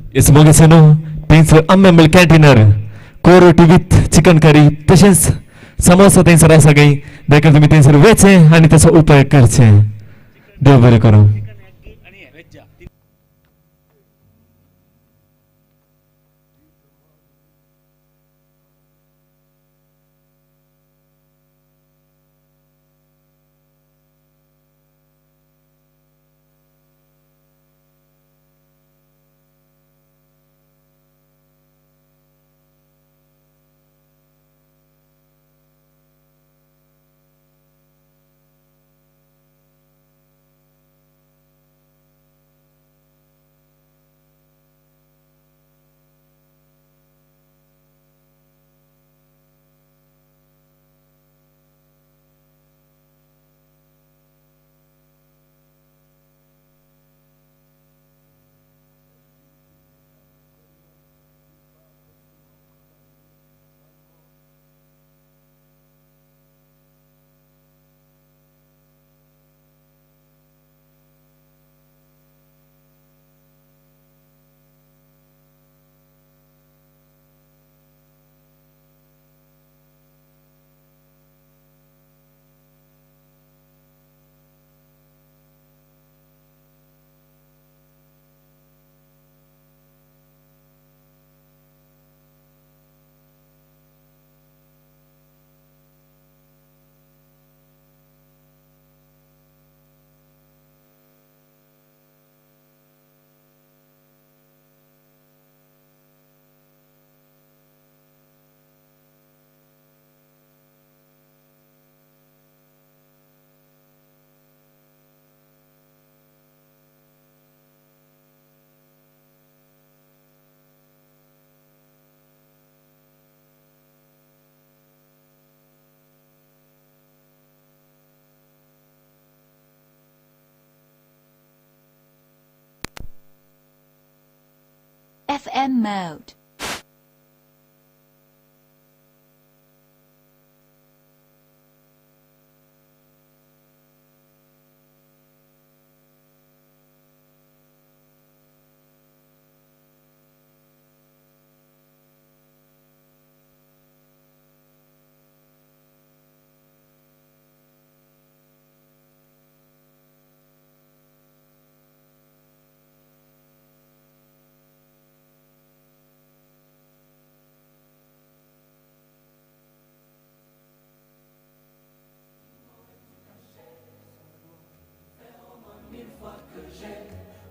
मोगेचे न्हू थंयसर अम्मेंबल कॅन्टिनर को रोटी विथ चिकन करी तशेंच समोसा थंयसर आसा गई देखील तुम्ही थंयसर वेचे आणि त्याचा उपयोग करचे देव बरें करूं. FM mode.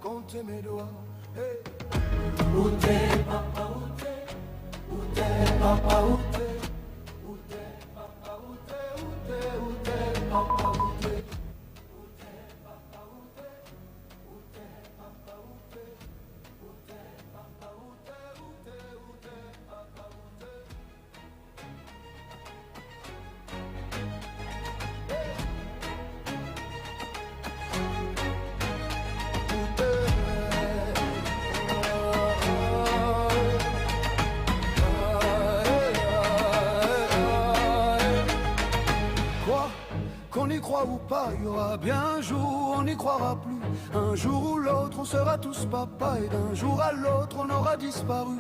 Comptez mes doigts, hey. Où t'es, papa, où t'es? Où t'es, papa, où t'es? Où t'es, papa, où t'es? Où t'es, où t'es, papa, où t'es? Où t'es, papa, où t'es? Où t'es, papa, où t'es? Où t'es, papa, où t'es? Où t'es, où t'es, papa, où t'es? Qu'on y croit ou pas, il y aura bien un jour, on n'y croira plus. Un jour ou l'autre, on sera tous papa, et d'un jour à l'autre, on aura disparu.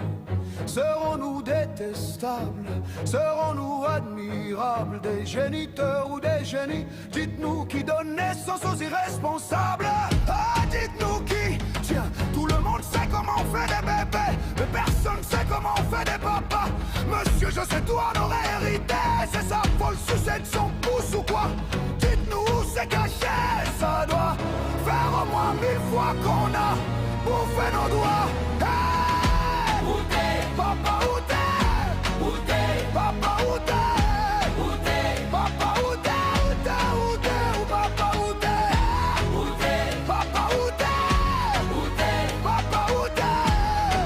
Serons-nous détestables? Serons-nous admirables? Des géniteurs ou des génies? Dites-nous qui donne naissance aux irresponsables. Ah, dites-nous qui? Tiens, tout le monde sait comment on fait des bébés, mais personne sait comment on fait des papas. Monsieur, je sais tout, on aurait hérité. C'est ça, faut le sucer de son pouce ou quoi? Dites-nous où c'est caché. Ça doit faire au moins 1000 fois qu'on a bouffé nos doigts. Hey! Où t'es, papa, où t'es? Où t'es, papa, où t'es? Où t'es, papa, où t'es? Où t'es, où t'es, où papa, où t'es? Où t'es, papa, où t'es? Où t'es, papa, où t'es?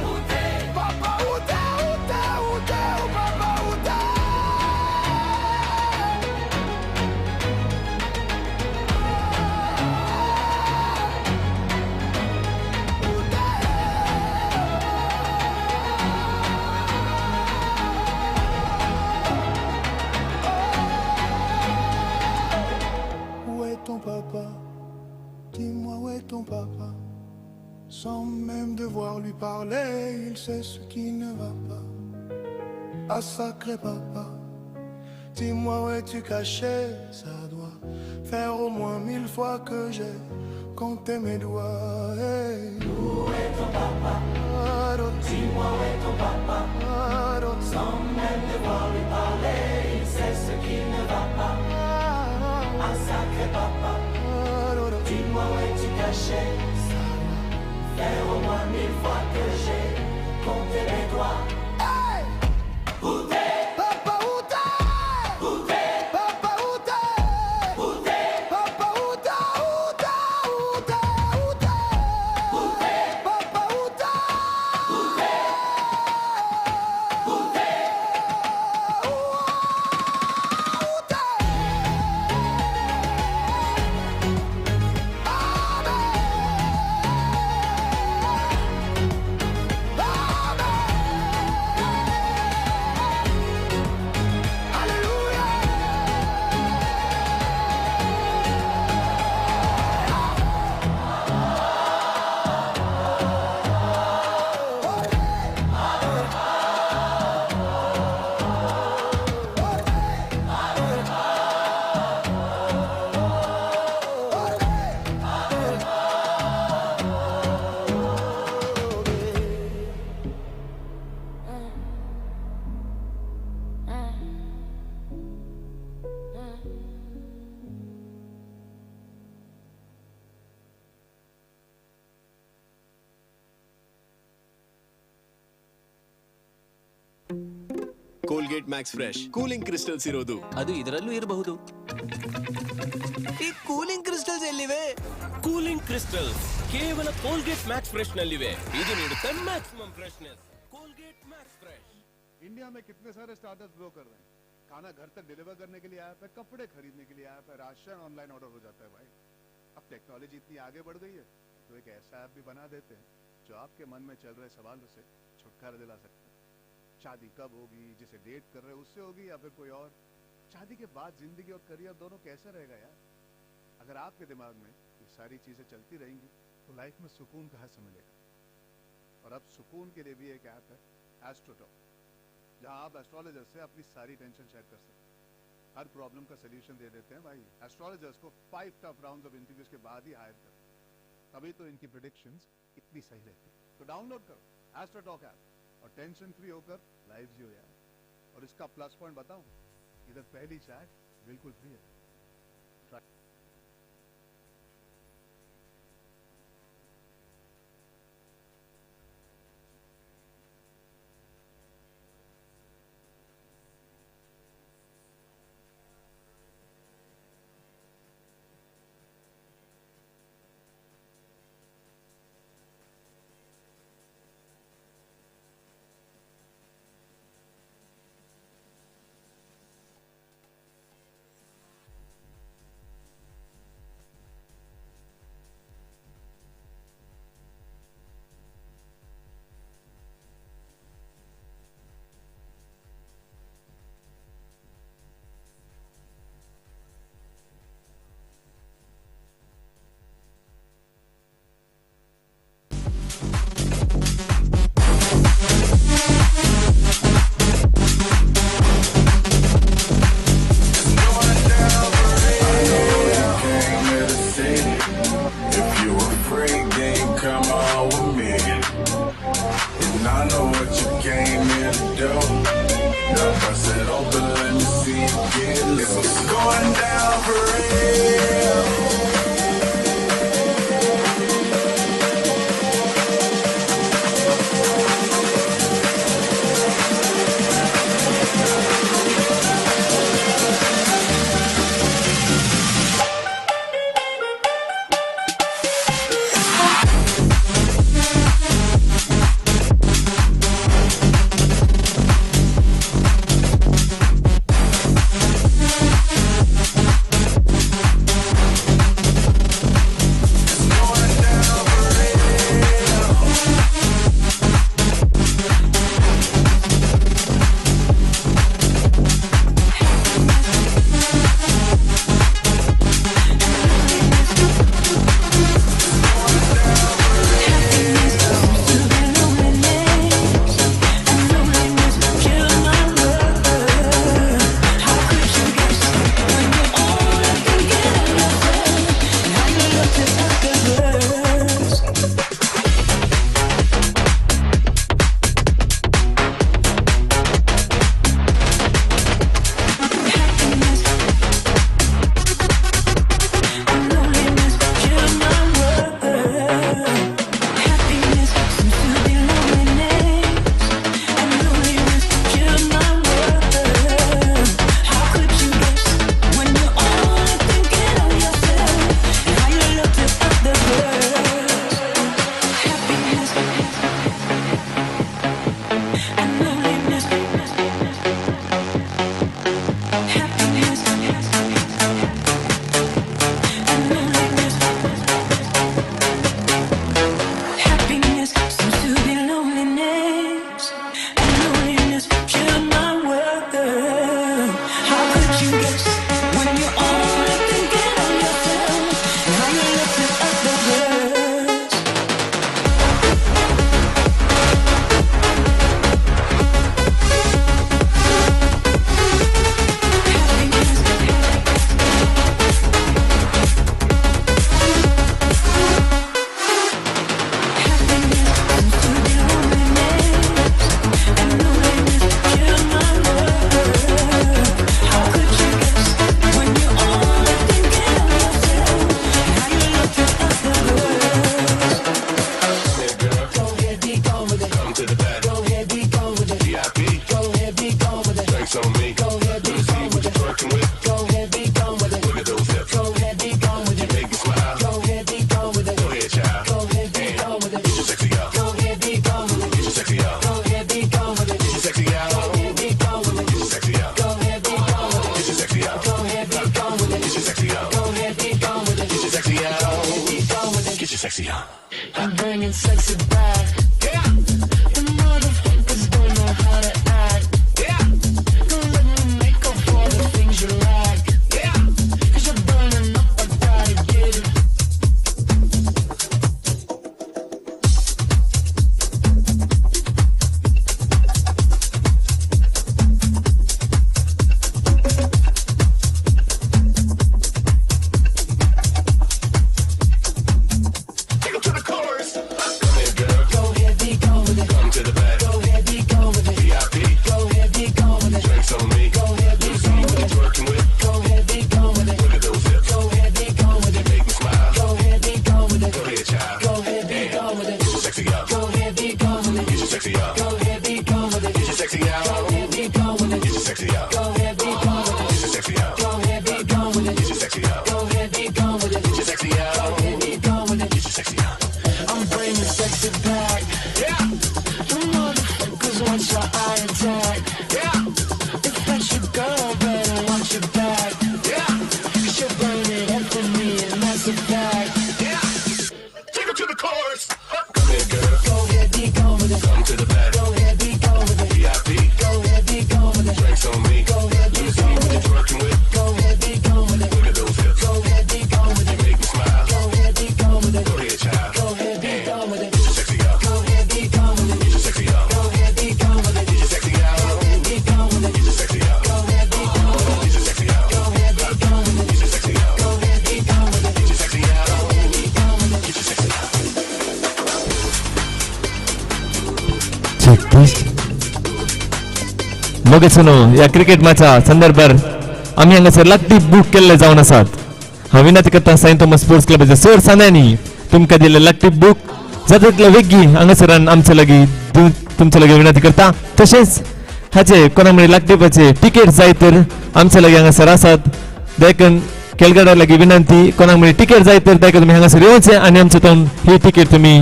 Où t'es, papa, où t'es? Où t'es, où t'es, où papa, où t'es? Où t'es? même devoir lui parler, il sait ce qui ne va pas. Ah sacré papa, dis-moi où es-tu caché? Ça doit faire au moins 1000 fois que j'ai compté mes doigts. Hey. Où est ton papa? Dis-moi où est ton papa? Sans même devoir lui parler, il sait ce qui ne va pas. Ah sacré papa, dis-moi où es-tu caché? Ça doit faire au moins 1000 fois que j'ai compté mes doigts. Hey. Où t'es? Papa où t'es? Où t'es? Papa où t'es? Où t'es? Papa où t'es? Où t'es? Où t'es? Où t'es? Où t'es? Papa où t'es? Où t'es? Où t'es? Colgate Max fresh cooling crystals ಇರೋದು. ಅದು ಇದರಲ್ಲೂ ಇರಬಹುದು. ಈ cooling crystals ಎಲ್ಲಿವೆ? Cooling crystals ಕೇವಲ Colgate Max fresh ನಲ್ಲಿವೆ. ಇದು ನೀಡುತ್ತೆ maximum freshness. Colgate Max fresh. India में कितने सारे स्टार्टअप्स ग्रो कर रहे हैं. खाना घर तक डिलीवर करने के लिए ऐप है, कपड़े खरीदने के लिए ऐप है, राशन ऑनलाइन ऑर्डर हो जाता है भाई. अब टेक्नोलॉजी इतनी आगे बढ़ गई है तो एक ऐसा ऐप भी बना देते हैं जो आपके मन में चल रहे सवालों से छुटकारा दिला सकता है. शादी कब होगी, जिसे डेट कर रहे हो उससे होगी या फिर कोई और. शादी के बाद जिंदगी और करियर दोनों कैसे रहेगा यार. अगर आपके दिमाग में ये सारी चीजें चलती रहेंगी तो लाइफ में सुकून कहाँ से मिलेगा. और अब सुकून के लिए भी एक ऐप है एस्ट्रोटॉक, जहां आप एस्ट्रोलॉजर से अपनी सारी टेंशन शेयर कर सकते हैं. हर प्रॉब्लम का सोल्यूशन दे देते हैं भाई. एस्ट्रोलॉजर्स को 5 टफ राउंड्स ऑफ इंटरव्यूज के बाद ही हायर करते हैं. तभी तो इनकी प्रेडिक्शंस इतनी सही रहती है. तो डाउनलोड करो एस्ट्रोटॉक ऐप और टेंशन फ्री होकर लाइव जियो यार. और इसका प्लस पॉइंट बताऊं, इधर पहली चाय बिल्कुल फ्री है. heavy, go with it. Get your sexy out. Go heavy, go with it. Get your sexy out. Go heavy, go with it. Get your sexy out. Go heavy, go with it. Get your sexy out. Go heavy, go with it. Get your sexy out. Go heavy, go with it. Get your sexy out. Go heavy, go with it. Get your sexy out. I'm bringing sexy back. Yeah. You motherfuckers want your eye attack. Yeah. If that's your girl, better watch your back. Yeah. She'll burn it up for me, and that's a fact. Yeah. Take her to the chorus. Come here, girl. Go heavy, go with it. Come to the back. Go heavy, go with it. VIP. Go heavy, go with it. Drinks on me. Go heavy, go with it. Working with. Go heavy, go with it. Look at those hips. Go heavy, go with it. You make me smile. Go heavy, go with it. Go ahead, child. Go heavy, go with it. Get your sexy out. Go heavy, go with it. Get your sexy out. Go heavy, go with it. Get your sexy out. Go heavy, go with it. Get your sexy out. Go heavy, go with it. Get your sexy out. Go heavy, go with it. Get your sexy out. Go heavy, go with it. Get your sexy out. Go heavy, go with it. Get your sexy out. Check please. मोगेचनो या cricket मॅचा संदर्भात आम्ही हांगासर लागटी book केल्ले जावन आसात. हांव विनंती करता सेंट थॉमस स्पोर्ट्स क्लबाच्या सर सान्यांनी तुमकां दिल्ले लागटी बूक जाता तितले वेगी हांगासरान आमचे लागीं तुमचे लागीं विनंती करता. तशेंच हाचे कोणा म्हणल्यार लागटीपाचे टिकेट जाय तर आमचे लागीं हांगासर आसात. देखून खेळगड्यां लागीं विनंती कोणाक म्हणल्यार टिकेट जाय तर देखून तुमी हांगासर येवचें आनी आमचे तावन ही टिकेट तुमी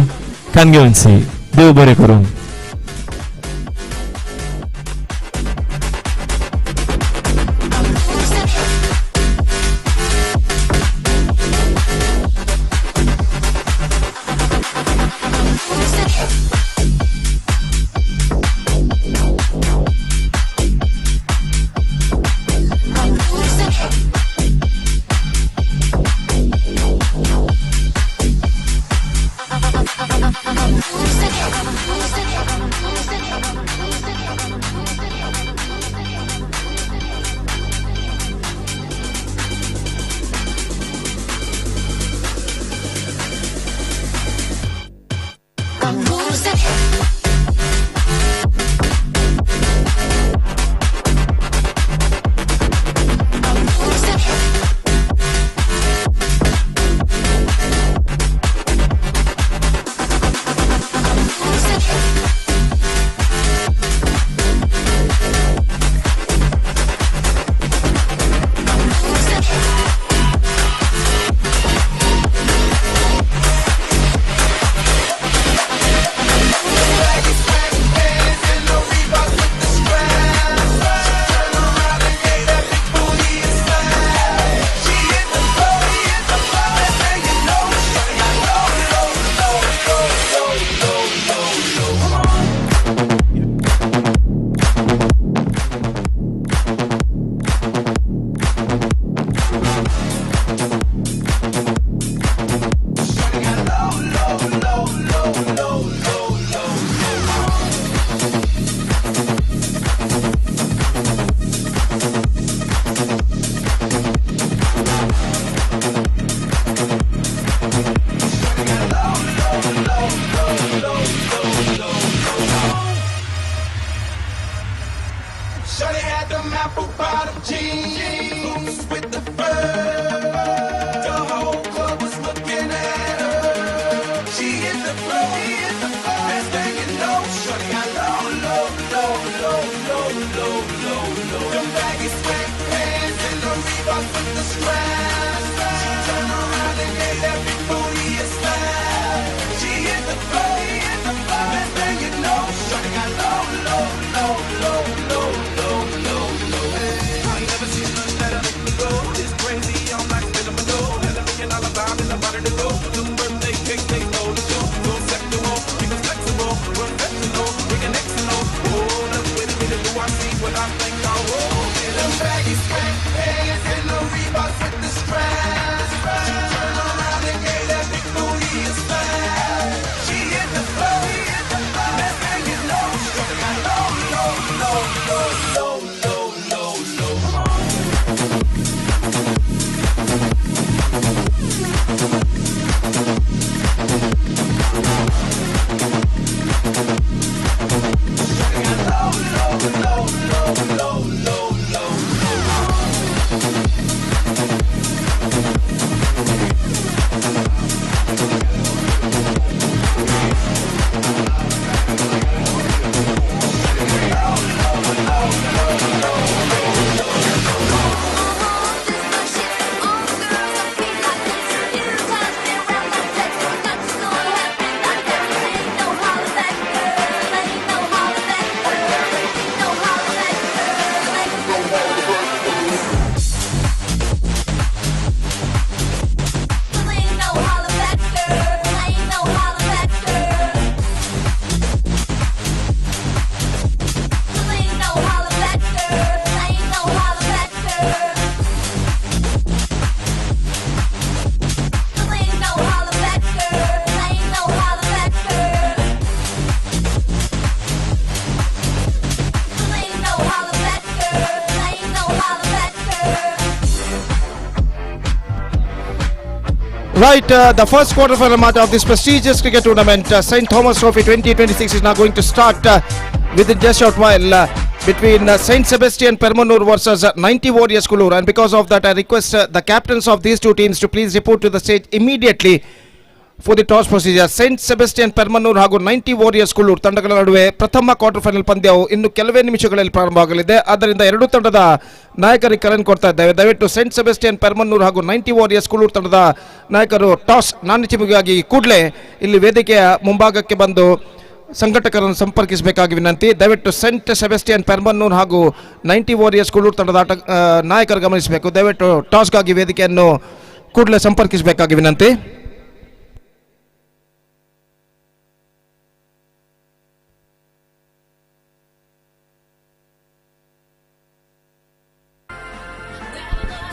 खान घेवची. देव बरें करूं. Shawty had them apple bottom jeans with the fur. The whole club was looking at her. She hit the floor, best thing you know. Shawty got low, low, low, low, low, low, low, low. Them baggy sweatpants and the Reeboks with the straps. She turned around and gave that big booty a slap. She hit the floor, best thing you know. Shawty got low, low, low, low, low, low, low, low. I ain't never seen nothing Right, the first quarterfinal match of this prestigious cricket tournament, St. Thomas Trophy 2026, is now going to start within just short while between St. Sebastian Permanur versus 90 Warriors Kulur. And because of that, I request the captains of these two teams to please report to the stage immediately for the toss procedure. St. Sebastian Permanur ಹಾಗೂ 90 Warriors Kulur ತಂಡಗಳ ನಡುವೆ ಪ್ರಥಮ quarter final ಪಂದ್ಯವು ಇನ್ನು ಕೆಲವೇ ನಿಮಿಷಗಳಲ್ಲಿ ಪ್ರಾರಂಭವಾಗಲಿದೆ. ಆದ್ದರಿಂದ ಎರಡೂ ತಂಡದ ನಾಯಕರಿಗೆ ಕರೆ ಕೊಡ್ತಾ ಇದ್ದೇವೆ. ದಯವಿಟ್ಟು ಸೆಂಟ್ ಸೆಬೆಸ್ಟಿಯನ್ ಪೆರ್ಮನ್ನೂರ್ ಹಾಗೂ 90 Warriors Kulur ತಂಡದ ನಾಯಕರು ಟಾಸ್ ನಾಣ್ಯಚಿಮುಗಾಗಿ ಕೂಡಲೇ ಇಲ್ಲಿ ವೇದಿಕೆಯ ಮುಂಭಾಗಕ್ಕೆ ಬಂದು ಸಂಘಟಕರನ್ನು ಸಂಪರ್ಕಿಸಬೇಕಾಗಿ ವಿನಂತಿ. ದಯವಿಟ್ಟು ಸೆಂಟ್ ಸೆಬೆಸ್ಟಿಯನ್ ಪೆರ್ಮನ್ನೂರ್ ಹಾಗೂ 90 Warriors Kulur ತಂಡದ ನಾಯಕರು ಗಮನಿಸಬೇಕು. ದಯವಿಟ್ಟು ಟಾಸ್ಗಾಗಿ ವೇದಿಕೆಯನ್ನು ಕೂಡಲೇ ಸಂಪರ್ಕಿಸಬೇಕಾಗಿ ವಿನಂತಿ.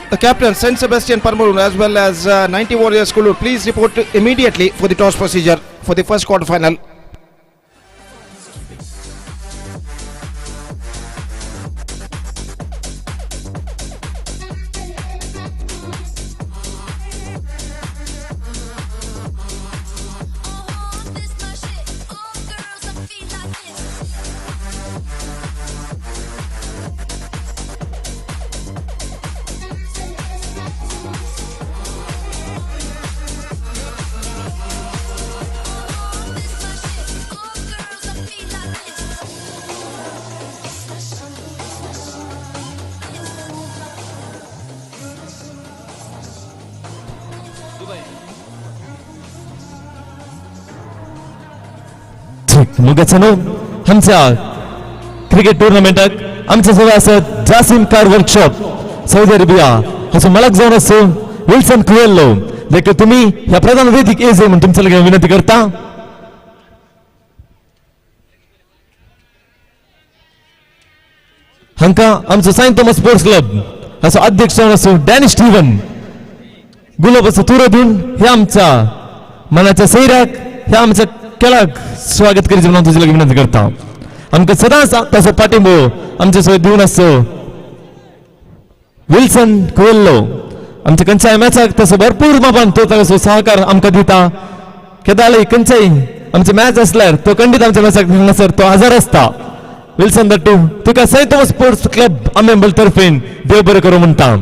The captain, St. Sebastian Permanur, as well as 90 Warriors Kulur, please report immediately for the toss procedure for the first quarter final. मुगचनो आमच्या क्रिकेट टुर्नामेंटाक आमचे सगळे आसात Jasim car workshop Saudi Arabia हाचो मालक जावन आसा विल्सन क्रुएल्लो. देखीक तुम्ही ह्या प्रधान वेदिक येज म्हणून तुमच्या लागीं विनंती करता. हांकां आमचो सायंत थॉमस स्पोर्ट्स क्लब हाचो अध्यक्ष जावन आसा डॅनी स्टीवन गुलाबाचो तुरो दिवन ह्या आमच्या मनाच्या सैराक ह्या आमच्या केलाक स्वागत करीत म्हणून तुझे लागीं विनंती करता. आमकां सदांच ताचो पाठिंबो आमचे सगळे दिवन आसतो विल्सन क्रुएल्लो. आमच्या खंयच्याय मॅचाक तसो भरपूर मापान तो ताचो सहकार आमकां दिता. केदाळी खंयच्याय आमचे मॅच आसल्यार तो खंडीत आमच्या मॅचाक हांगासर तो हजर आसता. विल्सन दट्टू तुका सेंट थॉमस स्पोर्ट्स क्लब अमेंबल तर्फेन देव बरें करूं म्हणटा.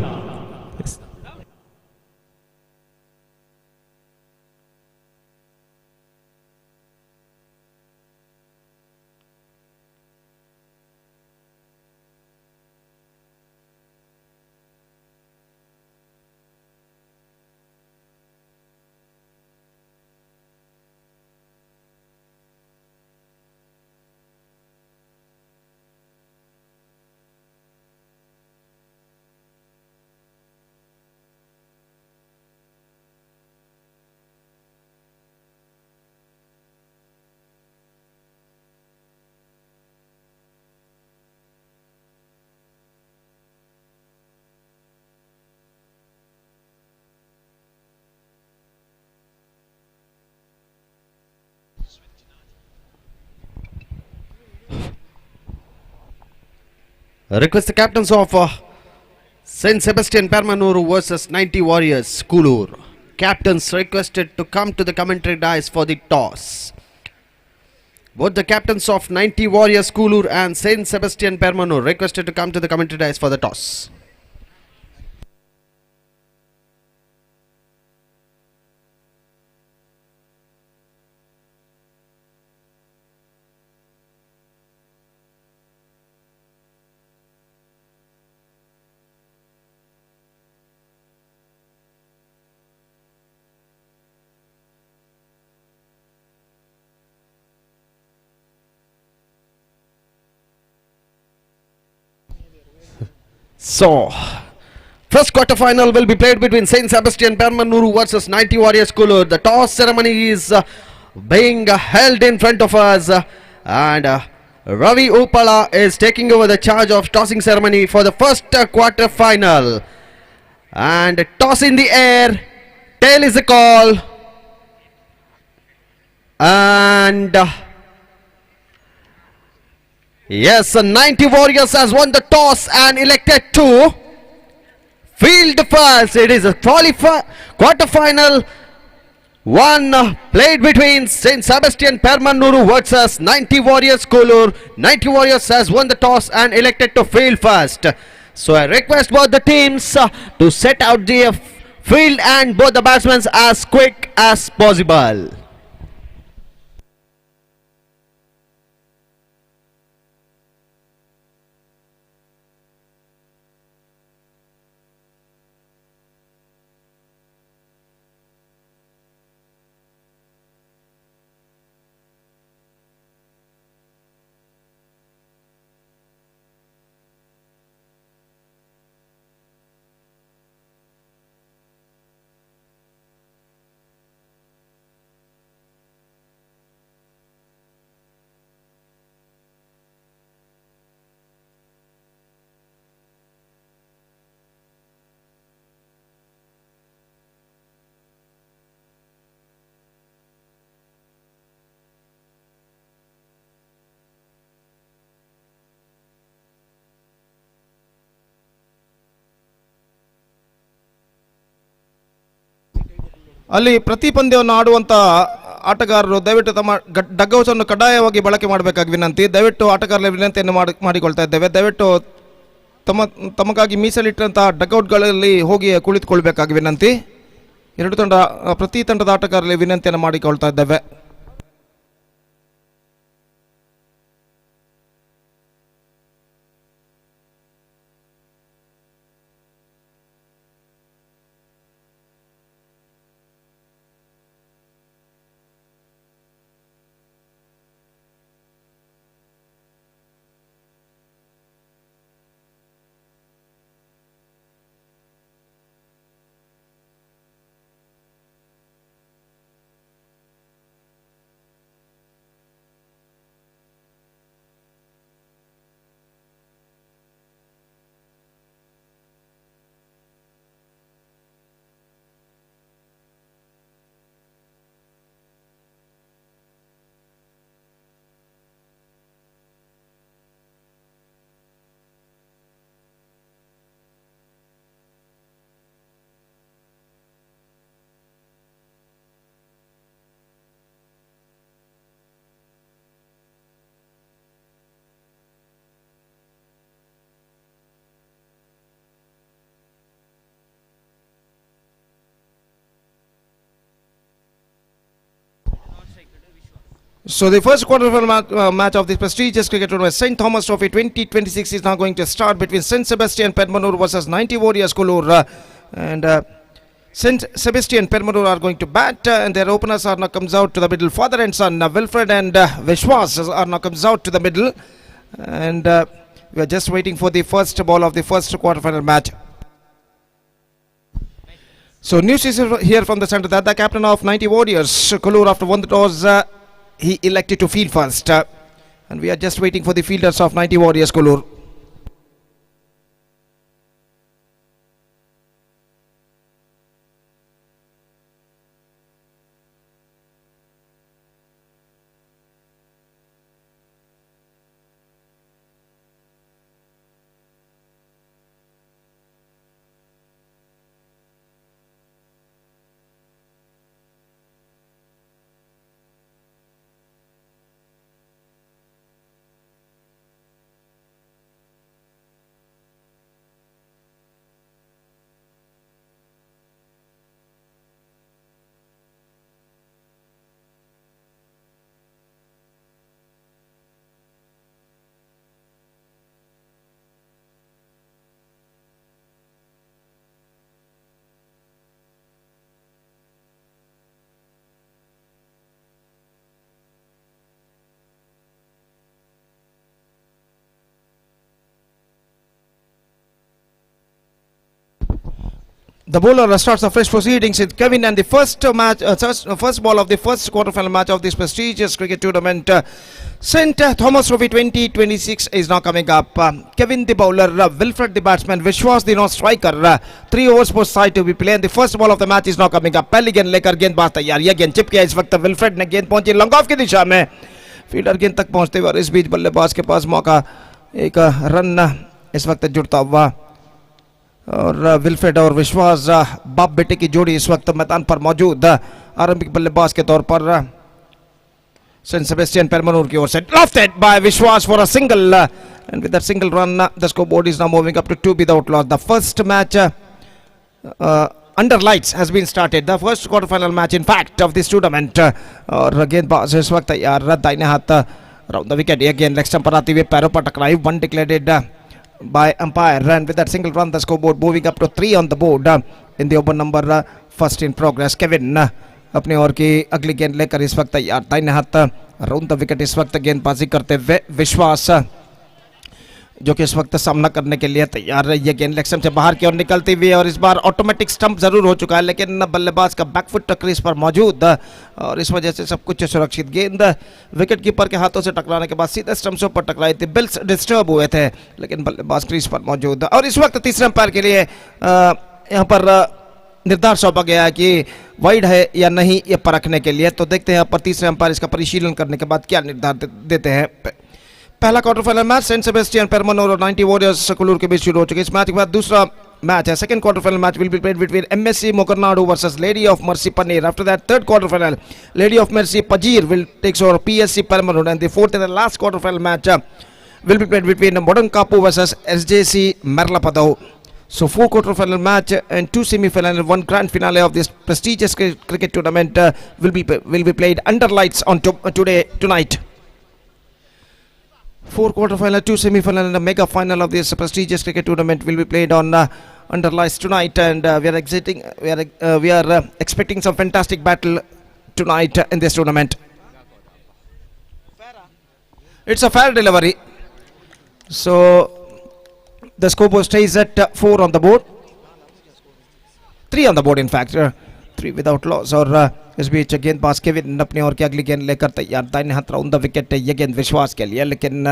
Request the captains of St. Sebastian Permanur versus 90 Warriors Kulur. Captains requested to come to the commentary dais for the toss. Both the captains of 90 Warriors Kulur and St. Sebastian Permanur requested to come to the commentary dais for the toss. So, first quarter final will be played between St. Sebastian Permanur versus 90 Warriors Kulur. The toss ceremony is being held in front of us, and Ravi Upala is taking over the charge of tossing ceremony for the first quarter final. And toss in the air, tail is the call, and yes, 90 Warriors has won the toss and elected to field first. It is a quarter final One played between St. Sebastian Permanuru versus 90 Warriors Kolur. 90 Warriors has won the toss and elected to field first. So I request both the teams to set out the field and both the batsmen as quick as possible. ಅಲ್ಲಿ ಪ್ರತಿ ಪಂದ್ಯವನ್ನು ಆಡುವಂಥ ಆಟಗಾರರು ದಯವಿಟ್ಟು ತಮ್ಮ ಡಗ್ಔಟ್ಸನ್ನು ಕಡ್ಡಾಯವಾಗಿ ಬಳಕೆ ಮಾಡಬೇಕಾಗಿ ವಿನಂತಿ. ದಯವಿಟ್ಟು ಆಟಗಾರರ ವಿನಂತಿಯನ್ನು ಮಾಡಿಕೊಳ್ತಾ ಇದ್ದೇವೆ. ದಯವಿಟ್ಟು ತಮಗಾಗಿ ಮೀಸಲಿಟ್ಟಂತಹ ಡಗ್ಔಟ್ಗಳಲ್ಲಿ ಹೋಗಿ ಕುಳಿತುಕೊಳ್ಬೇಕಾಗಿ ವಿನಂತಿ. ಪ್ರತಿ ತಂಡದ ಆಟಗಾರರಲ್ಲಿ ವಿನಂತಿಯನ್ನು ಮಾಡಿಕೊಳ್ತಾ ಇದ್ದೇವೆ. So the first quarterfinal match of this prestigious cricket tournament, St. Thomas Trophy 2026, is now going to start between St. Sebastian Permanur versus 90 Warriors Kolur. And St. Sebastian Permanur are going to bat, and their openers are now comes out to the middle. Father and son, Wilfred and Vishwas are now comes out to the middle. And we are just waiting for the first ball of the first quarterfinal match. So news is here from the center that the captain of 90 Warriors Kolur, after won the toss, he elected to field first, and we are just waiting for the fielders of 90 Warriors Kolur. The bowler starts the fresh proceedings with Kevin, and the first ball of the first quarterfinal match of this prestigious cricket tournament, St. Thomas Trophy 2026, is now coming up. Kevin the bowler, Wilfred the batsman, Vishwas the non-striker. 3 overs per side to be played. The first ball of the match is now coming up. पहली गेंद लेकर गेंदबाज तैयार. यह गेंद chip गया. इस वक्त विल्फ्रेड ने गेंद पहुंची लॉन्ग ऑफ की दिशा में. फील्डर गेंद तक पहुंचते हुए, इस बीच बल्लेबाज के पास मौका, एक रन इस वक्त जुड़ता हुआ और विल्फ्रेड और विश्वास बाप बेटे की जोड़ी इस वक्त मैदान पर मौजूद। आरंभिक बल्लेबाज के तौर पर सेंट सेबेस्टियन पेरमनूर की ओर से lofted by विश्वास for a single and with that single run the scoreboard is now moving up to 2 without loss. The first match under lights has been started, the first quarterfinal match in fact of this tournament. और गेंदबाज इस वक्त तैयार, दाहिने हाथ round the wicket, ये गेंद leg stump पर आती हुई पैरों पर टकराई, one declared by umpire, and with that single run the scoreboard moving up to 3 on the board in the over number first in progress. Kevin अपनी ओर की अगली गेंद लेकर इस वक्त तैयार, दाहिने हाथ राउंड द विकेट इस वक्त गेंदबाजी करते हुए विश्वास जो कि इस वक्त सामना करने के लिए तैयार है। ये गेंद लेग स्टंप से बाहर की ओर निकलती हुई और इस बार ऑटोमेटिक स्टंप जरूर हो चुका है, लेकिन बल्लेबाज का बैकफुट क्रीज पर मौजूद और इस वजह से सब कुछ सुरक्षित। गेंद विकेट कीपर के हाथों से टकराने के बाद सीधे स्टंप्स पर टकराई थी, बिल्स डिस्टर्ब हुए थे, लेकिन बल्लेबाज क्रीज पर मौजूद। और इस वक्त तीसरे अंपायर के लिए यहाँ पर निर्धार सौंपा गया है कि वाइड है या नहीं, ये परखने के लिए। तो देखते हैं यहाँ पर तीसरे अंपायर इसका परिशीलन करने के बाद क्या निर्धार देते हैं। पहला quarter final match saint Sebastian Perumanoor और 90 वॉरियर्स कुल्लूर के बीच शुरू हो चुकी है। इस मैच के बाद दूसरा मैच है, second quarter final match will be played between MSC Mokarnadu versus lady of mercy पनीर। After that third quarter final lady of mercy पजीर will takes over PSC Perumanoor and the fourth and last quarter final match will be played between Modern Kapu versus SJC Merlapadau. So 4 quarter-final match and 2 semi-final and 1 grand finale of this prestigious cricket tournament will be played under lights on tonight. 4 quarter-final, 2 semi-final and a mega final of this prestigious cricket tournament will be played on under lights tonight, and we are expecting some fantastic battle tonight in this tournament. It's a fair delivery. So the scoreboard stays at 4 on the board, 3 on the board in fact, 3 without loss. और इस बीच गेंदबाज Kevin अपनी ओर की अगली गेंद लेकर तैयार, दाहिने हाथ राउंड द विकेट, ये गेंद विश्वास के लिए, लेकिन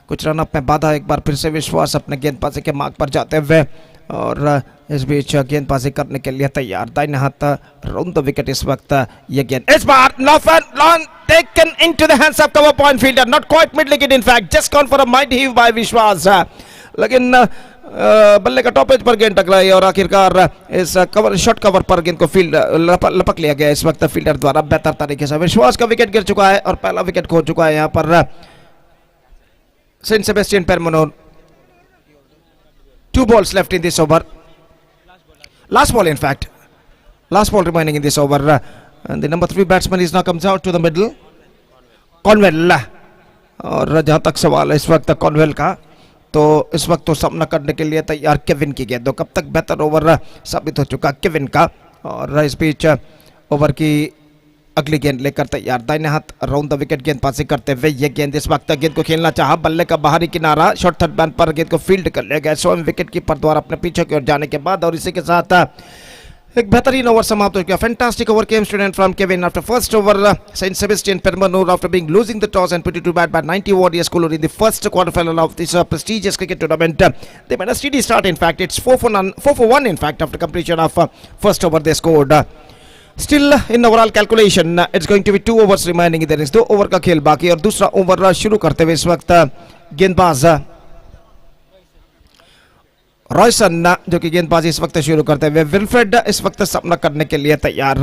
कुछ रन अप में बाधा। एक बार फिर से विश्वास अपने गेंदबाजी के मार्ग पर जाते हुए और इस बीच गेंदबाजी करने के लिए तैयार, दाहिने हाथ राउंड द विकेट इस वक्त, ये गेंद इस बार lawn taken into the hands of cover point fielder, not quite mid wicket in fact, just gone for a mighty heave by विश्वास, लेकिन बल्ले का टॉप एज पर गेंद टकराई और आखिरकार इस कवर शॉट कवर पर गेंद को फील्ड लपक लिया गया इस वक्त फील्डर द्वारा बेहतर तरीके से। विश्वास का विकेट गिर चुका है और पहला विकेट खो चुका है यहाँ पर Saint Sebastian पेरमनूर। 2 balls left in this over, last ball in fact, last ball remaining in this over, and the number 3 batsman is now comes out to the middle, कॉनवेल। और जहां तक सवाल है इस वक्त कॉनवेल का, तो इस वक्त तो सामना करने के लिए तैयार केविन की गेंद, कब तक बेहतर ओवर साबित हो चुका केविन का। और इस बीच ओवर की अगली गेंद लेकर तैयार, दाहिने हाथ राउंड द विकेट गेंदबाजी करते हुए, ये गेंद इस वक्त गेंद को खेलना चाहा, बल्ले का बाहरी किनारा, शॉर्ट थर्ड बैन पर गेंद को फील्ड कर लिया गया स्वयं विकेट कीपर द्वारा अपने पीछे की ओर जाने के बाद। और इसी के साथ एक बेहतरीन ओवर समाप्त हो गया। Fantastic over came student from Kevin after first over saint Sebastian Perumanoor after being losing the toss and put it to bat by 90 Warriors Kullur in the first quarter-final of this prestigious cricket tournament. They made a steady start in fact. It's 4 for 1 in fact after completion of first over they scored. Still in overall calculation it's going to be 2 overs remaining. There is 2 over का खेल बाकी और दूसरा over शुरू करते हुए इस वक्त गेंदबाज रॉयसन जो कि गेंदबाजी इस वक्त शुरू करते हुए, विल्फ्रेड इस वक्त सामना करने के लिए तैयार।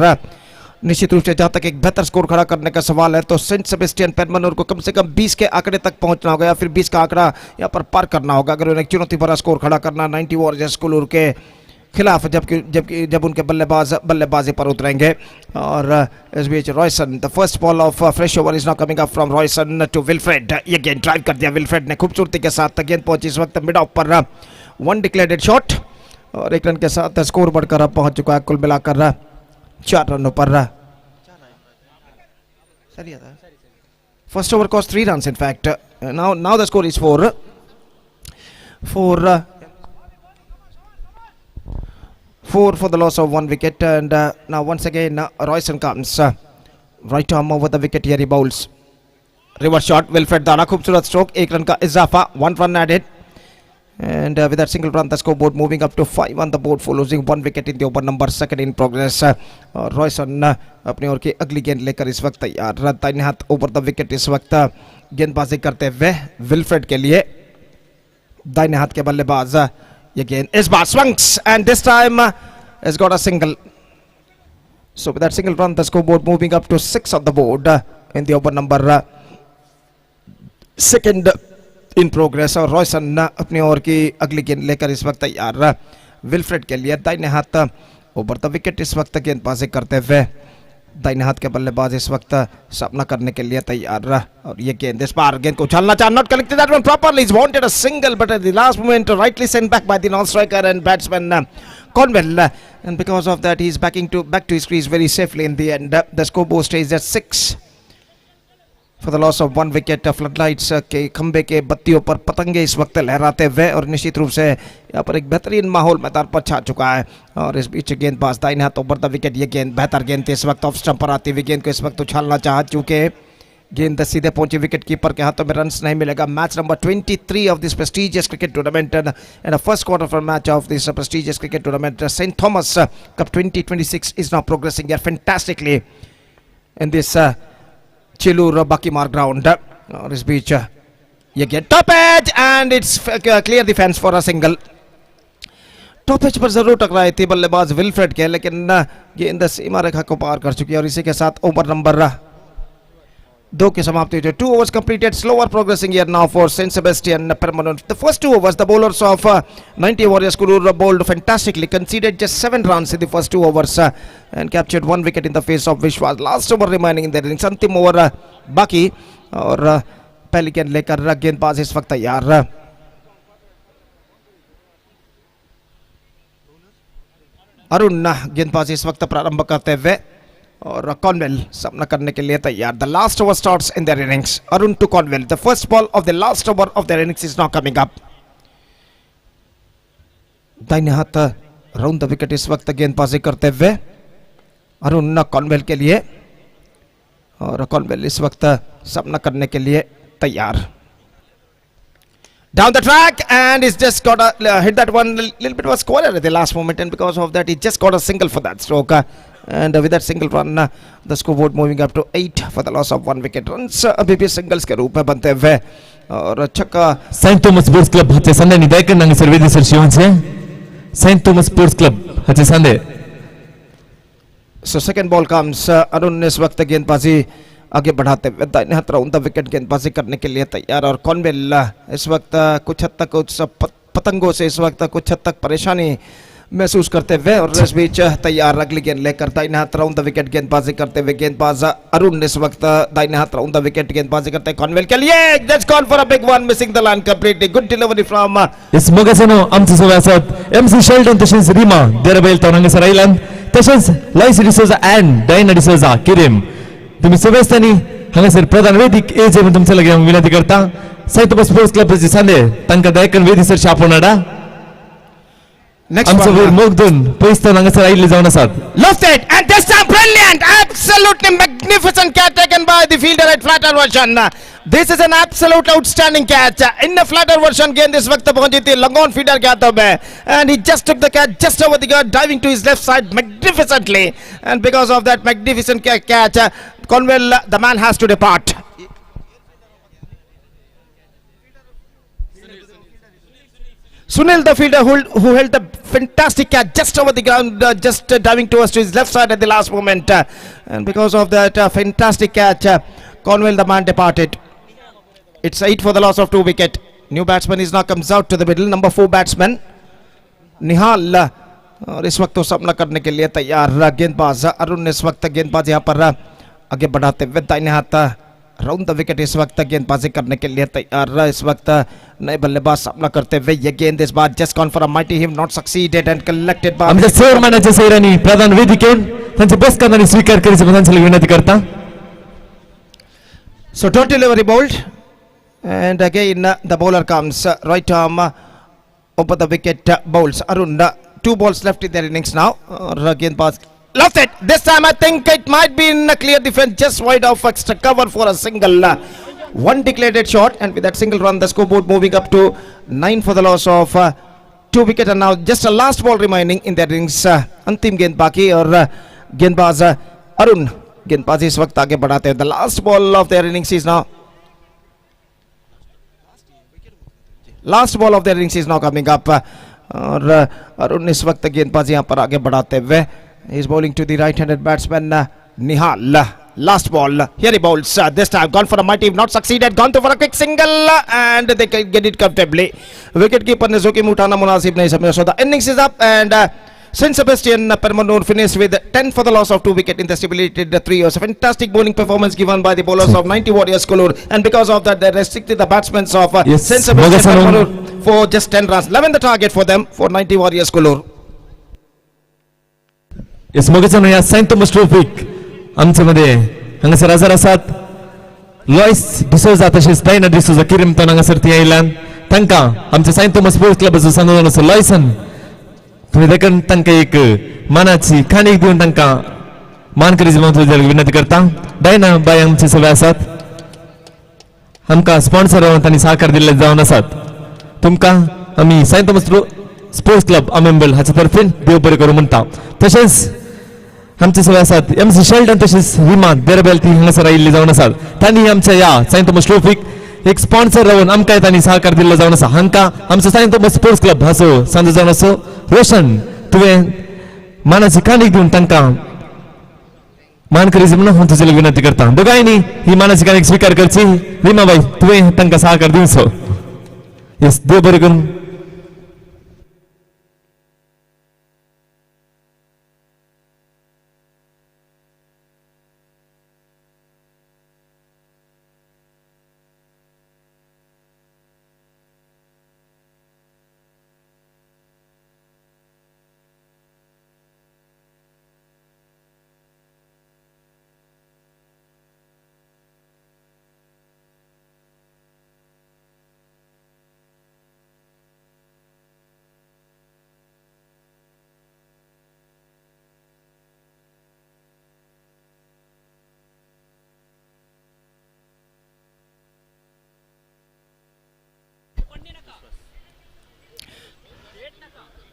निश्चित रूप से जहां तक एक बेहतर स्कोर खड़ा करने का सवाल है तो सेंट सेबेस्टियन पेरमनूर को कम से कम 20 के आंकड़े तक पहुंचना होगा या फिर 20 का आंकड़ा यहाँ पर पार करना होगा अगर उन्हें चुनौती भरा स्कोर खड़ा करना 90 वॉरियर्स कुल्लूर के खिलाफ, जब उनके बल्लेबाज बल्लेबाजी पर उतरेंगे। और इस बीच Royson, the first ball of fresh over is now coming up from Royson to Wilfred, ये गेंद ड्राइव कर दिया विल्फ्रेड ने खूबसूरती के साथ, गेंद पहुंची इस वक्त मिड ऑफ पर, 1 डिक्लेयर्ड शॉट और 1 रन के साथ स्कोर बढ़कर अब पहुंच चुका है कुल मिलाकर 4 रनों पर। First over cost 3 runs in fact. Now the score is 4 for the loss of 1 wicket, and now once again Royson comes, right arm over the wicket, here he bowls reverse shot, Wilfred Dana, खूबसूरत stroke, 1 run का इजाफा, 1 run added, and with that single run the scoreboard moving up to 5 on the board for losing 1 wicket in the over number 2 in progress. Royson अपनी ओर की अगली गेंद लेकर इस वक्त तैयार, दाहिने हाथ ओवर द विकेट इस वक्त गेंदबाजी करते हुए विल्फ्रेड के लिए, दाहिने हाथ के बल्लेबाज again is bar swings, and this time has got a single. So with that single run, the scoreboard moving up to 6 on the board in the over number second in progress. और रॉयसन अपनी over की अगली गेंद लेकर इस वक्त तैयार Wilfred के लिए दाहिने हाथ ओवर द विकेट इस वक्त गेंदबाजी करते हुए दाहिने हाथ के बल्लेबाज इस वक्त सामना करने के लिए तैयार और ये गेंद इस बार गेंद को उछालना चाह not collected that one properly is wanted a single but at the last moment rightly Saint back by the non striker end batsman Conwell, and because of that he is back to his crease very safely in the end. The scoreboard stays at 6 for the loss of 1 wicket. Floodlights के खंबे के बत्तियों पर पतंगे इस वक्त लहराते हुए और निश्चित रूप से यहाँ पर एक बेहतरीन माहौल मैदान पर छा चुका है और इस बीच गेंदबाज दाहिने हाथ ओवर द विकेट, ये गेंद बेहतर गेंद थी इस वक्त ऑफ स्टंप पर आती हुई गेंद को इस वक्त उछालना चाहा, चूंकि गेंद सीधे पहुंची विकेट कीपर के हाथों में रन्स नहीं मिलेगा. Match number 23 of this prestigious cricket tournament and the first quarter for match of this prestigious cricket tournament. St. Thomas Cup 2026 is now progressing here fantastically in this Chilur Bakimar ground. और इस बीच ये गेंद top edge and it's clear the fence for a single. Top edge पर जरूर टकराई थी बल्लेबाज विल्फ्रेड के, लेकिन गेंद सीमा रेखा को पार कर चुकी है और इसी के साथ ओवर नंबर 2 की समाप्ति हुई. 2 overs completed, slower progressing here now for St. Sebastian Permanent. The first 2 overs, the bowlers of 90 Warriors Kulur bowled fantastically, conceded just 7 runs in the first 2 overs and captured 1 wicket in the face of Vishwas. Last over remaining in the innings, अंतिम over बाकी और पहली गेंद लेकर गेंदबाज इस वक्त तैयार. अरुण गेंदबाजी इस वक्त प्रारंभ करते हुए और कॉनवेल सामना करने के लिए तैयार. The last over starts in their innings. Arun to Conwell. The first ball of the last over of their innings is now coming up. दाहिने हाथ राउंड द विकेट इस वक्त गेंदबाजी करते हुए अरुण कॉनवेल के लिए और कॉनवेल इस वक्त सामना करने के लिए तैयार. Down the track and he's just got a hit that one little bit was square at the last moment and because of that he just got a single for that stroke. And with that single run the scoreboard moving up to 8 for the loss of 1 wicket. Runs अभी भी singles के रूप में बनते हुए और छक्का. St. Thomas Sports Club hace Sunday ni daikar nang servedi sersion se St. Thomas Sports Club hace Sunday. So second ball comes. Arun इस वक्त गेंदबाजी आगे बढ़ाते हुए दाहिने हाथ राउंड द विकेट गेंदबाजी करने के लिए तैयार और कॉनवेल इस वक्त कुछ हद तक उस पतंगों से इस वक्त कुछ हद तक परेशानी महसूस करते हुए और इस बीच तैयार अगली गेंद लेकर दाहिने हाथ राउंड द विकेट गेंदबाजी करते हुए गेंदबाज अरुण इस वक्त दाहिने हाथ राउंड द विकेट गेंदबाजी करते हैं कॉनवेल के लिए. That's gone for a big one, missing the line completely. Good delivery from Is Mogasano amca sowiasat MC Sheldon tashens Rima Derabail tawnanga Sarailand tashens Lois D'Souza and Diana D'Souza Kirim तुम्ही सगळ्यांनी हांगासर प्रधान Vedic as म्हणून तुमच्या लागीं हांव विनंती करता. St. Thomas Sports Club चे सांदे तांकां दायकन वेदीसर शापोनाडा. आमचो वीर मोगदून पयस्तान हांगासर आयिल्ले जावन आसात. Lofted and this time brilliant, absolutely magnificent catch taken by the fielder at flatter version. This is an absolute outstanding catch. In the flatter version गेंद इस वक्त पहुंची थी लंगोन फीडर के हाथों में and he just took the catch just over the guard, diving to his left side magnificently and because of that magnificent catch Conwell the man has to depart. Sunil the fielder who held the fantastic catch just over the ground, just diving towards to his left side at the last moment and because of that fantastic catch Conwell the man departed. It's 8 for the loss of 2 wicket. New batsman is now comes out to the middle, number 4 batsman Nihal और इस वक्त तो सामना करने के लिए तैयार. गेंदबाज अरुण इस वक्त गेंदबाज यहाँ पर आगे बढ़ाते हुए दाहिने हाथ राउंड द विकेट इस वक्त गेंदबाजी करने के लिए तैयार. इस वक्त नए बल्लेबाज सामना करते हुए ये गेंद इस बार just gone for a mighty him, not succeeded and collected by आमच्या सर्व मॅनेजर सैरांनी प्रधान वेदिकेन त्यांचे बस करणारी स्वीकार करायची त्यांच्या विनंती करता. So don't delivery bowled and again the bowler comes right arm over the wicket bowls. Arun 2 balls left in their innings now और गेंदबाज left it. This time I think it might be in a clear defense just wide of extra cover for a single. One declared shot and with that single run the scoreboard moving up to 9 for the loss of 2 wicket and now just a last ball remaining in their innings. अंतिम गेंद बाकी और गेंदबाज अरुण गेंदबाजी इस वक्त आगे बढ़ाते हैं. The last ball of their innings is now coming up और अरुण इस वक्त गेंदबाजी यहाँ पर आगे बढ़ाते हुए He's bowling to the right-handed batsman Nihal. Last ball. Here he bowls. This time gone for a mighty, not succeeded. Gone to for a quick single and they can get it comfortably. Wicket keeper ने जो कि उठाना मुनासिब नहीं समझा. So the innings is up and Saint Sebastian Permanur finished with 10 for the loss of 2 wickets in the stipulated 3 years. A fantastic bowling performance given by the bowlers of 90 Warriors Kolur, and because of that they restricted the batsmen of Saint Sebastian Permanur for just 10 runs. 11 the target for them for 90 Warriors Kolur. Yes, मोगेचन या Saint Thomas traffic आमच्यामध्ये हांगासर आजार आसात लॉयस डिसोजा तशेंच Diana D'Souza किरिमतन हांगासर ती आयल्यान तांकां आमच्या सेंट थॉमस स्पोर्ट्स क्लबाचो सांगून आसा लॉयसन तुम्ही देखून तांकां एक मानाची खाणीक दिवन तांकां मान करीची विनंती करता. डायना बाय आमचे सगळे आसात आमकां स्पॉन्सर रावन तांणी सहकार दिल्ले जावन आसात. तुमकां आमी सेंट थॉमस स्पोर्ट्स क्लब अमेम्बल हाचे तर्फेन देव बरें करूं म्हणटा. तशेंच आमचे सगळे आसात एमसी शेल्डन तशेंच विमान बेरबेल ती हांगासर आयिल्ली जावन आसात. तांणी आमच्या ह्या सेंट थॉमस ट्रॉफीक एक स्पॉन्सर रावन आमकां तांणी सहकार दिल्लो जावन आसा. हांकां आमचो सेंट थॉमस स्पोर्ट्स क्लब हाचो सांजो जावन आसो रोशन तुवें मानाची काणीक दिवन तांकां मान करीची म्हणून हांव तुजे विनंती करता. दोगांयनी ही मानाची काणीक स्वीकार करची. रिमाबाई तुवें तांकां सहकार दिवचो. येस देव बरें करूं.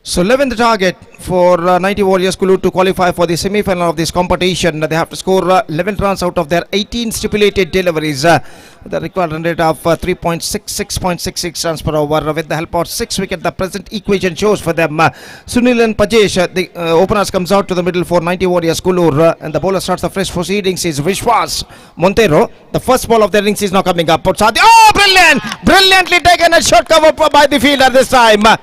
So 11th target for 90 Warriors Kulu to qualify for the semi-final of this competition. They have to score 11 runs out of their 18 stipulated deliveries. The required run rate of 3.66 runs per over with the help of 6 wickets. The present equation shows for them. Sunil and Pajesh, the openers comes out to the middle for 90 Warriors Kulur, and the bowler starts the fresh proceedings is Vishwas Montero. The first ball of the innings is now coming up. Oh, brilliant! Brilliantly taken a short cover by the fielder this time.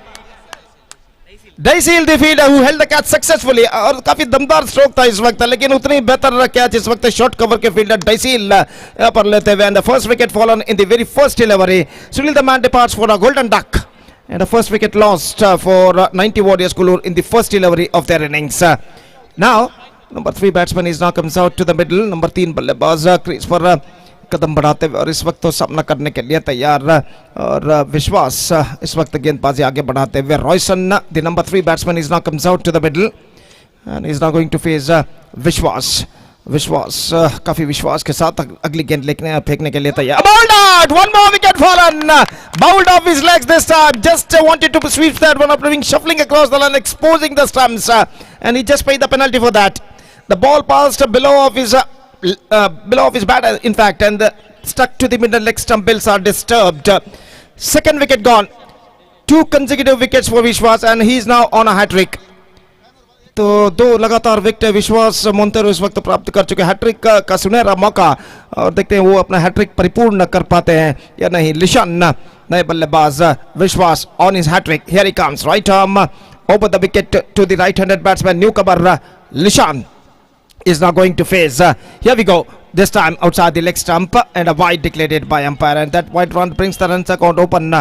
डाइसील the fielder who held the catch successfully और काफी दमदार stroke था इस वक्त, लेकिन उतनी बेहतर कैच इस वक्त शॉर्ट कवर के फील्डर डाइसील पर लेते हुए. And the first wicket fallen in the very first delivery. Sunil the man departs for a golden duck and the first wicket lost for 90 Warriors Kulur in the first delivery of their innings. Now number 3 batsman is now comes out to the middle. Number 3 बल्लेबाज crease पर कदम बढ़ाते हुए और इस वक्त तो सामना करने के लिए तैयार. और विश्वास इस वक्त गेंदबाजी आगे बढ़ाते हुए. Royson the number 3 batsman is now comes out to the middle and is now going to face Vishwas काफी विश्वास के साथ अगली गेंद लेकर फेंकने के लिए तैयार. Bowled out, one more wicket fallen. Bowled off his legs this time. Just wanted to sweep that one up, shuffling across the line, exposing the stumps, and he just paid the penalty for that. The ball passed below of his bat, in fact, and stuck to the middle leg stump. Bills are disturbed. Second wicket gone. 2 consecutive wickets for Vishwas, and he is now on a hat-trick. तो 2 लगातार wicket विश्वास Montero इस वक्त प्राप्त कर चुके. Hat trick का सुनहरा मौका, और देखते हैं वो अपना हैट्रिक परिपूर्ण कर पाते हैं या नहीं. लिशान नए बल्लेबाज Vishwas on his hat-trick. Here he comes, right arm over the wicket to the right handed batsman newcomer लिशान is now going to face. Here we go. This time outside the leg stump and a wide declared by umpire, and that wide run brings the runs account open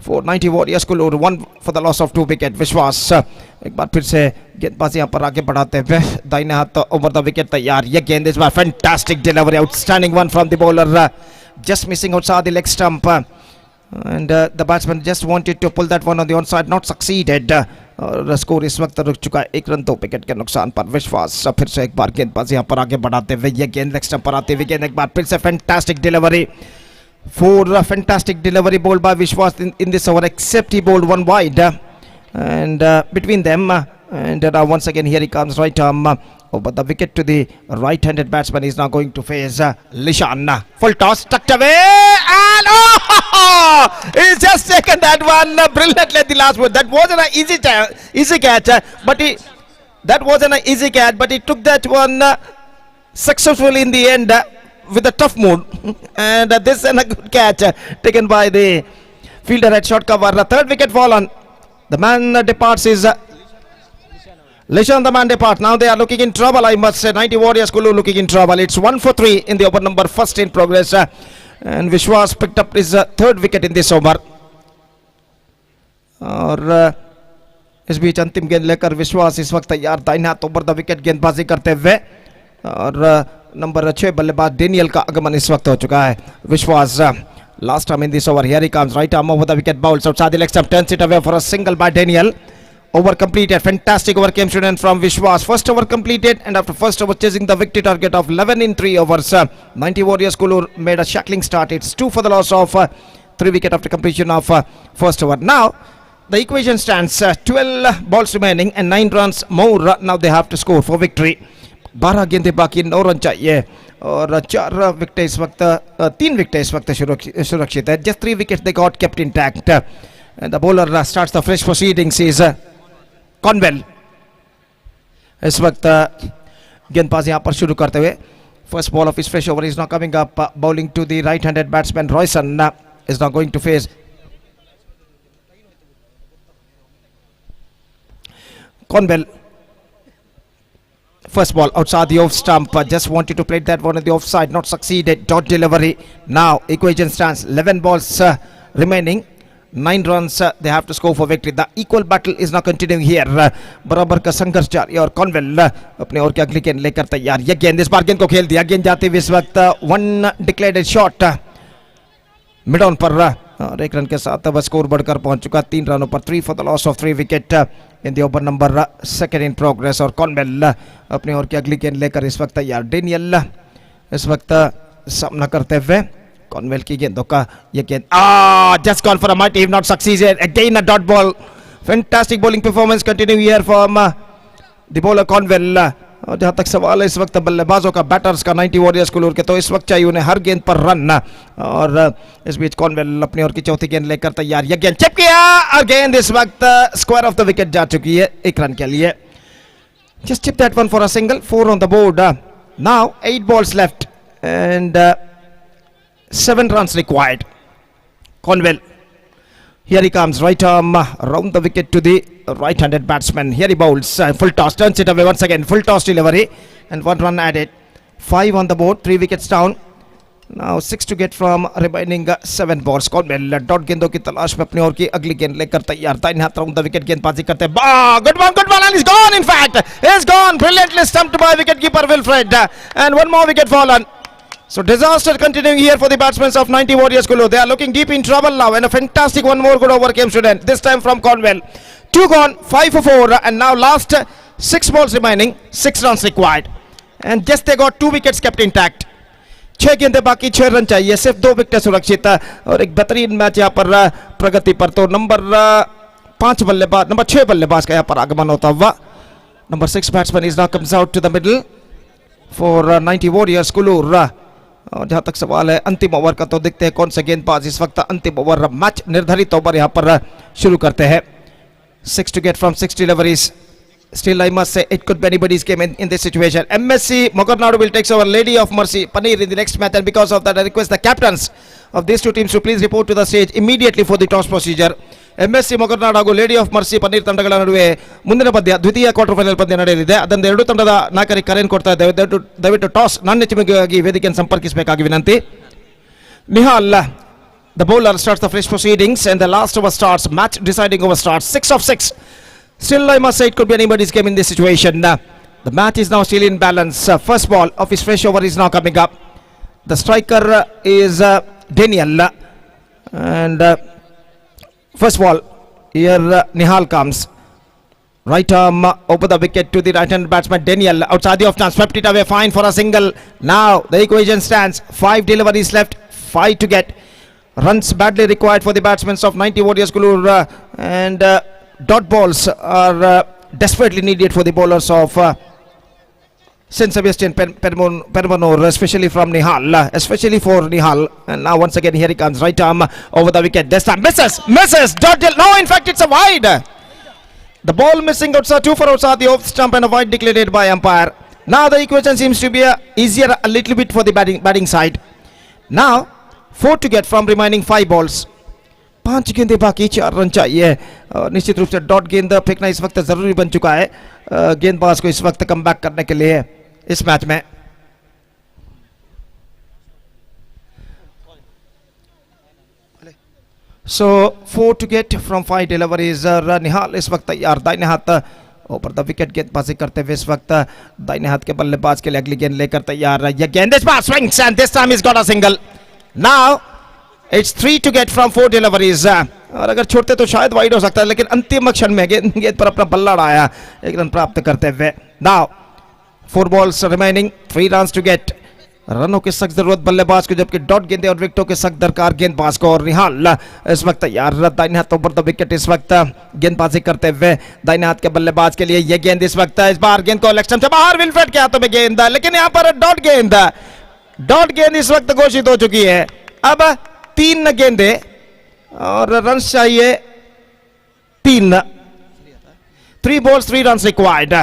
for 90 Warriors Kulur. 1 for the loss of 2 wicket. विश्वास एक बार फिर से गेंदबाजी यहाँ पर आगे बढ़ाते हुए दाहिने हाथ ओवर द विकेट तैयार. ये गेंद इस बार fantastic delivery, outstanding one from the bowler, just missing outside the leg stump, and the batsman just wanted to pull that one on the onside, not succeeded. और स्कोर इस वक्त रुक चुका है 1 रन 2 विकेट के नुकसान पर. विश्वास फिर से एक बार गेंदबाजी यहाँ पर आगे बढ़ाते हुए. ये गेंद लेग स्टंप पर आते हुए गेंद एक बार फिर से fantastic delivery. 4 fantastic delivery bowled by Vishwas in this over, except he bowled 1 wide, and between them, and once again here he comes, right arm over the wicket to the right-handed batsman. Is now going to face Lishan. Full toss tucked away, and he's just taken that one brilliantly at the last one. That wasn't an easy catch, but he took that one successfully in the end with a tough mood. And this is a good catch taken by the fielder at short cover. The third wicket fallen. The man departs is Lishan, the man depart. Now they are looking in trouble, I must say. 90 Warriors Kulu looking in trouble. It's 1 for 3 in the over number, first in progress. And Vishwas picked up his third wicket in this over. और इस बीच अंतिम गेंद लेकर विश्वास इस वक्त तैयार, दाहिने हाथ ओवर द विकेट गेंदबाजी करते हुए, और नंबर 6 बल्लेबाज डेनियल का आगमन इस वक्त हो चुका है. विश्वास last time in this over. Here he comes, right arm over the wicket, bowls outside the leg stump, turns it away for a single by Daniel. Over completed. Fantastic over came student from Vishwas. First over completed, and after first over chasing the victory target of 11 in 3 overs. 90 Warriors Kulur made a shackling start. It's 2 for the loss of 3 wicket after completion of first over. Now the equation stands 12 balls remaining and 9 runs more. Now they have to score for victory. 12 गेंदें बाकी, 9 run चाहिए और 4 wicket इस वक्त 3 wicket इस वक्त सुरक्षित है. Just 3 wickets they got kept intact. And the bowler starts the fresh proceedings is Conwell. इस वक्त गेंदबाजी यहाँ पर शुरू करते हुए, first ball of his fresh over is now coming up. Bowling to the right-handed batsman Royson is now going to face Conwell. First ball outside the off stump, just wanted to play that one at the offside, not succeeded. Dot delivery. Now equation stands 11 balls remaining, 9 runs they have to score for victory. The equal battle is now continuing here. बराबर का संघर्ष जारी और कॉनवेल अपने ओर की अगली गेंद लेकर तैयार. ये गेंद इस बार गेंद को खेल दिया. गेंद जाती हुई इस वक्त 1 डिक्लेयर्ड शॉट मिड ऑन पर और 1 रन के साथ अब स्कोर बढ़कर पहुंच चुका 3 रनों पर. 3 for the loss of 3 wicket in the over number 2 in progress. और कॉनवेल अपने ओर की अगली गेंद लेकर इस वक्त तैयार. डेनियल इस वक्त सामना करते हुए कॉनवेल की गेंदों का ये गेंद just gone for a mighty, not succeeded. Again a dot ball. Fantastic bowling performance continuing here from the bowler Conwell. और जहाँ तक सवाल है इस वक्त बल्लेबाजों का, बैटर्स का 90 वॉरियर्स कुलूर के, तो इस वक्त चाहिए उन्हें हर गेंद पर रन. और इस बीच कॉनवेल अपनी ओर की चौथी गेंद लेकर तैयार. ये गेंद चिप किया और गेंद इस वक्त स्क्वायर ऑफ द विकेट जा चुकी है 1 रन के लिए. Just chip that one for a single. 4 on the board. Now 8 balls left and 7 runs required. Conwell. Here he comes, right arm round the wicket to the right-handed batsman. Here he bowls, full toss, turns it away once again, full toss delivery, and 1 run added. 5 on the board, 3 wickets down. Now 6 to get from remaining 7 balls. Conwell dot गेंदों की तलाश में अपनी ओर की अगली गेंद लेकर तैयार. दाहिने हाथ राउंड द विकेट गेंदबाजी करते हैं. Good one, and he's gone. In fact, he's gone. Brilliantly stumped by wicketkeeper Wilfred, and 1 more wicket fallen. So disaster continuing here for the batsmen of 90 Warriors Kulu. They are looking deep in trouble now, and a fantastic 1 more good over came student. This time from Conwell. 2 gone, 5 for 4, and now last 6 balls remaining, 6 runs required. And just they got 2 wickets kept intact. 6 गेंदें बाकी, 6 run चाहिए, सिर्फ 2 wicket सुरक्षित और एक बेहतरीन match यहाँ पर प्रगति पर. तो नंबर 6 बल्लेबाज का यहाँ पर आगमन होता हुआ. Number 6 batsman is now comes out to the middle for 90 Warriors Kulu. और जहाँ तक सवाल है अंतिम ओवर का, तो देखते हैं कौन से गेंदबाज इस वक्त अंतिम ओवर, मैच निर्धारित ओवर यहाँ पर शुरू करते हैं. 6 to get from 6 deliveries. Still I must say it could be anybody's game in this situation. MSC Mogarnadu will take over Lady of Mercy Paneer in the next match, and because of that I request the captains of these 2 teams to please report to the stage immediately for the toss procedure. MSC Mogarnadu ಹಾಗೂ lady of mercy paneer ತಂಡಗಳ ನಡುವೆ ಮುಂದಿನ ಪಂದ್ಯ, ದ್ವಿತೀಯ quarter final ಪಂದ್ಯ ನಡೆಯಲಿದೆ. ಅದನ್ನು 2 ತಂಡದ ನಾಯಕರಿಗೆ ಕರೆಯನ್ನು ಕೊಡ್ತಾ ಇದ್ದೇವೆ. ದಯವಿಟ್ಟು ಟಾಸ್ ನಾಣ್ಯಚಿಮಿಗಾಗಿ ವೇದಿಕೆಯನ್ನು ಸಂಪರ್ಕಿಸಬೇಕಾಗಿ ವಿನಂತಿ. Nihal the bowler starts the fresh proceedings, and the last over starts, match deciding over starts. 6 of 6. Still I must say it could be anybody's game in this situation. The match is now still in balance. First ball of his fresh over is now coming up. The striker is Daniel, and first ball here Nihal comes, right arm over the wicket to the right-hand batsman Daniel, outside the off chance, swept it away, fine for a single. Now the equation stands 5 deliveries left, 5 to get. Runs badly required for the batsmen of 90 Warriors Kulur, and dot balls are desperately needed for the bowlers of Saint Sebastian Permanur, especially from Nihal, especially for Nihal. And now once again here he comes, right arm over the wicket. This time misses. No, in fact it's a wide. The ball missing outside, 2 for outside the off stump, and a wide declared by umpire. Now the equation seems to be easier a little bit for the batting side. Now 4 to get from remaining 5 balls. 5 गेंदे बाकी, 4 run चाहिए. निश्चित रूप से dot गेंद फेंकना इस वक्त जरूरी बन चुका है गेंदबाज को इस वक्त कम बैक करने के लिए इस मैच में. So 4 to get from 5 deliveries. निहाल इस वक्त तैयार, दाहिने हाथ ऊपर द विकेट गेंदबाजी करते हुए इस वक्त दाहिने हाथ के बल्लेबाज के लिए अगली गेंद लेकर तैयार. यह गेंद इस बार swings and this time he's got a single. Now it's 3 to get from 4 deliveries. और अगर छोड़ते तो शायद वाइड हो सकता है, लेकिन अंतिम क्षण में गेंद पर अपना बल्ला उड़ाया 1 रन प्राप्त करते हुए. Now 4 balls remaining, 3 runs to get. रनों की सख्त जरूरत बल्लेबाज को, जबकि डॉट गेंदे और विकेटों के सख्त दरकार गेंदबाज को. और निहाल इस वक्त तैयार, दाहिने हाथ ऊपर द विकेट इस वक्त गेंदबाजी करते हुए दाहिने हाथ के बल्लेबाज के लिए यह गेंद इस वक्त, इस बार गेंद को इलेक्शन से बाहर, विलफ्रेड के हाथों में गेंद, लेकिन यहाँ पर डॉट गेंद इस वक्त घोषित हो चुकी है. अब 3 गेंदे और रन चाहिए 3. 3 balls 3 runs required.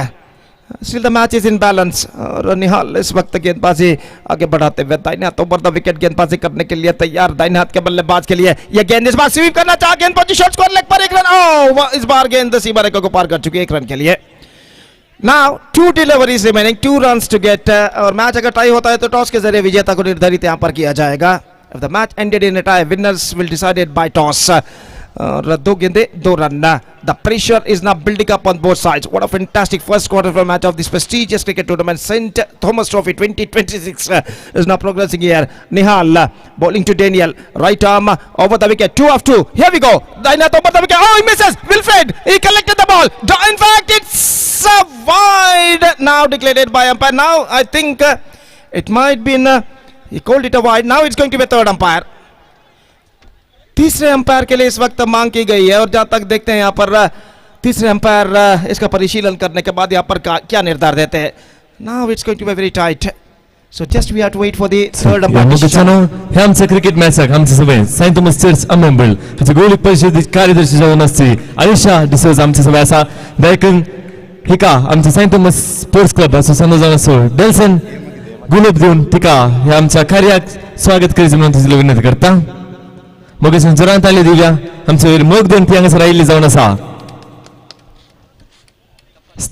Still the match is in balance. और निहाल इस वक्त गेंदबाजी आगे बढ़ाते हुए दाहिने हाथ ऊपर द विकेट गेंदबाजी करने के लिए तैयार. दाहिने हाथ के बल्लेबाज के लिए यह गेंद इस बार स्वीप करना चाहा, गेंद पहुंची शॉट स्कोर लेग पर 1 रन. इस बार गेंद सीमा रेखा को पार कर चुकी है 1 रन के लिए. Now 2 deliveries remaining, 2 runs to get. और मैच अगर टाई होता है तो टॉस के जरिए विजेता को निर्धारित यहाँ पर किया जाएगा. If the match ended in a tie, winners will decided by toss. और 2 गेंदे 2 run. The pressure is now building up on both sides. What a fantastic first quarterfinal match of this prestigious cricket tournament. St. Thomas Trophy 2026 is now progressing here. Nihal bowling to Daniel, right arm over the wicket, 2 of 2. Here we go. Dainat over the wicket. Oh, he misses. Wilfred, he collected the ball. In fact, it's wide. Now declared by umpire. Now I think it might be he called it a wide. Now it's going to be a third umpire. तीसरे umpire के लिए इस वक्त मांग की गई है. और जहां तक देखते हैं यहाँ पर तीसरे अंपायर इसका परिशीलन करने के बाद यहाँ पर क्या निर्धार देते हैं. Now it's going to be very tight. So just we have to wait for the third umpire decision. हे आमचं क्रिकेट मॅच आमचे सगळे सेंट थॉमस चर्च अमेंबल त्याचे गोलिक परिषद कार्यदर्शी जाऊन असते आयुष्या डिसोज आमचे सगळे असा देखील हिका आमचे सेंट थॉमस स्पोर्ट्स क्लब असो समजावून असो डेल्सन गुलाब देऊन तिका हे आमच्या कार्याक स्वागत करायचं म्हणून तुझी विनंती करता. मग जोरात आले दिव्या आमचे मग 2 ती हांगासर आयिल्ली जावन आसा.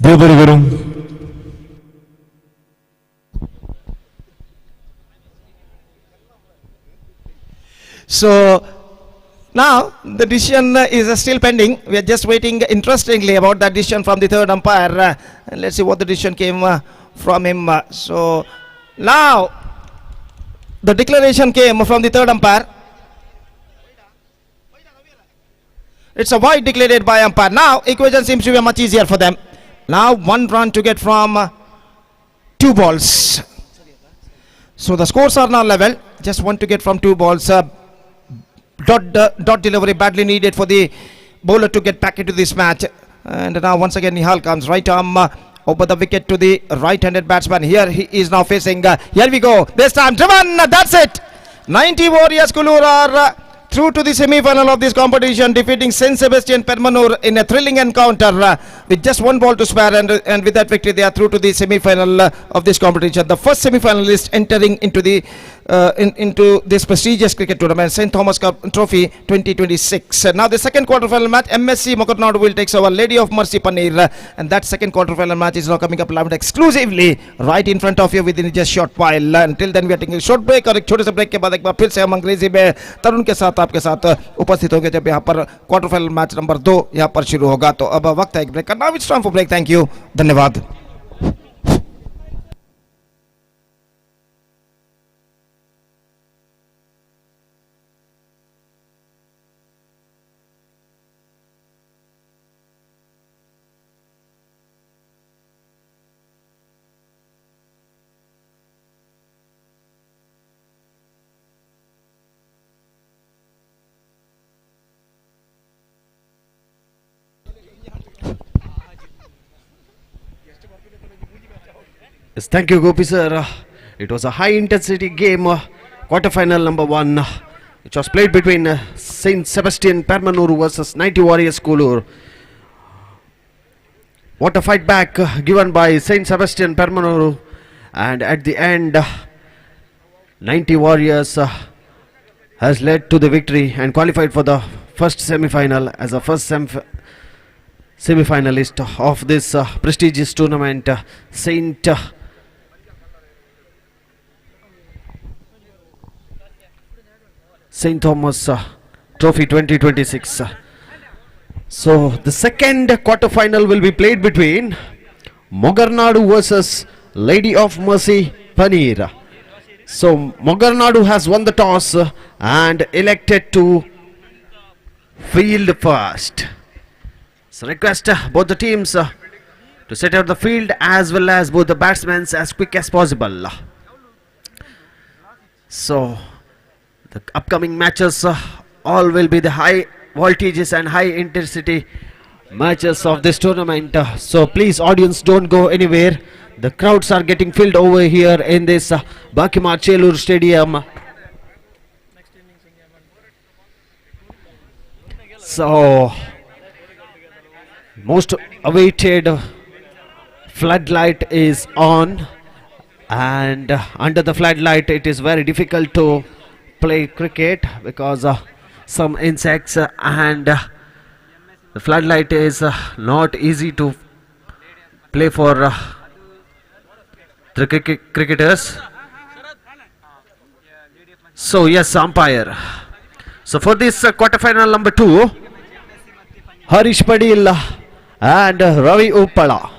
देव बरें करूं. So now the decision is still pending. We are just waiting interestingly about that decision from the third umpire. And let's see what the decision came from him. So now the declaration came from the third umpire. It's a wide declared by umpire. Now equation seems to be much easier for them. Now 1 run to get from 2 balls. So the scores are now level. Just 1 to get from 2 balls. Dot delivery badly needed for the bowler to get back into this match. And now once again Nihal comes, right arm over the wicket to the right-handed batsman. Here he is now facing. Here we go. This time driven. That's it. 90 Warriors Kulur are through to the semi-final of this competition, defeating Saint Sebastian Permanur in a thrilling encounter with just 1 ball to spare, and with that victory they are through to the semi-final of this competition. The first semi-finalist entering into the into this prestigious cricket tournament, St. Thomas Cup Trophy 2026. Now the second quarter-final match, MSC Mokornadu will take over Lady of Mercy Paneer, and that second quarter-final match is now coming up live exclusively right in front of you within just short while. Until then we are taking a short break, और एक छोटे से break के बाद एक बार फिर से हम अंग्रेजी में तरुण के साथ आपके साथ उपस्थित होंगे जब यहाँ पर क्वार्टर फाइनल मैच नंबर 2 यहाँ पर शुरू होगा. तो अब वक्त है एक ब्रेक का. Now it's time for break. Thank you, धन्यवाद. Yes, thank you, Gopi sir. It was a high intensity game, quarterfinal number 1, which was played between Saint Sebastian Permanur versus 90 Warriors Kulur. What a fight back given by Saint Sebastian Permanur, and at the end, 90 Warriors has led to the victory and qualified for the first semi-final as a first semi-finalist of this prestigious tournament, Saint Thomas Trophy 2026. So the second quarter-final will be played between Mogarnadu versus Lady of Mercy Paneer. So Mogarnadu has won the toss and elected to field first. So request both the teams to set out the field as well as both the batsmen as quick as possible. So the upcoming matches all will be the high voltages and high intensity matches of this tournament. So please, audience, don't go anywhere. The crowds are getting filled over here in this Bakimar Chelur Stadium. So most awaited floodlight is on, and under the floodlight it is very difficult to play cricket because some insects and the floodlight is not easy to play for the cricketers. So yes, umpire. So for this quarterfinal number 2, Harish Padil and Ravi Uppala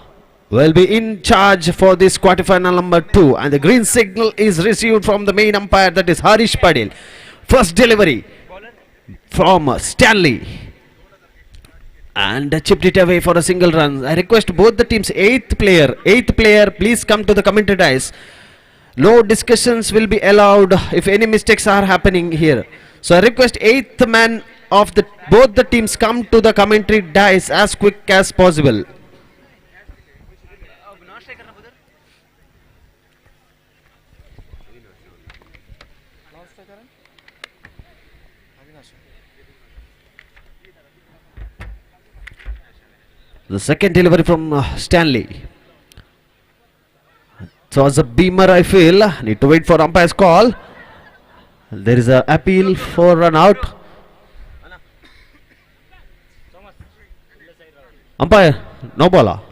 will be in charge for this quarterfinal number 2, and the green signal is received from the main umpire, that is Harish Padil. First delivery from Stanley and chipped it away for a single run. I request both the teams, 8th player, please come to the commentary dais. No discussions will be allowed if any mistakes are happening here. So I request 8th man of both the teams come to the commentary dais as quick as possible. The second delivery from Stanley. So as a beamer, I feel need to wait for umpire's call. There is an appeal for run out. Umpire, no ball.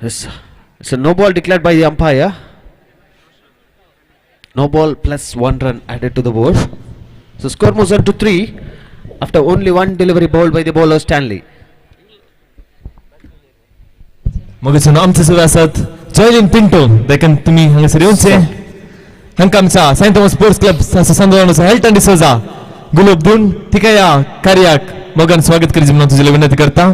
Yes, it's a no ball declared by the umpire. No ball plus 1 run added to the board. So score moves on to 3 after only 1 delivery bowled by the bowler Stanley. मगसून आमचे सुरू आसात Joyline Pinto, देखून तुम्ही हांगासर येवचे. हांकां आमच्या Saint Thomas sports Club संदर्भान हेल्टन डिसोजा गुलाब दिवन तिका ह्या कार्याक मोगान स्वागत करचे म्हणून तुझे विनंती करता.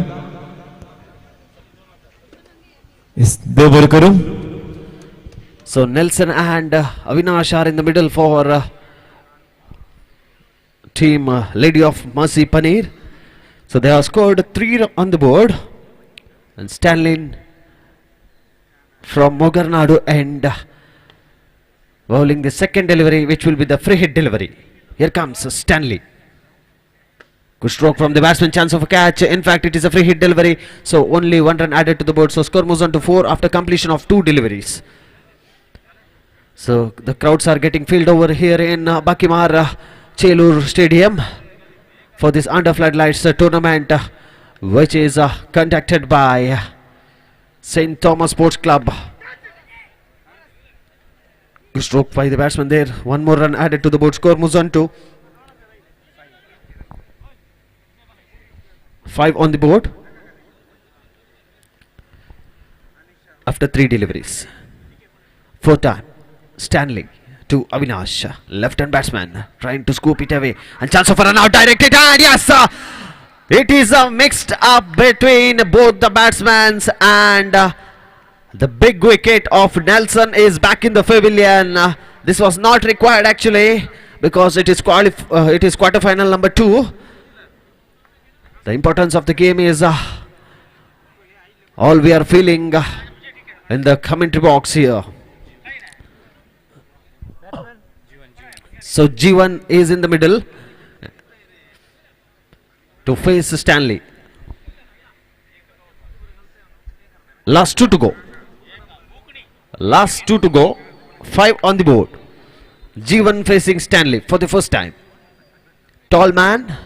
देव बरें करूं. So Nelson and Avinash are in the middle for team Lady of Mercy Paneer. So they have scored 3 on the board, and Stanley from Mogarnadu and bowling the second delivery, which will be the free hit delivery. Here comes Stanley. Good stroke from the batsman, chance of a catch. In fact, it is a free hit delivery, so only 1 run added to the board. So score moves on to 4 after completion of 2 deliveries. So the crowds are getting filled over here in Bakimar Chelur Stadium for this under floodlights tournament, which is conducted by St. Thomas Sports Club. Good stroke by the batsman there. 1 more run added to the board. Score moves on to 5 on the board after 3 deliveries. 4th time, Stanley to Avinash, left-hand batsman trying to scoop it away, and chance of a run out, directed, and yes, it is mixed up between both the batsmen, and the big wicket of Nelson is back in the pavilion. This was not required actually, because it is quarterfinal number 2. The importance of the game is all we are feeling in the commentary box here. So G1 is in the middle to face Stanley. Last two to go. Last two to go. 5 on the board. G1 facing Stanley for the first time. Tall man.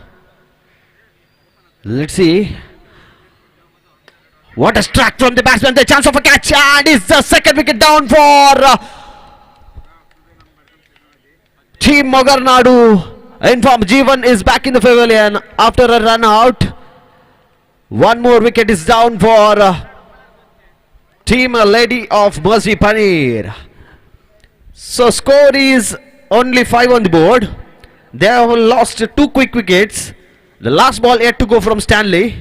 Let's see. What a strike from the batsman. The chance of a catch, and is the second wicket down for Team Mogarnadu. Inform G1 is back in the pavilion after a run out. One more wicket is down for Team Lady of Mercy Paneer. So score is only 5 on the board. They have lost 2 quick wickets. The last ball yet to go from Stanley.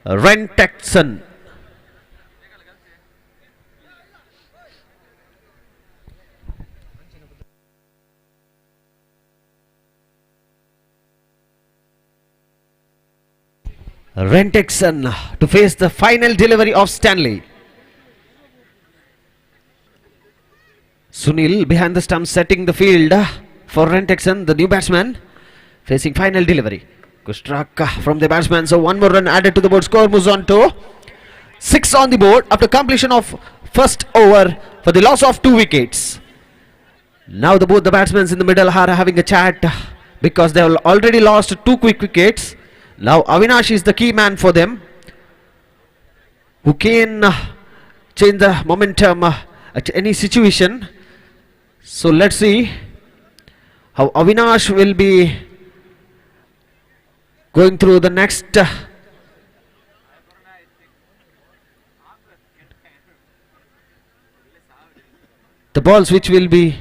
Ren Texan. Ren Texan to face the final delivery of Stanley. Sunil behind the stump setting the field for Ren Texan, the new batsman, facing final delivery. Good struck from the batsman. So one more run added to the board. Score moves on to 6 on the board after completion of first over for the loss of 2 wickets. Now both the batsmen in the middle are having a chat because they have already lost 2 quick wickets. Now Avinash is the key man for them, who can change the momentum at any situation. So let's see how Avinash will be going through the next the balls which will be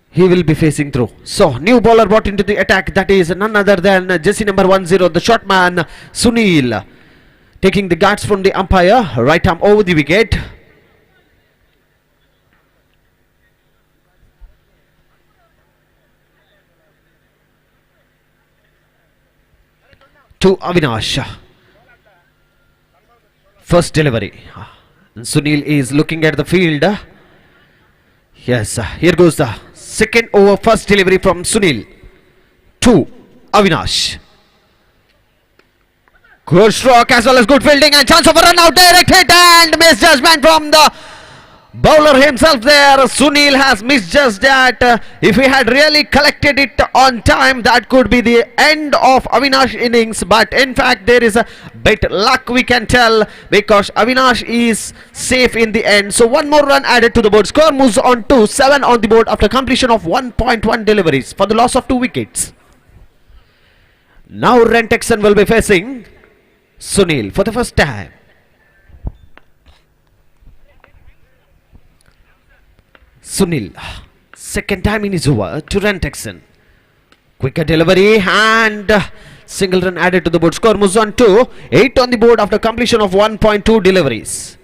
he will be facing through. So new bowler brought into the attack, that is none other than jersey number 10, the short man Sunil, taking the guards from the umpire, right arm over the wicket. To Avinash. First delivery. Sunil is looking at the field. Yes, here goes the second over, first delivery from Sunil to Avinash. Good stroke as well as good fielding and chance of a run out, direct hit and misjudgment from the bowler himself there. Sunil has misjudged that. If he had really collected it on time, that could be the end of Avinash innings, but in fact there is a bit luck, we can tell, because Avinash is safe in the end. So one more run added to the board. Score moves on to 7 on the board after completion of 1.1 deliveries for the loss of 2 wickets. Now Ren Texan will be facing Sunil for the first time. Sunil, second time in his over to Ren Texan. Quicker delivery and single run added to the board. Score moves on to 8 on the board after completion of 1.2 deliveries.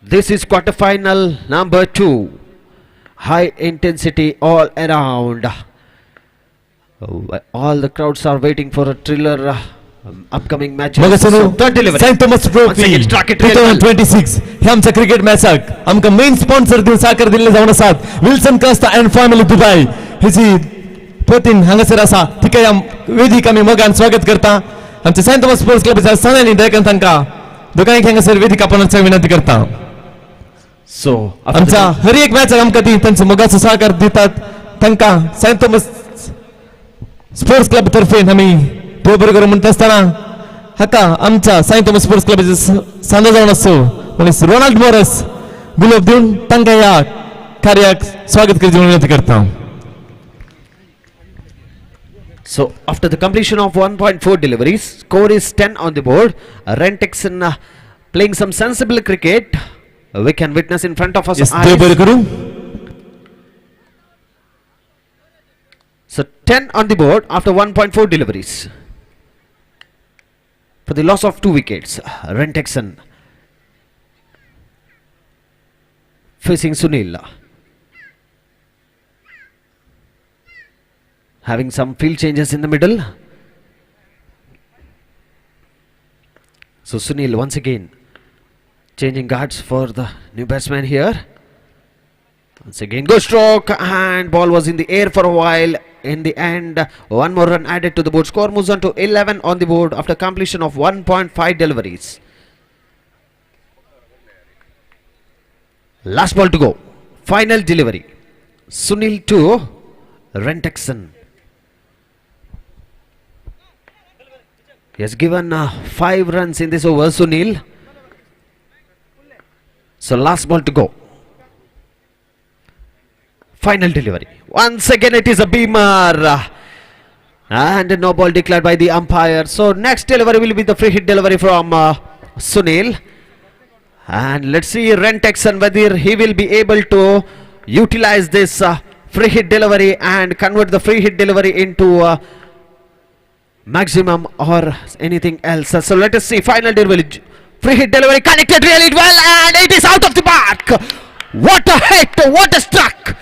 This is quarterfinal number 2. High intensity all around. All the crowds are waiting for a thriller upcoming matches. So third delivery. St. Thomas Trophy 2026 हे आमचं cricket मॅचाक आमकां main sponsor दिवन साकर दिल्ले जावन आसात Wilson कास्ता and family Dubai हेची प्रतिन हांगासर आसा तिका ह्या वेदिक आमी मोगान स्वागत करता. आमच्या सेंट थॉमस स्पोर्ट्स क्लबच्या सनानी दयकन तांकां दोगांयक हांगासर वेदिक आपणाक विनंती करता. सो आमच्या हर एक मॅचाक आमकां ती तांचो मोगाचो सहकार दितात. तांकां सेंट थॉमस स्पोर्ट्स क्लब तर्फे आमी बरोबर करून म्हणटा आसतना हाका आमच्या सेंट थॉमस स्पोर्ट्स क्लबाचे सांदो जावन आसो मनीस रोनाल्ड मोरस गुलाब दिवन तांकां ह्या कार्याक स्वागत करची विनंती करता. So after the completion of 1.4 deliveries, score is 10 on the board. Ren Texan playing some sensible cricket. We can witness in front of us. Yes, borobar करू. So 10 on the board after 1.4 deliveries. For the loss of 2 wickets, Ren Texan facing Sunil. having some field changes in the middle. So Sunil once again changing guards for the new batsman here. Once again, good stroke, and ball was in the air for a while. In the end, one more run added to the board. Score moves on to 11 on the board after completion of 1.5 deliveries. Last ball to go. Final delivery. Sunil to Rentexon. He has given 5 runs in this over, Sunil. So last ball to go. Final delivery. Once again it is a beamer. And no ball declared by the umpire. So next delivery will be the free hit delivery from Sunil. And let's see Rentexon whether he will be able to utilize this free hit delivery and convert the free hit delivery into maximum or anything else. So let us see final delivery. Free hit delivery connected really well, and it is out of the mark. What a hit, what a struck.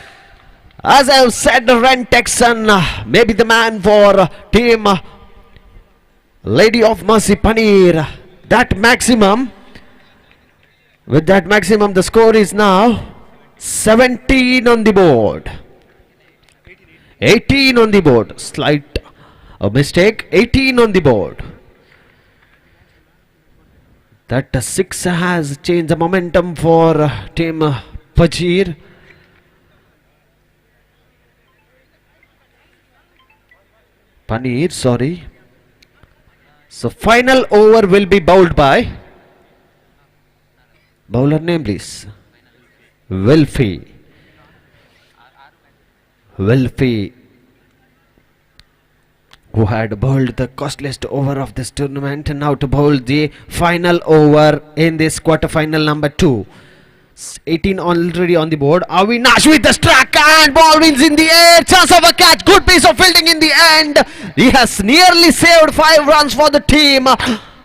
As I have said, Rentexon may be the man for team Lady of Mercy Paneer. That maximum, with that maximum the score is now 17 on the board. 18 on the board. Slight mistake. 18 on the board. That 6 has changed the momentum for team Paneer. Sorry. So final over will be bowled by, bowler name please, Wilfie, who had bowled the costliest over of this tournament, and now to bowl the final over in this quarter-final number 2. 18 already on the board. Avinash with the strike, and ball wins in the air. Chance of a catch. Good piece of fielding in the end. He has nearly saved 5 runs for the team.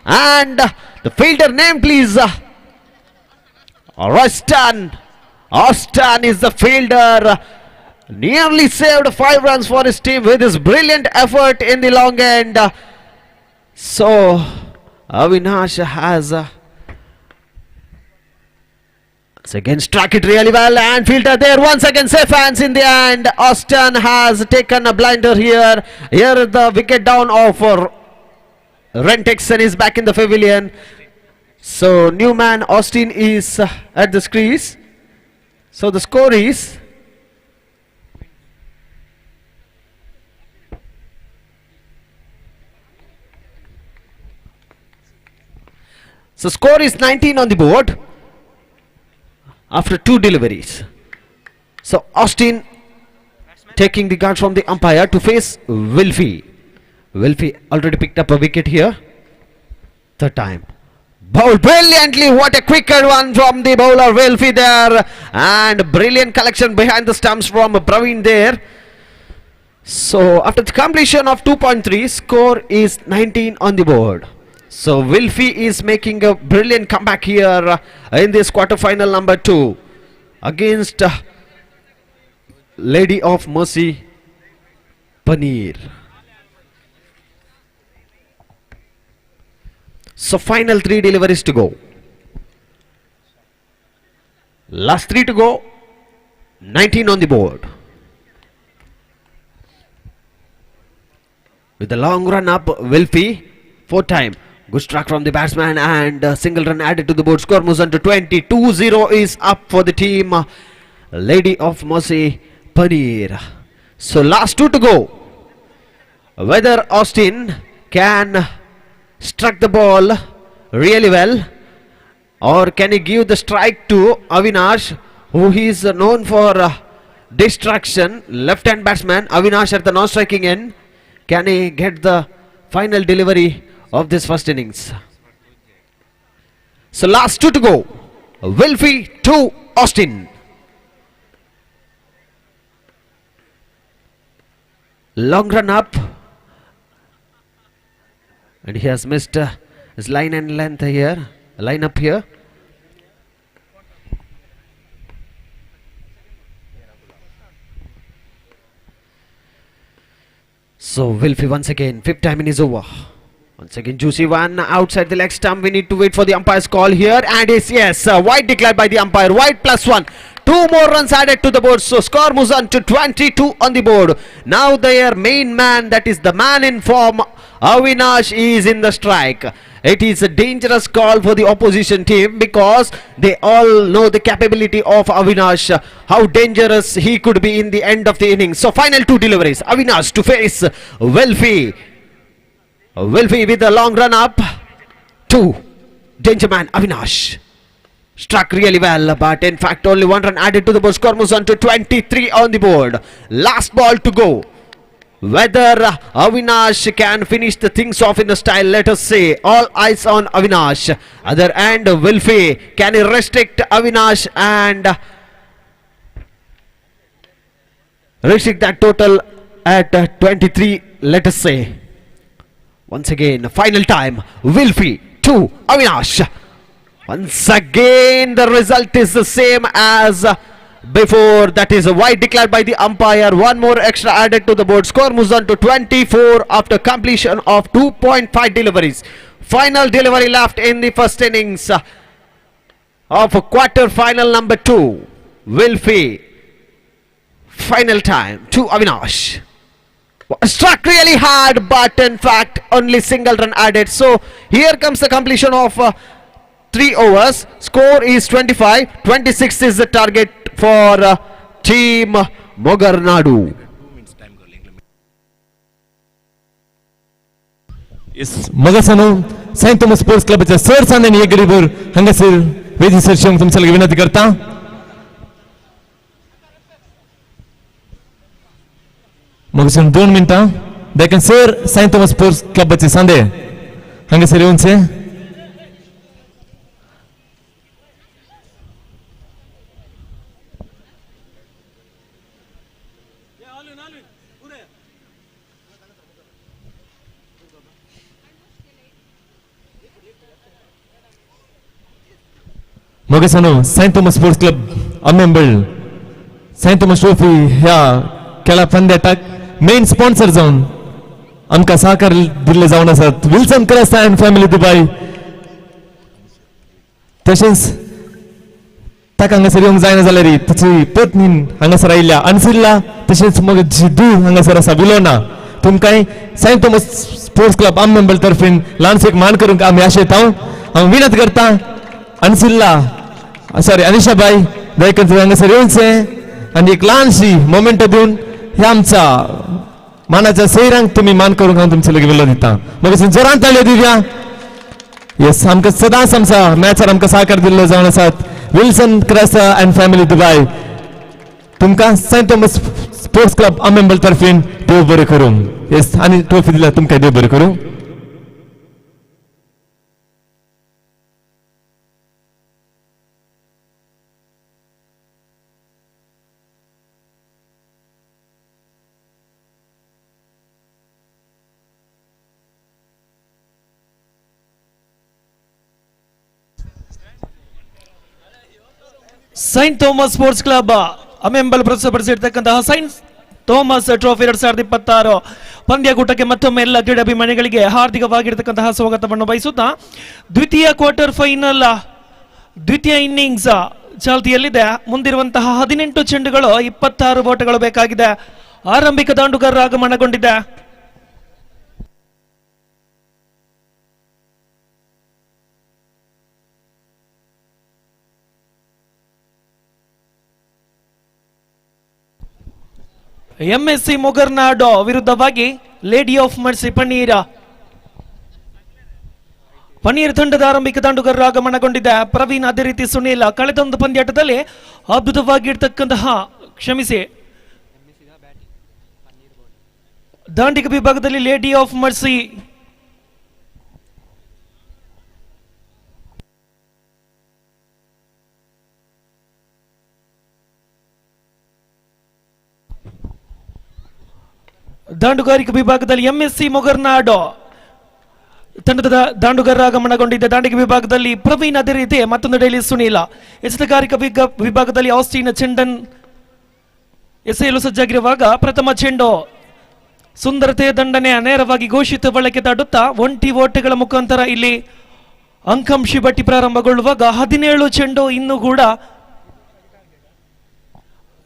And the fielder name please, Austin. Austin is the fielder. Nearly saved 5 runs for his team with his brilliant effort in the long end. So Avinash has again struck it really well, and fielder there once again safe hands in the end. Austin has taken a blinder here. Here the wicket down of Rentexon is back in the pavilion. So new man Austin is at the crease. So the score is score is 19 on the board after 2 deliveries. So Austin taking the guard from the umpire to face Wilfie. Wilfie already picked up a wicket here. Third time. Bowled brilliantly. What a quicker one from the bowler Wilfie there. And brilliant collection behind the stumps from Praveen there. So after the completion of 2.3, score is 19 on the board. So Wilfie is making a brilliant comeback here in this quarter-final number 2 against Lady of Mercy Paneer. So final 3 deliveries to go. Last 3 to go. 19 on the board. With the long run up, Wilfie, 4th time. Good strike from the batsman, and a single run added to the board. Score moves on to 20. 2-0 is up for the team Lady of Mercy Paneer. So last 2 to go. Whether Austin can struck the ball really well, or can he give the strike to Avinash, who is known for destruction. Left hand batsman Avinash at the non-striking end. Can he get the final delivery of this first innings? So last 2 to go. Wilfie to Austin. Long run up, and he has missed his line and length here. Line up here. So Wilfie once again, fifth timing is over. Once again, juicy one outside the leg stump. We need to wait for the umpire's call here, and it's yes, wide declared by the umpire. Wide +1. 2 more runs added to the board, so score moves on to 22 on the board. Now their main man, that is the man in form, Avinash, is in the strike. It is a dangerous call for the opposition team because they all know the capability of Avinash, how dangerous he could be in the end of the innings. So final 2 deliveries. Avinash to face Wilfie. Wilfie with a long run up. 2. Danger man Avinash. Struck really well, but in fact only 1 run added to the board. Score moves on to 23 on the board. Last ball to go. Whether Avinash can finish the things off in the style, let us say. All eyes on Avinash. Other end, Wilfie, can he restrict Avinash and restrict that total at 23, let us say. Once again, final time, Wilfie to Avinash. Once again, the result is the same as before. That is a wide declared by the umpire. 1 more extra added to the board. Score moves on to 24 after completion of 2.5 deliveries. Final delivery left in the first innings of quarter final number 2. Wilfie. Final time to Avinash. Struck really hard, but in fact only single run added. So here comes the completion of 3 overs. Score is 25. 26 is the target for team Mogarnadu. Yes, मगासनो Saint Thomas Sports क्लबच्या सरसाने एक गडीभर हांगासर veggie सरशिवंक तुमच्या विनंती करता. मगासून 2 मिनटां देखील सर सेंट थॉमस स्पोर्ट्स क्लबचे सांदे हांगासर येवनचे. मगासनो Saint Thomas sports Club Ammembal Saint Thomas Trophy ह्या खेळा पंद्याटाक मेन स्पॉन्सर जावन आमकां सहकार दिल्ले जावन आसात विल्सन क्रेस्ता एंड फॅमिली दुबय. तशेंच ताका हांगासर येवंक जायना जाल्यार ताची पत्नी हांगासर आयिल्ल्या अनसिल्ला, तशेंच मग जी धूव हांगासर आसा विलोना. तुमकांय सेंट थॉमस स्पोर्ट्स क्लब अमेंबल तर्फेन ल्हानसो एक मान करूंक आमी आशेता. हांव विनंती करता अनसिल्ला सॉरी अनिशाबाई दयकन हांगासर येवचें आनी एक ल्हानशी मोमेंट दिवन ह्या आमच्या मानाच्या सैरांक तुमी मान करूंक हांव तुमचे लगे विलो दिता. मगासून जोरान ताळयो दिवया. येस, आमकां सदांच आमच्या मॅचार आमकां सहकार दिल्लो जावन आसात विल्सन क्रेस्ता एंड फॅमिली दुबय. तुमकां सेंट थॉमस स्पोर्ट्स क्लब अमेंबल तर्फेन देव बरें करूं. येस, आनी ट्रॉफी दिल्यार तुमकां देव बरें करूं. Saint Thomas Sports Club Ammembal ಪ್ರಸ್ತುತಪಡಿಸಿರ್ತಕ್ಕಂತಹ ಸೈಂಟ್ ಥಾಮಸ್ ಟ್ರೋಫಿ 2026 ಪಂದ್ಯಕೂಟಕ್ಕೆ ಮತ್ತೊಮ್ಮೆ ಎಲ್ಲ ಕ್ರೀಡಾಭಿಮಾನಿಗಳಿಗೆ ಹಾರ್ದಿಕವಾಗಿರ್ತಕ್ಕಂತಹ ಸ್ವಾಗತವನ್ನು ಬಯಸುತ್ತಾ ದ್ವಿತೀಯ ಕ್ವಾರ್ಟರ್ ಫೈನಲ್ ದ್ವಿತೀಯ ಇನ್ನಿಂಗ್ಸ್ ಚಾಲ್ತಿಯಲ್ಲಿದೆ. ಮುಂದಿರುವಂತಹ 18 ಚೆಂಡುಗಳು 26 ಓಟಗಳು ಬೇಕಾಗಿದೆ. ಆರಂಭಿಕ ದಾಂಡುಗಾರರ ಆಗಮನಗೊಂಡಿದೆ. ಎಂಎಸ್ಸಿ ಮೊಗರ್ನಾಡು ವಿರುದ್ಧವಾಗಿ ಲೇಡಿ ಆಫ್ ಮರ್ಸಿ ಪನ್ನೀರ್ ತಂಡದ ಆರಂಭಿಕ ದಾಂಡುಗಾರರ ಆಗಮನಗೊಂಡಿದೆ. ಪ್ರವೀಣ್, ಅದೇ ರೀತಿ ಸುನೀಲ್ ಕಳೆದೊಂದು ಪಂದ್ಯಾಟದಲ್ಲಿ ಅದ್ಭುತವಾಗಿರ್ತಕ್ಕಂತಹ ಕ್ಷಮಿಸಿ ದಾಂಡಿಗ ವಿಭಾಗದಲ್ಲಿ ಲೇಡಿ ಆಫ್ ಮರ್ಸಿ ದಾಂಡುಗಾರಿಕೆ ವಿಭಾಗದಲ್ಲಿ ಎಂಎಸ್ಸಿ ಮೊಗರ್ನಾಡು ತಂಡದ ದಾಂಡುಗಾರರ ಆಗಮನಗೊಂಡಿದ್ದ. ದಾಂಡಿಗೆ ವಿಭಾಗದಲ್ಲಿ ಪ್ರವೀಣ್, ಅದೇ ರೀತಿ ಮತ್ತೊಂದು ಡೈಲಿ ಸುನೀಲ. ಎಸೆತಗಾರಿಕಾ ವಿಭಾಗದಲ್ಲಿ ಆಸ್ಟಿನ್ ಚೆಂಡನ್ ಎಸೆಯಲು ಸಜ್ಜಾಗಿರುವಾಗ ಪ್ರಥಮ ಚೆಂಡು ಸುಂದರತೆಯ ದಂಡನೆಯ ನೇರವಾಗಿ ಘೋಷಿತ ಬಳಕೆ ದಾಡುತ್ತಾ ಒಂಟಿ ಓಟಗಳ ಮುಖಾಂತರ ಇಲ್ಲಿ ಅಂಕಂಶಿ ಬಟ್ಟಿ ಪ್ರಾರಂಭಗೊಳ್ಳುವಾಗ 17 ಚೆಂಡು ಇನ್ನೂ ಕೂಡ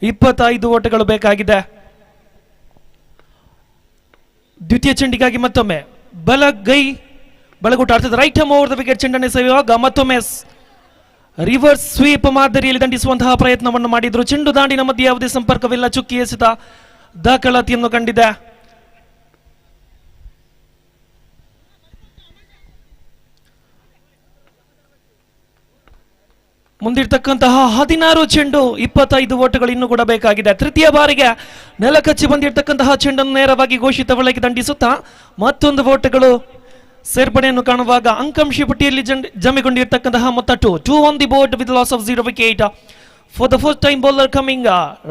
25 ಓಟಗಳು ಬೇಕಾಗಿದೆ. ದ್ವಿತೀಯ ಚೆಂಡಿಗಾಗಿ ಮತ್ತೊಮ್ಮೆ ಬಲಗೂಟ ಅರ್ಥದ right hand over the wicket ಚೆಂಡನ್ನು ಸೆಳೆಯುವಾಗ ಮತ್ತೊಮ್ಮೆ ರಿವರ್ಸ್ ಸ್ವೀಪ್ ಮಾದರಿಯಲ್ಲಿ ದಂಡಿಸುವಂತಹ ಪ್ರಯತ್ನವನ್ನು ಮಾಡಿದ್ರು. ಚೆಂಡು ದಾಂಡಿನ ಮಧ್ಯೆ ಯಾವುದೇ ಸಂಪರ್ಕವಿಲ್ಲ. ಚುಕ್ಕಿ ಎಸೆತ ದಾಖಲಾತಿಯನ್ನು ಕಂಡಿದೆ. ಮುಂದಿರ್ತಕ್ಕಂತಹ 16 ಚೆಂಡು 25 ಓಟಗಳು ಇನ್ನೂ ಕೂಡ ಬೇಕಾಗಿದೆ. ತೃತೀಯ ಬಾರಿಗೆ ನೆಲಕಚ್ಚಿ ಬಂದಿರತಕ್ಕಂತಹ ಚೆಂಡನ್ನು ನೇರವಾಗಿ ಘೋಷಿತ ಒಳಗೆ ದಂಡಿಸುತ್ತಾ ಮತ್ತೊಂದು ಓಟಗಳು ಸೇರ್ಪಡೆಯನ್ನು ಕಾಣುವಾಗ ಅಂಕಂಶಿ ಪಟ್ಟಿಯಲ್ಲಿ ಜಮೆಗೊಂಡಿರ್ತಕ್ಕಂತಹ ಮೊತ್ತ 2 on the board with loss of 0 wicket. For the first time bowler coming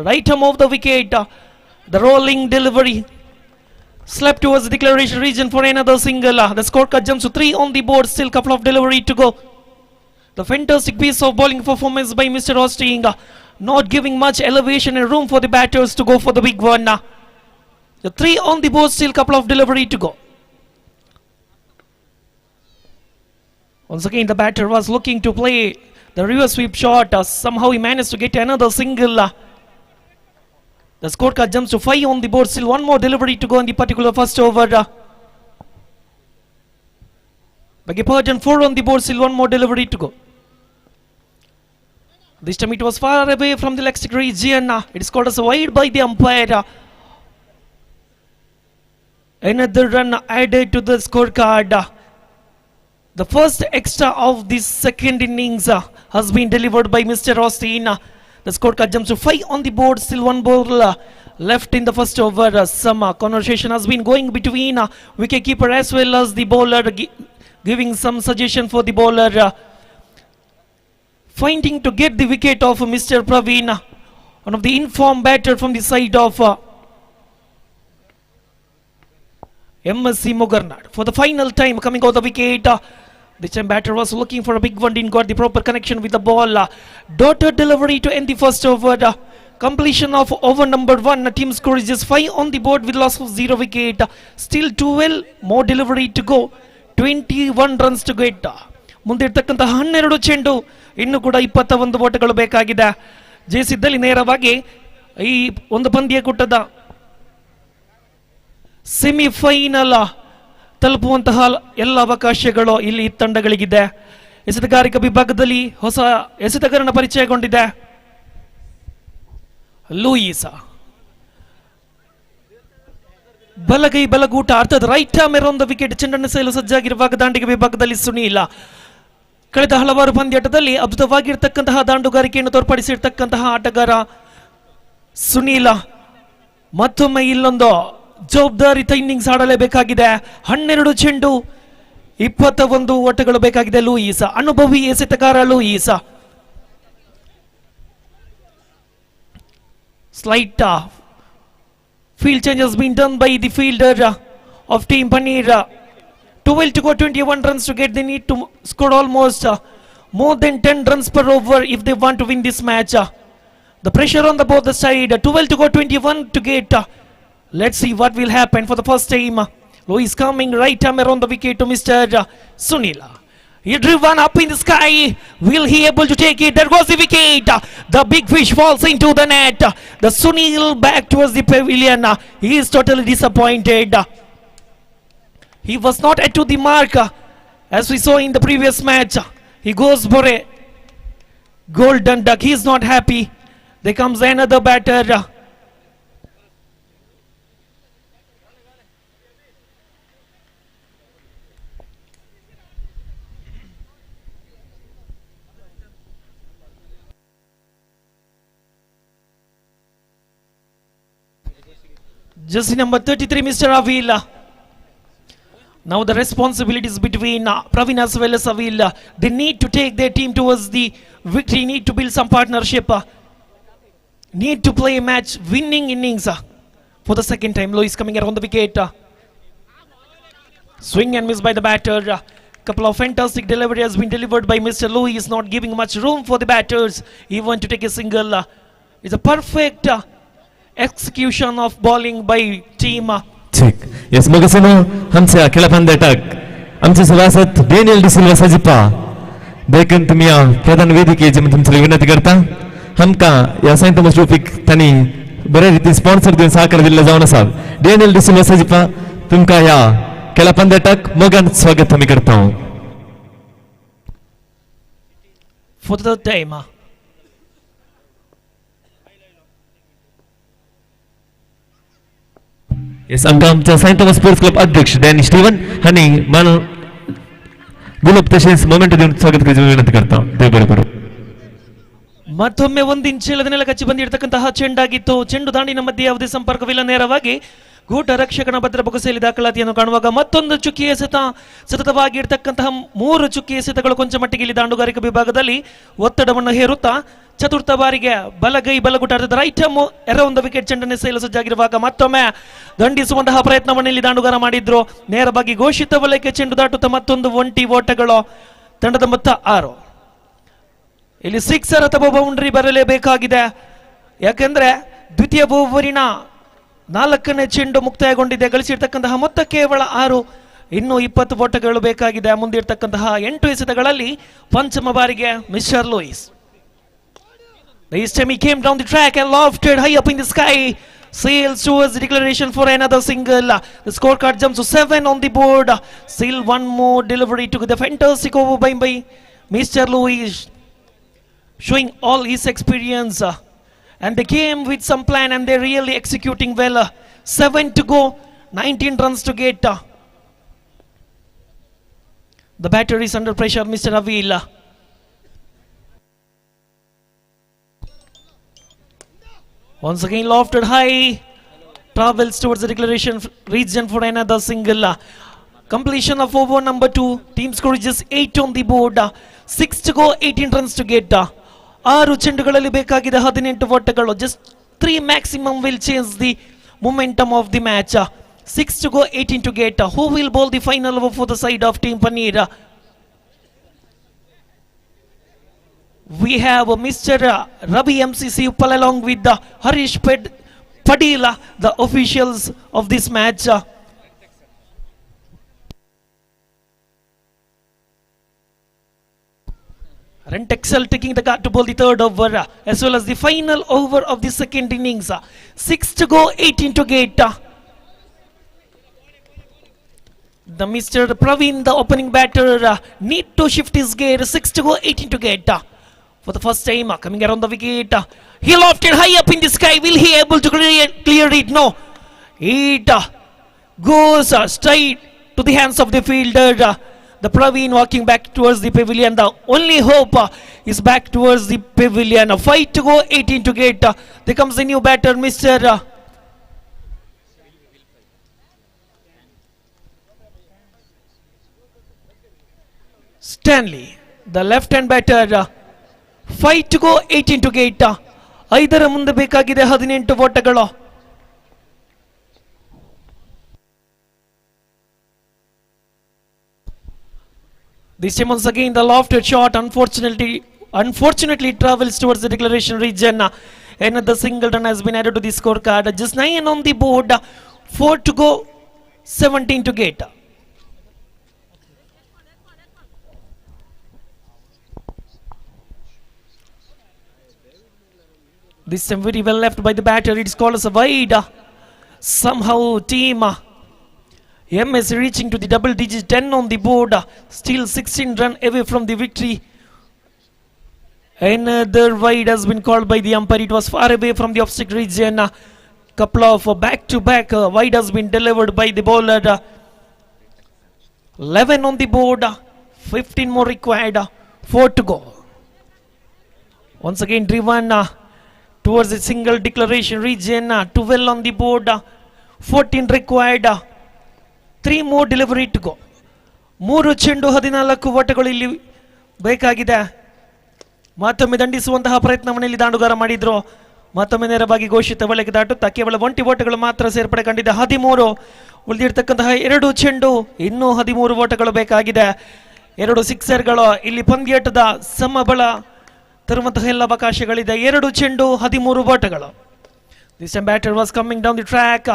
right arm of the wicket, the rolling delivery slept towards the declaration region for another single. The scorecard jumps to 3 on the board, still couple of delivery to go. The fantastic piece of bowling performance by Mr. Osting, not giving much elevation and room for the batters to go for the big one. The 3 on the board, still couple of delivery to go. Once again, the batter was looking to play the reverse sweep shot. Somehow he managed to get another single. The scorecard jumps to 5 on the board. Still one more delivery to go in the particular first over. Beg your pardon, 4 on the board. Still one more delivery to go. This time it was far away from the leg region. It is called as wide by the umpire. Another run added to the scorecard. The first extra of this second innings has been delivered by Mr. Austin. The scorecard jumps to 5 on the board. Still one ball left in the first over. Some conversation has been going between wicketkeeper as well as the bowler, giving some suggestion for the bowler. Finding to get the wicket of Mr. Praveen, one of the informed batter from the side of MSC Mugarnad. For the final time coming out the wicket. This time batter was looking for a big one, didn't got the proper connection with the ball. Dotted delivery to end the first over. Completion of over number 1. Team score is just 5 on the board with loss of 0 wicket. Still 12 more delivery to go. 21 runs to get. ಮುಂದಿರ್ತಕ್ಕಂತಹ 12 ಚೆಂಡು ಇನ್ನು ಕೂಡ 21 ಓಟಗಳು ಬೇಕಾಗಿದೆ. ಜಯಿಸಿದ್ದಲ್ಲಿ ನೇರವಾಗಿ ಈ ಒಂದು ಪಂದ್ಯಕೂಟದ semifinal ತಲುಪುವಂತಹ ಎಲ್ಲ ಅವಕಾಶಗಳು ಇಲ್ಲಿ ತಂಡಗಳಿಗಿದೆ. ಎಸೆತಗಾರಿಕಾ ವಿಭಾಗದಲ್ಲಿ ಹೊಸ ಎಸೆತಗಾರನ ಪರಿಚಯಗೊಂಡಿದೆ. ಲೂಯಿಸ್ ಬಲಗೈ ಬಲಗೂಟ ಅರ್ಥದ ರೈಟ್ ಆರ್ಮ್ ಒಂದು ವಿಕೆಟ್ ಚೆಂಡನ್ನು ಸೆಳೆಯಲು ಸಜ್ಜಾಗಿರುವಾಗ ದಾಂಡಿಗೆ ವಿಭಾಗದಲ್ಲಿ ಸುನೀಲ ಕಳೆದ ಹಲವಾರು ಪಂದ್ಯಾಟದಲ್ಲಿ ಅದ್ಭುತವಾಗಿರ್ತಕ್ಕಂತಹ ದಾಂಡುಗಾರಿಕೆಯನ್ನು ತೋರ್ಪಡಿಸಿರ್ತಕ್ಕಂತಹ ಆಟಗಾರ ಸುನೀಲ ಮತ್ತೊಮ್ಮೆ ಇಲ್ಲೊಂದು ಜವಾಬ್ದಾರಿತ ಇನ್ನಿಂಗ್ಸ್ ಆಡಲೇಬೇಕಾಗಿದೆ. 12 ಚೆಂಡು 21 ಓಟಗಳು ಬೇಕಾಗಿದೆ. ಲೂಯಿಸ್ ಅನುಭವಿ ಎಸೆತಗಾರ Louis. Slight field change has been done by the fielder of Team Paneer. 12 to go, 21 runs to get. They need to score almost more than 10 runs per over if they want to win this match. The pressure on the both the side. 12 to go, 21 to get. Let's see what will happen for the first time. Louis coming right arm around the wicket to Mr. Sunila. He driven up in the sky. Will he able to take it? There was the wicket. The big fish falls into the net. The Sunil back towards the pavilion. He is totally disappointed. He was not at to the mark as we saw in the previous match. He goes for a golden duck. He is not happy. There comes another batter. Jersey number 33, Mr. Avila. Now the responsibilities between Praveen as well as Avila. They need to take their team towards the victory. Need to build some partnership. Need to play a match winning innings for the second time. Louis coming around the wicket. Swing and miss by the batter. Couple of fantastic delivery has been delivered by Mr. Louis, not giving much room for the batters even to take a single. It's a perfect execution of bowling by team चेक yes मगसनो हमसे खेळा पंद्या टाक आमचे सभासद Daniel de Silva साजिपा देखील तुम्ही या प्रधान वेदिकेची मी तुमची विनंती करता हमका या सेंट थॉमस ट्रॉफी त्यांनी बऱ्या रीती स्पॉन्सर देऊन सहकार दिले जाऊन असाल डेनियल डिसिल्वा साजिपा तुमका या खेळा पंद्या टाक मगन स्वागत आम्ही करता हूं for the time. येस आमच्या सेंट थॉमस स्पोर्ट्स क्लब अध्यक्ष डॅनी स्टीवन आणि मन गुलाब तसेच मोमेंट देऊन स्वागत करायची विनंती करता ते बरोबर ಮತ್ತೊಮ್ಮೆ ಒಂದು ಇಂಚೆಲದ ನೆಲಕಚ್ಚಿ ಬಂದಿರತಕ್ಕಂತಹ ಚೆಂಡಾಗಿತ್ತು. ಚೆಂಡು ದಾಂಡಿನ ಮಧ್ಯೆ ಯಾವುದೇ ಸಂಪರ್ಕವಿಲ್ಲ, ನೇರವಾಗಿ ಗೂಟ ರಕ್ಷಕನ ಭದ್ರ ಬೊಗಸೆಯಲ್ಲಿ ದಾಖಲಾತಿಯನ್ನು ಕಾಣುವಾಗ ಮತ್ತೊಂದು ಚುಕ್ಕಿ ಎಸೆತ, ಸತತವಾಗಿ ಇರತಕ್ಕಂತಹ 3 ಚುಕ್ಕಿ ಎಸೆತಗಳು ಕೊಂಚ ಮಟ್ಟಿಗೆ ಇಲ್ಲಿ ದಾಂಡುಗಾರಿಕೆ ವಿಭಾಗದಲ್ಲಿ ಒತ್ತಡವನ್ನು ಹೇರುತ್ತಾ ಚತುರ್ಥ ಬಾರಿಗೆ ಬಲಗೈ ಬಲಗುಟಾರದ ರೈಟ್ ಎರವೊಂದು ವಿಕೆಟ್ ಚೆಂಡನ್ನು ಎಸೆಯಲು ಸಜ್ಜಾಗಿರುವಾಗ ಮತ್ತೊಮ್ಮೆ ದಂಡಿಸುವಂತಹ ಪ್ರಯತ್ನವನ್ನು ಇಲ್ಲಿ ದಾಂಡುಗಾರ ಮಾಡಿದ್ರು. ನೇರವಾಗಿ ಘೋಷಿತ ವಲಯಕ್ಕೆ ಚೆಂಡು ದಾಟುತ್ತಾ ಮತ್ತೊಂದು ಒಂಟಿ ಓಟಗಳು, ತಂಡದ ಮೊತ್ತ 6. ಇಲ್ಲಿ ಸಿಕ್ಸರ್ ಅಥವಾ ಬೌಂಡ್ರಿ ಬರಲೇಬೇಕಾಗಿದೆ, ಯಾಕೆಂದ್ರೆ ದ್ವಿತೀಯ ಓವರಿನ 4ನೇ ಚೆಂಡು ಮುಕ್ತಾಯಗೊಂಡಿದೆ. ಗಳಿಸಿರ್ತಕ್ಕಂತಹ ಮೊತ್ತ ಕೇವಲ 6, ಇನ್ನು 20 ಓಟಗಳು ಬೇಕಾಗಿದೆ. ಮುಂದಿರ್ತಕ್ಕಂತಹ 8 ಎಸೆತಗಳಲ್ಲಿ ಪಂಚಮ ಬಾರಿಗೆ mister Louis. This time he came down the track and lofted high up in the sky, sails towards the declaration for another single. The scorecard jumps to 7 on the board. Still one more delivery to the fantastic over by Mr. Louis, showing all his experience. And they came with some plan and they're really executing well. 7 to go, 19 runs to get. The batter is under pressure, Mr. Avil. Once again lofted high, travels towards the declaration region for another single. Completion of over number 2. Team score is just 8 on the board. 6 to go, 18 runs to get. 6 ಚೆಂಡುಗಳಲ್ಲಿ ಬೇಕಾಗಿದೆ 18 ಓಟಗಳು. Just 3 maximum will change the momentum of the match. 6 to go, 18 to get. Who will bowl the final over for the side of Team Paneer? We have Mr. Ravi MCC Uppal along with Harish Padila, the officials of this match. Rentexel taking the card to bowl the third over as well as the final over of the second innings. 6 to go, 18 to get. The Mr. Praveen, the opening batter, need to shift his gear. 6 to go, 18 to get. For the first time, coming around the wicket, he lofted high up in the sky. Will he able to clear it? No. It goes straight to the hands of the fielder. The Praveen walking back towards the pavilion. The only hope is back towards the pavilion. 5 to go, 18 to get. There comes the new batter, Mr. Stanley, the left-hand batter. 5 to go, 18 to get. 5ರ ಮುಂದೆ ಬೇಕಾಗಿದೆ 18 ಓಟಗಳು. This time once again the lofted shot unfortunately travels towards the declaration region. Another single run has been added to the scorecard. Just 9 on the board. 4 to go, 17 to get. This time very well left by the batter. It's called as a wide. Somehow team MS reaching to the double digit, 10 on the board. Still 16 run away from the victory. Another wide has been called by the umpire. It was far away from the offside region. Couple of back-to-back wide has been delivered by the bowler. 11 on the board. 15 more required. 4 to go. Once again driven towards the single declaration region. 12 on the board. 14 required. 3 more delivery to go. 3 ಚೆಂಡು 14 ಓಟಗಳು ಇಲ್ಲಿ ಬೇಕಾಗಿದೆ. ಮತ್ತೊಮ್ಮೆ ದಂಡಿಸುವಂತಹ ಪ್ರಯತ್ನವನ್ನು ಇಲ್ಲಿ ದಾಂಡುಗಾರ ಮಾಡಿದ್ರು. ಮತ್ತೊಮ್ಮೆ ನೇರವಾಗಿ ಘೋಷಿತ ವಲಯಕ್ಕೆ ದಾಟುತ್ತಾ ಕೇವಲ 20 ಓಟಗಳು ಮಾತ್ರ ಸೇರ್ಪಡೆ ಕಂಡಿದೆ. 13 ಉಳಿದಿರ್ತಕ್ಕಂತಹ 2 ಚೆಂಡು, ಇನ್ನೂ 13 ಓಟಗಳು ಬೇಕಾಗಿದೆ. 2 ಸಿಕ್ಸರ್ಗಳು ಇಲ್ಲಿ ಪಂದ್ಯಾಟದ ಸಮಬಲ ತರುವಂತಹ ಎಲ್ಲ ಅವಕಾಶಗಳಿದೆ. 2 ಚೆಂಡು 13 ಓಟಗಳು. This time batter was coming down the track.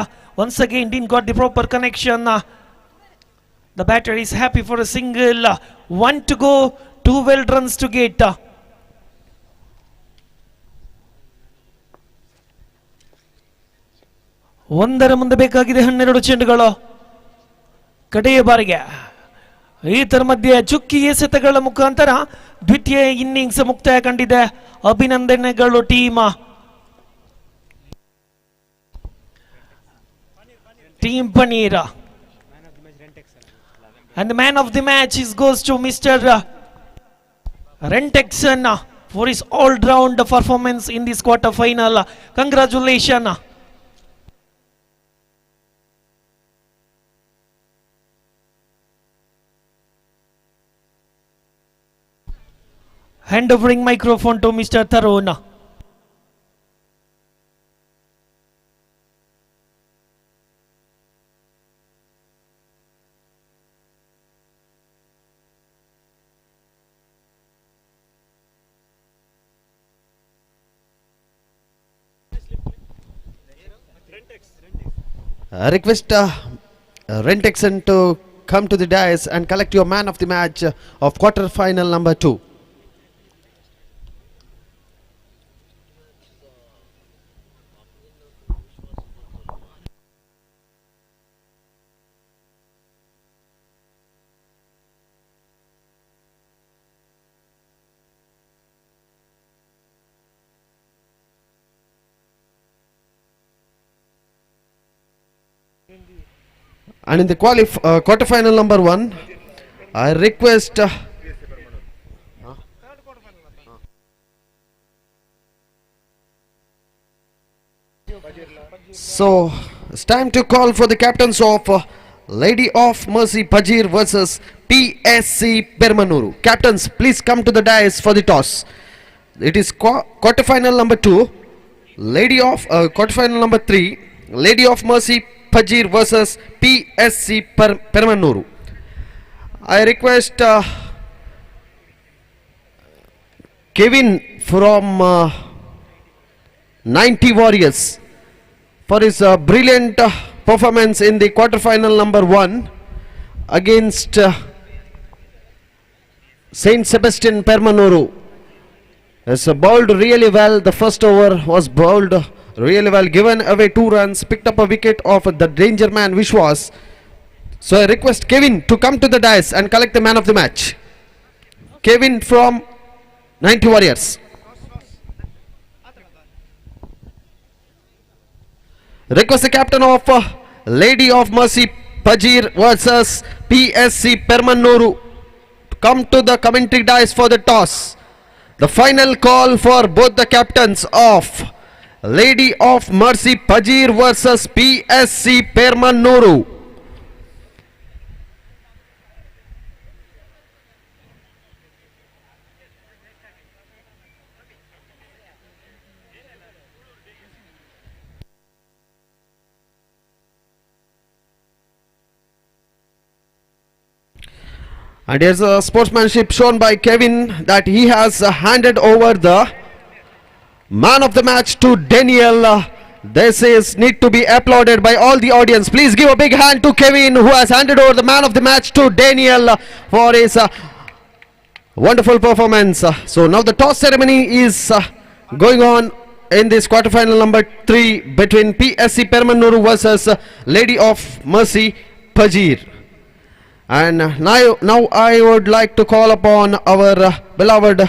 Once again didn't got the proper connection. The batter is happy for a single. One to go, 2 well runs to get. ಒಂದರ ಮುಂದೆ ಬೇಕಾಗಿದೆ 12 ಚೆಂಡುಗಳು ಕಡೆಯ ಬಾರಿಗೆ. ಈತರ ಮಧ್ಯೆ ಚುಕ್ಕಿ ಎಸೆತಗಳ ಮುಖಾಂತರ ದ್ವಿತೀಯ ಇನ್ನಿಂಗ್ಸ್ ಮುಕ್ತಾಯ ಕಂಡಿದೆ. ಅಭಿನಂದನೆಗಳು team Paneer. And the man of the match goes to Mr. Rentexon for his all-round performance in this quarter-final. Congratulations. Hand-overing microphone to Mr. Tarun. Request Rentexon to come to the dais and collect your man of the match of quarter final number 2. And in the quarterfinal number 1, I request so it's time to call for the captains of Lady of Mercy Pajir versus PSC Permanuru. Captains, please come to the dais for the toss. It is quarterfinal number 2, quarterfinal number 3, Lady of Mercy Pajir versus PSC Permanuru. I request Kevin from 90 Warriors for his brilliant performance in the quarterfinal number 1 against Saint Sebastian Permanuru. Has bowled really well. The first over was bowled really well, given away 2 runs, picked up a wicket of the danger man Vishwas. So I request Kevin to come to the dais and collect the man of the match. Kevin from 90 Warriors. Request the captain of Lady of Mercy Pajir versus PSC Permanuru to come to the commentary dais for the toss. The final call for both the captains of Lady of Mercy Pajir versus PSC Permanuru. And here's a sportsmanship shown by Kevin that he has handed over the man of the match to Daniel. This is need to be applauded by all the audience. Please give a big hand to Kevin, who has handed over the man of the match to Daniel for his wonderful performance. So now the toss ceremony is going on in this quarterfinal number 3 between PSC Permanuru versus Lady of Mercy Pajir. And now I would like to call upon our beloved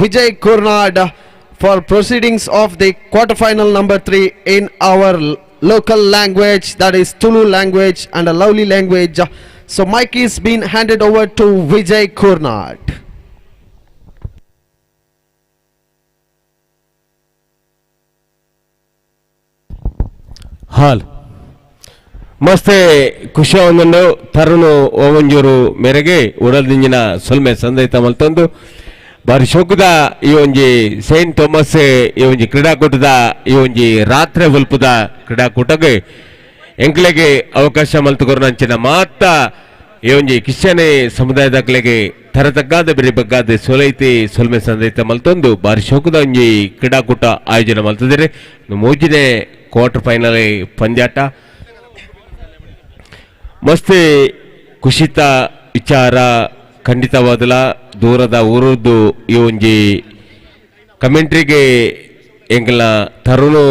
Vijay Kurnad for proceedings of the quarterfinal number 3 in our local language, that is Tulu language, and a lovely language. So mic is being handed over to Vijay Kurnad. ಹಾಲ್ ಮಸ್ತೆ ಖುಷಿಯನ್ನು ತರುಣು ಓವಂಜೂರು ಮೇರೆಗೆ ಉಡಲ್ದಿಂಜಿನ ಸೊಲ್ಮೆ ಸಂದೈತ ಮಲ್ತೊಂದು ಬಾರಿ ಶೋಕದ ಈ ಒಂಜಿ Saint Thomas ಈ ಒಂಜಿ ಕ್ರೀಡಾಕೂಟದ ಈ ಒಂಜಿ ರಾತ್ರಿ ಒಲ್ಪದ ಕ್ರೀಡಾಕೂಟಗೆ ಎಂಕ್ಲೆಗೆ ಅವಕಾಶ ಮಲ್ತುಕೊರ್ನಂಚಿನ ಮಾತ ಈ ಒಂಜಿ ಕಿಶನೆ ಸಮುದಾಯದಕ್ಲೆಗೆ ತರತಗ್ಗಾದ ಬೆರಿಬಗ್ಗಾದ ಸೊಲೈತಿ ಸೊಲ್ಮೆ ಸಂದೈತ ಮಲ್ತೊಂದು ಬಾರಿ ಶೋಕದ ಒಂಜಿ ಕ್ರೀಡಾಕೂಟ ಆಯೋಜನೆ ಮಲ್ತಿದ್ದಾರೆ ಮೂಜಿನೇ ಕ್ವಾರ್ಟರ್ ಫೈನಲ್ ಪಂದ್ಯಾಟ ಮಸ್ತ್ ಖುಷಿತ ವಿಚಾರ ಖಂಡಿತವಾದಲ ದೂರದ ಊರದ್ದು ಈ ಒಂಜಿ ಕಮೆಂಟ್ರಿಗೆ ಎಂಗ್ಲ ತರುಣು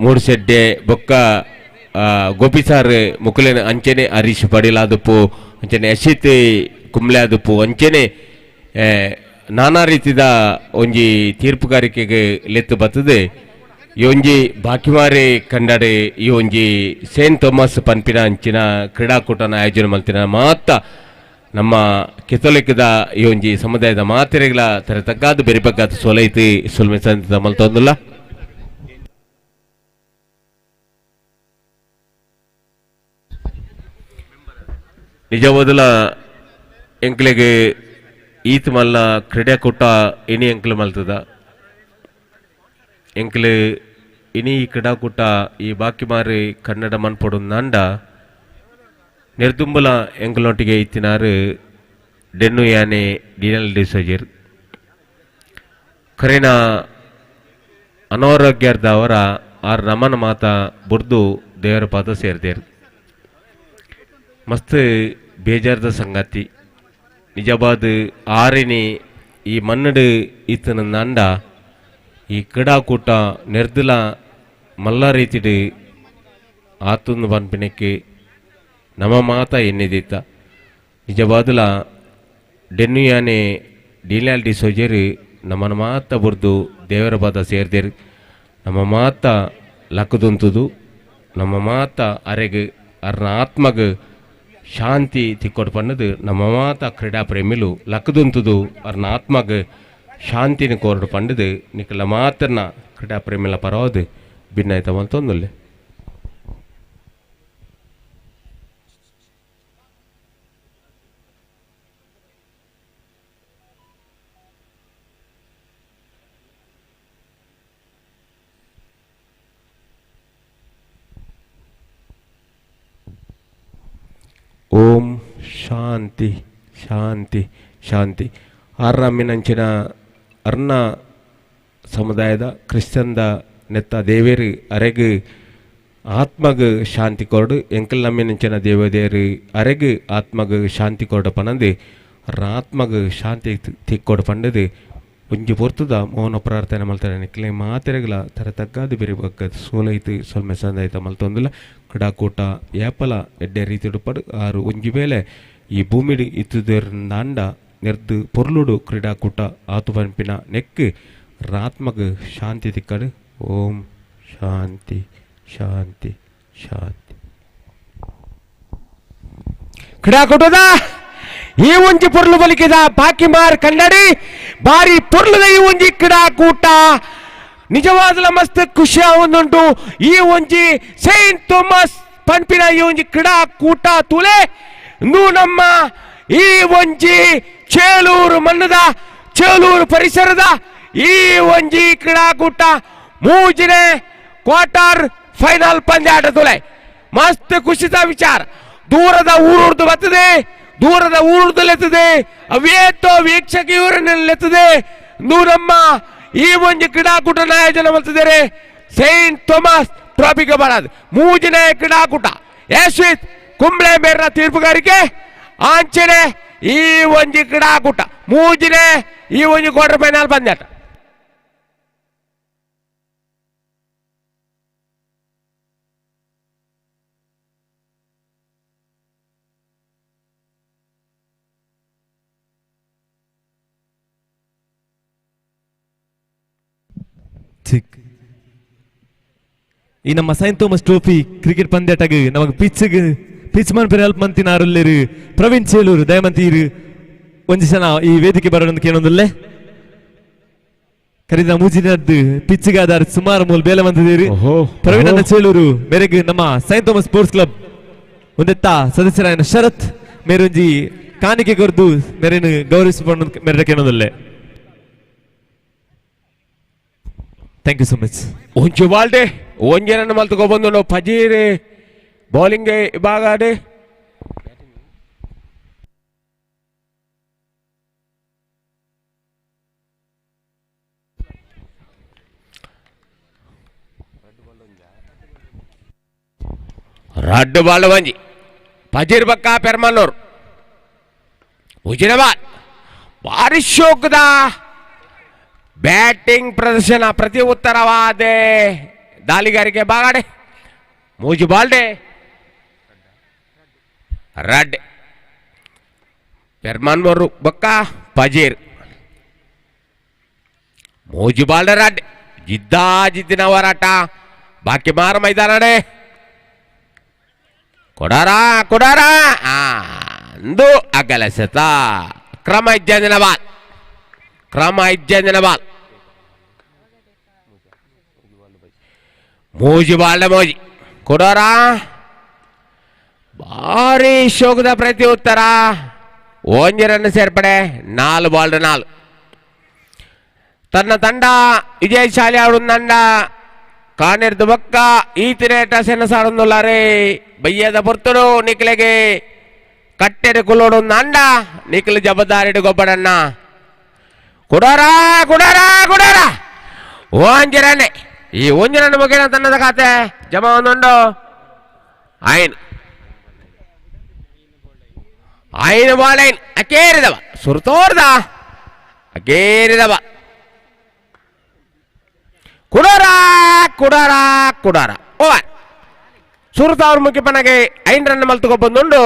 ಮೂಡ್ಸೆಡ್ಡೆ ಬೊಕ್ಕ ಗೋಪಿ ಸಾರ್ ಮುಕುಲೆನ ಅಂಚೆನೆ ಹರೀಶ್ ಪಡೀಲ್ ಆದುಪ್ಪು ಅಂಚೆನೆ ಯಶಿತ್ ಕುಂಬ್ಳೆ ಆದುಪ್ಪು ಅಂಚೆನೆ ನಾನಾ ರೀತಿದ ಒಂಜಿ ತೀರ್ಪುಗಾರಿಕೆಗೆ ಲೆತ್ತು ಬರ್ತದೆ ಈ ಒಂಜಿ ಬಾಕಿಮಾರೆ ಕಂಡಡೆ ಈ ಒಂಜಿ ಸೇಂಟ್ ಥಾಮಸ್ ಪನ್ಪಿನ ಅಂಚಿನ ಕ್ರೀಡಾಕೂಟನ ಆಯೋಜನೆ ಮಲ್ತಿನ ಮಾತ ನಮ್ಮ ಕೆಥೋಲಿಕ್ದ ಈ ಒಂಜಿ ಸಮುದಾಯದ ಮಾತೆರೆಗಳ ತರ ತಗ್ಗಾದ ಬೆರಿಬಗ್ಗಾದ ಸೊಲೈತಿ ಸುಲ್ಮೆ ಸಂತ ಮಲ್ತೊಂದುಲ್ಲ ನಿಜವಾದಲ ಎಂಕ್ಲೆಗೆ ಈತ್ ಮಲ್ಲ ಕ್ರೀಡಾಕೂಟ ಇನಿ ಎಂಕ್ಲು ಮಲ್ತದ ಎಂಕ್ಲು ಇನಿ ಈ ಕ್ರೀಡಾಕೂಟ ಈ ಬಾಕಿ ಮಾರಿ ಕನ್ನಡ ಮನ್ಪೊಡು ನಂಡ ನಿರ್ದುಂಬಲ ಎಂಕ್ಲೊಟ್ಟಿಗೆ ಇತ್ತಿನಾರು ಡೆನ್ನು ಯಾನೆ ಡಿನಲ್ ಡಿಸೋಜರ್ ಖರೇನ ಅನಾರೋಗ್ಯದ ಅವರ ಆರ್ ನಮನ ಮಾತ ಬುರ್ದು ದೇವರ ಪಾದ ಸೇರ್ದೇರು ಮಸ್ತ್ ಬೇಜಾರದ ಸಂಗತಿ ನಿಜವಾದ ಆರಿನಿ ಈ ಮನ್ನಡು ಇತ್ತನ ನಂಡ ಈ ಕ್ರೀಡಾಕೂಟ ನೆರ್ದಲ ಮಲ್ಲ ರೀತಿಡು ಆತುಂದು ಪನ್ಪಿನಕ್ಕೆ ನಮ್ಮ ಮಾತ ಎನ್ನಿದಿತ್ತ ನಿಜವಾದಲ ಡೆನ್ನು ಯಾನೆ ಡಿಲ್ಯಾಲ್ ಡಿಸೋಜರು ನಮ್ಮನ ಮಾತ ಬುರ್ದು ದೇವರ ಪಾದ ಸೇರ್ದೇರು ನಮ್ಮ ಮಾತ ಲಕ್ಕದುಂತುದು ನಮ್ಮ ಮಾತ ಅರೆಗೆ ಅರ್ನ ಆತ್ಮಗ ಶಾಂತಿ ತಿಕ್ಕೊಟ್ಟು ಪಣ್ಣದು ನಮ್ಮ ಮಾತ ಕ್ರೀಡಾ ಪ್ರೇಮಿಲು ಲಕ್ಕದುಂತುದು ಅರ್ನ ಆತ್ಮಗ ಶಾಂತಿನ ಕೋರ್ಡು ಪಂಡದು ನಿಕ್ಕಲ ಮಾತನ್ನ ಕ್ರೀಡಾ ಪ್ರೇಮಿಲ ಪರವಾದು ಭಿನ್ನಾಯ್ತ ಮಲ್ತೊಂದುಲ್ಲೆ ಓಂ ಶಾಂತಿ ಶಾಂತಿ ಶಾಂತಿ ಆರ್ರಾಮಿನಂಚಿನ ಅರ್ನ ಸಮುದಾಯದ ಕ್ರಿಶ್ಚನ್ದ ನೆತ್ತ ದೇವೇರು ಅರೆಗು ಆತ್ಮಗ ಶಾಂತಿ ಕೊರಡು ಎಂಕಲ್ ನಮ್ಮಿನಂಚಿನ ದೇವದೇರು ಅರೆಗು ಆತ್ಮಗ ಶಾಂತಿ ಕೊರಡು ಪನಂದು ಆತ್ಮಗ ಶಾಂತಿ ತಿಕ್ಕೊಡು ಪಂಡದು ಒಂಜಿ ಪೊರ್ತದ ಮೌನ ಪ್ರಾರ್ಥನೆ ಮಲ್ತಾರೆ ನಿಕ್ಲೆ ಮಾತೆರೆಗಳ ತರ ತಗ್ಗಾದು ಬೇರೆ ಬಗ್ಗದ ಸೋಲೈತು ಸೊಲ್ಮೆ ಸಂದಾಯ್ತ ಮಲ್ತೊಂದಿಲ್ಲ ಕ್ರೀಡಾಕೂಟ ಏಪಲ ಎಡ್ಡೆ ರೀತಿ ಪಡು ಆರು ಒಂಜಿ ವೇಳೆ ಈ ಭೂಮಿಡು ಇತ್ತುದರಿಂದ ನೆರ್ದು ಪೊರ್ಲುಡು ಕ್ರೀಡಾಕೂಟ ಆತು ಪಂಪಿನ ನೆಕ್ ರಾತ್ಮಗ ಶಾಂತಿ ತಿಕ್ಕಡು ಓಂ ಶಾಂತಿ ಶಾಂತಿ ಶಾಂತಿ ಕ್ರೀಡಾಕೂಟದ ಈ ಒಂಜಿ ಪೊರ್ಲು ಬಲಿಕಿದ ಬಾಕಿ ಮಾರ್ ಕನ್ನಡಿ ಬಾರಿ ಪೊರ್ಲುದ ಈ ಒಂಜಿ ಕ್ರೀಡಾಕೂಟ ನಿಜವಾದ ಮಸ್ತ್ ಖುಷಿ ಆವೊಂದುಂಟು ಈ ಒಂಜಿ ಸೈಂಟ್ ಥಾಮಸ್ ಪನ್ಪಿನ ಈ ಒಂಜಿ ಕ್ರೀಡಾಕೂಟ ತುಲೆ ಇಂದು ನಮ್ಮ ಈ ಒಂಜಿ ಚೇಳೂರು ಮಣ್ಣದ ಚೇಳೂರು ಪರಿಸರದ ಈ ಒಂಜಿ ಕ್ರೀಡಾಕೂಟ ಮೂಜಿನೇ ಕ್ವಾರ್ಟರ್ ಫೈನಲ್ ಪಂದ್ಯಾಟ ತುಲೆ ಮಸ್ತ್ ಖುಷಿದ ವಿಚಾರ ದೂರದ ಊರುರ್ದು ಬರ್ತದೆ ದೂರದ ಊರುದಲ್ಲೆತ್ತದೆ ಅವೇತೋ ವೀಕ್ಷಕ ಇವರನ್ನೆಲ್ಲೆತ್ತದೆ ಇಂದು ನಮ್ಮ ಈ ಒಂಜಿ ಕ್ರೀಡಾಕೂಟ ಆಯೋಜನೆ ಮಾಡ್ತಿದ್ದಾರೆ ಸೈಂಟ್ ಥಾಮಸ್ ಟ್ರಾಫಿಗೆ ಬರೋದು ಮೂಜಿನೇ ಕ್ರೀಡಾಕೂಟ ಯಶ್ವಿತ್ ಕುಂಬ್ಳೆ ಮೇರ್ನ ತೀರ್ಪುಗಾರಿಕೆ ಆಂಚನೆ ಈ ಒಂಜಿ ಕ್ರೀಡಾಕೂಟ ಮೂಜಿನೇ ಈ ಒಂಜಿ ಕ್ವಾರ್ಟರ್ ಫೈನಲ್ ಪಂದ್ಯಾಟ ಈ ನಮ್ಮ ಸೈಂಟ್ ಥಾಮಸ್ ಟ್ರೋಫಿ ಕ್ರಿಕೆಟ್ ಪಂದ್ಯಾಟಗ ನಮಗೆ ಪಿಚ್ ಮನ್ಪೇರು ಹೆಲ್ಪ್ ಮಂತಿನಾರುಲ್ಲೇರು ಪ್ರವೀಣ್ ಚೇಳೂರು ದಯಮಂತೀರು ಒಂಜಿ ಜನ ಈ ವೇದಿಕೆ ಬರೋಣ ಕೇಳೊಂದಲ್ಲೇ ಕರೀದ ಮೂಜಿನದ್ದು ಪಿಚ್ಗಾದಾರ ಸುಮಾರು ಮೂಲ ಬೇಲೆ ಮಂದಿದ್ದೀರಿ ಪ್ರವೀಣ್ ಅನ್ನ ಚೇಳೂರು ಮೇರೆಗೆ ನಮ್ಮ ಸೈಂಟ್ ಥಾಮಸ್ ಸ್ಪೋರ್ಟ್ಸ್ ಕ್ಲಬ್ ಒಂದೆತ್ತ ಸದಸ್ಯರಾಯನ ಶರತ್ ಮೇರೊಂಜಿ ಕಾಣಿಕೆ ಕೊರ್ದು ಮೇರೇನು ಗೌರವಿಸಿಕೊಂಡು ಮೇರೆ ಕೇಳೊಂದಲ್ಲೇ ಥ್ಯಾಂಕ್ ಯು ಸೊ ಮಚ್ ಒಂಚು ಬಾಲ್ಡೆ ಒಂಜನನ್ನು ಮಲ್ತುಕೊ ಬಂದು ನಾವು ಪಜೀರೆ ಬೌಲಿಂಗ್ ಇವಾಗ ರಡ್ಡು ಬಾಲ್ ಒಂಜಿ ಪಜೀರ್ ಬಕ್ಕ ಪೆರ್ಮನ್ನೂರು ಹುಜಿನಬಾದ್ ಭಾರಿ ಶೋಕದ ಬ್ಯಾಟಿಂಗ್ ಪ್ರದರ್ಶನ ಪ್ರತಿ ಉತ್ತರವಾದೆ ದಾಳಿಗಾರಿಕೆ ಬಾಗಾಡೆ ಮೂಜಿ ಬಾಲ್ಡೆ ರಡ್ ಪೆರ್ಮನ್ನೂರು ಬಕ್ಕ ಪಜೀರ್ ಮೂಜಿ ಬಾಲ್ಡೆ ರಡ್ ಜಿದ್ದಿನ ಹೋರಾಟ ಬಾಕಿ ಮಾರ ಮೈದಾನಡೆ ಕೊಡಾರ ಅಂದು ಅಗಲಸತ ಕ್ರಮ ಇಜ್ಜಂದಿನ ಬಾಲ್ ಮೂಜಿ ಬಾಲ್ಡೆ ಮೋಜಿ ಕೊಡಾರ ಭಾರಿ ಶೋಕದ ಪ್ರತಿ ಉತ್ತರ ಒಂಜಿ ರನ್ ಸೇರ್ಪಡೆ 4 ಬಾಲ್ 4 ತನ್ನ ತಂಡ ವಿಜಯಶಾಲಿ ಆಡುಂದಂಡ ಕಾಣಿರ್ದು ಬಕ್ಕ ಈ ತಿರೇಟ ಸೆನಸಾಡುಂದುಲ್ಲಾರೆ ಬಯ್ಯದ ಪುರ್ತುಡು ನಿಕ್ಲೆಗೆ ಕಟ್ಟೆಡು ಕುಲ್ಲೋಡು ಅಂಡ ನಿಕ್ಲು ಜಬದಾರಿಡು ಗೊಬ್ಬಡನ್ನ ಕುಡಾರ ಒಂಜಿರನ್ನೇ ಈ ಒಂಜಿರನ್ನು ಮುಗಿನ ತನ್ನದ ಖಾತೆ ಜಮಾ ಒಂದುಂಡು ಐನು ಬಾಲ್ ಅಕೇರಿದವ ಸುರ್ತೋರ್ದ ಅಕೇರಿದವ ಕುಡಾರ ಓವರ್ ಸುರತ ಅವ್ರ ಮುಖ್ಯಪನಗೆ 5 ರನ್ ಮಲ್ತುಕೊ ಬಂದುಂಡು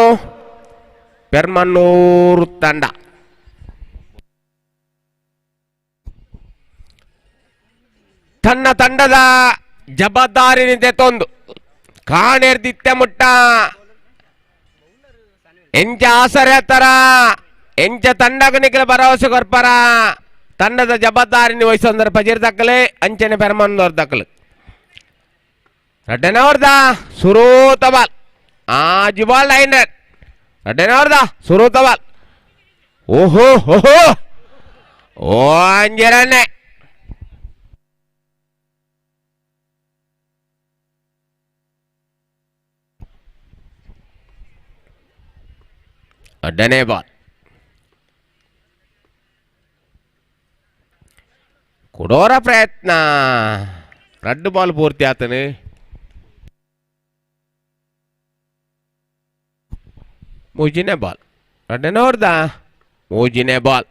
ಪೆರ್ಮನ್ನೂರು ತಂಡ ತನ್ನ ತಂಡದ ಜವಾಬ್ದಾರಿ ನಿಂತೆತ್ತೊಂದು ಕಾಣೆರ್ದಿತ್ತೆ ಮುಟ್ಟ ಎಂಚ ಆಸರೆ ಹತ್ತರ ಎಂಚ ತಂಡಗ ನಿಖಿಲ ಭರವಸೆ ಕೊರ್ಪರ ತಂಡದ ಜವಾಬ್ದಾರಿని ವಹಿಸೋಂದರ ಪಜೀರ್ ದಕ್ಕಲೆ ಅಂಚನೆ ಪೆರ್ಮನ್ನೂರು ದಕ್ಕಲು ರಡ್ಡನವರ್ದ ಸುರೂತ ಬಾಲ್ ಜಿಬಾಲ್ 9 ರನ್ ರಡ್ಡನವರ್ದ ಸುರೂತ ಬಾಲ್ ಓಹೋ ಅಂಜರನ್ನೇ ಅಡ್ಡನೇ ಬಾಲ್ ಕೊಡೋರ ಪ್ರಯತ್ನ ರಡ್ಡು ಬಾಲ್ ಪೂರ್ತಿ ಆತನು ಮೂಜಿನೇ ಬಾಲ್ ರಡ್ಡನೇ ಹೊಡ್ದ ಮೂಜಿನೇ ಬಾಲ್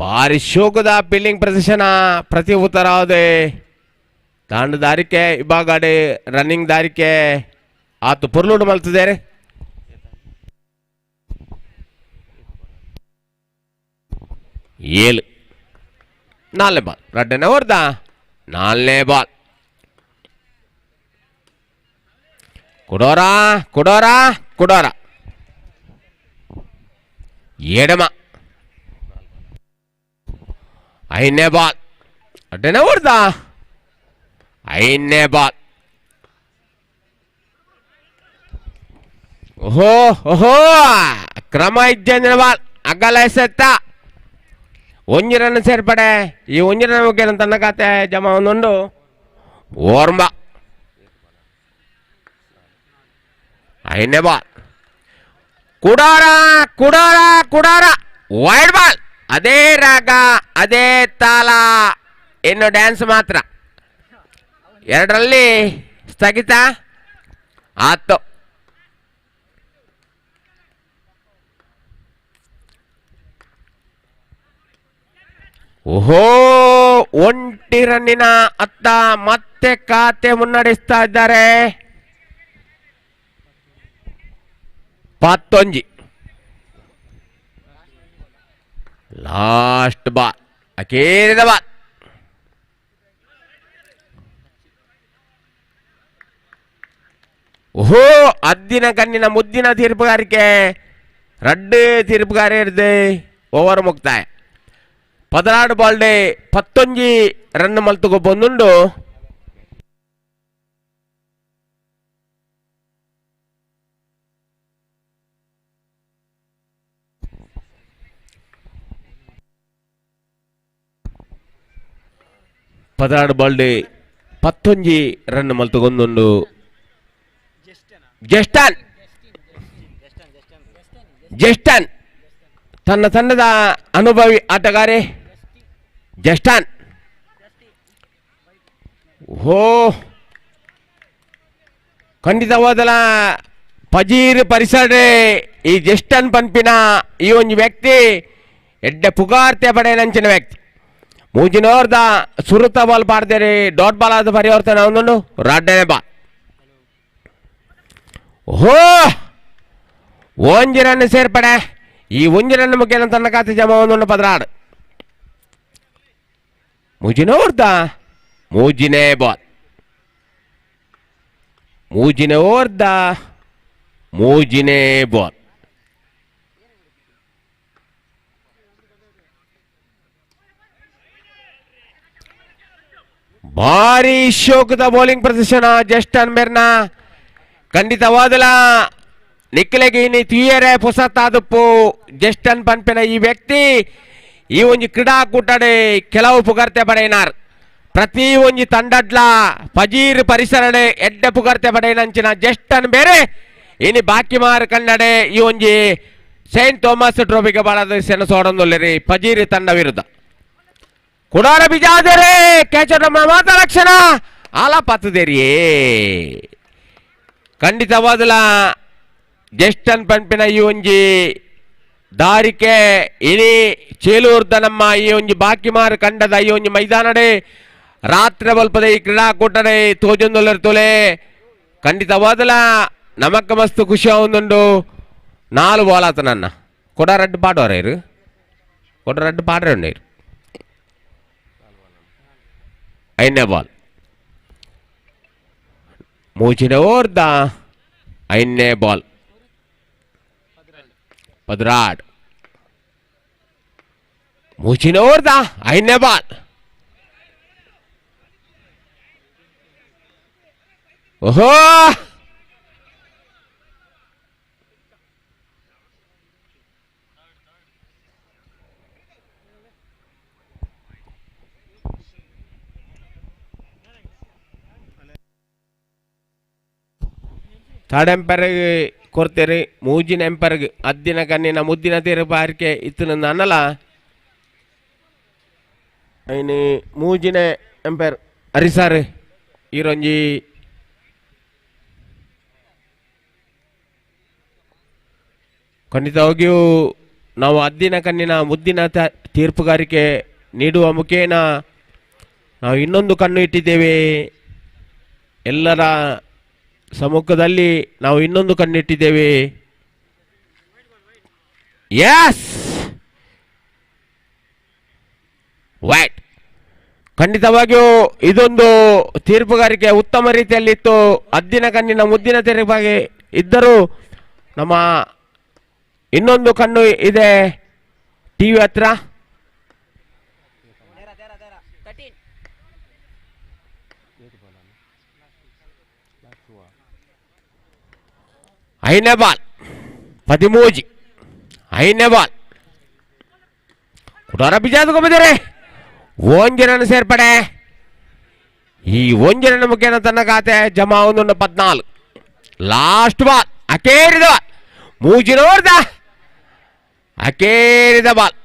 ಭಾರಿ ಶೋಕದ ಫೀಲ್ಡಿಂಗ್ ಪ್ರದರ್ಶನ ಪ್ರತಿ ಉತ್ತರವಾದೆ ತಾಂಡ ದಾರಿಕೆ ಇಬ್ಬಾಗಾಡೆ ರನ್ನಿಂಗ್ ದಾರಿಕೆ ಆತು ಪುರ್ಲುಡು ಮಲ್ತಿದ್ದಾರೆ 7 4ನೇ ಬಾಲ್ ರಡ್ಡನೇ ಹೊಡ್ದ 4ನೇ ಬಾಲ್ ಕುಡೋರ ಎಡಮ 5ನೇ ಬಾಲ್ ರಡ್ಡನೇ ಹೊಡ್ದ 5ನೇ ಬಾಲ್ ಓಹೋ ಕ್ರಮ ಇಜ್ಜಂದಿನ ಬಾಲ್ ಅಗಲ ಎಸೆತ್ತ 1 ರನ್ ಸೇರ್ಪಡೆ ಈ 1 ರನ್ ಮುಖ್ಯ ತನ್ನ ಖಾತೆ ಜಮಾ ಒಂದುಂಡು ಓರ್ಮ 5ನೇ ಬಾಲ್ ಕುಡಾರ ವೈಡ್ ಬಾಲ್ ಅದೇ ರಾಗ ಅದೇ ತಾಲ ಇನ್ನು ಡ್ಯಾನ್ಸ್ ಮಾತ್ರ 2ರಲ್ಲಿ ಸ್ಥಗಿತ ಆತು ಓಹೋ 1 ರನ್ನಿನ ಅತ್ತ ಮತ್ತೆ ಖಾತೆ ಮುನ್ನಡೆಸ್ತಾ ಇದ್ದಾರೆ 11 ಲಾಸ್ಟ್ ಬಾಲ್ ಅಕೇರಿದ ಬಾಲ್ ಓಹೋ ಅದ್ದಿನ ಕಣ್ಣಿನ ಮುದ್ದಿನ ತೀರ್ಪುಗಾರಿಕೆ ರಡ್ಡು ತೀರ್ಪುಗಾರ ಇರ್ದೆ ಓವರ್ ಮುಕ್ತಾಯ 16 ಬಾಲ್ಡೆ 11 ರನ್ ಮಲ್ತುಕೊ ಬಂದುಂಡು 16 ಬಾಲ್ಡ್ 11 ರನ್ ಮಲ್ತುಗೊಂದುಂಡು ಜಸ್ಟನ್ ತನ್ನ ತಂಡದ ಅನುಭವಿ ಆಟಗಾರೆ ಜಸ್ಟಾನ್. ಓ ಖಂಡಿತವಾದಲ ಪಜೀರ್ ಪರಿಸರ ಈ ಜಸ್ಟನ್ ಪಂಪಿನ ಈ ಒಂದು ವ್ಯಕ್ತಿ ಎಡ್ಡೆ ಪುಗಾರ್ತೆ ಪಡೆಯನಂಚಿನ ವ್ಯಕ್ತಿ ಮೂಜಿನೋರ್ದ ಸುರುತ ಬಾಲ್ ಪಾಡ್ದೇರಿ ಡಾಟ್ ಬಾಲ್ ಆದ ಪರಿವರ್ತನೆ ಒಂದೊಂದು ರಾಡ್ಡನೆ ಬಾಲ್. ಓಹೋ ಒಂಜಿ ರನ್ ಸೇರ್ಪಡೆ. ಈ ಒಂಜಿ ರನ್ ಮುಖ್ಯನ ತನ್ನ ಖಾತೆ ಜಮಾ ಒಂದೊಂದು ಪದ್ರಾಡು ಮೂಜಿನೋರ್ದ ಮೂಜಿನೇ ಬಾಲ್ ಮೂಜಿನೇ ಓರ್ದ ಮೂಜಿನೇ ಬಾಲ್. ಭಾರಿ ಶೋಕದ ಬೌಲಿಂಗ್ ಪ್ರದರ್ಶನ ಜಸ್ಟನ್ ಮೇರ್ನ. ಖಂಡಿತವಾದಲ ನಿಕ್ಲೆಗೆ ಇನಿ ತುಯರೆ ಪೊಸತ್ತಾದಪ್ಪು ಜಸ್ಟನ್ ಪನ್ಪಿನ ಈ ವ್ಯಕ್ತಿ ಈ ಒಂಜಿ ಕ್ರೀಡಾಕೂಟಡೆ ಕೆಲವು ಪುಗರ್ತೆ ಪಡೆಯಿನಾರ್. ಪ್ರತಿ ಒಂಜಿ ತಂಡಡ್ಲ ಪಜೀರ್ ಪರಿಸರಡೆ ಎಡ್ಡೆ ಪುಗರ್ತೆ ಪಡೆಯಿನಂಚಿನ ಜಸ್ಟನ್ ಬೇರೆ ಇನಿ ಬಾಕಿ ಮಾರು ಕನ್ನಡೆ ಈ ಒಂಜಿ ಸೈಂಟ್ ಥಾಮಸ್ ಟ್ರೋಫಿಗೆ ಬಾಳದ ಸೆನ ಸೋಡೊಂದುಲ್ಲೆರಿ ಪಜೀರ್ ತಂಡ ವಿರುದ್ಧ ಕುಡಾರ ಬಿಜಾದರೆ ಕ್ಯಾಚರ್ ಮಾತ ಲಕ್ಷಣ ಆಲ ಪತ್ತದೇರಿಯೇ. ಖಂಡಿತವಾದಲ ಜಸ್ಟನ್ ಪಂಪಿನ ಈ ಒಂಜಿ ದಾರಿಕೆ ಇನಿ ಚೇಲೂರ್ದ ನಮ್ಮ ಈ ಒಂಜಿ ಬಾಕಿ ಮಾರು ಕಂಡದ ಈ ಒಂಜಿ ಮೈದಾನಡೆ ರಾತ್ರಿ ಬಲ್ಪದ ಈ ಕ್ರೀಡಾಕೂಟಡೆ ತೋಜೊಂದುಲ್ಲರ್ ತೊಲೆ. ಖಂಡಿತವಾದಲ ನಮಕ್ಕ ಮಸ್ತ್ ಖುಷಿ ಆವೊಂದುಂಡು 4 ಬಾಲ್ ಆತ ನನ್ನ ಕೊಡ ರಡ್ಡು ಪಾಡೋರ ಇರು ಕೊಡ ರಡ್ಡು ಪಾಡ್ರೆ ಉಂಡ ಇರು 5ನೇ ಬಾಲ್ ಮೂಚಿನ ಓರ್ದ 5ನೇ ಬಾಲ್ ಪದ್ರಾಡ್ ಮೂಚಿನ ಓರ್ದ 5ನೇ ಬಾಲ್. ಓಹೋ ಥರ್ಡ್ ಎಂಪೈರ್ಗೆ ಕೊಡ್ತೇರಿ ಮೂಜಿನ ಎಂಪೈರ್ಗೆ ಅದ್ದಿನ ಕಣ್ಣಿನ ಮುದ್ದಿನ ತೀರು ಬಾರಿಕೆ ಇತ್ತು ನನ್ನ ಅನ್ನಲ್ಲ ಐನಿ ಮೂಜಿನ ಎಂಪೈರ್ ಹರಿಸಾರ್ ಈರೊಂಜಿ ಖಂಡಿತವಾಗಿಯೂ ನಾವು ಅದ್ದಿನ ಕಣ್ಣಿನ ಮುದ್ದಿನ ತೀರ್ಪುಗಾರಿಕೆ ನೀಡುವ ಮುಖೇನ ನಾವು ಇನ್ನೊಂದು ಕಣ್ಣು ಇಟ್ಟಿದ್ದೇವೆ. ಎಲ್ಲರ ಸಮ್ಮುಖದಲ್ಲಿ ನಾವು ಇನ್ನೊಂದು ಕಣ್ಣಿಟ್ಟಿದ್ದೇವೆ. Yes white. ಖಂಡಿತವಾಗಿಯೂ ಇದೊಂದು ತೀರ್ಪುಗಾರಿಕೆ ಉತ್ತಮ ರೀತಿಯಲ್ಲಿತ್ತು. ಅದ್ದಿನ ಕಣ್ಣಿನ ಮುದ್ದಿನ ತೀರ್ಪಾಗಿ ಇದ್ದರೂ ನಮ್ಮ ಇನ್ನೊಂದು ಕಣ್ಣು ಇದೆ ಟಿವಿ ಹತ್ರ. ಐದನೇ ಬಾಲ್ 13 5ನೇ ಬಾಲ್ ಕುಟಾರ ಬಿಜಾದಗೊಂಬಿದ್ದಾರೆ. ಒಂಜಿ ರನ್ ಸೇರ್ಪಡೆ. ಈ ಒಂಜಿ ರನ್ ಮುಖೇನ ತನ್ನ ಖಾತೆ ಜಮಾ 14. ಲಾಸ್ಟ್ ಬಾಲ್ ಅಕೇರಿದ ಬಾಲ್ ಮೂಜಿನೋರ್ದ ಅಕೇರಿದ ಬಾಲ್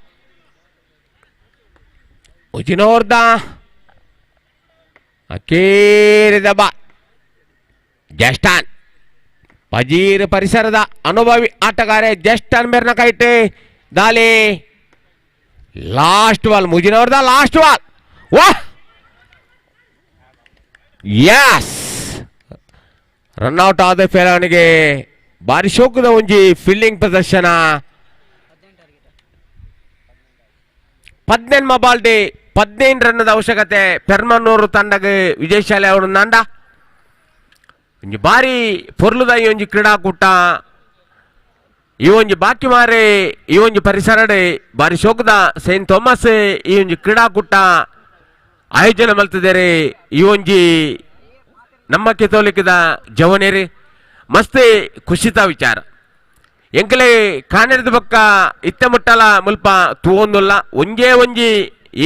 ಮೂಜಿನೋರ್ದ ಅಕೇರಿದ ಬಾಲ್. ಜಸ್ಟಾನ್ ಪಜೀರ್ ಪರಿಸರದ ಅನುಭವಿ ಆಟಗಾರೆ ಜಸ್ಟನ್ ಮೇರ್ನ ಕೈಟೆ ದಾಲಿ. ಲಾಸ್ಟ್ ಬಾಲ್ ಮುಜಿನವ್ರದ ಲಾಸ್ಟ್ ಬಾಲ್. ವಾಹ್ ಯಸ್ ರನ್ಔಟ್ ಆದ ಫೇಲಾವಣಿಗೆ ಭಾರಿ ಶೋಕದ ಒಂಜಿ ಫೀಲ್ಡಿಂಗ್ ಪ್ರದರ್ಶನ. 18 ಬಾಲ್ಡಿ 15 ರನ್ನದ ಅವಶ್ಯಕತೆ ಪೆರ್ಮನ್ನೂರು ತಂಡಗೆ ವಿಜಯಶಾಲಿ ಅವರು ನಂಡ ಒಂಜಿ ಬಾರಿ ಪೊರ್ಲುದ ಈ ಒಂಜಿ ಕ್ರೀಡಾಕೂಟ ಈ ಒಂಜಿ ಬಾಕಿ ಮಾರೆ ಈ ಒಂಜಿ ಪರಿಸರಡೆ ಬಾರಿ ಶೋಕದ ಸೈಂಟ್ ಥಾಮಸ್ ಈ ಒಂಜಿ ಕ್ರೀಡಾಕೂಟ ಆಯೋಜನೆ ಮಲ್ತಿದ್ದಾರೆ. ಈ ಒಂಜಿ ನಮ್ಮ ಕೆತೋಲಿಕದ ಜವನೇರಿ ಮಸ್ತ್ ಖುಷಿತ ವಿಚಾರ ಎಂಕಲೆ ಕಾನೆರದ ಬಕ್ಕ ಇತ್ತ ಮುಟ್ಟಲ ಮುಲ್ಪ ತೂವೊಂದುಲ್ಲ ಒಂಜೇ ಒಂಜಿ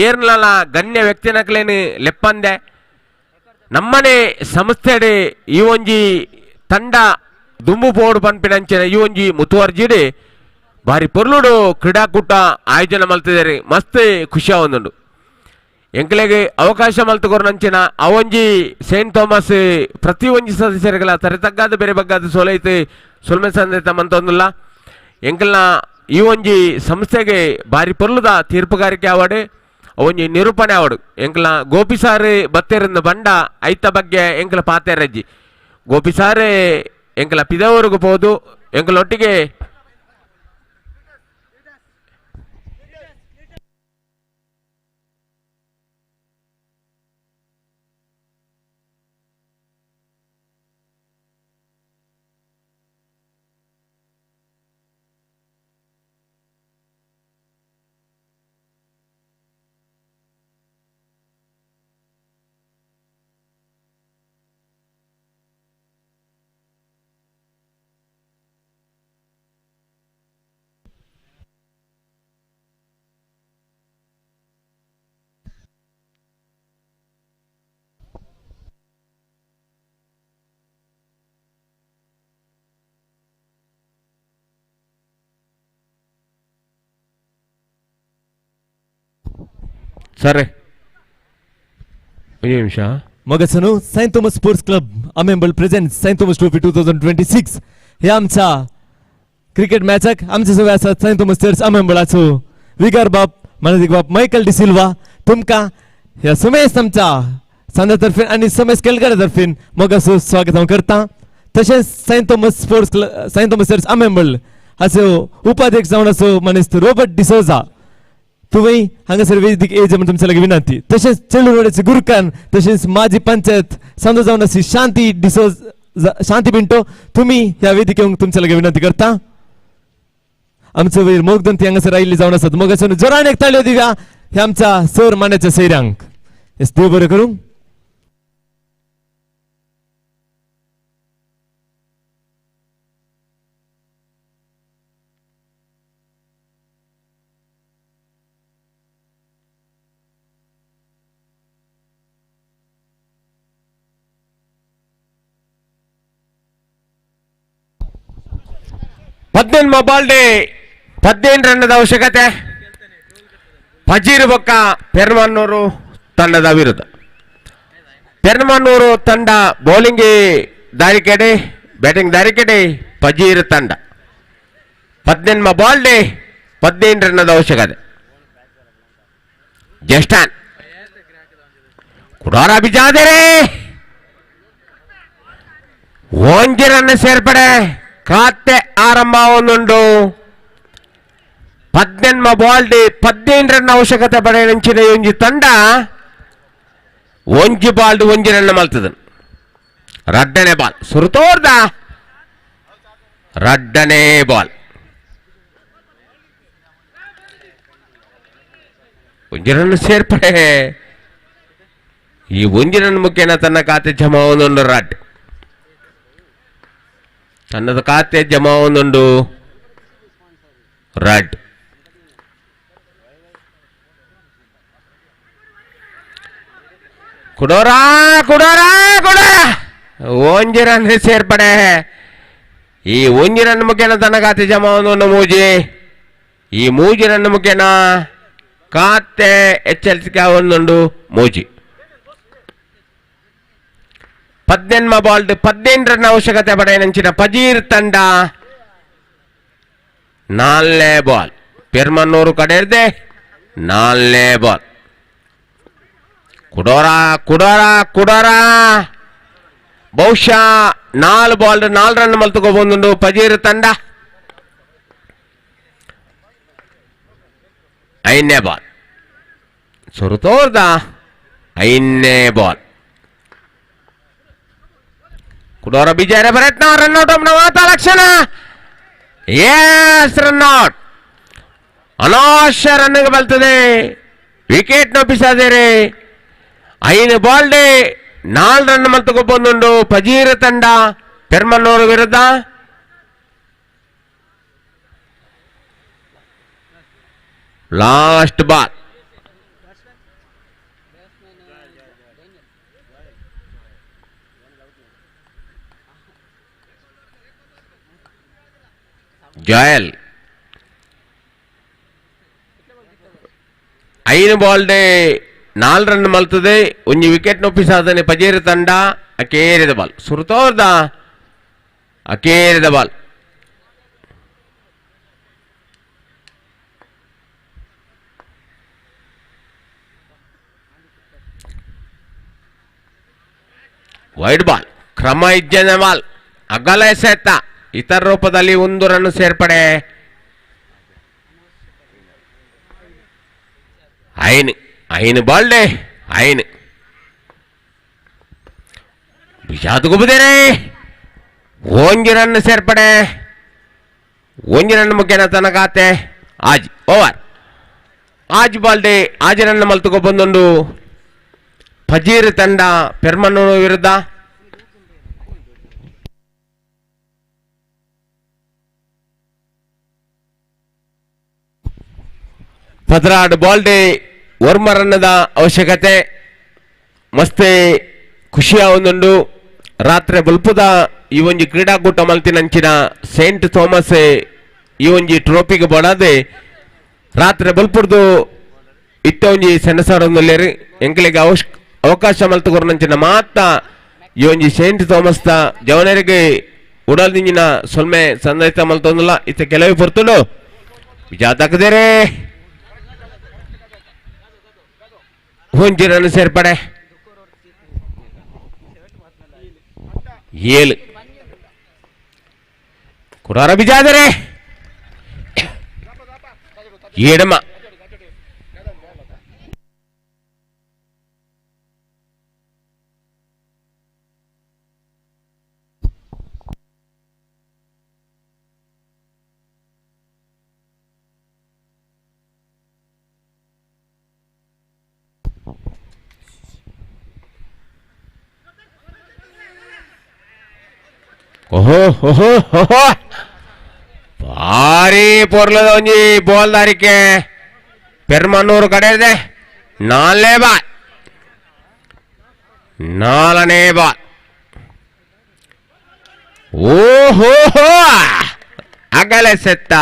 ಏರ್ನಲ ಗಣ್ಯ ವ್ಯಕ್ತಿನಕ್ಲೇನು ಲೆಪ್ಪಂದೆ ನಮ್ಮನೆ ಸಂಸ್ಥೆಡೆ ಈ ಒಂಜಿ ತಂಡ ದುಂಬು ಪೋಡು ಪನ್ಪಿನಂಚಿನ ಈ ಒಂಜಿ ಮುತುವರ್ಜಿಡೆ ಬಾರಿ ಪೊರ್ಲುಡು ಕ್ರೀಡಾಕೂಟ ಆಯೋಜನೆ ಮಲ್ತಿದ್ದಾರೆ ಮಸ್ತ್ ಖುಷಿ ಆವೊಂದುಂಡು ಎಂಕ್ಲೆಗೆ ಅವಕಾಶ ಮಲ್ತುಕೊರ್ನಂಚಿನ ಅವೊಂಜಿ ಸೈಂಟ್ ಥಾಮಸ್ ಪ್ರತಿ ಒಂಜಿ ಸದಸ್ಯರುಗಳ ತರೆತಗ್ಗಾದ ಬೇರೆ ಬಗ್ಗಾದ ಸೋಲೈತೆ ಸೊಲ್ಮೆ ಸಂದೇತ ಮಂತೊಂದುಲ್ಲ ಎಂಕಲ್ನ ಈ ಒಂಜಿ ಸಂಸ್ಥೆಗೆ ಬಾರಿ ಪೊರ್ಲುದ ತೀರ್ಪುಗಾರಿಕೆ ಆವಡು ಅವೊಂಜಿ ನಿರೂಪಣೆ ಆವಡು ಎಂಕಲ್ನ ಗೋಪಿ ಸಾರ್ ಬತ್ತೇರಿಂದ ಬಂಡ ಐತ ಬಗ್ಗೆ ಎಂಕಲ ಪಾತೆರಜ್ಜಿ ಗೋಪಿ ಸಾರ್ ಎಂಕಲ ಪಿದವರೆಗೂ ಹೋದು ಎಂಕಲೊಟ್ಟಿಗೆ ಸರಿ ಒಂದು ನಿಮಿಷ मगसनो Saint Thomas sports Club Ammembal presents Saint Thomas trophy 2026 हे आमच्या क्रिकेट मॅचक आमचे सगळे आसात सेंट थॉमस चर्च अमेंबळाचो विगार बाप मानसिक बाप मायकल डिसिल्वा तुमका ह्या समेस्त आमच्या सांदा तर्फे आणि समेस्त केलकर तर्फे मगसो स्वागत हांव करता तशेंच Saint Thomas sports Club Saint Thomas Church Ammembal हाचो उपाध्यक्ष जावन असो मनीस रॉबर्ट डिसोजा तुम्ही हांगासर वेदिक एज म्हणून तुमच्या लगे विनंती तसेच चेंडूवाड्याचे गुरुकान तसेच माजी पंचायत समजा जाऊन अशी शांती डिसोज शांती पिंटो तुम्ही ह्या वेदिकेवर तुमच्या लगे विनंती करता आमचं वीर मोगदंती हांगासर आयिल्ले जावन आसात मग असून जोरान एक ताळयो दिव्या हे आमच्या सर मान्याच्या सैरांक येस देव बरें करूं ಮೊಬೈಲ್ಡೆ 18 ರನ್ನದ ಅವಶ್ಯಕತೆ ಫಜೀರ್ ಬೊಕ್ಕ ಪೆರ್ಮನ್ನೂರು ತಂಡದ ವಿರುದ್ಧ ಪೆರ್ಮನ್ನೂರು ತಂಡ ಬೌಲಿಂಗ್ ದಾರಿಕೆಡೆ ಬ್ಯಾಟಿಂಗ್ ದಾರಿಕೆಡೆ ಫಜೀರ್ ತಂಡ 18 ಬಾಲ್ಡೆ 18 ರನ್ನದ ಅವಶ್ಯಕತೆ ಜಸ್ಟಾನ್ ಕುಡಾರ ಬಿಜಾದರೆ ಒಂಜಿ ರನ್ ಸೇರ್ಪಡೆ ಖಾತೆ ಆರಂಭ ಒಂದುಂಡು 18 ಬಾಲ್ಡ್ 15 ರನ್ ಅವಶ್ಯಕತೆ ಪಡೆಯಂಚಿನ ಒಂಜಿ ತಂಡ ಒಂಜಿ ಬಾಲ್ಡ್ ಒಂಜಿ ರನ್ ಮಲ್ತದ ರಡ್ಡನೆ ಬಾಲ್ ಸುರುತೋರ್ದ ರಡ್ಡನೆ ಬಾಲ್ ಒಂಜಿ ರನ್ ಸೇರ್ಪಡೆ ಈ ಒಂಜಿ ರನ್ ಮುಖೇನ ತನ್ನ ಖಾತೆ ಜಮಾ ಒಂದೊಂದು ರಡ್ ತನ್ನದ ಖಾತೆ ಜಮಾ ಒಂದೊಂದು ರಡ್ ಕುಡೋರಾ ಕುಡೋರಾ ಕುಡೋರ ಒಂಜಿ ರನ್ ಸೇರ್ಪಡೆ ಈ ಒಂಜಿ ರನ್ ಮುಖೇನ ತನ್ನ ಖಾತೆ ಜಮಾ ಒಂದೊಂದು ಮೂಜಿ ಈ ಮೂಜಿ ರನ್ ಮುಖೇನ ಖಾತೆ ಎಚ್ಚರಿಕೆ ಒಂದೊಂದು ಮೂಜಿ 18 ಬಾಲ್ಡ್ 15 ರನ್ ಅವಶ್ಯಕತೆ ಪಡೆಯಂಚಿನ ಫಜೀರ್ ತಂಡ 4ನೇ ಬಾಲ್ ಪೆರ್ಮನ್ನೂರು ಕಡೆಯದೆ 4ನೇ ಬಾಲ್ ಕುಡೋರ ಕುಡೋರ ಕುಡೋರ ಬಹುಶಃ 4 ಬಾಲ್ 4 ರನ್ ಮಲ್ತುಕೋಬಹುದು ಫಜೀರ್ ತಂಡ 5ನೇ ಬಾಲ್ ಸುರುತೋರ್ದ 5ನೇ ಬಾಲ್ ಕುಡೋರ ಬಿಜಾರ ಪ್ರಯತ್ನ ರನ್ಔಟ್ ಮಾತ ಲಕ್ಷಣ ಎಸ್ ರನ್ಔಟ್ ಅನಾವಶ್ಯ ರನ್ಗೆ ಬಲ್ತದೆ ವಿಕೆಟ್ ನೊಪ್ಪಿಸಾದೇರೆ 5 ಬಾಲ್ಡೆ 4 ರನ್ ಮಲ್ತುಕೊಂಡು ಫಜೀರ್ ತಂಡ ಪೆರ್ಮನ್ನೂರು ವಿರುದ್ಧ ಲಾಸ್ಟ್ ಬಾಲ್ ಜಾಯಲ್ ಐನು ಬಾಲ್ಡೆ 4 ರನ್ ಮಲ್ತದೆ ಒಂಜಿ ವಿಕೆಟ್ ನೊಪ್ಪಿ ಸಾಧನೆ ಪಜೇರು ತಂಡ ಅಕೇರಿದ ಬಾಲ್ ಸುರ್ತೋರ್ದ ಅಕೇರಿದ ಬಾಲ್ ವೈಡ್ ಬಾಲ್ ಕ್ರಮ ಇಜ್ಜನ ಬಾಲ್ ಅಗಲ ಎಸೆತ ಇತರ ರೂಪದಲ್ಲಿ 1 ರನ್ ಸೇರ್ಪಡೆ ಐನು ಬಾಲ್ಡೆ ಐನು ಬಿಜಾದ್ಗುಬುದೇನೆ 1 ರನ್ ಸೇರ್ಪಡೆ 1 ರನ್ ಮುಖ್ಯನ ತನಗಾತೆ ಆಜ್ ಓವರ್ ಆಜ್ ಬಾಲ್ಡೆ ಆಜ್ ರನ್ ಮಲ್ತುಕೊ ಬಂದೊಂದು ಫಜೀರ್ ತಂಡ ಪೆರ್ಮನ್ನೂರು ವಿರುದ್ಧ ಪದ್ರಾಡ್ ಬಾಲ್ಡೆ ವರ್ಮರನ್ನದ ಅವಶ್ಯಕತೆ ಮಸ್ತೆ ಖುಷಿಯ ಒಂದೊಂದು ರಾತ್ರಿ ಬಲ್ಪುದ ಈ ಒಂಜಿ ಕ್ರೀಡಾಕೂಟ ಮಲ್ತಿನಂಚಿನ ಸೇಂಟ್ ಥಾಮಸ್ ಈ ಒಂಜಿ ಟ್ರೋಫಿಗೆ ಬೋಡಾದೆ ರಾತ್ರಿ ಬಲ್ಪುರ್ದು ಇತ್ತ ಒಂಜಿ ಸೆಣಸಾಡೊಂದುಲ್ಲೇರಿ ಎಂಕಲಿಗೆ ಅವಕಾಶ ಮಲ್ತುಕೊರ್ನಂಚಿನ ಮಾತ ಈ ಒಂಜಿ ಸೇಂಟ್ ಥಾಮಸ್ ದ ಜವನರಿಗೆ ಉಡಲ್ದಿಂಜಿನ ಸೊಲ್ಮೆ ಸಂದೈತ ಮಲ್ತೊಂದುಲ್ಲ ಇತ್ತ ಕೆಲವೇ ಪೊರ್ತುಡು ವಿಜಾತಕದೇರೆ 1 ರನ್ ಸೇರ್ಪಡೆ 7 ಕುಡಾರ ಬಿಜಾದರೆ ಎಡಮ ಓಹೋ ಓಹೋ ಓಹೋ ಭಾರಿ ಪೊರ್ಲದ ಒಂಜಿ ಬಾಲ್ ದಾರಿಕೆ ಪೆರ್ಮನ್ನೂರು ಕಡೆ ಇದೆ 4ನೇ ಬಾಲ್ 4ನೇ ಬಾಲ್ ಓಹೋ ಅಗಲೆ ಸೆತ್ತ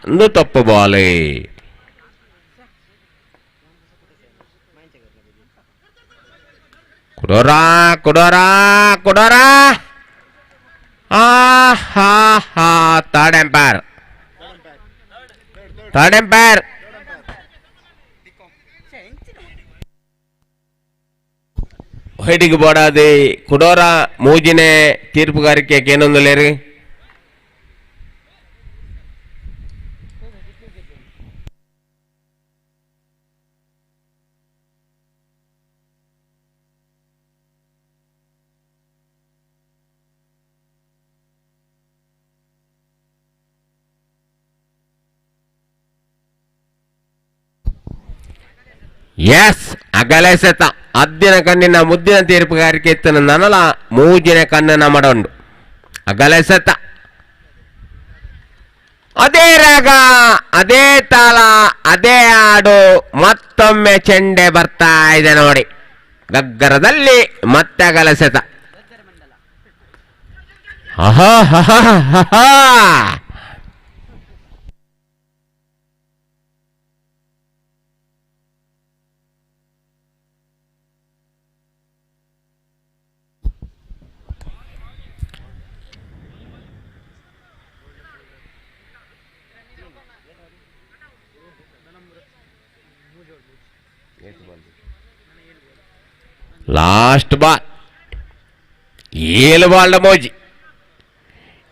ಒಂದು ತಪ್ಪು ಬಾಲ್ ಕುಡೋರಾ ಕುಡೋರಾ ಕುಡೋರಾ ಥರ್ಡ್ ಎಂಪೈರ್ ಹೊಯ್ಡಿಗೆ ಬೋಡಾದಿ ಕುಡೋರ ಮೂಜಿನೇ ತೀರ್ಪುಗಾರಿಕೆ ಏನೊಂದುಲೇರಿ ಎಸ್ ಅಗಲೆಸೆತ ಅದ್ದಿನ ಕಣ್ಣಿನ ಮುದ್ದಿನ ತೀರ್ಪುಗಾರಿಕೆ ಇತ್ತನ ನನಲ ಮೂಜಿನ ಕಣ್ಣನ ಮಾಡೊಂಡು ಅಗಲೆಸೆತ ಅದೇ ರಾಗ ಅದೇ ತಾಳ ಅದೇ ಹಾಡು ಮತ್ತೊಮ್ಮೆ ಚೆಂಡೆ ಬರ್ತಾ ಇದೆ ನೋಡಿ ಗಗ್ಗರದಲ್ಲಿ ಮತ್ತೆ ಅಗಲೆಸೆತ ಆಹಾ ಹಾ ಹಾ ಲಾಸ್ಟ್ ಬಾಲ್ 7 ಬಾಲ್ನ ಮೋಜಿ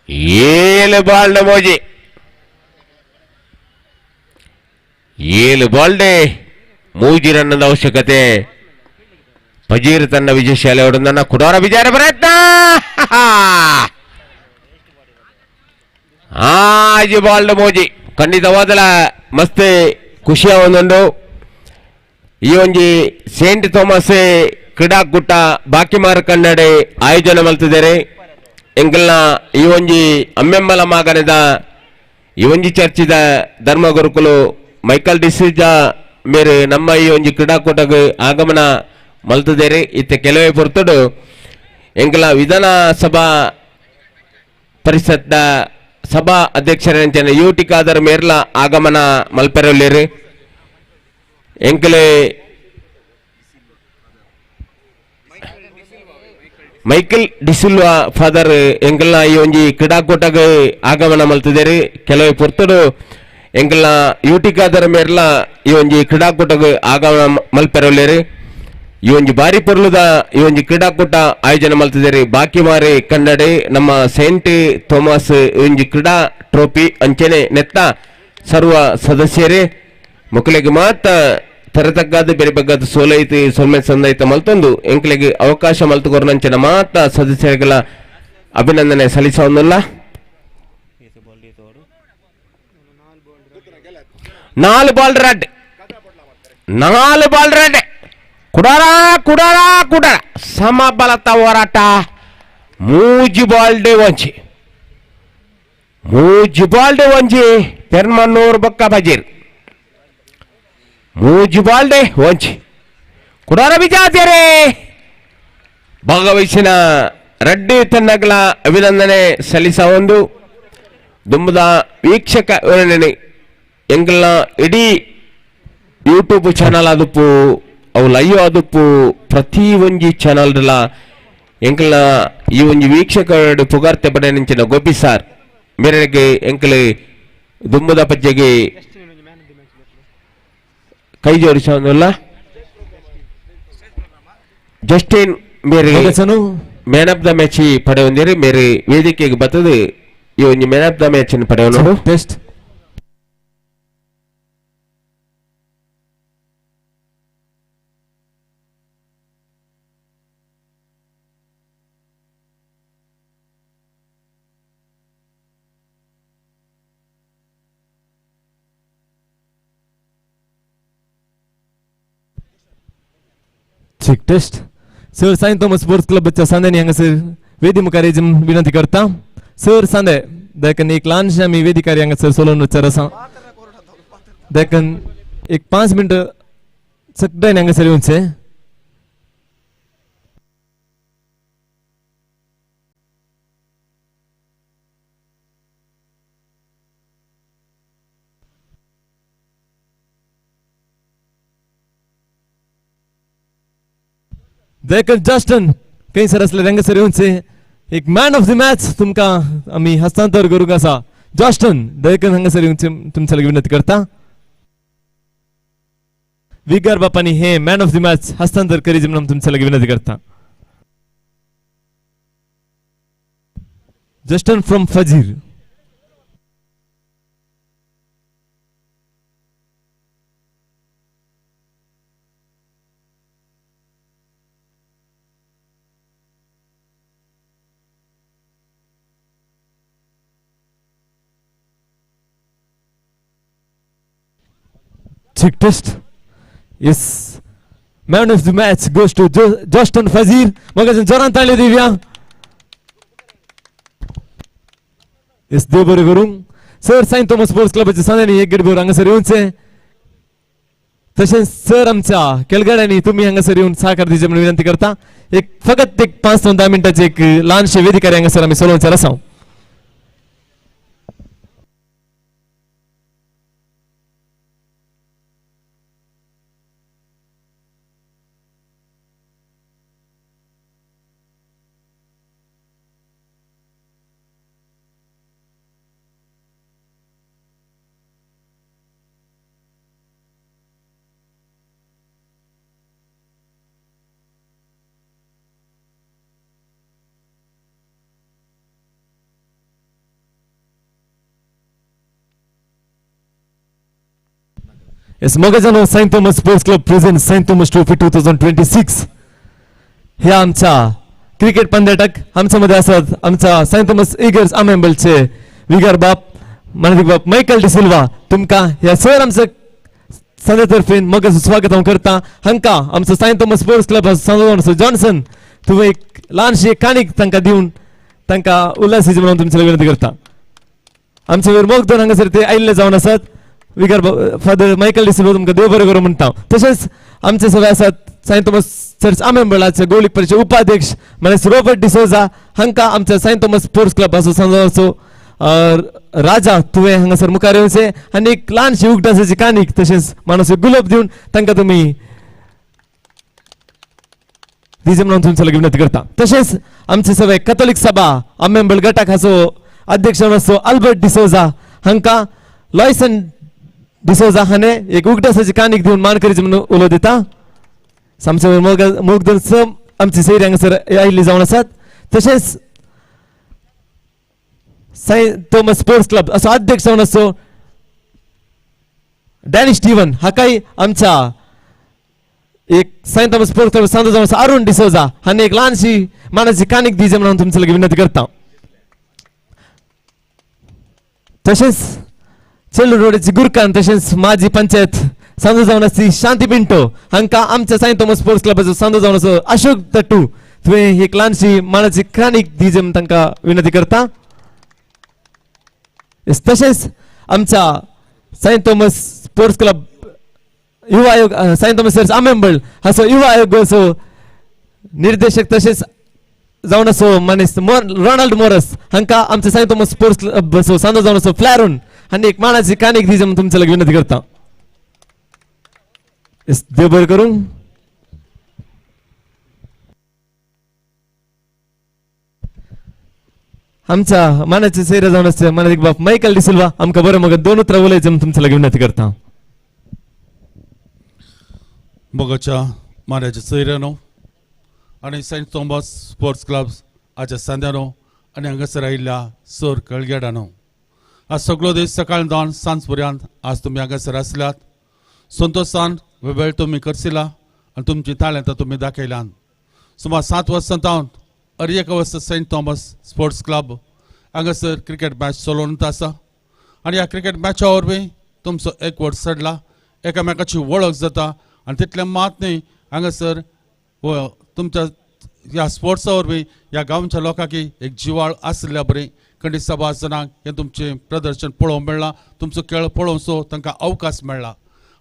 7 ಬಾಲ್ನ ಮೋಜಿ 7 ಬಾಲ್ಡೆ ಮೂಜಿ ರನ್ನದ ಅವಶ್ಯಕತೆ ಫಜೀರ್ ತನ್ನ ವಿಜಯಶಾಲೆ ಹೊಡೆದನ್ನ ಕುಡೋರ ವಿಜಯರ ಪ್ರಯತ್ನ ಆಜಿ ಬಾಲ್ನ ಮೋಜಿ ಖಂಡಿತವಾದಲ ಮಸ್ತೆ ಖುಷಿಯ ಒಂದೊಂದು ಈ ಒಂಜಿ ಸೇಂಟ್ ಥಾಮಸ್ ಕ್ರೀಡಾಕೂಟ ಬಾಕಿಮಾರ್ ಕನ್ನಡೆ ಆಯೋಜನೆ ಮಲ್ತಿದ್ದಾರೆ ಎಂಕಲ್ನ ಈ ಒಂಜಿ ಅಮ್ಮೆಂಬಲ ಮಾಗನದ ಈ ಒಂಜಿ ಚರ್ಚಿದ ಧರ್ಮ ಗುರುಕುಲು ಮೈಕಲ್ ಡಿಸಿಜ ಮೇರೆ ನಮ್ಮ ಈ ಒಂಜಿ ಕ್ರೀಡಾಕೂಟಕ್ಕೆ ಆಗಮನ ಮಲ್ತಿದ್ದಾರೆ ಇತ್ತೆ ಕೆಲವೇ ಪೊರ್ತುಡು ಎಂಕಲ ವಿಧಾನಸಭಾ ಪರಿಷತ್ನ ಸಭಾ ಅಧ್ಯಕ್ಷರಂಚಿನ ಯುಟಿ ಖಾದರ್ ಮೇರ್ಲ ಆಗಮನ ಮಲ್ಪೆರೊಲ್ಲೇರು ಎಂಕಲೆ ಮೈಕಲ್ ಡಿಸಿಲ್ವಾ ಫಾದರ್ ಎಂಕಲ್ನ ಈ ಒಂಜಿ ಕ್ರೀಡಾಕೂಟಗೆ ಆಗಮನ ಮಲ್ತಿದ್ದೇರು ಕೆಲವು ಪೊರ್ತುಡು ಎಂಕಲ್ನ ಯುಟಿ ಖಾದರ್ ಮೇರ್ಲ ಈ ಒಂಜಿ ಕ್ರೀಡಾಕೂಟಗೆ ಆಗಮನ ಮಲ್ಪೆರೊಲ್ಲೇರು ಈ ಒಂಜಿ ಬಾರಿ ಪೊರ್ಲುದ ಈ ಒಂಜಿ ಕ್ರೀಡಾಕೂಟ ಆಯೋಜನೆ ಮಲ್ತಿದ್ದೇರು ಬಾಕಿ ಮಾರಿ ಕನ್ನಡೆ ನಮ್ಮ ಸೈಂಟ್ ಥೋಮಸ್ ಒಂಜಿ ಕ್ರೀಡಾ ಟ್ರೋಫಿ ಅಂಚನೆ ನೆತ್ತ ಸರ್ವ ಸದಸ್ಯರೇ ಮಕ್ಕಳಿಗೆ ಮಾತ ತರತಕ್ಕಾದ ಬೇರೆ ಬಗ್ಗದ ಸೋಲೈತಿ ಸೊಲ್ಮೆ ಸಂದೈತ ಮಲ್ತೊಂದು ಎಂಕ್ಲೆಗೆ ಅವಕಾಶ ಮಲ್ತುಕೊರ್ನಂಚಿನ ಮಾತ ಸದಸ್ಯರಿಗೆಲ್ಲ ಅಭಿನಂದನೆ ಸಲ್ಲಿಸೋದಿಲ್ಲ. 4 ಬಾಲ್ ರೆಡ್ ಕುಡಾರ ಸಮಬಲತ ಹೋರಾಟ ಮೂಜಿ ಬಾಲ್ಡೆ ಒಂಜಿ ಪೆರ್ಮನ್ನೂರು ಬೊಕ್ಕ ಬಜೀರ್ ಮೂಜಿ ಬಾಲ್ಡೆ ಒಂಜಿ ಕುಡಾರ ಬಿಜಾತಿಯರೇ ಭಾಗವಹಿಸಿನ ರೆಡ್ಡಿ ತನ್ನಗಳ ಅಭಿನಂದನೆ ಸಲ್ಲಿಸ ಒಂದು ದುಂಬದ ವೀಕ್ಷಕ ವಿವರಣೆ ಎಂಗಲ್ನ ಇಡೀ ಯೂಟ್ಯೂಬ್ ಚಾನಲ್ ಆದುಪ್ಪು ಅವು ಲೈವ್ ಆದುಪ್ಪು ಪ್ರತಿ ಒಂಜಿ ಚಾನಲ್ ಎಂಕಲ್ನ ಈ ಒಂಜಿ ವೀಕ್ಷಕ ಪುಗಾರ್ತೆ ಪಡೆ ನಿಂಚಿನ ಗೋಪಿ ಸಾರ್ ಮೇರೆಗೆ ಎಂಕಲ್ ದುಂಬದ ಪಜ್ಜೆಗೆ ಕೈ ಜೋಡಿಸೋದಿಲ್ಲ. ಜಸ್ಟಿನ್ ಮೇರೆ ಮ್ಯಾನ್ ಆಫ್ ದ ಮ್ಯಾಚ್ ಪಡೆಯೊಂದಿರಿ ಮೇರೆ ವೇದಿಕೆಗೆ ಬರ್ತದೆ ಈ ಒಂಜಿ ಮ್ಯಾನ್ ಆಫ್ ದ ಮ್ಯಾಚ್ ಪಡೆಯೋನು test test sir Saint Thomas sports Club बच्चा सांदे यांग सर वेदी मुकारेजम विनंती करता सर सांदे देखन एक लहानशा आम्ही वेदी कार्यांग सर सोलोन विचारसा देखन एक 5 मिनिट सगळ्या यांग सर येऊनचे देखन जस्टन काही सर असले रंग सर येऊनचे एक मॅन ऑफ द मॅच तुमका आम्ही हस्तांतर करू कसा जस्टन देखन हंग सर येऊनचे तुमच्या लगे विनंती करता विगर बापानी हे मॅन ऑफ द मॅच हस्तांतर करी म्हणून तुमच्या लगे विनंती करता Justin from Pajeer test yes man of the match goes to Justin Fazir magazin joran tale divya yes देवरे करून सर साईं थॉमस स्पोर्ट्स क्लबचे सांगणी एक गडबोर हांगासर येऊनचे तसेच सर आमच्या केलगड्यांनी तुम्ही हांगासर येऊन सहकार दिजे म्हणून विनंती करता एक फकत एक 5-10 मिनिटाची एक लहानशी वेदिकारी हांगासर आम्ही सोलोवचार आसा Yes, Magazano Saint Thomas Sports Club presents Saint Thomas Trophy 2026. हे आमचा क्रिकेट पंद्याटक आमच्यामध्ये असत आमचा सेंट थॉमस ईगर्स अमेंबलचे विगर बाप मानविक बाप मायकल डिसिल्वा तुमका या सर आमचं संदेतर्फे मग स्वागत करता हंका आमचं Saint Thomas sports club Johnson तुम्ही एक लहानशी काणीक तांका देऊन तांका उल्हासीची म्हणून तुमच्या विनंती करता आमच्या वर मग दोन हांगासर ते आयिल्ले जावन आसात विगर फादर मायकल डिसिल्वा तुमका देव बरें करूं म्हणटा तशेंच आमचे सगळे आसात सेंट थॉमस चर्च आमेंबळाचे गोळीक परिचय उपाध्यक्ष म्हणजे रॉबर्ट डिसोजा हांका आमच्या सेंट थॉमस स्पोर्ट्स क्लब असो राजा तुवें हांगासर मुखार येवचें आनी एक ल्हानशी उगडासाची कानीक तशेंच मानसी गुलाब दिवन तांकां तुमी दिजे म्हणून तुमचे लगे विनंती करता. तशेंच आमचे सगळे कॅथोलिक सभा अमेंबल गटाक हाचो अध्यक्ष आसो अल्बर्ट डिसोजा हांकां लॉयसन डिसोजा हाणें एक उगडासाची कानीक दिवन मानकरीचे म्हणून उलो दिता. आमचे मोगदल आमची सैरी हांगासर आयिल्ली जावन आसात. तशेंच सेंट थॉमस स्पोर्ट्स क्लब असो अध्यक्ष जावन असो डॅनी स्टीवन हाकाय आमच्या एक सेंट थॉमस स्पोर्ट्स क्लब सांदो जावन आसा अरुण डिसोजा हाणें एक ल्हानशी मानाची कानीक दिजे म्हणून तुमचे लगे विनंती करता. तशेंच चेल्लूर रोडची गुरकान तशेंच माजी पंचायत सांदो जावन आसली शांती पिंटो हांकां आमच्या सेंट थॉमस स्पोर्ट्स क्लबाचो सांदो जावन असो अशोक तट्टू तुवें एक ल्हानशी मानाची कानीक दिजे म्हणून तांकां विनंती करता. तशेंच आमच्या सेंट थॉमस स्पोर्ट्स क्लब युवा आयोग सेंट थॉमस चर्च अमेंबल हाचो युवा आयोगाचो निर्देशक तशेंच जावन असो मनीस रोनाल्ड मोरस हांकां आमच्या सेंट थॉमस स्पोर्ट्स क्लबाचो सांदो जावन असो फ्लॅरून आनी एक मानाची कानीक दिजे म्हणून तुमचे लगे विनंती करता. देव बरें करूं. आमच्या मानाचे सैरा जावन आसचे मानाचे बाप मायकल डिसिल्वा आमकां बरें मग दोन उतरां उलयचें म्हणून तुमचे लगे विनंती करता. मोगाच्या मानाच्या सैऱ्यानो आनी सेंट थॉमस स्पोर्ट्स क्लब हाच्या सांद्यानो आनी हांगासर आयिल्ल्या सर कळगेडानो आज सगळो दीस सकाळ जावन सांज पर्यंत आज तुमी हांगासर आसल्यात. संतोशान वेळ तुमी करसिला आनी तुमची ताळेंतां तुमी दाखयल्यात. सुमार 7 वर्सां जावन एक वर्स सेंट थॉमस स्पोर्ट्स क्लब हांगासर क्रिकेट मॅच चलोवन आसा आनी ह्या क्रिकेट मॅचा वरवीं तुमचो एकवट सडला एकामेकाची वळख जाता आनी तितलें मात न्ही हांगासर तुमच्या ह्या स्पोर्ट्सा वरवीं ह्या गांवच्या लोकांक एक जिवाळ आसल्या बरी खंडी सभा जनांक हें तुमचें प्रदर्शन पळोवंक मेळ्ळां. तुमचो खेळ पळोवचो तांकां अवकाश मेळ्ळा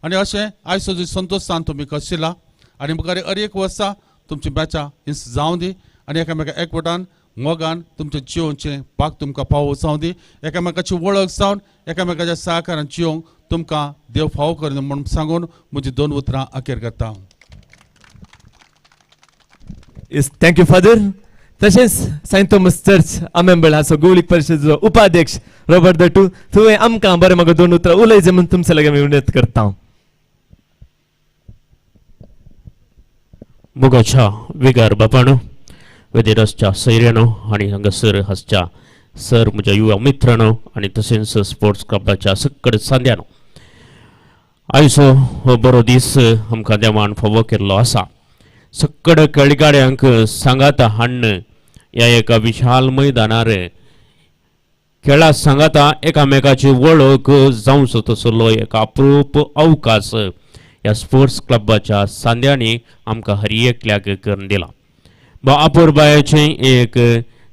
आनी अशें आयज सुद्दां संतोशान तुमी करशिल्ला आनी मुखार एक वर्सां तुमची मॅचां हिंस जावं दी आनी एकामेका एकवटान मोगान तुमचे जियोवचे पाक तुमकां फावो जावं दी. एकामेकाची वळख जावन एकामेकाच्या सहकारान जियोवंक तुमकां देव फावो करून म्हणून सांगून म्हजी 2 उतरां अखेर करता. Thank you father. तशेंच सेंट थॉमस चर्च अमेंबल हाचो गोवलीक परिशदेचो उपाध्यक्ष रॉबर्ट दटू तुवें आमकां बरें म्हाका 2 उतरां उलयचें म्हणून तुमचे लगे विनंती करता. मोगाच्या विगार बापानो वेदेरसच्या सैऱ्यानो आनी हांगासर हासच्या सर म्हज्या युवा मित्रांनो आनी तशेंच स्पोर्ट्स क्लबाच्या सकड सांद्यानो आयचो हो बरो दीस आमकां देवान फावो केल्लो आसा. सकड खेळगाड्यांक सांगात हाडन ह्या एका विशाल मैदानार खेळा सांगाता एकामेकाची वळख जावंचो तसलो एक अप्रूप अवकाश ह्या स्पोर्ट्स क्लबाच्या सांद्यांनी आमकां हर एकल्याक करून दिला. अपुरबायेचें एक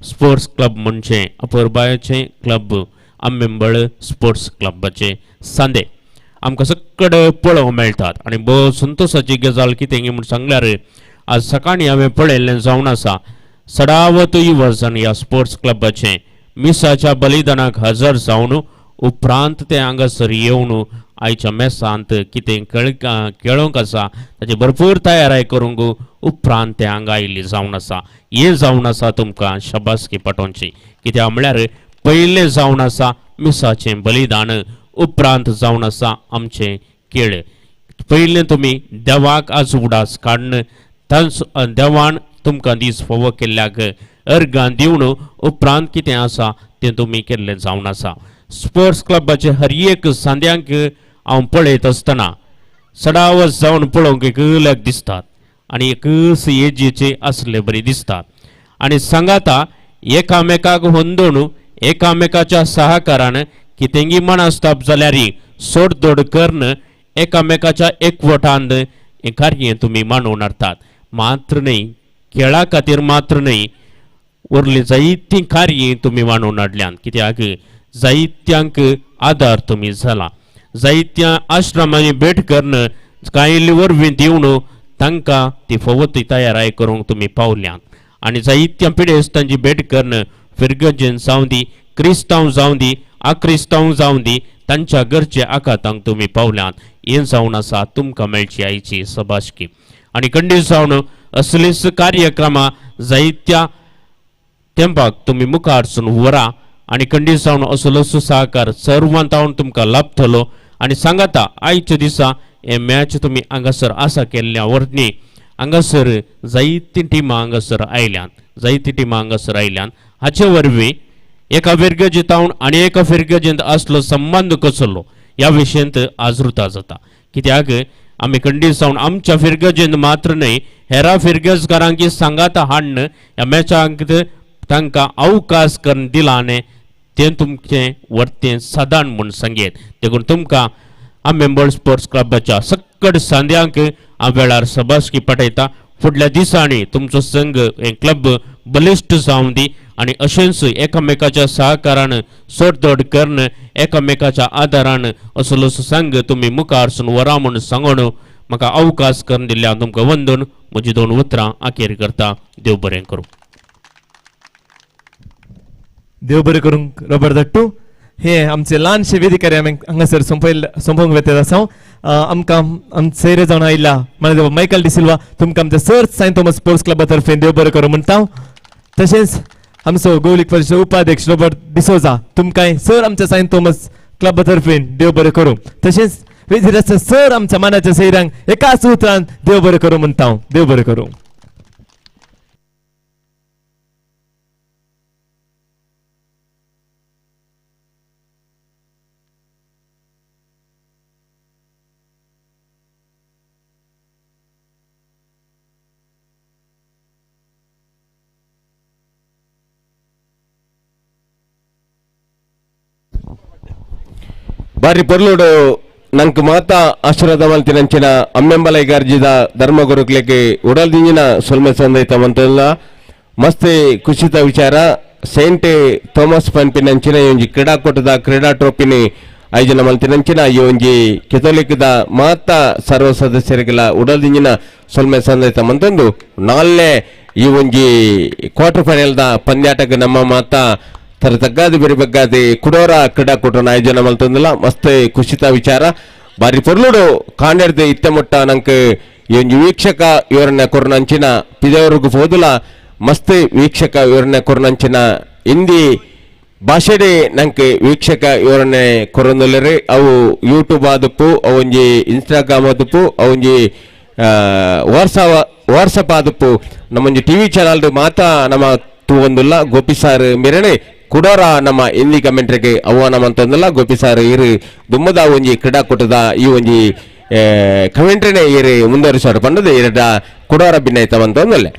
स्पोर्ट्स क्लब म्हणजे अपुरबायेचें क्लब अम्मेंबळ स्पोर्ट्स क्लबाचे सांदे आमकां सकड पळोवंक मेळटात आनी बहुत संतोशाची गजाल कितें म्हूण सांगल्यार आज सकाळीं हांवें पळयल्लें जावन आसा सडावत युवजन ह्या स्पोर्ट्स क्लबाचें मिसाच्या बलिदानाक हजर जावन उपरांत ते हांगासर येवन आयच्या मॅचांत कितें खेळोंक आसा ताची भरपूर तयारी करूंक उपरांत ते हांगा आयिल्ली जावन आसा. हें जावन आसा तुमकां शबासकी पटोवची कित्याक म्हळ्यार पयलें जावन आसा मिसाचें बलिदान उपरांत जावन आसा आमचें खेळ. पयलें तुमी देवाक आज उडास काडन देवान तुमकां दीस फावो केल्ल्याक अर्गां दिवन उपरांत कितें आसा तें तुमी केल्लें जावन आसा. स्पोर्ट्स क्लबाचे हर एक सांद्यांक हांव पळयत आसतना सडावत जावन पळोवंक एक अलग दिसतात आनी एकच एजीचे आसले बरी दिसतात आनी सांगाता एकामेकाक होंदून एकामेकाच्या सहकारान कितेंगी मनास्ताप जाल्यार सोडतोड करून एकामेकाच्या एकवटांत हें कार्य तुमी मांडून हाडटात. मात्र न्ही खेळा खातीर मात्र न्ही उरली जायतीं कार्य तुमी मांडून हाडल्यात कित्याक जायत्यांक आदार तुमी जाला. जायत्या आश्रमांनी भेट करून कांय वरवीं दिवन तांकां ती फवती तयारी करूंक तुमी पावल्यात आनी जायत्या पिडेस्तांची भेट करून फिरगजेन जावं दी क्रिस्तांव जावं दी अक्रिस्तांव जावं दी तांच्या घरचे आकातांक तुम्ही पावल्यात हें जावन आसा तुमकां मेळची आयची सभाशकी आनी खंडीत जावन असलीच कार्यक्रमां जायत्या तेंपाक तुम्ही मुखारसून व्हरा आनी खंडीत जावन असलोच सहकार सर्वांत हांव तुमकां लाभतलो आनी सांगाता आयच्या दिसा हे मॅच तुम्ही हांगासर आसा केल्ल्या वरनी हांगासर जायती टिमां हांगासर आयल्यान हाचे वरवीं एका फिरगजीतावन आनी एका फिरगजींत असलो संबंध कसलो ह्या विशयंत आजृता जाता कित्याक आमी खंडीत जावन आमच्या फिरगजींत मात्र न्हय हेरा फिरगजकारांकी सांगाता हाडन ह्या मॅचाक तांकां अवकाश करून दिला आनी तें तुमचें वर्तें सादारण म्हूण सांगेत देखून तुमकां आम्मेंबळ स्पोर्ट्स क्लबाच्या सक्कड सांद्यांक हांव वेळार सभाशकी पठयता फुडल्या दिसांनी तुमचो संघ हे क्लब बलिश्ट जावं दी आनी अशेंच एकामेकाच्या सहकारान सोडतोड करून एकामेकाच्या आदारान असलोच संघ तुमी मुखारसून व्हरा म्हूण सांगून म्हाका अवकाश करून दिल्ल्या तुमकां वंदन म्हजी 2 उतरां आखेर करता देव बरें करूं देव बरें करूंक रॉबर्ट दट्टू हे आमचे ल्हानशे वेदिकार आमी हांगासर संपोवंक वेतात आसा आमकां सैरे जावन आयिल्ला मानेदेव मायकल डिसिल्वा तुमकां आमच्या सर सायंत थॉमस स्पोर्ट्स क्लबा तर्फे देव बरें करूं म्हणटा तशेंच आमचो गोवलीक परिशद उपाध्यक्ष रॉबर्ट डिसोजा तुमकांय सर आमच्या सायंत थॉमस क्लबा तर्फे देव बरें करूं तशेंच वेजीर आसा सर आमच्या मानाच्या सैरांक एकाच उतरान देव बरें करूं म्हणटा देव बरें करूं ಬಾರಿ ಪೊರ್ಲುಡು ನಂಕ್ ಮಾತ ಆಶೀರ್ವಾದ ಮಲ್ತಿನಂಚಿನ ಅಮ್ಮೆಂಬಲ ಗಾರ್ಜಿದ ಧರ್ಮಗುರುಕ್ಲೆಗೆ ಉಡಲ್ ದಿಂಜಿನ ಸೊಲ್ಮೆ ಸಂದೈತ ಮಂತಲ್ಲ ಮಸ್ತ್ ಖುಷಿತ ವಿಚಾರ ಸೈಂಟ್ ಥಾಮಸ್ ಪನ್ಪಿನಂಚಿನ ಒಂಜಿ ಕ್ರೀಡಾಕೂಟದ ಕ್ರೀಡಾ ಟ್ರೋಫಿನಿ ಆಯೋಜನ ಮಲ್ತಿನಂಚಿನ ಈ ಒಂಜಿ ಕೆಥೋಲಿಕ್ದ ಮಾತ ಸರ್ವ ಸದಸ್ಯರಿಗೆಲ್ಲ ಉಡಲ್ ದಿಂಜಿನ ಸೊಲ್ಮೆ ಸಂದೈತ ಮಂತಂದು ನಾಳೆ ಈ ಒಂಜಿ ಕ್ವಾರ್ಟರ್ ಫೈನಲ್ದ ಪಂದ್ಯಾಟಕ್ಕೆ ನಮ್ಮ ಮಾತ ತರ ತಗ್ಗಾದಿ ಬೇರೆ ಬಗ್ಗಾದಿ ಕುಡೋರ ಕ್ರೀಡಾಕೂಟನ ಆಯೋಜನ ಮಲ್ತಂದಿಲ್ಲ ಮಸ್ತ್ ಖುಷಿತ ವಿಚಾರ ಬಾರಿ ಪೊರ್ಲುಡು ಕಾಂಡೆಡ್ದು ಇತ್ತೆ ಮುಟ್ಟ ನಂಗೆ ಈ ಒಂದು ವೀಕ್ಷಕ ವಿವರಣೆ ಕೊರನಂಚಿನ ಪಿದವರೆಗೂ ಹೋದಲ ಮಸ್ತ್ ವೀಕ್ಷಕ ವಿವರಣೆ ಕೊರನಂಚಿನ ಹಿಂದಿ ಭಾಷೆಡೆ ನಂಗೆ ವೀಕ್ಷಕ ವಿವರಣೆ ಕೊರೊಂದುಲ್ಲರಿ ಅವು ಯೂಟ್ಯೂಬ್ ಆದಪ್ಪು ಅವೊಂಜಿ ಇನ್ಸ್ಟಾಗ್ರಾಮ್ ಆದಪ್ಪು ಅವೊಂಜಿ ವಾಟ್ಸಪ್ ಆದಪ್ಪು ನಮ್ಮೊಂಜಿ ಟಿವಿ ಚಾನಲ್ ಮಾತಾ ನಮ್ಮ ತೂವೊಂದುಲ್ಲ ಗೋಪಿ ಸಾರ್ ಮಿರಣೆ ಕುಡೋರ ನಮ್ಮ ಹಿಂದಿ ಕಮೆಂಟ್ರಿಗೆ ಆಹ್ವಾನ ಮಂತಂದಲ್ಲ ಗೋಪಿ ಸಾರ್ ಇರು ದುಮ್ಮದ ಒಂಜಿ ಕ್ರೀಡಾಕೂಟದ ಈ ಒಂಜಿ ಕಮೆಂಟ್ರಿನೇ ಇರು ಮುಂದುವರಿಸೋರು ಬಂದದ್ದು ಎರಡ ಕುಡೋರ ಭಿನ್ನೈತ ಮಂತಂದಲ್ಲೇ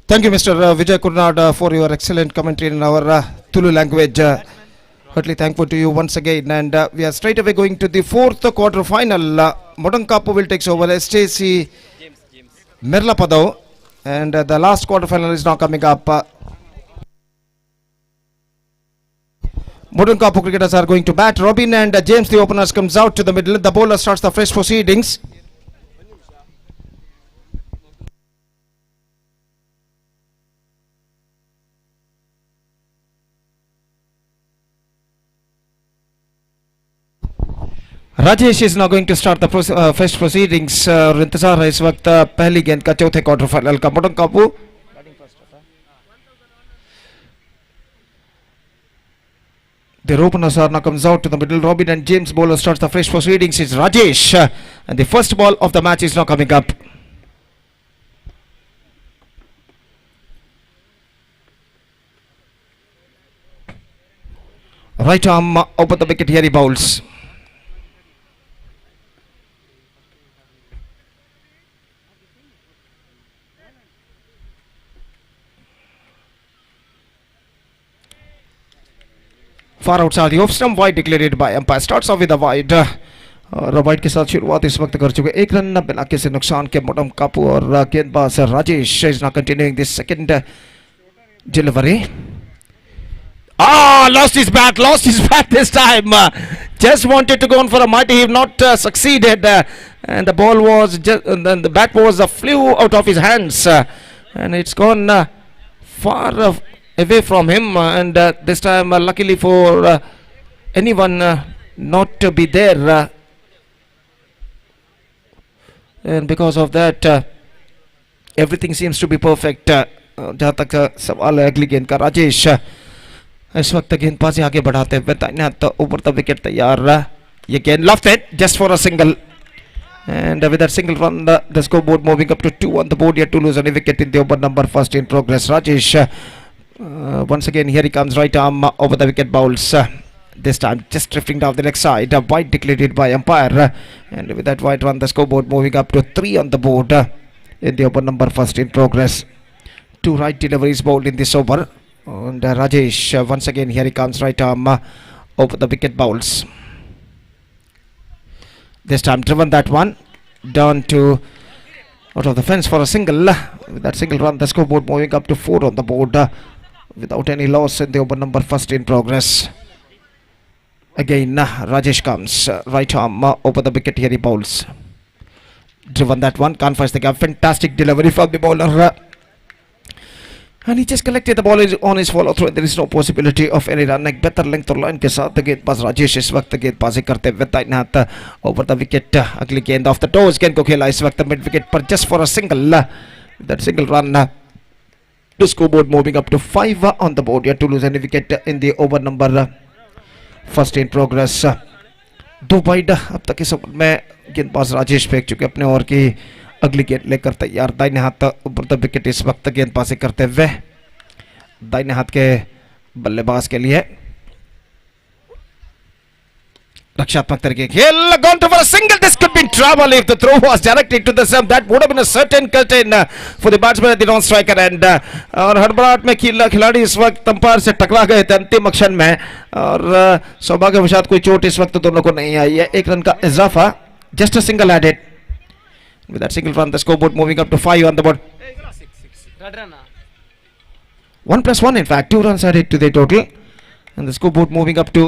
Thank you, Mr. Vijay Kurnad, for your excellent commentary in our Tulu language. Heartily thankful to you once again. And we are straight away going to the 4th quarter final. Modern Kapu will take over SJC Merla Padau. And the last quarter final is now coming up. Modern Kapu cricketers are going to bat. Robin and James, the openers, comes out to the middle. The bowler starts the fresh proceedings. Rajesh is now going to start the first proceedings. और इंतजार है इस वक्त पहली गेंद का चौथे quarter final का. मोटन कापू the opener now comes out to the middle. Robin and James bowler starts the fresh proceedings. Is Rajesh and the first ball of the match is now coming up. Right arm over the wicket, here he bowls. Far outside the off stump, wide declared by umpire. Starts off with a wide. और wide के साथ शुरुआत इस वक्त कर चुके. एक run बिना किसी नुकसान के मोटम कापू और गेंदबाज Rajesh is now continuing this second delivery. Lost his bat this time. just wanted to go on for a mighty heave, not succeeded, and the ball was just, and then the bat was flew out of his hands, and it's gone far away from him, and this time luckily for anyone not to be there, and because of that everything seems to be perfect. जहाँ तक सवाल है अगली गेंद का, राजेश इस वक्त गेंदबाजी आगे बढ़ाते हुए दाहिने हाथ ऊपर तक विकेट तैयार, ये गेंद lofted just for a single, and with that single run the scoreboard moving up to 2 on the board, yet to lose any wicket in the over number first in progress. Rajesh once again, here he comes, right arm over the wicket, bowls, this time just drifting down the leg side, wide declared by umpire, and with that wide run the scoreboard moving up to 3 on the board in the over number first in progress. 2 right deliveries bowled in this over, and Rajesh once again, here he comes, right arm over the wicket, bowls, this time driven that one down to out of the fence for a single. With that single run the scoreboard moving up to 4 on the board without any loss in the over number first in progress. Again Rajesh comes, right arm over the wicket, here he bowls, driven that one, can't find the gap, fantastic delivery from the bowler, and he just collected the ball on his follow through. There is no possibility of any run. एक बेहतर length और line के साथ गेंदबाज राजेश इस वक्त गेंदबाजी करते हुए दाहिने हाथ ओवर द विकेट, अगली गेंद ऑफ द टोज, गेंद को खेला इस वक्त मिड विकेट पर just for a single, that single run the scoreboard moving up to 5 on the board, yet to lose any wicket in the over number first in progress. 2 wide अब तक इस ओवर में गेंदबाज राजेश फेंक चुके अपने ओवर की अगली गेंद लेकर तैयार, दाहिने हाथ ऊपर द विकेट इस वक्त गेंदबाजी करते हुए दाहिने हाथ के बल्लेबाज के लिए रक्षात्मक तरीके खेल, gone to for a single, this could be trouble if the throw was directed to the stump, that would have been a certain curtain for the batsman at the non-striker end, और हड़बड़ाहट में खिलाड़ी इस वक्त umpire से टकरा गए थे अंतिम अक्षर में, और सौभाग्यवशात कोई चोट इस वक्त दोनों को नहीं आई है, 1 रन का इजाफा, just a single added. With that single run the scoreboard moving up to 5 on the board, 1+1 in fact, 2 runs added to the total, and the scoreboard moving up to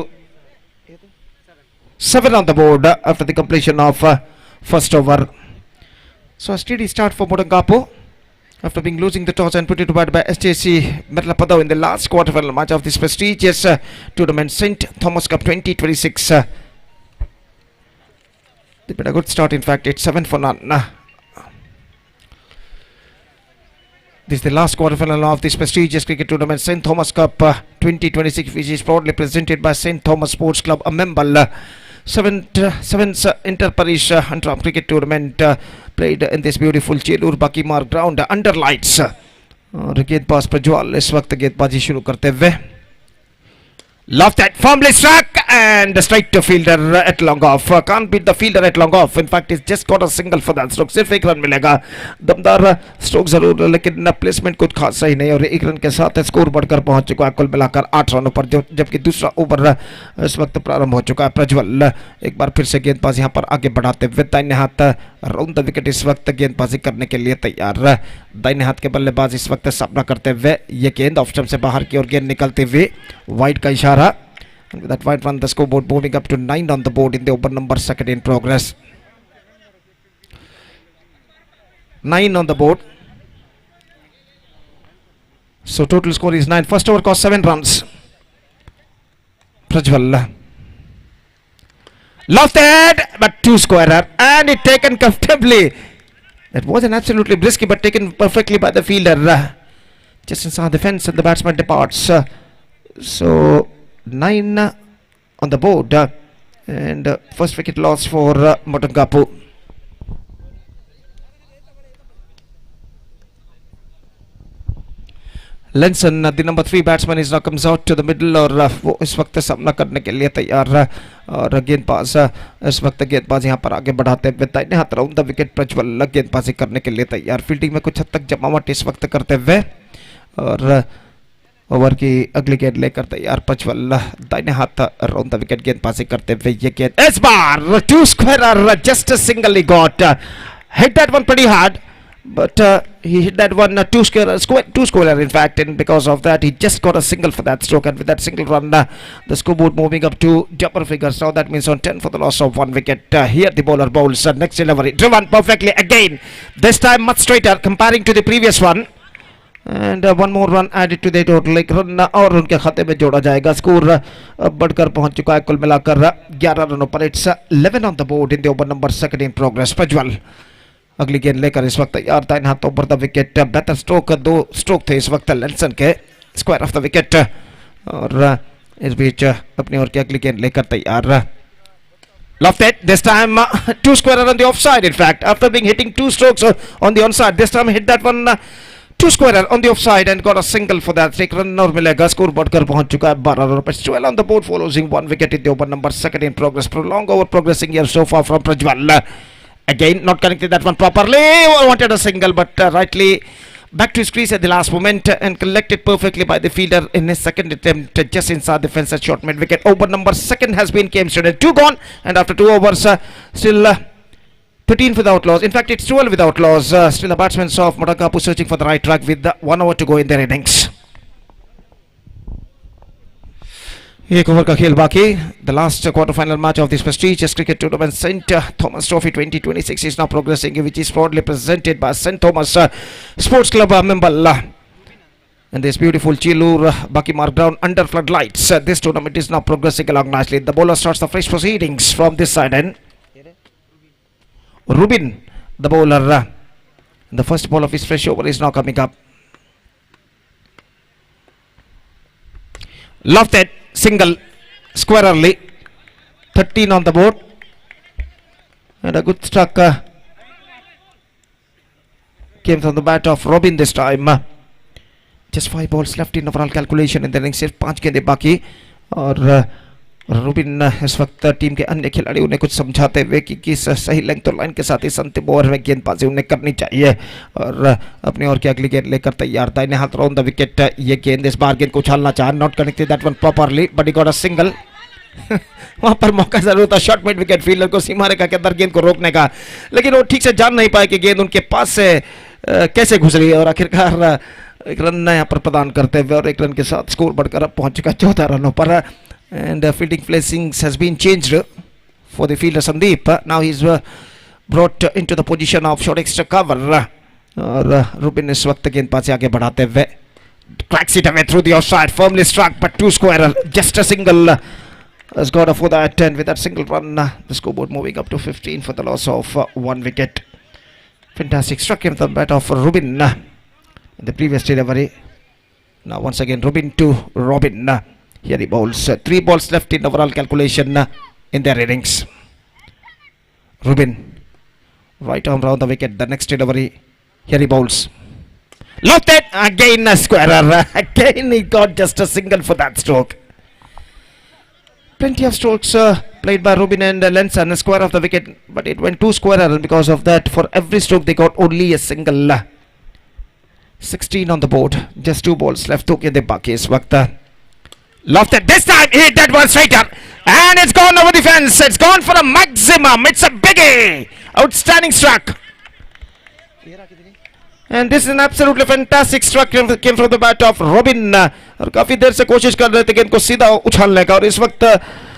7 on the board after the completion of first over. So a steady start for Modangapo after being losing the toss and put it to bat by SJC Merlapadao in the last quarterfinal match of this prestigious tournament, St. Thomas Cup 2026. They made a good start, in fact it's 7 for none. This is the last quarterfinal of this prestigious cricket tournament, St. Thomas Cup 2026, which is proudly presented by St. Thomas Sports Club, AMMEMBAL. 7th INTER-PARISH UNDERARM cricket tournament played in this beautiful Chelur Bakimar ground under lights. और गेंदबाज प्रज्वल इस वक्त गेंदबाजी शुरू करते हुए, love that, firmly struck and straight to fielder at long off, can't beat the fielder at long off, in fact he's just got a single for that stroke, सिर्फ 1 run मिलेगा, दमदार स्ट्रोक जरूर लेकिन प्लेसमेंट कुछ खास सही नहीं, और 1 रन के साथ स्कोर बढ़कर पहुंच चुका है कुल मिलाकर 8 रनों पर, जबकि दूसरा ओवर इस वक्त प्रारंभ हो चुका है। प्रज्वल एक बार फिर से गेंदबाज यहां पर आगे बढ़ाते हुए दाहिने हाथ राउंड द विकेट इस वक्त गेंदबाजी करने के लिए तैयार, दाहिने हाथ के बल्लेबाज इस वक्त सामना करते हुए, ये गेंद ऑफ स्टंप से बाहर की ओर गेंद निकलते हुए वाइड का इशारा, and with that wide run the scoreboard moving up to 9 on the board in the over number second in progress. 9 on the board, so total score is 9. First over cost 7 runs. Prajwal lofted but 2 squarer, and it taken comfortably. That wasn't absolutely brisky but taken perfectly by the fielder just inside the fence, and the batsman departs. So 9 on the board, and first wicket loss for Modangapo. Lenson, the number 3 batsman, is now comes out to the middle, और वो इस वक्त सामना करने के लिए तैयार है, और गेंदबाज इस वक्त गेंदबाज यहाँ पर आगे बढ़ाते हुए दाहिने हाथ राउंड द विकेट प्रज्वल गेंदबाजी करने के लिए तैयार, फील्डिंग में कुछ हद तक जमावट इस वक्त करते हुए, और ओवर की अगली गेंद लेकर तैयार प्रज्वल दाहिने हाथ राउंड द विकेट गेंदबाजी करते हुए, ये गेंद इस बार 2 squarer, just a single he got, hit that one pretty hard But he hit that one two squarer in fact, and because of that he just got a single for that stroke, and with that single run the scoreboard moving up to double figures. Now that means on 10 for the loss of 1 wicket. Here the bowler bowls next delivery, driven perfectly again, this time much straighter comparing to the previous one, and one more run added to the total. एक run और उनके खाते में जोड़ा जाएगा. Score बढ़कर पहुंच चुका है कुल मिलाकर 11 रनों पर. It's 11 on the board in the over number 2 in progress. Prajwal अगली गेंद लेकर इस वक्त तैयार था इन हाथों पर. द विकेट बेहतर स्ट्रोक, 2 स्ट्रोक थे इस वक्त लेंसन के. स्क्वायर ऑफ द विकेट, और इस बीच अपनी ओर की अगली गेंद लेकर तैयार. Lofted, this time 2 squarer on the offside. In fact, after being hitting 2 strokes on the onside, this time hit that one 2 squarer on the offside and got a single for that. 1 run और मिलेगा. Score बढ़कर पहुंच चुका है 12 रनों पर. 12 on the board for losing 1 wicket in the over number 2 in progress. Prolonged over progressing here so far from Prajwal. Again, not connected that one properly. Wanted a single, but rightly back to his crease at the last moment and collected perfectly by the fielder in his second attempt just inside the fence at short mid wicket. Over number 2 has been came straight. 2 gone, and after 2 overs, still 13 without loss. In fact, it's 12 without loss. Still the batsmen of Madakapu searching for the right track with 1 hour to go in their innings. एक over का खेल बाकी. The last quarter-final match of this prestigious cricket tournament, St. Thomas Trophy 2026, is now progressing, which is proudly presented by St. Thomas Sports Club AMMEMBAL. And this beautiful Chilur Bakimar ground under floodlights. This tournament is now progressing along nicely. The bowler starts the fresh proceedings from this side end. Rubin, the bowler, the first ball of his fresh over is now coming up. Lofted, single, squarely, 13 on the board, and a good struck came from the bat of Robin this time. Just 5 balls left in overall calculation in the innings. सिर्फ 5 गेंदें बाकी, और Rubin इस वक्त team के अन्य खिलाड़ी उन्हें कुछ समझाते हुए कि किस सही लेंथ और लाइन के साथ इस अंतिम ओवर में गेंदबाजी उन्हें करनी चाहिए, और अपनी ओर की अगली गेंद लेकर तैयार था. इन्हें हाथ राउंड द विकेट. ये गेंद इस बार गेंद को उछालना चाहा, not connected that one properly, but he got a single. वहां पर मौका जरूर था शॉर्ट मिड विकेट फील्डर को सीमा रेखा के अंदर गेंद को रोकने का, लेकिन वो ठीक से जान नहीं पाए कि गेंद उनके पास से कैसे घुस रही है, और आखिरकार 1 रन यहाँ पर प्रदान करते हुए और 1 रन के साथ स्कोर बढ़कर अब पहुंच चुका 14 रनों पर. And fielding placings has been changed for the fielder Sandeep. Now he's brought into the position of short extra cover. और Rubin इस वक्त गेंदबाज से आगे बढ़ाते हुए cracks it away through the offside, firmly struck, but 2 squarer, just a single has got for that, and with that single run the scoreboard moving up to 15 for the loss of 1 wicket. Fantastic struck him the bat of Rubin in the previous delivery. Now once again Rubin to Robin. Here he bowls. 3 balls left in overall calculation in their innings. Rubin, right arm round the wicket. The next delivery. Here he bowls. Lofted again, a squarer. Again he got just a single for that stroke. Plenty of strokes played by Rubin and Lenson, a square of the wicket, but it went 2 squarer, and because of that, for every stroke they got only a single. 16 on the board. Just 2 balls left. Okay, the baki is waqt. Lofted, this time he hit that one straighter, and it's gone over the fence. It's gone for a maximum. It's a biggie. Outstanding struck. And this is an absolutely fantastic struck came from the bat of Robin. और काफी देर से कोशिश कर रहे थे गेंद को सीधा उछालने का, और इस वक्त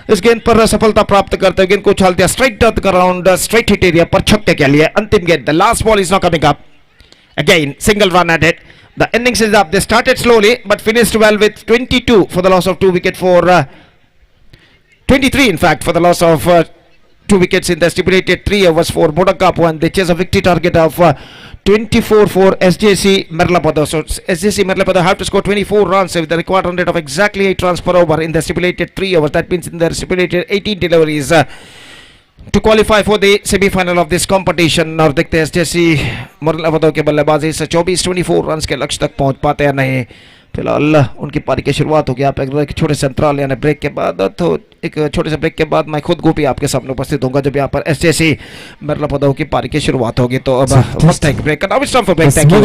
इस गेंद पर सफलता प्राप्त करते हुए गेंद को उछाल दिया straight around straight hit area पर छक्के के लिए. अंतिम गेंद, the last ball is now coming up. Again, single run at it. The innings is up. They started slowly but finished well with 22 for the loss of 2 wickets for 23 in fact for the loss of 2 wickets in the stipulated 3 overs for Modakapu, and they chase a victory target of 24 for SJC Merlapada. So SJC Merlapada have to score 24 runs with the required run rate of exactly 8 runs per over in the stipulated 3 overs. That means in the stipulated 18 deliveries to qualify for the semi-final of this competition. और देखते हैं SJC मरलापदा के बल्लेबाजी से 24 run के लक्ष्य तक पहुंच पाते हैं नहीं. फिलहाल उनकी पारी की शुरुआत होगी. आप एक छोटे से अंतराल यानी ब्रेक के बाद, तो एक छोटे से ब्रेक के बाद मैं खुद गोपी आपके सामने उपस्थित होऊंगा जब यहाँ पर SJC मरलापदा की पारी की शुरुआत होगी. तो अब वक्त है ब्रेक का. Now it's time for break. Thank you.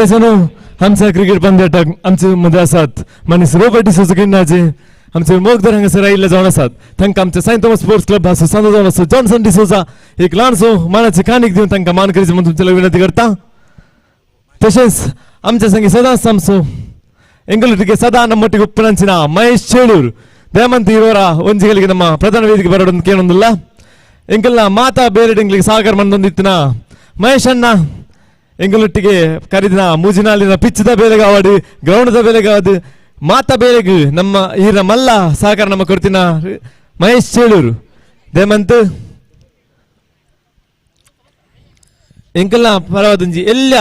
आमचा क्रिकेट पंद्याटक आमचे मध्ये असतात मनीस रोबर्टी सुजुकीनाचे आमचे मोगदर हांगासर आयिल्ले जावन आसात. तांकां आमचे सेंट थॉमस स्पोर्ट्स क्लब हांगासर सांजो जावन आसा जॉन्सन डिसोजा एक ल्हानसो मानाची काणीक दिवन तांकां मान करचे म्हणून तुमचे विनंती करता. तसेच आमच्या संगी सदा सामसो ಎಂಗಲುಟಿಗೆ ಸದಾ ನಮ್ಮೊಟ್ಟಿಗೆ ಉಪ್ಪುನಂಚಿನ ಮಹೇಶ್ ಚೇಳೂರು ದೇಮಂತಿ ಇವರ ಒಂಜಿಗಳಿಗೆ ನಮ್ಮ ಪ್ರಧಾನ ವೇದಿಕೆ ಬರೋದನ್ನು ಕೇಳೊಂದಿಲ್ಲ ಎಂಕಲ್ನ ಮಾತಾ ಬೇರೆಡೆಂಗ್ಲಿಗೆ ಸಹಕಾರ ಮಂದೊಂದಿತ್ತಿನ ಮಹೇಶ್ ಅಣ್ಣ ಎಂಗಲೊಟ್ಟಿಗೆ ಕರೆದಿನ ಮೂಜಿನಾಲಿನ ಪಿಚ್ಚದ ಬೇಲೆಗಾವಡು ಗ್ರೌಂಡ್ದ ಬೇಲೆಗಾವದು ಮಾತಾ ಬೇಲೆಗೂ ನಮ್ಮ ಈರ ಮಲ್ಲ ಸಹಕಾರ ನಮ್ಮ ಕೊಡ್ತಿನ ಮಹೇಶ್ ಚೇಳೂರು ದೇಮಂತ್ ಎಂಕಲ್ನ ಪರವಾದಂಜಿ ಎಲ್ಲ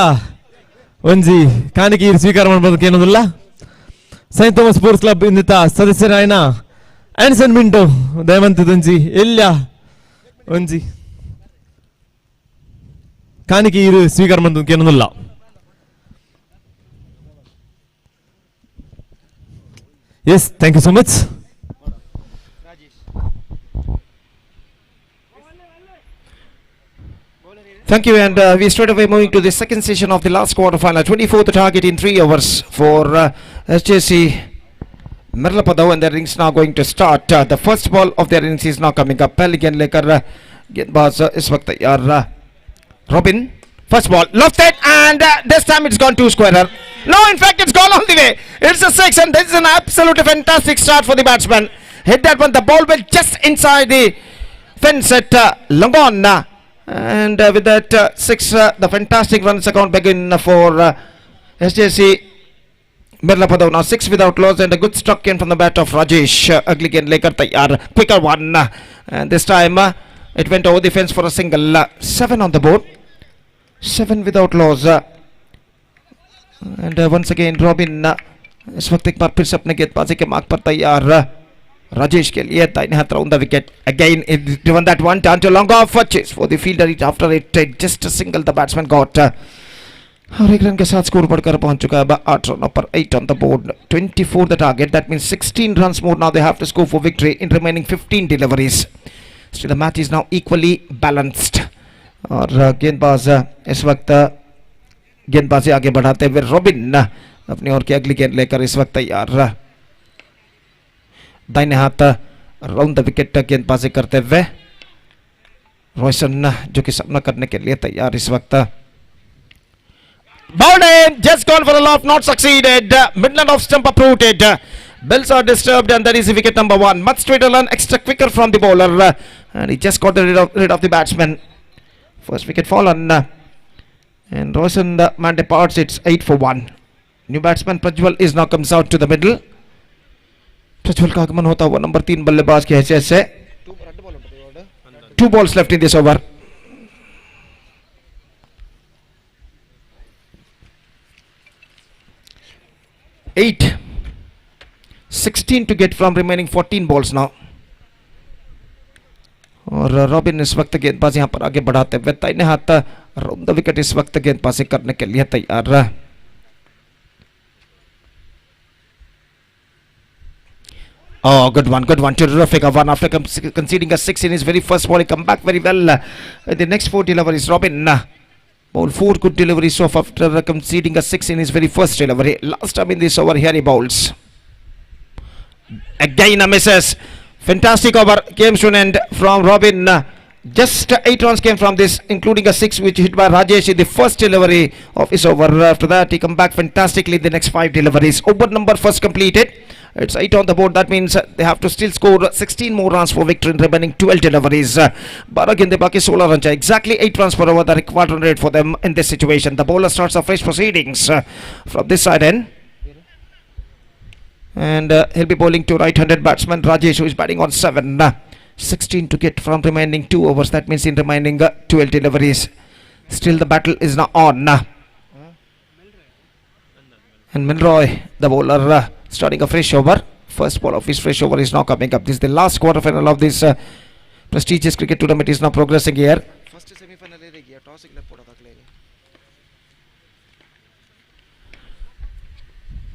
ಒಂಜಿ ಕಾಣಿಕೆ ಸ್ವೀಕಾರ ಮಾಡಬೇಕು ಏನೋದಿಲ್ಲ ಸೈಂಟ್ ಥಾಮಸ್ ಸ್ಪೋರ್ಟ್ಸ್ ಕ್ಲಬ್ ಇಂದಿತ ಸದಸ್ಯರಾಯನ ಆನ್ಸನ್ ಮಿಂಟೋ ದಯವಂತದೊಂಜಿ ಎಲ್ಲ ಒಂಜಿ ಕಾಣಿಕೆ ಸ್ವೀಕಾರ ಮಾಡಬೇಕು ಏನೋದಿಲ್ಲ yes thank you so much Thank you, and we straight away moving to the second session of the last quarterfinal. 24th target in 3 hours for SJC Mirlapadav, and their innings now going to start. The first ball of their innings is now coming up. Pelican Lekar Getbaz is Robin. First ball lofted, and this time it's gone 2-squarer. No, in fact, it's gone all the way. It's a 6, and this is an absolutely fantastic start for the batsman. Hit that one. The ball went just inside the fence at Longon. And with that 6, the fantastic runs account begin for SJC Mirlapadav. Now 6 without loss, and a good struck in from the bat of Rajesh. Agligan Lekar Tayyar, quicker one, and this time it went over the fence for a single. 7 on the board, 7 without loss, and once again Robin इस वक्त एक बार फिर से अपने गेंदबाजी के मार्ग पर तैयार राजेश के लिए दाहिने हाथ round the wicket again driven that one down to long off chase for the fielder. After it just a single the batsman got और एक रन के साथ स्कोर बढ़कर पहुंच चुका है 8 रनों पर 8 on the board. 24 the target, that means 16 runs more now they have to score for victory in remaining 15 deliveries. Still the match is now equally balanced और गेंदबाज इस वक्त गेंदबाजी आगे बढ़ाते हुए रॉबिन अपनी ओर की अगली गेंद लेकर इस वक्त तैयार दाहिने हाथ राउंड द विकेट गेंदबाजी करते हुए रोशन जो कि सामना करने के लिए तैयार इस वक्त. Bowled in, just gone for a loft, not succeeded. Midland off stump uprooted. Bills are disturbed, and that is wicket number 1. Much straighter run, extra quicker from the bowler, and he just got rid of the batsman. First wicket fallen, and Roshan the man departs. It's 8 for 1. New batsman Prajwal is now comes out to the middle. Prajwal का आगमन होता हुआ number 3 बल्लेबाज की हैसियत से. 2 balls left in this over. Eight, 16 to get from remaining 14 balls now. और robin इस वक्त गेंदबाजी यहाँ पर आगे बढ़ाते हुए दाहिने हाथ राउंड द विकेट इस वक्त गेंदबाजी करने के लिए तैयार. Oh, good one, terrific one. After conceding a 6 in his very first ball, he come back very well. The next 4 deliveries, Robin bowled 4 good deliveries so far after conceding a 6 in his very first delivery. Last time in this over, here he bowls. Again a misses. Fantastic over came to an end from Robin. Just 8 runs came from this, including a 6 which hit by Rajesh in the first delivery of his over. After that, he come back fantastically in the next 5 deliveries. Over number first completed. It's 8 on the board. That means they have to still score 16 more runs for victory in remaining 12 deliveries. But again, the baki 16 runs. Exactly 8 runs per over, the required run rate for them in this situation. The bowler starts a fresh proceedings from this side end. And he'll be bowling to right-handed batsman Rajesh, who is batting on 7. 16 to get from remaining 2 overs. That means in remaining 12 deliveries. Still the battle is now on. And Milroy, the bowler, starting a fresh over. First ball of his fresh over is now coming up. This is the last quarterfinal of this prestigious cricket tournament is now progressing here. First semifinal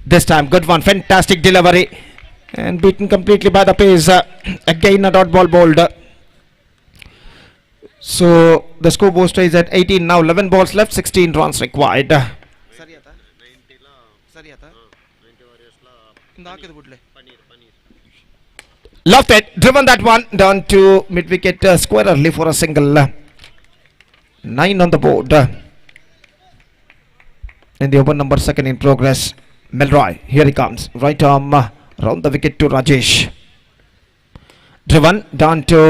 this time, good one, fantastic delivery, and beaten completely by the pace. Again a dot ball bowled. So the scoreboard stays at 18 now. 11 balls left, 16 runs required. Loved it, driven that one down to mid wicket squarely for a single. 9 on the board. in the over number second in progress. Melroy, here he comes. Right arm round the wicket to Rajesh. Driven down to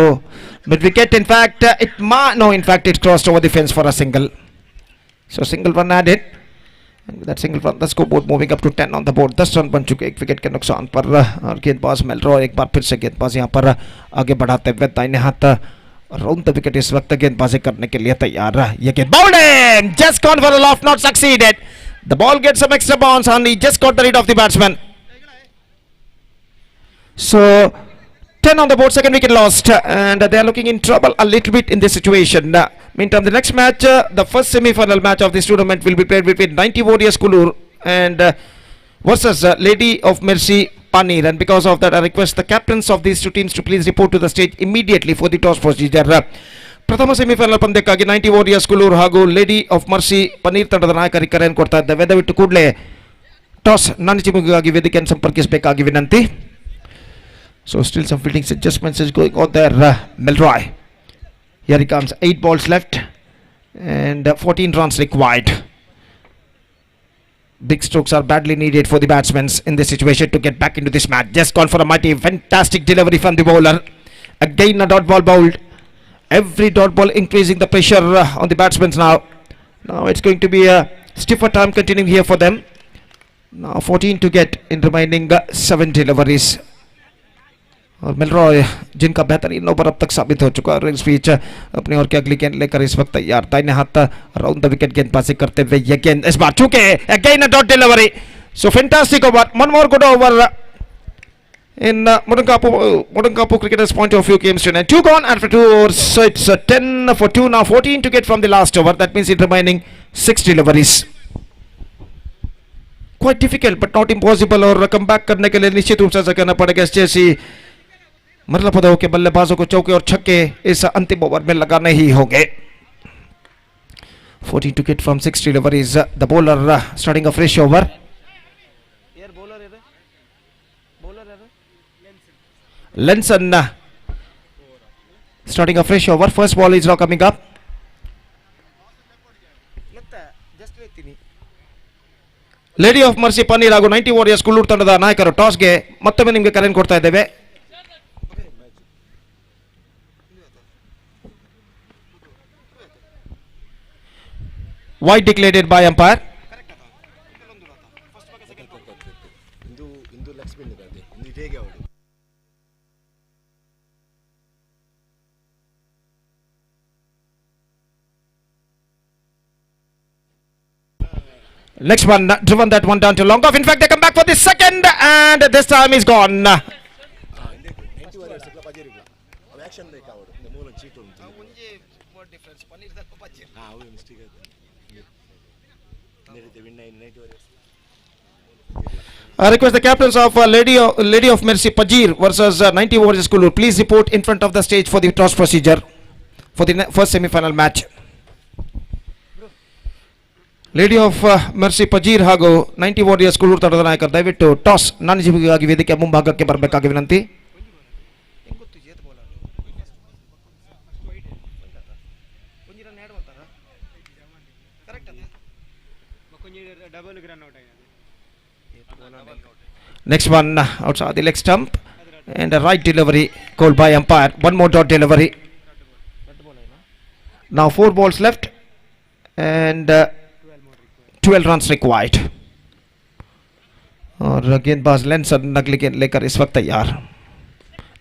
mid wicket. In fact, it crossed over the fence for a single. So single run added. And with that single run, the scoreboard moving up to 10 on the board. 10 run बन चुके एक wicket के नुकसान पर और गेंदबाज मेलरॉय एक बार फिर से गेंदबाज यहाँ पर आगे बढ़ाते हुए दाहिने हाथ राउंड द विकेट इस वक्त गेंदबाजी करने के लिए तैयार है. ये गेंद bound in, just gone for a loft, not succeeded. The ball gets some extra bounce and he just got the read of the batsman. So 10 on the board, second wicket lost, and they are looking in trouble a little bit in this situation. Meantime, the next match, the first semi-final match of this tournament will be played between 90 Warriors Kulur and versus Lady of Mercy Panir. And because of that, I request the captains of these two teams to please report to the stage immediately for the toss procedure. ಪ್ರಥಮ semifinal ಪಂದ್ಯಕ್ಕಾಗಿ 90 warriors ಕುಲೂರ್ ಹಾಗೂ lady of mercy paneer ತಂಡದ ನಾಯಕರಿಗೆ ಕರೆಯನ್ನು ಕೊಡ್ತಾ ಇದ್ದೇವೆ. ದಯವಿಟ್ಟು ಕೂಡಲೇ toss ನನ್ನ ಟೀಮಿಗಾಗಿ ವೇದಿಕೆಯನ್ನು ಸಂಪರ್ಕಿಸಬೇಕಾಗಿ ವಿನಂತಿ. So still some fielding adjustments is going on there. Melroy, here he comes. 8 balls left and 14 runs required. Big strokes are badly needed for the batsmen in this situation to get back into this match. Just gone for a mighty fantastic delivery from the bowler. Again a dot ball bowled. Every dot ball increasing the pressure on the batsmen now. Now it's going to be a stiffer time continuing here for them. Now 14 to get in remaining 7 deliveries. और मेलरॉय जिनका बेहतरीन over अब तक साबित हो चुका है. Speech अपनी ओर की अगली गेंद लेकर इस वक्त तैयार. दाहिने हाथ राउंड द विकेट गेंदबाजी करते हुए ये गेंद इस बार चूके again a dot delivery. So fantastic over, one more good over in Mudankapu cricketers point of view games tonight. 2 gone after 2 overs, so it's 10 for 2 now. 14 to get from the last over. That means it remaining 6 deliveries. Quite difficult but not impossible. और come back करने के लिए निश्चित रूप से ऐसा करना पड़ेगा. जैसी मतलब पता हो कि बल्लेबाजों को चौके और छक्के इस अंतिम ओवर में लगाने ही होंगे. 14 to get from 6 deliveries. The bowler starting a fresh over. Lenson starting a fresh over. First ball is now coming up. Lady of Mercy Panir ಹಾಗೂ 90 Warriors ಕುಲ್ಲೂರು ತಂಡದ ನಾಯಕರು ಟಾಸ್ಗೆ ಮತ್ತೊಮ್ಮೆ ನಿಮಗೆ ಕರೆಯನ್ನು ಕೊಡ್ತಾ ಇದ್ದೇವೆ. Wide declared by umpire. Next one, driven that one down to long off. In fact, they come back for the second, and this time is gone. I request the captains of Lady of Mercy Pajir versus 90 Warriors Kulur please report in front of the stage for the toss procedure for the first semi-final match. Lady of Mercy Pajeer ಹಾಗೂ 90 warriors ಕುಲ್ಲೂರು ತಂಡದ ನಾಯಕರು ದಯವಿಟ್ಟು toss ನನ್ನ ಜೀವಿಗಾಗಿ ವೇದಿಕೆ ಮುಂಭಾಗಕ್ಕೆ ಬರಬೇಕಾಗಿ ವಿನಂತಿ. Next one outside the leg stump and a right delivery called by umpire. One more dot delivery. Now 4 balls left and 12 runs required. और गेंदबाज लेंसन अगली गेंद लेकर इस वक्त तैयार.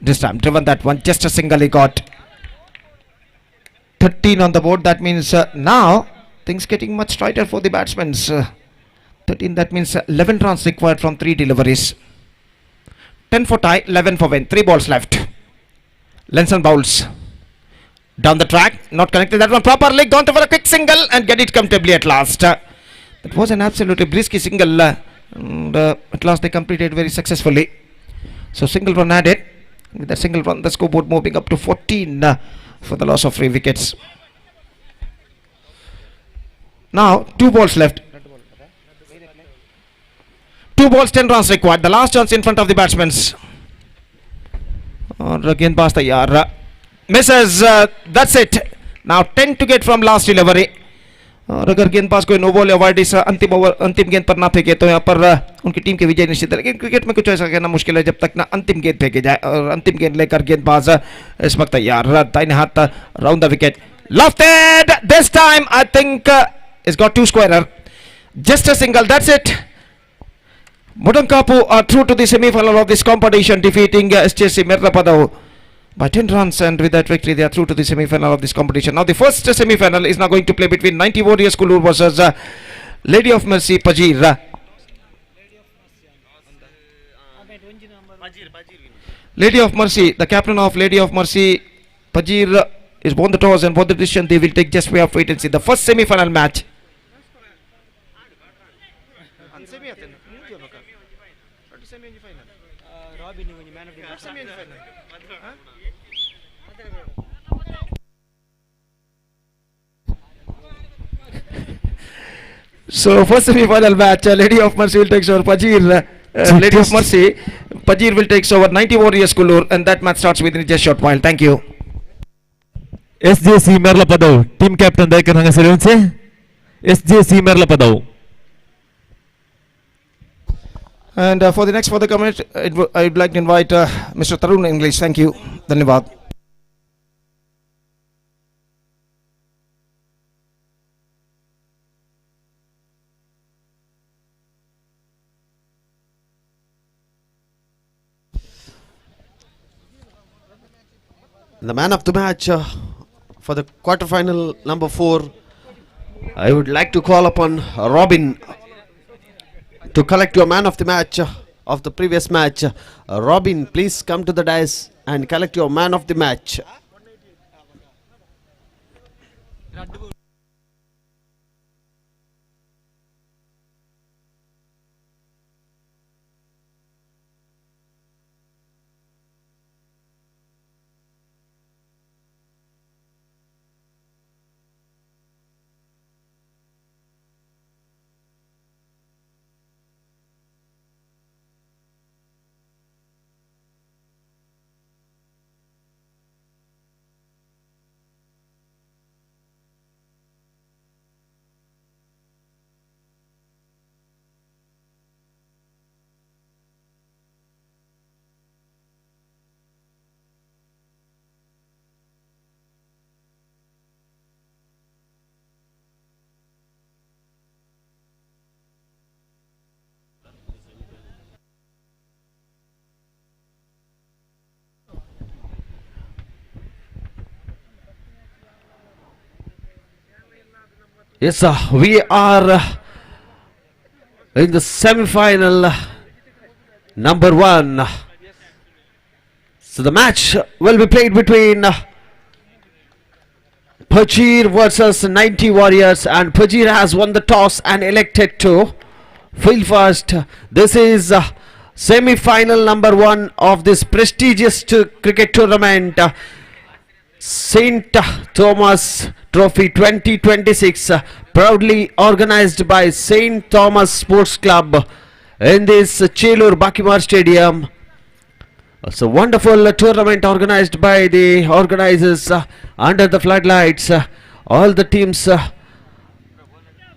This time driven that one, just a single he got. 13 on the board. That means now things getting much tighter for the batsmen. 13, that means 11 runs required from 3 deliveries. 10 for tie, 11 for win. 3 balls left. Lenson bowls down the track, not connected that one properly. Gone for a quick single and get it comfortably at last. It was an absolutely brisky single and at last they completed very successfully. So single run added. With that single run, the scoreboard moving up to 14 for the loss of 3 wickets. Now 2 balls left. 2 balls, 10 runs required. The last chance in front of the batsmen. और गेंदबाज तैयार. Misses. That's it. Now 10 to get from last delivery. और अगर गेंदबाज कोई no ball या wide इस अंतिम गेंद पर ना फेंके तो यहाँ पर उनकी टीम की विजय निश्चित है। लेकिन क्रिकेट में कुछ ऐसा कहना मुश्किल है जब तक ना अंतिम गेंद फेंके जाए। और अंतिम गेंद लेकर गेंदबाज इस वक्त तैयार, दाहिने हाथ round the wicket, lofted this time I think it's got two squarer, just a single, that's it. Mudankapu are through to the semi-final of this competition, defeating SJC Merlapadau by 10 runs, and with that victory they are through to the semi-final of this competition. Now the first semi-final is now going to play between 90 Warriors Kulur versus Lady of Mercy Pajir. Lady of Mercy, the captain of Lady of Mercy Pajir is won the toss and won the decision. They will take just way of wait and see. The first semi-final match. So first semi-final match, Lady of Mercy will take over Pajir. Lady of Mercy, Pajir will take over 90 Warriors Kulur, and that match starts within just short while. Thank you. SJC Merlapadau, team captain Daikar Hangasarunse. SJC Merlapadau. And for the next further comment, I would like to invite Mr. Tarun English. Thank you. Dhanyavad. The man of the match for the quarterfinal number 4, I would like to call upon Robin to collect your man of the match of the previous match. Robin, please come to the dais and collect your man of the match. Yes, we are in the semi-final number 1. So the match will be played between Pajir versus 90 Warriors, and Pajir has won the toss and elected to field first. This is semi-final number 1 of this prestigious cricket tournament, St. Thomas Trophy 2026, proudly organized by St. Thomas Sports Club in this Chelur Bakimar Stadium. It's a wonderful tournament organized by the organizers under the floodlights. All the teams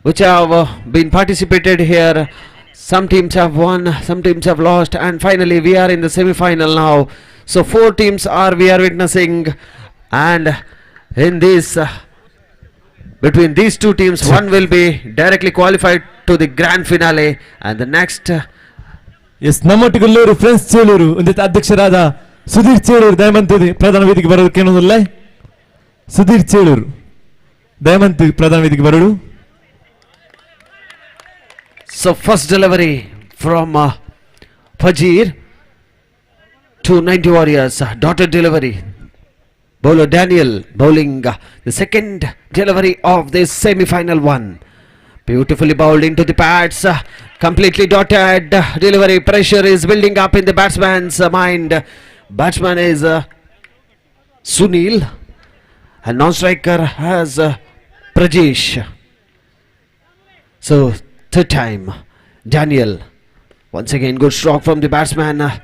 which have been participated here, some teams have won, some teams have lost, and finally we are in the semi-final now. So 4 teams we are witnessing, and in this between these 2 teams, one will be directly qualified to the grand finale, and the next Yes, Namatikalluru, Friends Cheluru, and the Adhyaksharada, Sudhir Cheluru, Diamantudi, Pradhan Vidik Baru, Kenudulai, Sudhir Cheluru, Diamantu, Pradhan Vidik Baru. So first delivery from Pajir to 90 Warriors, dotted delivery. Bowler Daniel bowling the second delivery of this semi-final one. Beautifully bowled into the pads, completely dotted delivery. Pressure is building up in the batsman's mind. Batsman is Sunil, and non-striker has Prajesh. So third time, Daniel. Once again, good stroke from the batsman.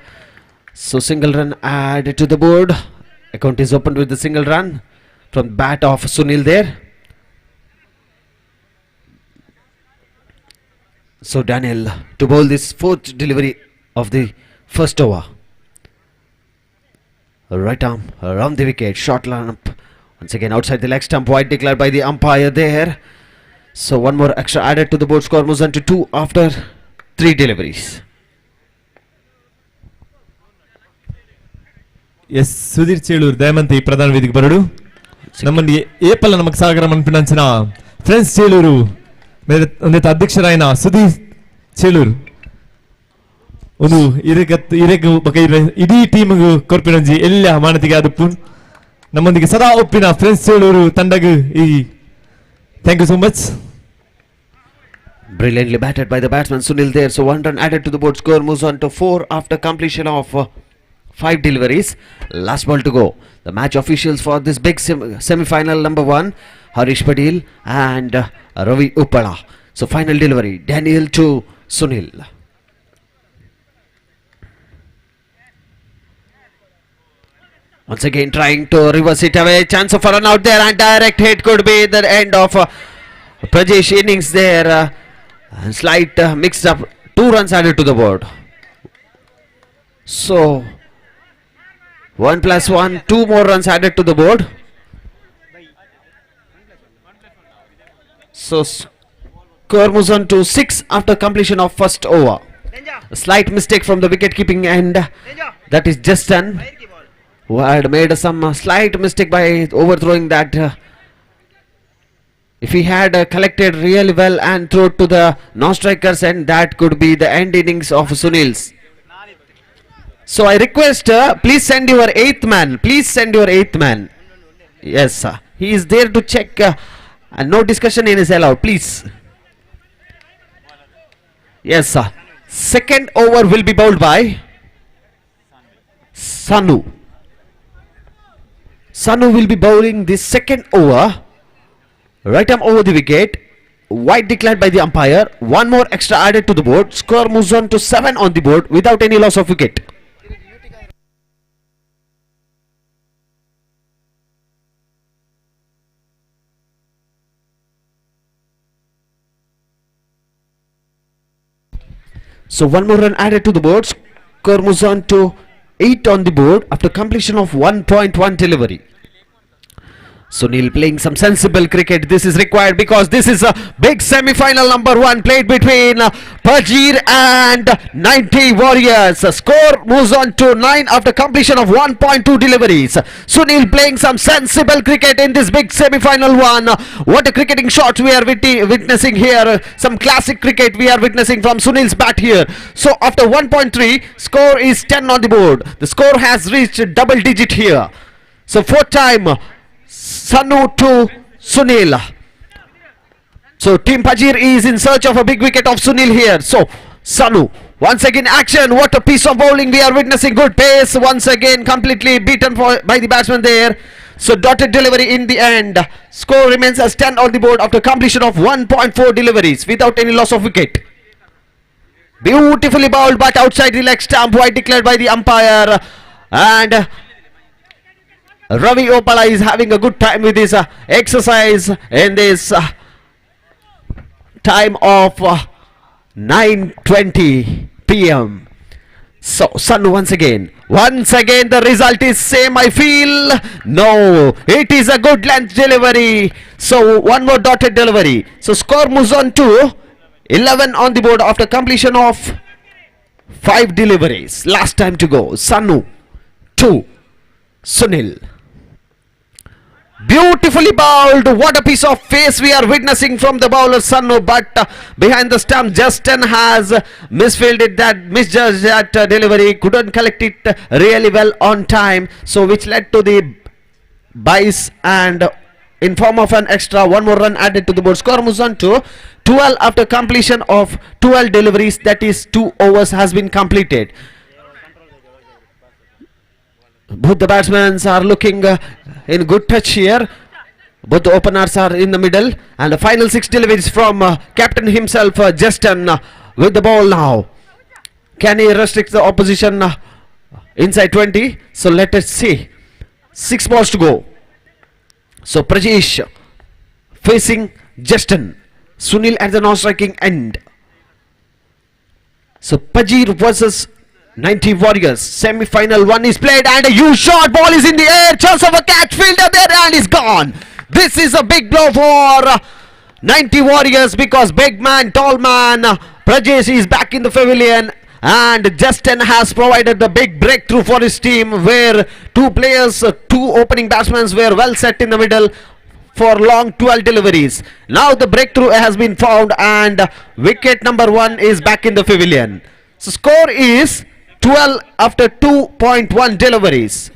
So single run added to the board. Account is opened with the single run from bat of Sunil there. So Daniel to bowl this fourth delivery of the first over. Right arm around the wicket, short lineup. Once again outside the leg stump, wide declared by the umpire there. So one more extra added to the board, score moves on to 2 after 3 deliveries. Yes Sudheer Cheluru దయమంతి ప్రధాన వేదిక పరుడు నమ్మని ఏపల్ల నమకు సాగరం అనిపించిన friends Cheluru మీద అధ్యక్షరైన ಸುಧೀರ್ చేలూరు ಒಂದು ಇರೆಗ ಬಕ ಇಡೀ ಟೀಮ್ ಕೊರ್ಪಿನಂಜಿ ಎಲ್ಲ ಮಾನತಿಗೆ ಅದು ನಮ್ಮೊಂದಿಗೆ ಸದಾ ಒಪ್ಪಿನ ಫ್ರೆಂಡ್ಸ್ చేలూರು ತಂಡಗೆ ಈ thank you so much. Brilliantly batted by the batsman Sunil there. So 1 run added to the board, score moves on to 4 after completion of 5 deliveries. Last ball to go. The match officials for this big semi-final number 1, Harish Patil and Ravi Uppala. So final delivery, Daniel to Sunil. Once again trying to reverse it away, chance of a run out there and direct hit could be the end of Prajesh innings there. And slight mixed up, 2 runs added to the board. So 1 plus 1, 2 more runs added to the board. So score moves on to 6 after completion of first over. A slight mistake from the wicket keeping end, that is Justin, who had made some slight mistake by overthrowing that. If he had collected really well and throw to the non-strikers, and that could be the end innings of Sunil's. So I request, please send your 8th man. Please send your 8th man. Yes, sir. He is there to check and no discussion is allowed, please. Yes, sir. Second over will be bowled by Sanu. Sanu will be bowling the second over. Right arm over the wicket, wide declared by the umpire. 1 more extra added to the board. Score moves on to 7 on the board without any loss of wicket. So 1 more run added to the board. Score moves on to 8 on the board after completion of 1.1 delivery. Sunil playing some sensible cricket. This is required because this is a big semi-final number 1 played between Pajir and 90 Warriors. Score moves on to 9 after completion of 1.2 deliveries. Sunil playing some sensible cricket in this big semi-final 1. What a cricketing shots we are witnessing here. Some classic cricket we are witnessing from Sunil's bat here. So after 1.3, score is 10 on the board. The score has reached double digit here. So 4th time Sanu to Sunil. So Team Pajir is in search of a big wicket of Sunil here. So Sanu once again action. What a piece of bowling we are witnessing. Good pace once again, completely beaten by the batsman there. So dotted delivery in the end. Score remains as 10 on the board after completion of 1.4 deliveries without any loss of wicket. Beautifully bowled but outside the leg stump, wide declared by the umpire. And Ravi Uppala is having a good time with this exercise in this time of 9:20 p.m. So Sanu once again the result is same, I feel. No, it is a good length delivery. So 1 more dotted delivery. So score moves on to 11 on the board after completion of 5 deliveries. Last time to go. Sanu to Sunil. Beautifully bowled. What a piece of face we are witnessing from the bowler Sanu, but behind the stump Justin has misfielded that, misjudged that delivery, couldn't collect it really well on time, so which led to the bice, and in form of an extra 1 more run added to the board. Score moves on to 12 after completion of 12 deliveries, that is 2 overs has been completed. Both the batsmen are looking in good touch here. Both the openers are in the middle, and the final 6 deliveries from captain himself, Justin, with the ball now. Can he restrict the opposition inside 20? So let us see. 6 balls to go. So Prajesh facing Justin. Sunil at the non-striking end. So Pajir versus 90 Warriors. Semi-final one is played and a huge shot. Ball is in the air. Chance of a catch. Fielder there and is gone. This is a big blow for 90 Warriors because big man, tall man, Prajesh is back in the pavilion. And Justin has provided the big breakthrough for his team where two opening batsmen were well set in the middle for long 12 deliveries. Now the breakthrough has been found and wicket number 1 is back in the pavilion. So score is 12 after 2.1 deliveries.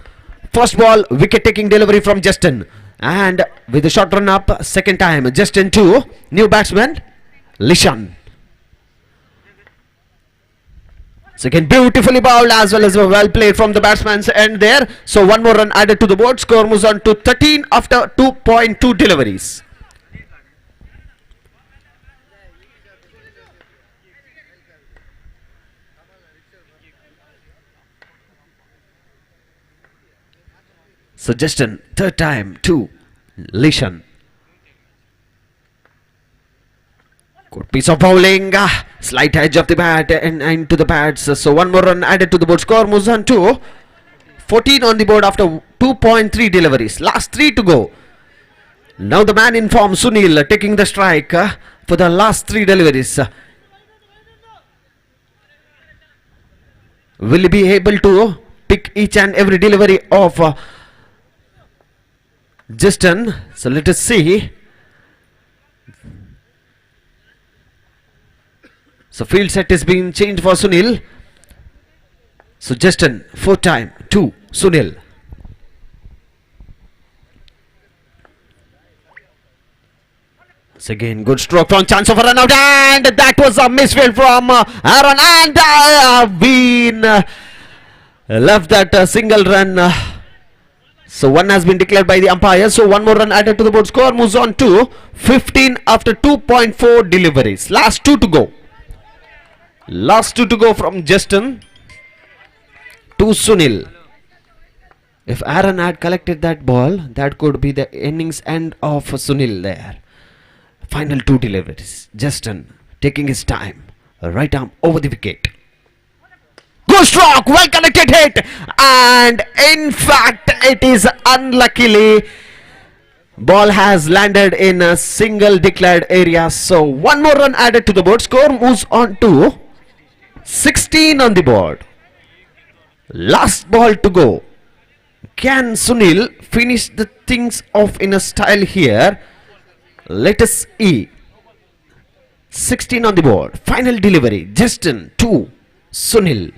First ball, wicket taking delivery from Justin. And with the short run up, second time, Justin 2, new batsman, Lishan. Second beautifully bowled as well as well played from the batsman's end there. So one more run added to the board. Score moves on to 13 after 2.2 deliveries. So Justin, third time, 2, Lishan. Good piece of bowling, slight edge of the bat and into the pads. So one more run added to the board. Score moves on to 14 on the board after 2.3 deliveries. Last 3 to go. Now the man in form, Sunil, taking the strike for the last 3 deliveries. Will he be able to pick each and every delivery of Justin? So let us see. So field set is being changed for Sunil. So Justin, 4th time, 2, Sunil. So again, good stroke from chance of a run out, and that was a misfield from Aaron, and been left that single run. So one has been declared by the umpire. So one more run added to the board. Score moves on to 15 after 2.4 deliveries. Last 2 to go. Last 2 to go from Justin to Sunil. If Aaron had collected that ball, that could be the innings end of Sunil there. Final 2 deliveries. Justin taking his time. Right arm over the wicket. Good stroke, well connected hit, and in fact it is unluckily ball has landed in a single declared area. So one more run added to the board. Score moves on to 16 on the board. Last ball to go. Can Sunil finish the things off in a style here? Let us see. 16 on the board. Final delivery. Justin 2, Sunil.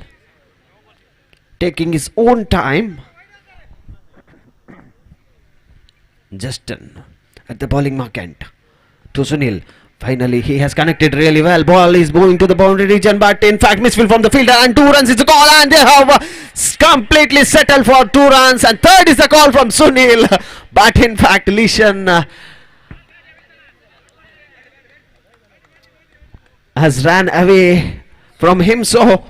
Taking his own time. Justin at the bowling mark end to Sunil. Finally he has connected really well. Ball is moving to the boundary region, but in fact misfield from the fielder, and 2 runs is the call, and they have completely settled for 2 runs, and third is the call from Sunil, but in fact Lishan has ran away from him. So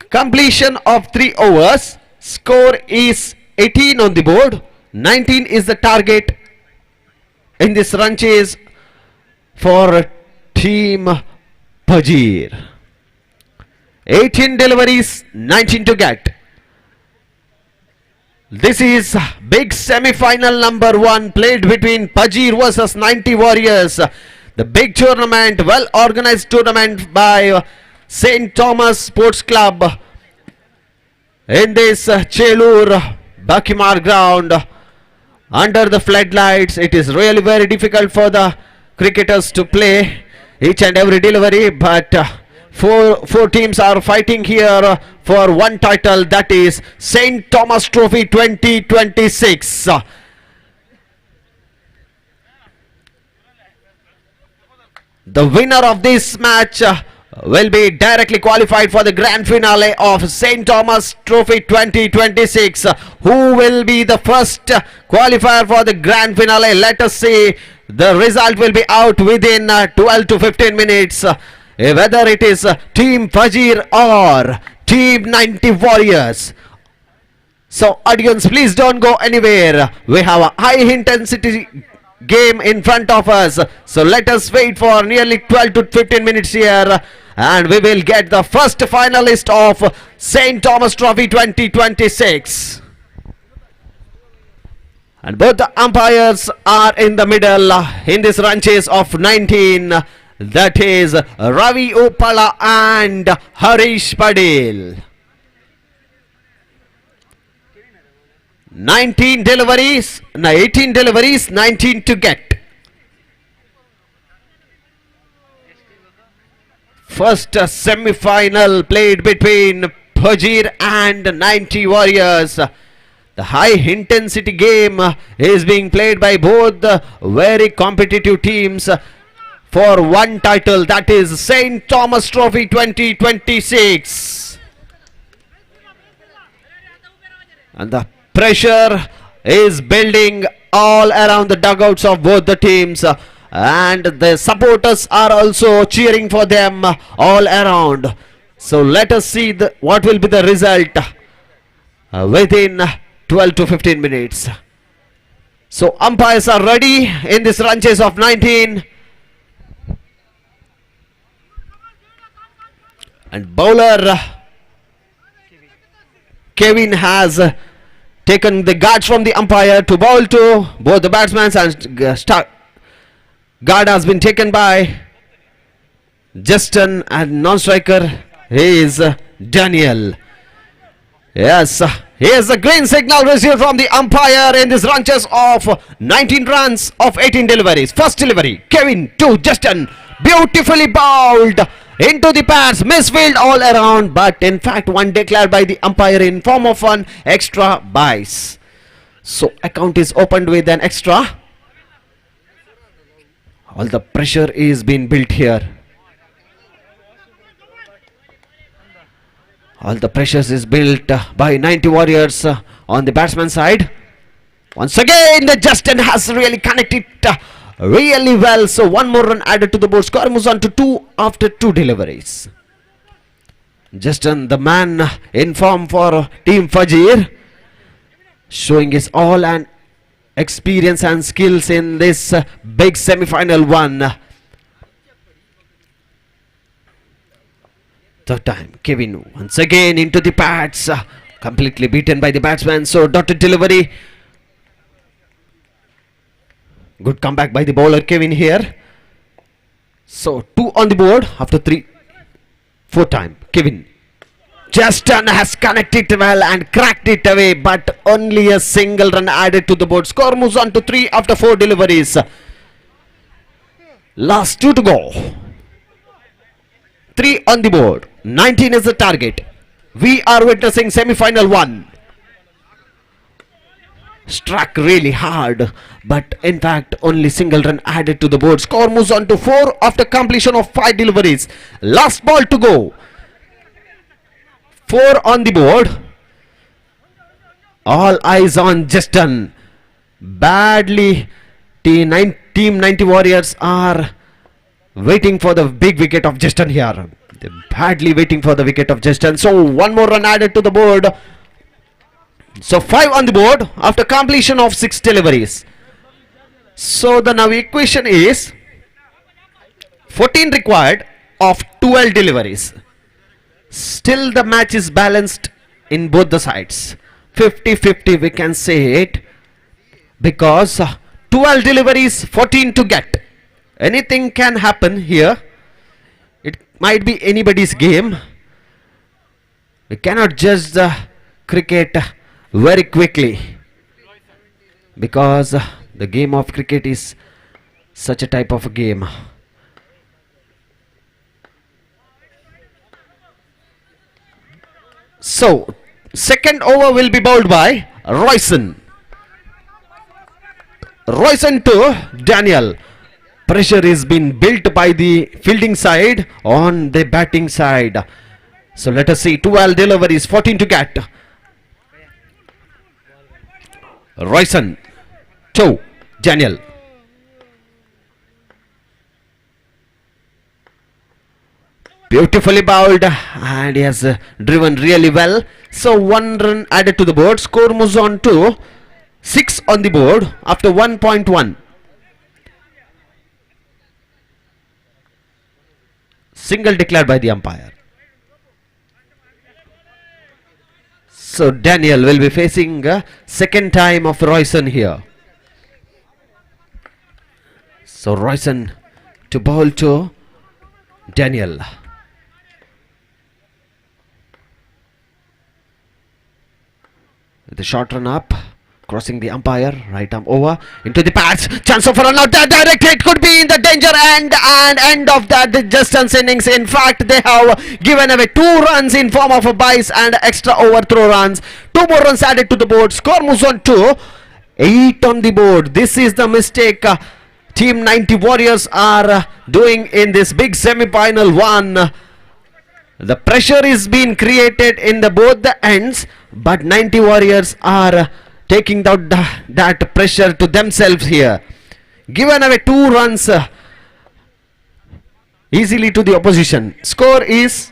completion of 3 overs. Score is 18 on the board. 19 is the target in this run chase for Team Pajir. 18 deliveries, 19 to get. This is big semi-final number 1 played between Pajir versus 90 Warriors. The big tournament, well organized tournament by St. Thomas Sports Club in this Chelur Bakimar ground under the floodlights. It is really very difficult for the cricketers to play each and every delivery, but four teams are fighting here for one title, that is St. Thomas Trophy 2026. The winner of this match will be directly qualified for the grand finale of St. Thomas Trophy 2026. Who will be the first qualifier for the grand finale? Let us see. The result will be out within 12 to 15 minutes. Whether it is Team Pajir or Team 90 Warriors. So audience, please don't go anywhere. We have a high intensity game in front of us. So let us wait for nearly 12 to 15 minutes here and we will get the first finalist of St. Thomas Trophy 2026. And both the umpires are in the middle in this run chase of 19. That is Ravi Uppala and Harish Padil. 18 deliveries, 19 to get. First semi-final played between Phajir and 90 Warriors. The high intensity game is being played by both the very competitive teams for one title, that is St. Thomas Trophy 2026. And the pressure is building all around the dugouts of both the teams, and the supporters are also cheering for them all around. So let us see what will be the result within 12 to 15 minutes. So umpires are ready in this run chase of 19. And bowler Kevin has taken the guards from the umpire to bowl to both the batsmen, and guard has been taken by Justin, and non-striker is Daniel. Yes, here's the green signal received from the umpire in this run chase of 19 runs of 18 deliveries. First delivery, Kevin to Justin, beautifully bowled into the pads, misfield all around, but in fact one declared by the umpire in form of an extra base. So account is opened with an extra. All the pressure is being built here. All the pressures is built by 90 Warriors on the batsman side. Once again the Justin has really connected really well. So one more run added to the board. Score moves on to 2 after 2 deliveries. Justin, the man in form for Team Fajir, showing his all and experience and skills in this big semi-final one. Third time, Kevin once again into the pads, completely beaten by the batsman. So dotted delivery. Good comeback by the bowler Kevin here. So 2 on the board after 3. 4th time, Kevin. Justin has connected well and cracked it away, but only a single run added to the board. Score moves on to 3 after 4 deliveries. Last 2 to go. 3 on the board. 19 is the target. We are witnessing semi-final 1. Struck really hard, but in fact only single run added to the board. Score moves on to 4 after completion of 5 deliveries. Last ball to go. 4 on the board. All eyes on Justin. Badly Team 90 Warriors are waiting for the big wicket of Justin here. They're badly waiting for the wicket of Justin. So one more run added to the board. So 5 on the board after completion of 6 deliveries. So the now equation is 14 required of 12 deliveries. Still the match is balanced in both the sides. 50-50 we can say it, because 12 deliveries, 14 to get. Anything can happen here. It might be anybody's game. We cannot judge the cricket very quickly, because the game of cricket is such a type of a game. So second over will be bowled by Royson. Royson to Daniel. Pressure is being built by the fielding side on the batting side. So let us see, 12 deliveries, 14 to get. Royson to Daniel. Beautifully bowled, and he has driven really well. So one run added to the board. Score moves on to 6 on the board after 1.1. Single declared by the umpire. So Daniel will be facing second time of Royson here. So Royson to bowl to Daniel. The short run up, crossing the umpire, right arm over into the pads. Chance of a run out. That direct hit could be in the danger and end of that distance innings. In fact, they have given away 2 runs in form of a byes and extra overthrow runs. 2 more runs added to the board. Score moves on to 8 on the board. This is the mistake Team 90 Warriors are doing in this big semi-final one. The pressure is being created in both the ends, but 90 Warriors are taking out that pressure to themselves here. Given away 2 runs easily to the opposition. Score is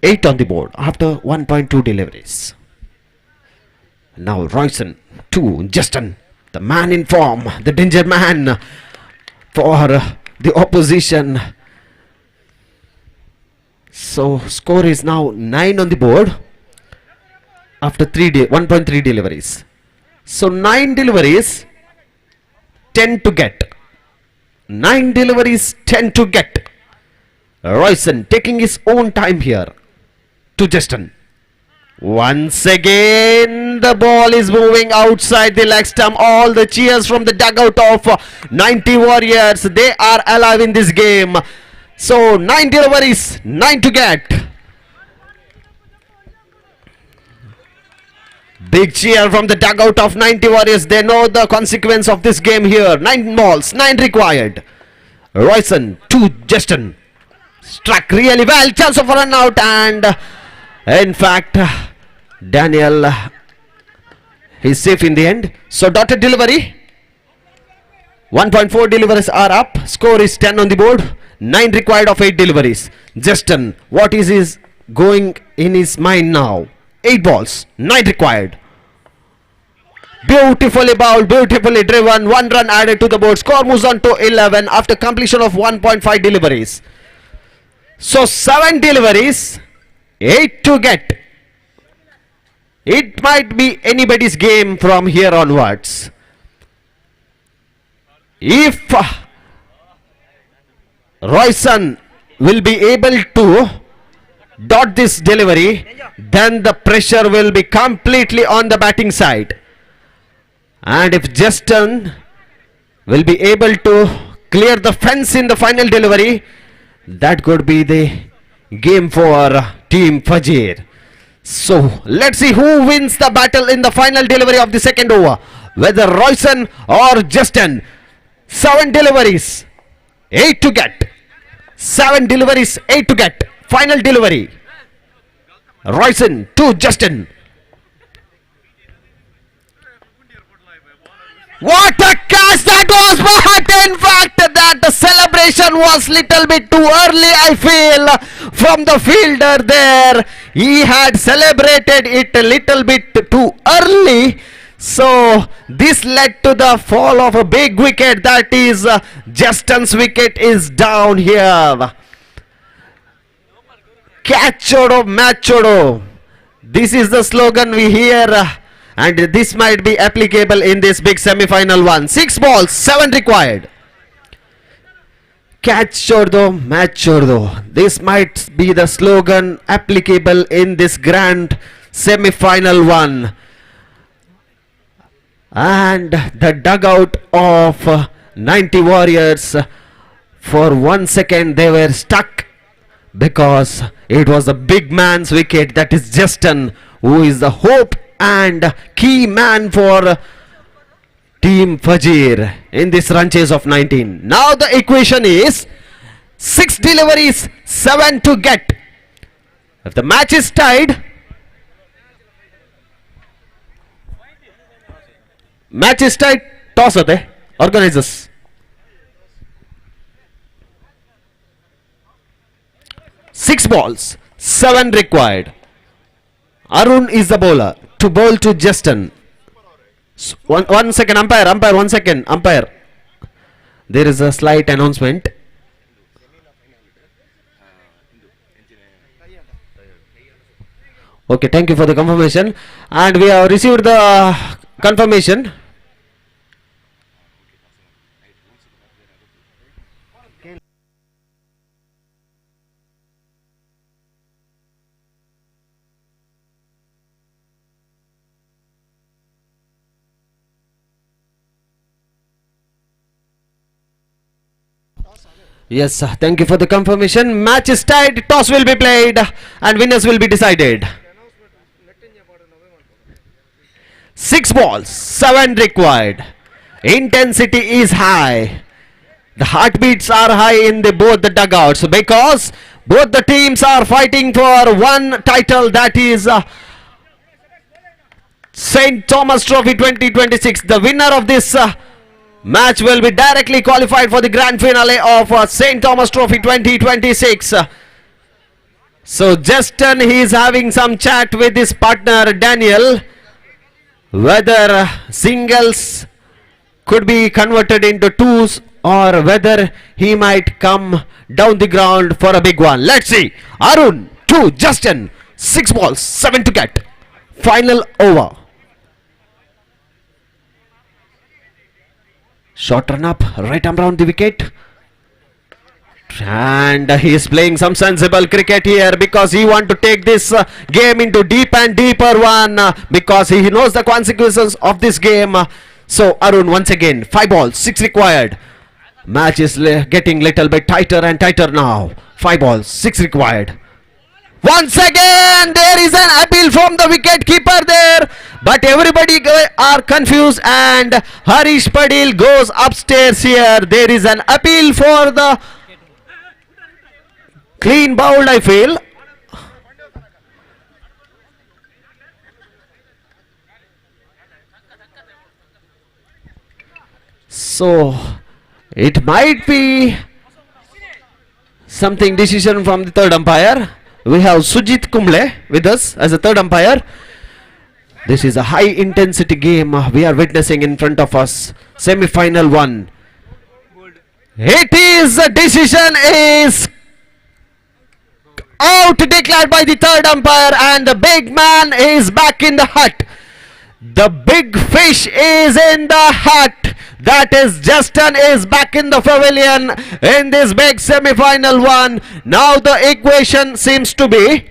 8 on the board after 1.2 deliveries. Now Royson to Justin, the man in form, the danger man for the opposition. So score is now 9 on the board after 1.3 deliveries. So 9 deliveries, 10 to get. 9 deliveries, 10 to get. Royson taking his own time here to Justin. Once again the ball is moving outside the leg stump. All the cheers from the dugout of 90 Warriors. They are alive in this game. So 9 deliveries, 9 to get. Big cheer from the dugout of 90 Warriors. They know the consequence of this game here. 9 balls, 9 required. Royson to Justin. Struck really well. Chance of a run out, and in fact Daniel is safe in the end. So dotted delivery. 1.4 deliveries are up. Score is 10 on the board. 9 required of 8 deliveries. Justin, what is going in his mind now? 8 balls, 9 required. Beautifully bowled, beautifully driven. 1 run added to the board. Score moves on to 11 after completion of 1.5 deliveries. So 7 deliveries, 8 to get. It might be anybody's game from here onwards. If Royson will be able to dot this delivery, then the pressure will be completely on the batting side. And if Justin will be able to clear the fence in the final delivery, that could be the game for Team Fajir. So let's see who wins the battle in the final delivery of the second over, whether Royson or Justin. 7 deliveries, 8 to get. 7 deliveries, 8 to get. Final delivery. Royson to Justin. What a catch that was, but in fact that celebration was little bit too early, I feel, from the fielder there. He had celebrated it a little bit too early. So this led to the fall of a big wicket. That is Justin's wicket is down here. Catch chodo, match chodo. This is the slogan we hear, and this might be applicable in this big semi-final one. 6 balls, 7 required. Catch chodo, match chodo. This might be the slogan applicable in this grand semi-final one. And the dugout of 90 Warriors, for 1 second they were stuck, because it was a big man's wicket. That is Justin, who is the hope and key man for Team Fajir in this run chase of 19. Now the equation is 6 deliveries, 7 to get. If the match is tied, toss होते organizers. 6 balls, 7 required. Arun is the bowler to bowl to Justin. One second, umpire, 1 second, umpire. There is a slight announcement. Okay, thank you for the confirmation. And we have received the confirmation. Yes, thank you for the confirmation. Match is tied, toss will be played, and winners will be decided. 6 balls, 7 required. Intensity is high. The heartbeats are high in both the dugouts because both the teams are fighting for one title, that is St. Thomas Trophy 2026. The winner of this match will be directly qualified for the grand finale of St. Thomas Trophy 2026. So Justin, he is having some chat with his partner Daniel, whether singles could be converted into twos or whether he might come down the ground for a big one. Let's see. Arun 2, Justin 6 balls, 7 to get. Final over. Short run up, right arm round the wicket. And he is playing some sensible cricket here because he want to take this game into deep and deeper one because he knows the consequences of this game. So Arun once again, 5 balls, 6 required. Match is getting little bit tighter and tighter now. 5 balls, 6 required. Once again there is an appeal from the wicket keeper there, but everybody are confused and Harish Padil goes upstairs here. There is an appeal for the clean bowled, I feel. So it might be something decision from the third umpire. We have Sujit Kumble with us as a third umpire. This is a high intensity game we are witnessing in front of us. Semi-final 1. It is, a decision is out declared by the third umpire and the big man is back in the hut. The big fish is in the hut. That is, Justin is back in the pavilion in this big semi-final 1. Now the equation seems to be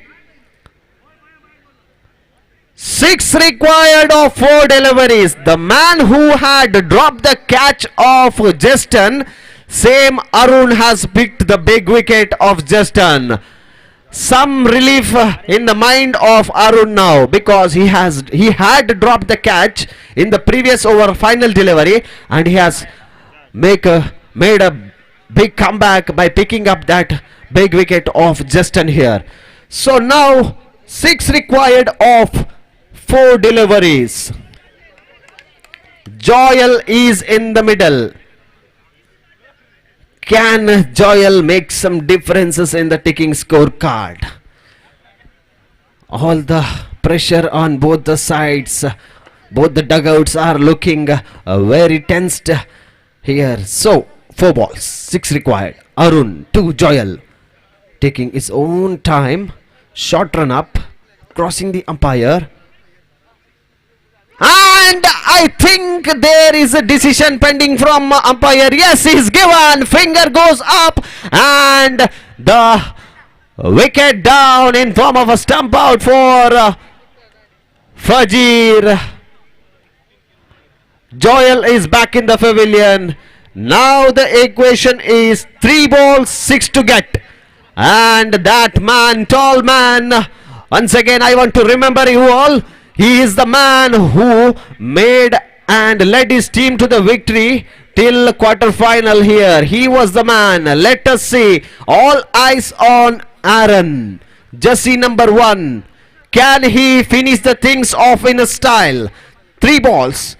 6 required of 4 deliveries. The man who had dropped the catch of Justin, same Arun has picked the big wicket of Justin. Some relief in the mind of Arun now because he had dropped the catch in the previous over final delivery and he has made a big comeback by picking up that big wicket of Justin here. So now 6 required of 4 deliveries. Joel is in the middle. Can Joel make some differences in the ticking scorecard? All the pressure on both the sides. Both the dugouts are looking very tensed here. So 4 balls, 6 required. Arun to Joel, taking his own time. Short run up, crossing the umpire. And I think there is a decision pending from umpire. Yes, he's given. Finger goes up and the wicket down in form of a stump out for Fajir. Joel is back in the pavilion. Now the equation is 3 balls, 6 to get. And that man, tall man, once again I want to remember you all. He is the man who made and led his team to the victory till quarter-final here. He was the man. Let us see. All eyes on Aaron. Jersey number 1. Can he finish the things off in a style? 3 balls.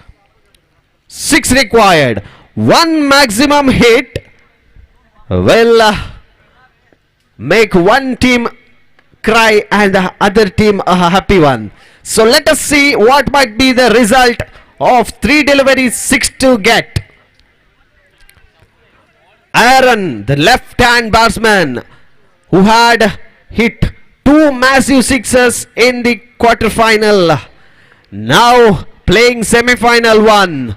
6 required. 1 maximum hit will make one team cry and the other team a happy one. So let us see what might be the result of 3 deliveries, 6 to get. Aaron, the left hand batsman who had hit Two massive sixes in the quarterfinal. Now playing semi-final one.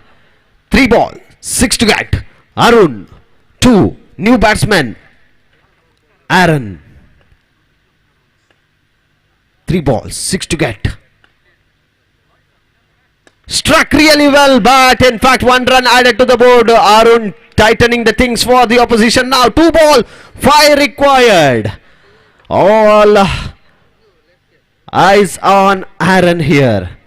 3 ball, 6 to get. Arun, 2. New batsman. Aaron. 3 balls, 6 to get. Struck really well, but in fact 1 run added to the board. Arun tightening the things for the opposition now. 2 ball, 5 required. All eyes on Aaron here.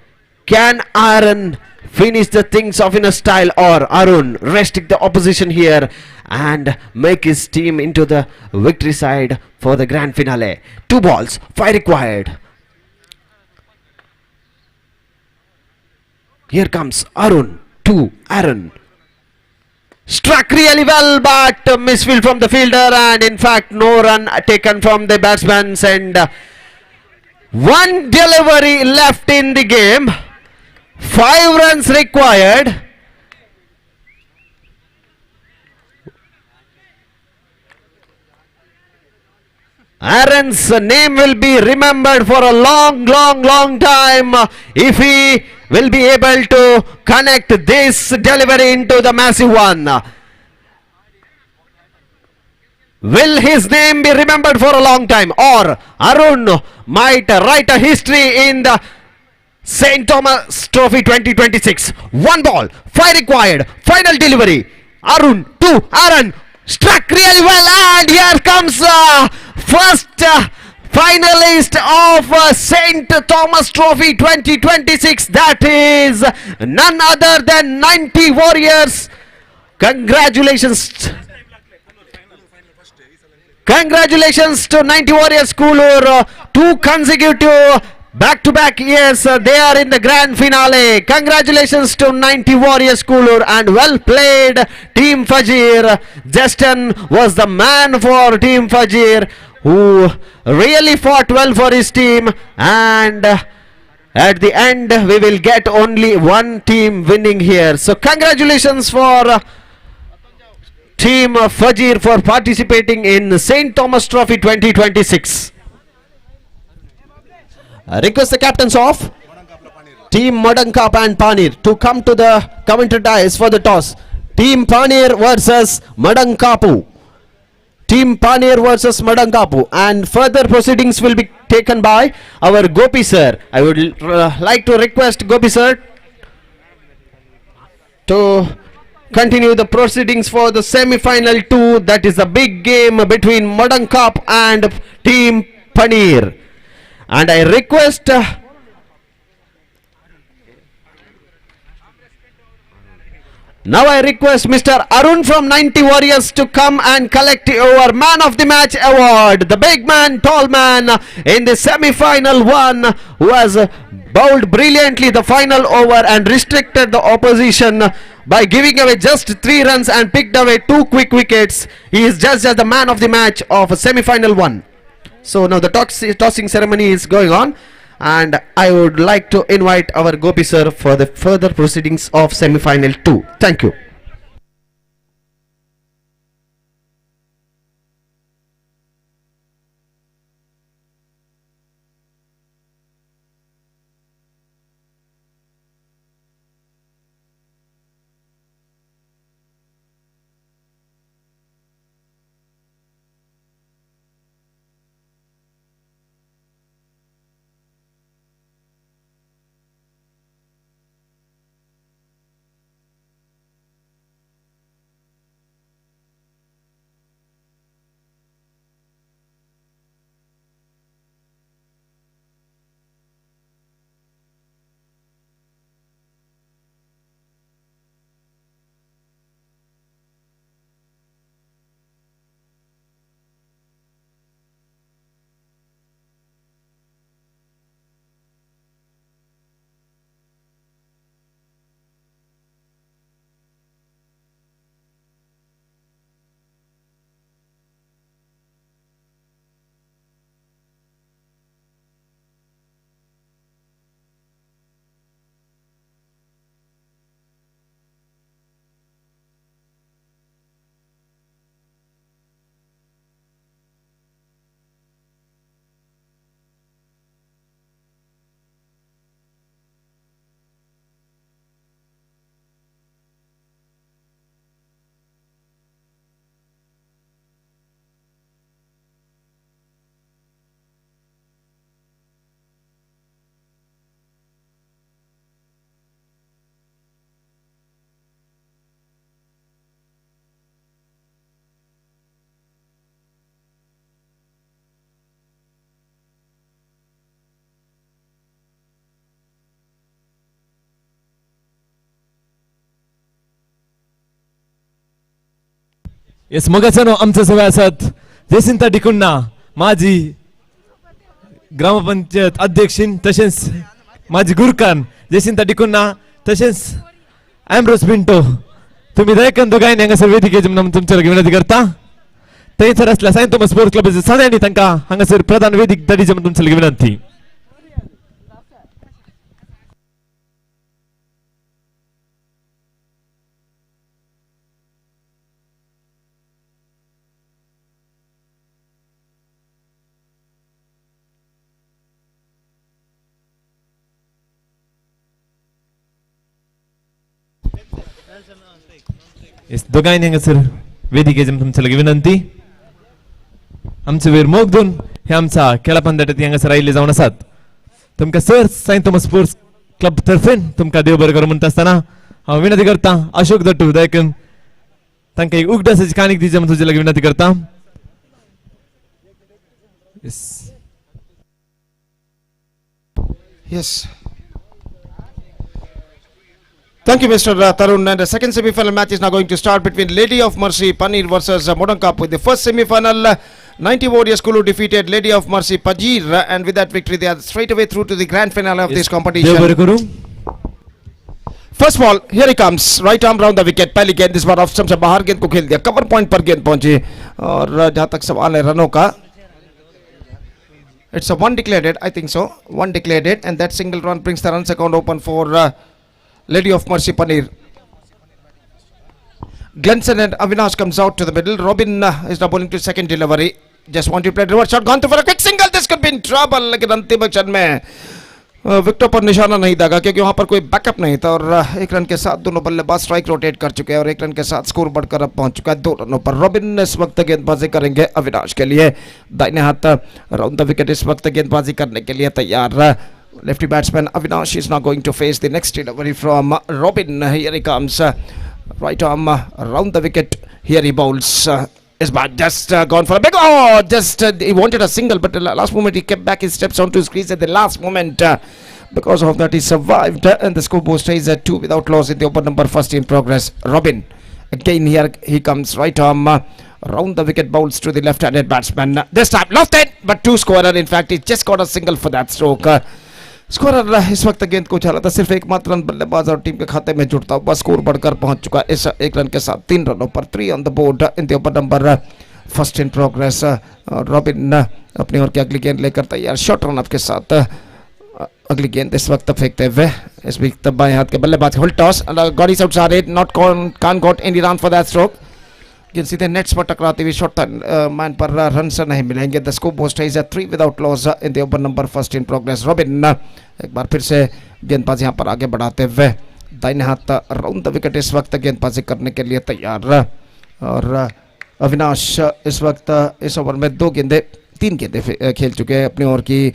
Can Aaron finish the things off in a style, or Arun restrict the opposition here and make his team into the victory side for the grand finale? 2 balls, 5 required. Here comes Arun, 2, Aaron. Struck really well, but misfield from the fielder, and in fact no run taken from the batsman, and 1 delivery left in the game. 5 runs required. Aaron's name will be remembered for a long time if he will be able to connect this delivery into the massive one. Will his name be remembered for a long time, or Arun might write a history in the St. Thomas Trophy 2026? 1 ball, 5 required, final delivery. Arun to Aaron, struck really well, and here comes first finalist of St. Thomas Trophy 2026. That is none other than 90 Warriors. Congratulations. Congratulations to 90 Warriors Kulur. 2 consecutive back-to-back years they are in the grand finale. Congratulations to 90 Warriors Kulur, and well played Team Fajir. Justin was the man for Team Fajir, who really fought well for his team, and at the end we will get only 1 team winning here. So congratulations for Team Fajir for participating in St. Thomas Trophy 2026. I request the captains of Team Madankap and Panir to come to the commentary dais for the toss. Team Panir versus Madankapu. Team Panir versus Madankapu, and further proceedings will be taken by our Gopi sir. I would like to request Gopi sir to continue the proceedings for the semi-final 2. That is a big game between Madankap and Team Panir. And I request now I request Mr. Arun from 90 Warriors to come and collect our Man of the Match award. The big man, tall man in the semi-final 1, who has bowled brilliantly the final over and restricted the opposition by giving away just 3 runs and picked away 2 quick wickets. He is judged as the man of the match of semi-final 1. So now the tossing ceremony is going on, and I would like to invite our Gopi sir for the further proceedings of semi-final 2. Thank you. Yes मगाच्यानो आमच्या सगळ्या असत जयसिंता डिकुन्ना माजी ग्रामपंचायत अध्यक्षीन तसेच माजी गुरकान जयसिंता डिकुन्ना तसेच Ambrose Pinto तुम्ही दयकन दोघांनी हांगासर वेदिकेचेर तुमच्या विनंती करता थंयसर असल्या सायंत थॉमस स्पोर्ट्स क्लबाचे सगळ्यांनी तांकां हांगासर प्रधान वेदिक धाडीचे म्हणून तुमच्या विनंती. दोघांनी हांगासर वेदिकेचेर तुमच्या विनंती. आमचे वीर मोगदून हे आमचा खेळा पंगडात हांगासर आयिल्ले जावन आसात. तुमकां सर सायंत थॉमस स्पोर्ट्स क्लब तर्फेन तुमकां देव बरें करूं म्हणटा आसतना हांव विनंती करता अशोक दट्टू दयकन तांकां एक उगडासाची काणीक दिवचे म्हणून तुजे विनंती करता. Yes. Thank you, Mr. Tarun. And the second semi-final match is now going to start between Lady of Mercy Panir versus Modern Cup. With the first semi-final, 90 Warriors Kulu defeated Lady of Mercy Pajir, and with that victory, they are straight away through to the grand finale of this competition. First ball, here he comes. Right arm round the wicket. पहली गेंद इस बार off stump से बाहर गेंद को खेल दिया. Cover point पर गेंद पहुंची और जहां तक सवाल है रनों का, it's a one declared it, I think so. One declared it, and that single run brings the runs account open for Lady of Mercy Panir. Glenson and Avinash comes out to the middle. Robin is now bowling to second delivery. Just want to play reverse shot, gone through for a quick single. This could be in trouble. लेकिन अंतिम क्षण में wicket पर निशाना नहीं दागा क्योंकि वहां पर कोई बैकअप नहीं था और एक रन के साथ दोनों बल्लेबाज स्ट्राइक रोटेट कर चुके हैं और एक रन के साथ स्कोर बढ़कर अब पहुंच चुका है 2 रनों पर. रॉबिन इस वक्त गेंदबाजी करेंगे अविनाश के लिए. दाहिने हाथ राउंड द विकेट इस वक्त गेंदबाजी करने के लिए तैयार. Lefty batsman Avinash is now going to face the next delivery from Robin. Here he comes. Right arm around the wicket. Here he bowls. Is bad. Just gone for a big. Oh, just he wanted a single, but at the last moment he kept back his steps onto his crease at the last moment. Because of that, he survived, and the scoreboard stays at 2 without loss in the open number first in progress. Robin again. Here he comes. Right arm around the wicket, bowls to the left-handed batsman. This time lofted, but 2 scorer. In fact, he just got a single for that stroke. Scorer इस वक्त गेंद को उछाला था. सिर्फ एक मात्र run बल्लेबाज और टीम के खाते में जुड़ता हुआ स्कोर बढ़कर पहुंच चुका है इस एक रन के साथ 3 रनों पर. 3 on the board in the over number first in progress. Robin अपनी ओर की अगली गेंद लेकर तैयार. शॉर्ट रन अप के साथ अगली गेंद इस वक्त फेंकते हुए इस वक्त बाएं हाथ के बल्लेबाज full toss. Got is outside, not can got any run for that stroke. गेंद सीधे नेट्स पर टकराती हुई शॉर्ट मैन पर रन से नहीं मिलेंगे. The score board stays at 3 without loss in the over number first in progress. Robin एक बार फिर से गेंदबाजी यहाँ पर आगे बढ़ाते हुए दाहिने हाथ राउंड द विकेट इस वक्त गेंदबाजी करने के लिए तैयार. और अविनाश इस वक्त इस ओवर में 3 गेंदें खेल चुके हैं. अपनी ओर की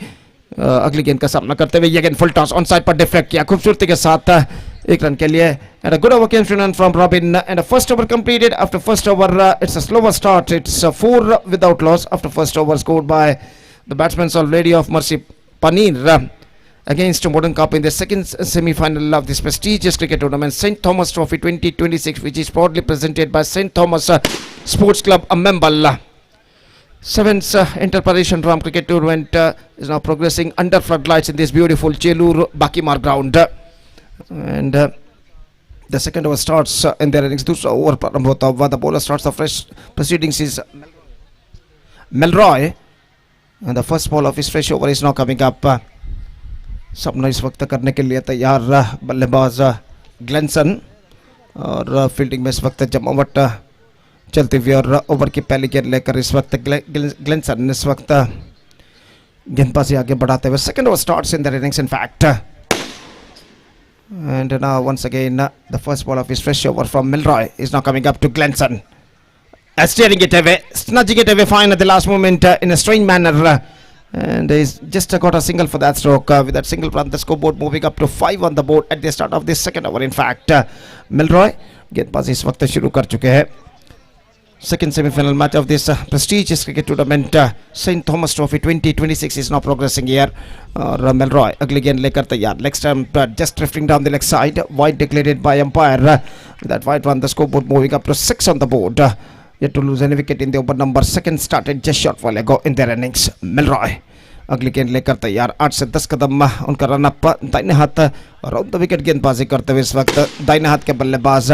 अगली गेंद का सामना करते हुए ये गेंद फुल टॉस ऑन साइड पर डिफ्लेक्ट किया खूबसूरती के साथ 1 रन के लिए. And a good over came run from Robin, and a first over completed. After first over, it's a slower start. It's 4 without loss after first over scored by the batsmen of Lady of Mercy Panir against Modern Cup in the second semi-final of this prestigious cricket tournament, St. Thomas Trophy 2026, which is proudly presented by St. Thomas Sports Club AMMEMBAL. 7th INTER-PARISH UNDERARM cricket tournament is now progressing under floodlights in this beautiful Chelur Bakimar ground. And the second over starts in their innings. दूसरा over प्रारंभ होता हुआ. The bowler starts the fresh proceedings is Melroy, and the first ball of his fresh over is now coming up. सबने इस वक्त करने के लिए तैयार बल्लेबाज ग्लेंसन और फील्डिंग में इस वक्त जमावट चलती हुई और ओवर की पहली गेंद लेकर इस वक्त ग्लेंसन इस वक्त गेंदबाजी आगे बढ़ाते हुए. Second over starts in the innings in fact. And now once again the first ball of his fresh over from Milroy is now coming up to Glenson. Steering it away, snudging it away fine at the last moment in a strange manner. And he's just got a single for that stroke. With that single run, the scoreboard moving up to 5 on the board at the start of this second over. In fact, Milroy गेंदबाजी इस वक्त शुरू कर चुके हैं. Second semi-final match of this prestigious cricket tournament, St. Thomas Trophy 2026 is now progressing here. Melroy अगली गेंद लेकर तैयार. Leg stump just drifting down the leg side. Wide declared by umpire. With that wide run, the scoreboard moving up to 6 on the board. yet to lose any wicket in the over number second. Started just short while ago in their innings. Milroy अगली गेंद लेकर तैयार, 8 से 10 कदम उनका run up, दाहिने हाथ round the wicket गेंदबाजी करते हुए इस वक्त दाहिने हाथ के बल्लेबाज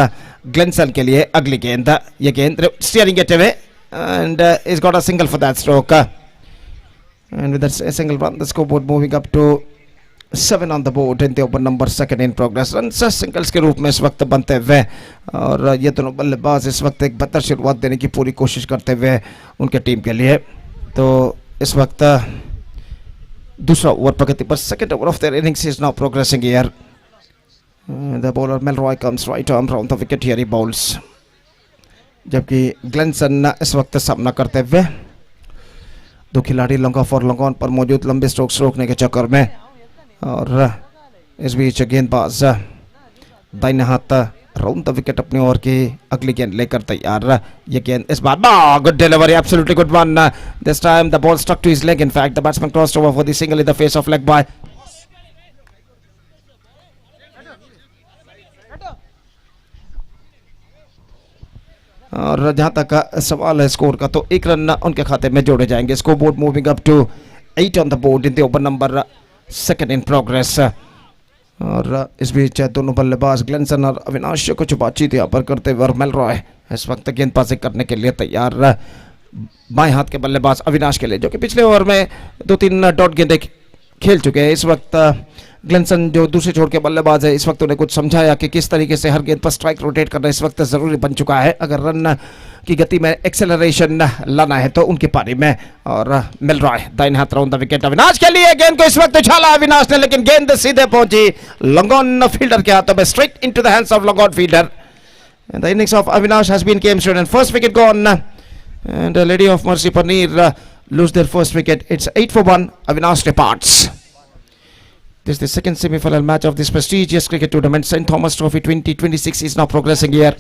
ग्लेनसन के लिए अगली गेंद, ये गेंद steering get away and he's got a single for that stroke, and with that single run the scoreboard moving up to 7 on the board in the over number second in progress. runs singles के रूप में इस वक्त बनते हुए और ये दोनों बल्लेबाज इस वक्त एक बेहतर शुरुआत देने की पूरी कोशिश करते हुए उनके टीम के लिए। तो इस वक्त दूसरा ओवर प्रगति पर, second over of their innings is now progressing here. The bowler Melroy comes right arm round the wicket, here he bowls, जबकि ग्लेनसन इस वक्त सामना करते हुए, दो खिलाड़ी लॉन्ग ऑफ और लॉन्ग ऑन पर मौजूद लंबे स्ट्रोक्स रोकने के चक्कर में, और इस बीच गेंदबाज दाहिने हाथ राउंड द विकेट अपनी ओर की अगली गेंद लेकर तैयार। ये गेंद इस बार good delivery, absolutely good one, this time the ball stuck to his leg, in fact the batsman crossed over for the single in the face of leg bye. और जहां तक सवाल है स्कोर का, तो एक रन उनके खाते में जोड़े जाएंगे। Score board moving up to 8 on the board in the over number second in progress. और इस बीच दोनों बल्लेबाज ग्लेनसन और अविनाश कुछ बातचीत यहाँ पर करते हुए, और मेलरॉय इस वक्त गेंदबाजी करने के लिए तैयार। बाएं हाथ के बल्लेबाज अविनाश के लिए, जो कि पिछले ओवर में 2-3 डॉट गेंदें खेल चुके हैं, इस वक्त ग्लेनसन जो दूसरे छोर के बल्लेबाज है, इस वक्त उन्हें कुछ समझाया कि किस तरीके से हर गेंद पर स्ट्राइक रोटेट करना इस वक्त ज़रूरी बन चुका है अगर रन की गति में एक्सेलरेशन लाना है तो उनकी पारी में। और मेलरॉय दाहिने हाथ राउंड द विकेट, अविनाश के लिए गेंद को इस वक्त उछाला अविनाश ने, लेकिन गेंद सीधे पहुंची लॉन्ग ऑन फील्डर के हाथों में, straight into the hands of long on fielder. The innings of Avinash has been game student, first wicket gone and lady of mercy Panir lose their first wicket. It's 8 for 1. Avinash departs. This is the second semi-final match of this prestigious cricket tournament. St. Thomas Trophy 2026 is now progressing here.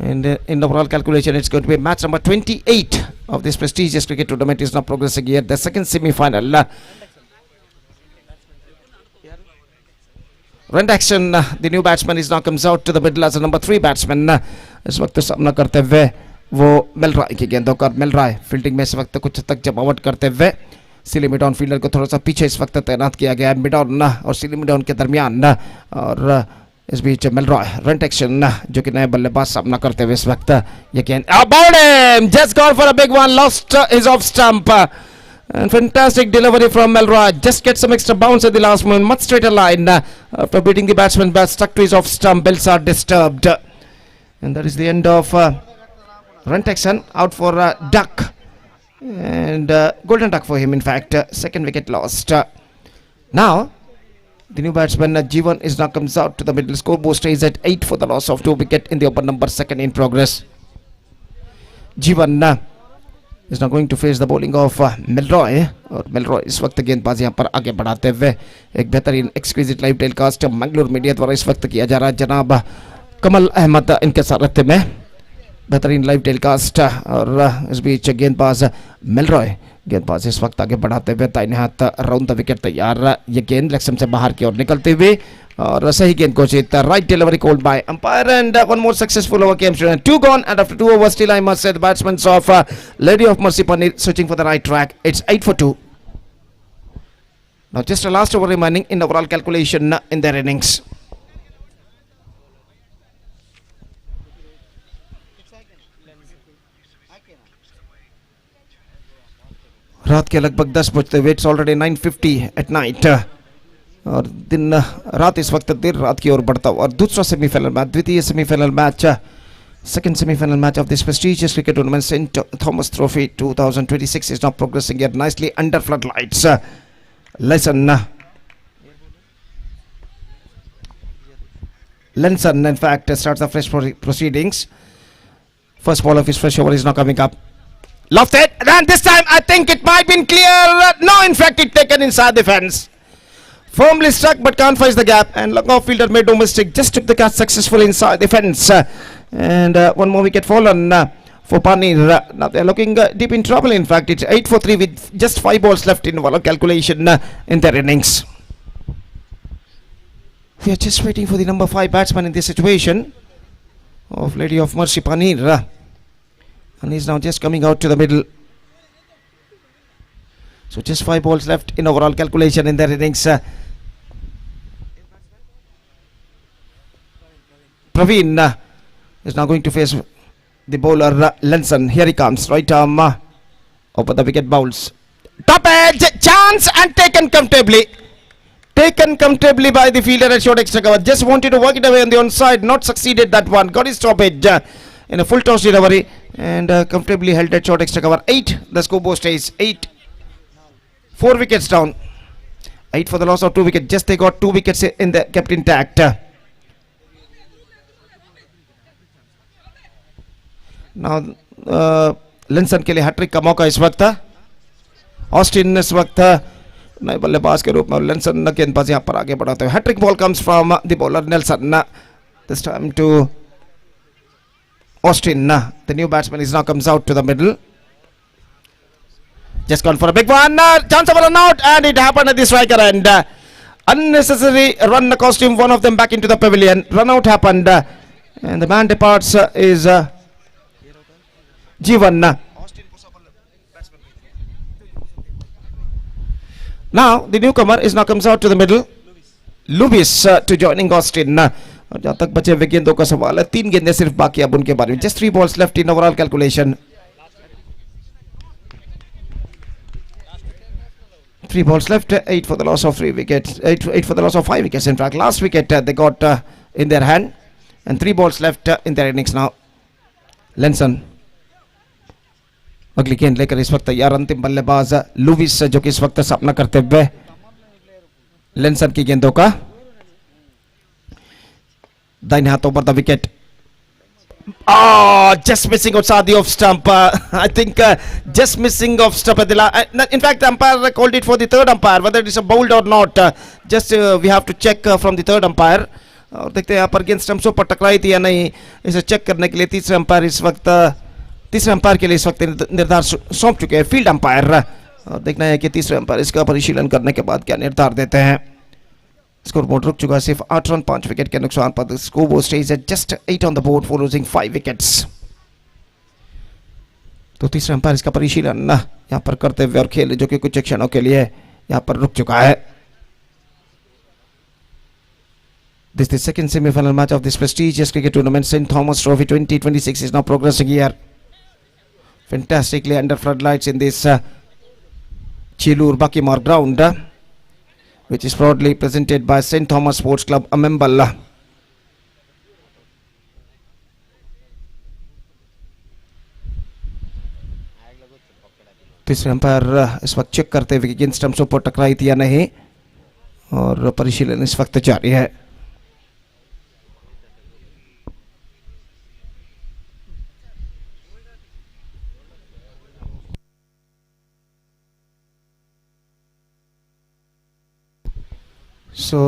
And in the overall calculation, it's going to be match number 28 of this prestigious cricket tournament is now progressing here. The second semi-final. Run action. The new batsman is now comes out to the middle as a number 3 batsman. इस वक्त सामना करते हुए वो मेलरॉय की गेंदों का, मेलरॉय fielding में इस वक्त कुछ तक जमावट करते हुए, सिली मिड ऑन फील्डर को थोड़ा सा पीछे इस वक्त तैनात किया गया है, मिड ऑन और सिली मिड ऑन के दरमियान। और इस बीच मेलरॉय रन एक्शन, जो कि नए बल्लेबाज सामना करते हुए इस वक्त ये गेंद about him, just gone for a big one, lost his off stump, and fantastic delivery from Melroy, just get some extra bounce at the last moment, much straighter line after beating the batsman, but stuck to his off stump, belts are disturbed, and that is the end of run action, out for duck, and golden duck for him, in fact, second wicket lost. Now the new batsman Jivan is now comes out to the middle, scoreboard stays at 8 for the loss of 2 wicket in the open number second in progress. Jivan is now going to face the bowling of Melroy, और Melroy इस वक्त गेंदबाजी यहाँ पर आगे बढ़ाते हुए, एक बेहतरीन exclusive live telecast Mangalore media द्वारा इस वक्त किया जा रहा है, जनाब कमल अहमद इनके सारथ्य में बेहतरीन लाइव टेलीकास्ट। और इस बीच गेंदबाज मेलरॉय गेंदबाज इस वक्त आगे बढ़ाते हुए, दाहिने हाथ राउंड द विकेट तैयार, ये गेंद लेग से बाहर की ओर निकलते हुए, और सही गेंद को जीत, right delivery called by umpire, and one more successful over came student, 2 gone, and after 2 overs still I must say the batsmen of Lady of Mercy Panir searching for the right track. It's 8 for 2. Now just a last over remaining in overall calculation in their innings. रात के लगभग 10 बजते हुए, it's already 9:50 at night, और दिन रात इस वक्त देर रात की ओर बढ़ता हुआ, और दूसरा सेमीफाइनल मैच, द्वितीय semifinal match, second semifinal match of this prestigious cricket tournament Saint Thomas trophy 2026 is now progressing here nicely under floodlights. Lenson in fact starts the fresh proceedings. First ball of his fresh over is now coming up. Lofted, and this time I think it might been clear. No, in fact it taken inside the fence. Firmly struck but can't find the gap, and long off fielder made no mistake, just took the catch successfully inside the fence. And one more wicket fallen for Panir. Now they are looking deep in trouble, in fact. It's 8 for 3 with just 5 balls left in overall calculation in their innings. We are just waiting for the number 5 batsman in this situation of Lady of Mercy Panir. And he's now just coming out to the middle. So just 5 balls left in overall calculation in their innings. Praveen is now going to face the bowler Lenson. Here he comes. Right arm over the wicket bowls. Top edge, chance, and taken comfortably. Taken comfortably by the fielder at short extra cover. Just wanted to work it away on the onside. Not succeeded that one. Got his top edge in a full toss delivery. And comfortably held at short extra cover. 8. The scoreboard stays 8. 4 wickets down. 8 for the loss of 2 wickets. Just they got 2 wickets in the kept intact. Now Linson के लिए hat trick का मौका इस वक्त Austin इस वक्त नए बल्लेबाज के रूप में लिंसन गेंदबाज यहाँ पर आगे बढ़ाते हुए hat trick ball comes from the bowler Nelson this time to Austin the new batsman is now comes out to the middle just gone for a big one chance of a run out and it happened at the striker end unnecessary run cost him one of them back into the pavilion run out happened and the man departs is Jivan. Now the newcomer is now comes out to the middle. Lewis to joining Austin. और जहाँ तक बचे हुए गेंदों का सवाल है 3 गेंदें सिर्फ बाकी अब उनके बारे में just 3 balls left in overall calculation. 3 balls left, 8 for the loss of 3 wickets, 8 for the loss of 5 wickets. In fact, last wicket they got in their hand, and 3 balls left in their innings now. Lenson अगली गेंद लेकर इस वक्त तैयार अंतिम बल्लेबाज Lewis जो कि इस वक्त सामना करते हुए लेंसन की गेंदों का दाहिने हाथ over the wicket just missing outside the off stump. I think just missing off stump. In fact, the umpire called it for the third umpire. Whether it is a bowled or not, just we have to check from the third umpire. और देखते हैं यहाँ पर गेंद स्टम्प्सों पर टकराई थी या नहीं, इसे चेक करने के लिए तीसरे अंपायर के लिए इस वक्त निर्धार सौंप चुके हैं फील्ड अंपायर. और देखना है कि तीसरे अंपायर इसका परिशीलन करने के बाद क्या निर्धार देते हैं. स्कोर बोर्ड रुक चुका है सिर्फ 8 रन 5 विकेट के नुकसान पर. Score board stays at just 8 on the board for losing 5 wickets. तो तीसरे अंपायर इसका परिशीलन यहाँ पर करते हुए और खेल जो कि कुछ क्षणों के लिए यहाँ पर रुक चुका है. This is the second semi-final match of this prestigious cricket tournament. St. Thomas Trophy 2026 is now progressing here. Fantastically under floodlights in this Chilur Bakimar ground, which is proudly presented by St. Thomas Sports Club, AMMEMBAL. तीसरे umpire इस वक्त check करते हुए गेंद स्टंप्सों पर टकराई थी या नहीं, और परिशीलन इस वक्त जारी है.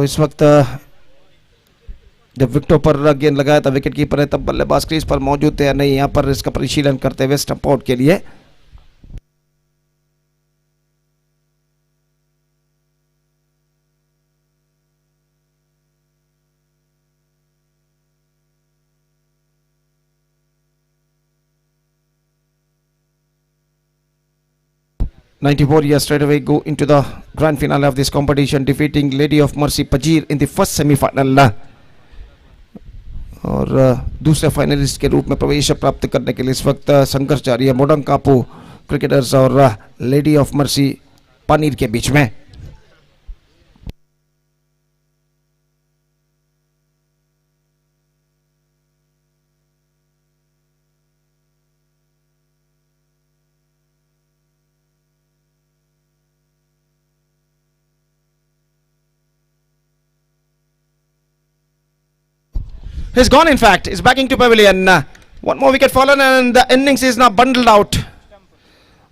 इस वक्त जब विकेटों पर गेंद लगाया था विकेट कीपर है, तब बल्लेबाज क्रीज पर मौजूद थे या नहीं, यहाँ पर इसका परिशीलन करते हुए स्टंप आउट के लिए. '94 years straight away go into the grand finale of this competition, defeating Lady of Mercy Pajir in the first semi-final. और दूसरे फाइनलिस्ट के रूप में प्रवेश प्राप्त करने के लिए इस वक्त संघर्ष जारी है मोडंग कापू क्रिकेटर्स और लेडी ऑफ मर्सी पानीर के बीच में. He's gone, in fact. He's backing to pavilion. One more wicket fallen and the innings is now bundled out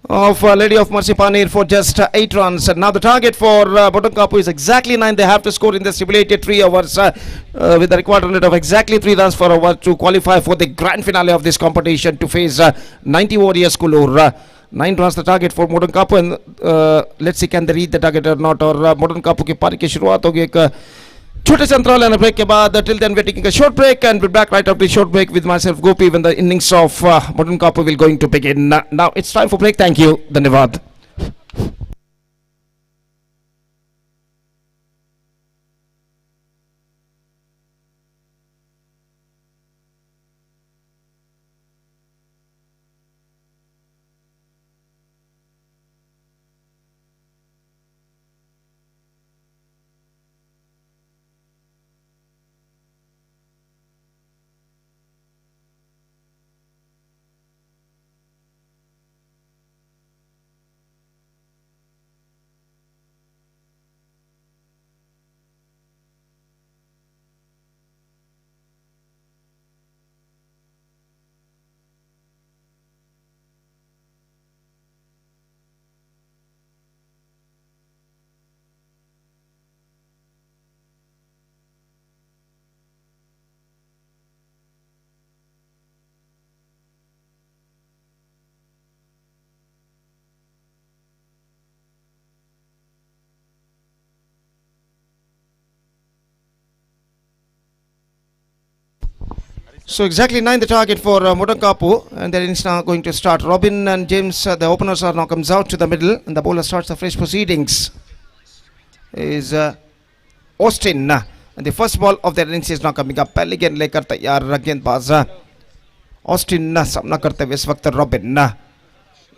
of Lady of Mercy Panir for just 8 runs. And now the target for Botankapu is exactly 9. They have to score in the stipulated 3 overs with the required run rate of exactly 3 runs per over to qualify for the grand finale of this competition to face 90 Warriors Kulur. 9 runs the target for Botankapu, and let's see can they reach the target or not. और Botankapu की पारी की शुरुआत होगी एक छोटे से अंतराल and a break के बाद till then we're taking a short break and we're back right after the short break with myself Gopi when the innings of Modern Kapu will going to begin. Now it's time for break. Thank you. Dhanyavad. So exactly 9 the target for Modern Kapu, and then it's now going to start. Robin and James, the openers are now comes out to the middle, and the bowler starts the fresh proceedings. Is Austin, and the first ball of the innings is now coming up. पहले गेंद लेकर तैयार गेंदबाज Austin सामना करते हुए इस वक्त Robin.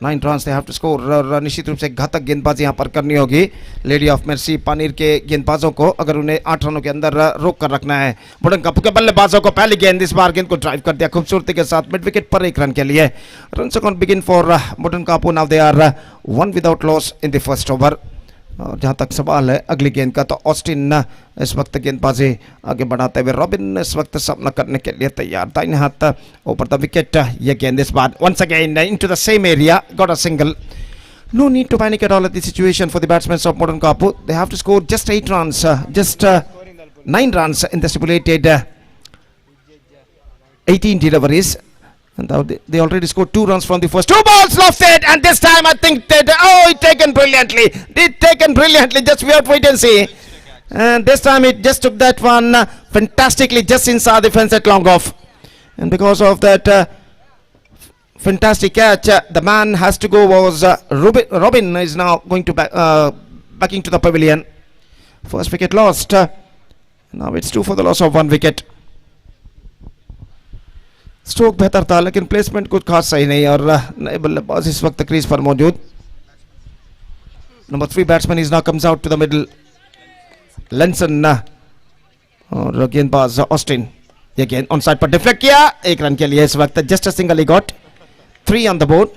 9 runs they have to score. निश्चित रूप से घातक गेंदबाजी यहाँ पर करनी होगी लेडी ऑफ मर्सी पानीर के गेंदबाजों को, अगर उन्हें 8 रनों के अंदर रोक कर रखना है. मॉडर्न कप के बल्लेबाजों को पहली गेंद, इस बार गेंद को ड्राइव कर दिया खूबसूरती के साथ मिड विकेट पर 1 रन के लिए. Runs on begin for modern कापू. Now they are 1 without loss in the first over. और जहाँ तक सवाल है अगली गेंद का, तो ऑस्टिन इस वक्त गेंदबाजी आगे बढ़ाते हुए. रॉबिन इस वक्त सामना करने के लिए तैयार. दाहिने हाथ ऊपर द विकेट. ये गेंद इस बार once again into the same area, got a single. No need to panic at all at the situation for the batsmen of Modern Kapu. They have to score just 8 runs, just 9 runs in the stipulated 18 deliveries. And they already scored 2 runs from the first 2 balls, lofted, and this time I think that taken brilliantly. Taken brilliantly. Just we have to wait and see. And this time it just took that one fantastically just inside the fence at long off. And because of that fantastic catch, the man has to go was Robin is now going to backing to the pavilion. First wicket lost. Now it's 2 for the loss of 1 wicket. Stroke बेहतर था लेकिन placement कुछ खास सही नहीं, और नए बल्लेबाज इस वक्त क्रीज पर मौजूद. Number 3 batsman is now comes out to the middle. Lenson और गेंदबाज ऑस्टिन. ये गेंद ऑन साइड पर डिफ्लेक्ट किया. 1 रन के लिए इस वक्त just a single he got. 3 on the board.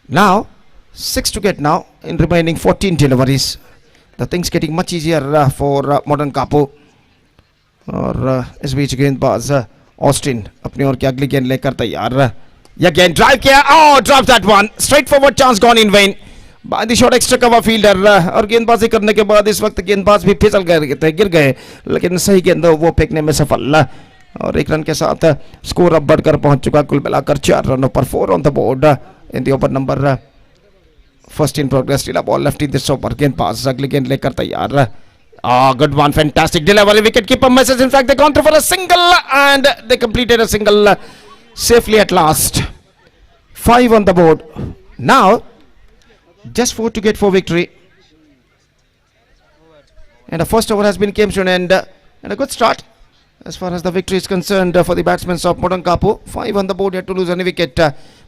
Now 6 to get now in remaining 14 deliveries. The things getting much easier for Modern Kapu. और इस बीच गेंदबाज ऑस्टिन अपनी ओर की अगली गेंद लेकर तैयार. यह गेंद ड्राइव किया. Drop that one. Straight forward chance gone in when by the shot extra cover fielder. और गेंदबाजी करने के बाद इस वक्त गेंदबाज भी फिसल गए, गिर गए, लेकिन सही गेंद वो फेंकने में सफल. और 1 रन के साथ स्कोर अब बढ़कर पहुंच चुका कुल मिलाकर 4 रनों पर. 4 on the board in the over number first in progress. टीला ball left in this over. गेंदबाज अगली गेंद लेकर तैयार. Good one, fantastic delivery. Wicketkeeper misses. In fact, they counter for a single and they completed a single safely at last. 5 on the board. Now, just 4 to get for victory. And the first over has been came to an end. And a good start as far as the victory is concerned for the batsmen of Modern Kapu. 5 on the board, yet to lose any wicket.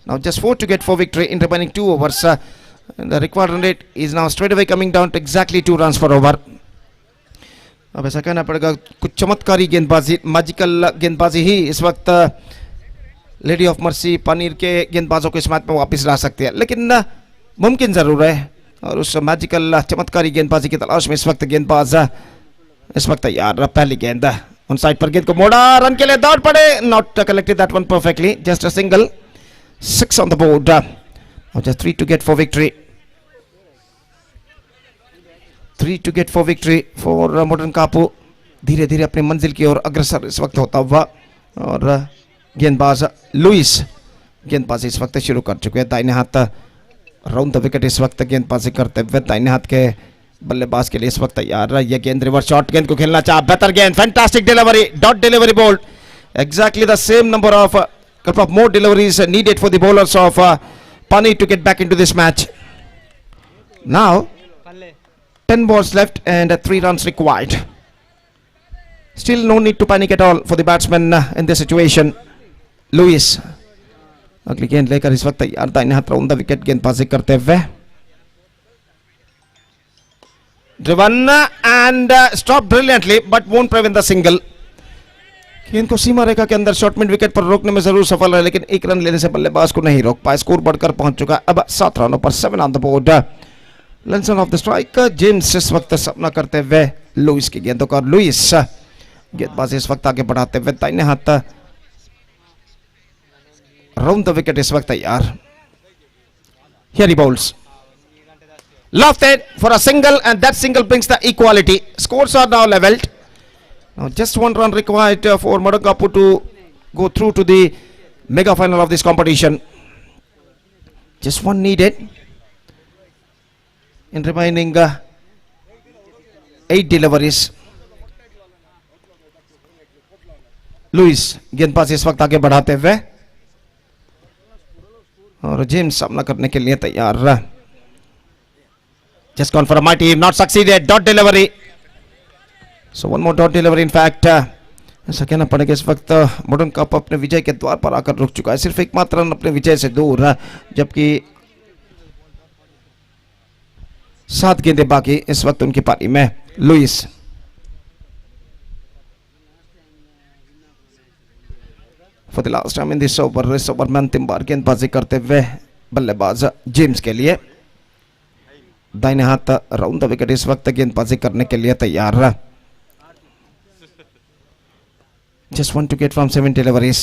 Now, just 4 to get for victory in remaining 2 overs. And the required run rate is now straight away coming down to exactly 2 runs per over. अब ऐसा कहना पड़ेगा कुछ चमत्कारी गेंदबाजी, magical गेंदबाजी ही इस वक्त लेडी ऑफ मर्सी पानीर के गेंदबाजों को इस मैच में वापस ला सकते हैं, लेकिन मुमकिन ज़रूर है. और उस मैजिकल चमत्कारी गेंदबाजी की तलाश में इस वक्त गेंदबाज इस वक्त तैयार. पहली गेंद ऑन साइड पर, गेंद को मोड़ा, रन के लिए दौड़ पड़े. Not collected that one perfectly. Just a single. 6 on the board. Just 3 to get for victory. 3 to get for victory for Modern Kapu. धीरे धीरे अपनी मंजिल की ओर अग्रसर इस वक्त होता हुआ. और गेंदबाज लुइस गेंदबाजी इस वक्त शुरू कर चुके हैं. दाहिने हाथ राउंड द विकेट इस वक्त गेंदबाजी करते हुए. दाहिने हाथ के बल्लेबाज के लिए इस वक्त तैयार। ये गेंद रिवर्स शॉट गेंद को खेलना चाहा, बेहतर गेंद, fantastic delivery, dot delivery bowled, exactly the same number of couple of more deliveries needed for the bowlers of Pani to get back into this match. Now 10 balls left and 3 runs required. Still no need to panic at all for the batsman in this situation. Lewis अगली गेंद लेकर इस वक्त तैयार, दाहिने हाथ round the wicket गेंदबाजी करते हुए, driven and stopped brilliantly but won't prevent the single. गेंद को सीमा रेखा के अंदर शॉर्ट मिड विकेट पर रोकने में जरूर सफल रहे, लेकिन एक रन लेने से बल्लेबाज को नहीं रोक पाए। स्कोर बढ़कर पहुंच चुका अब 7 रनों पर, 7 on the board. Lenson off the strike James इस वक्त सामना करते हुए लुइस की गेंदों का। लुइस गेंदबाजी इस वक्त आगे बढ़ाते हुए दाहिने हाथ राउंड द विकेट इस वक्त तैयार। Here he bowls. Lofted for a single and that single brings the equality. Scores are now levelled. Now just 1 run required for Madagapu to go through to the mega final of this competition. Just 1 needed in remaining 8 deliveries. Louis गेंदबाजी इस वक्त आगे बढ़ाते हुए और James सामना करने के लिए तैयार। Just gone for a mighty, not succeeded, dot delivery. So one more dot delivery in fact. ऐसा कहना पड़ेगा इस वक्त मॉडर्न कप अपने विजय के द्वार पर आकर रुक चुका है, सिर्फ एकमात्र रन अपने विजय से दूर, जबकि 7 गेंदें बाकी इस वक्त उनकी पारी में। Lewis for the last time in this over, इस ओवर में अंतिम बार गेंदबाजी करते हुए बल्लेबाज जेम्स के लिए, दाहिने हाथ राउंड द विकेट इस वक्त गेंदबाजी करने के लिए तैयार। Just 1 to get from 7 deliveries.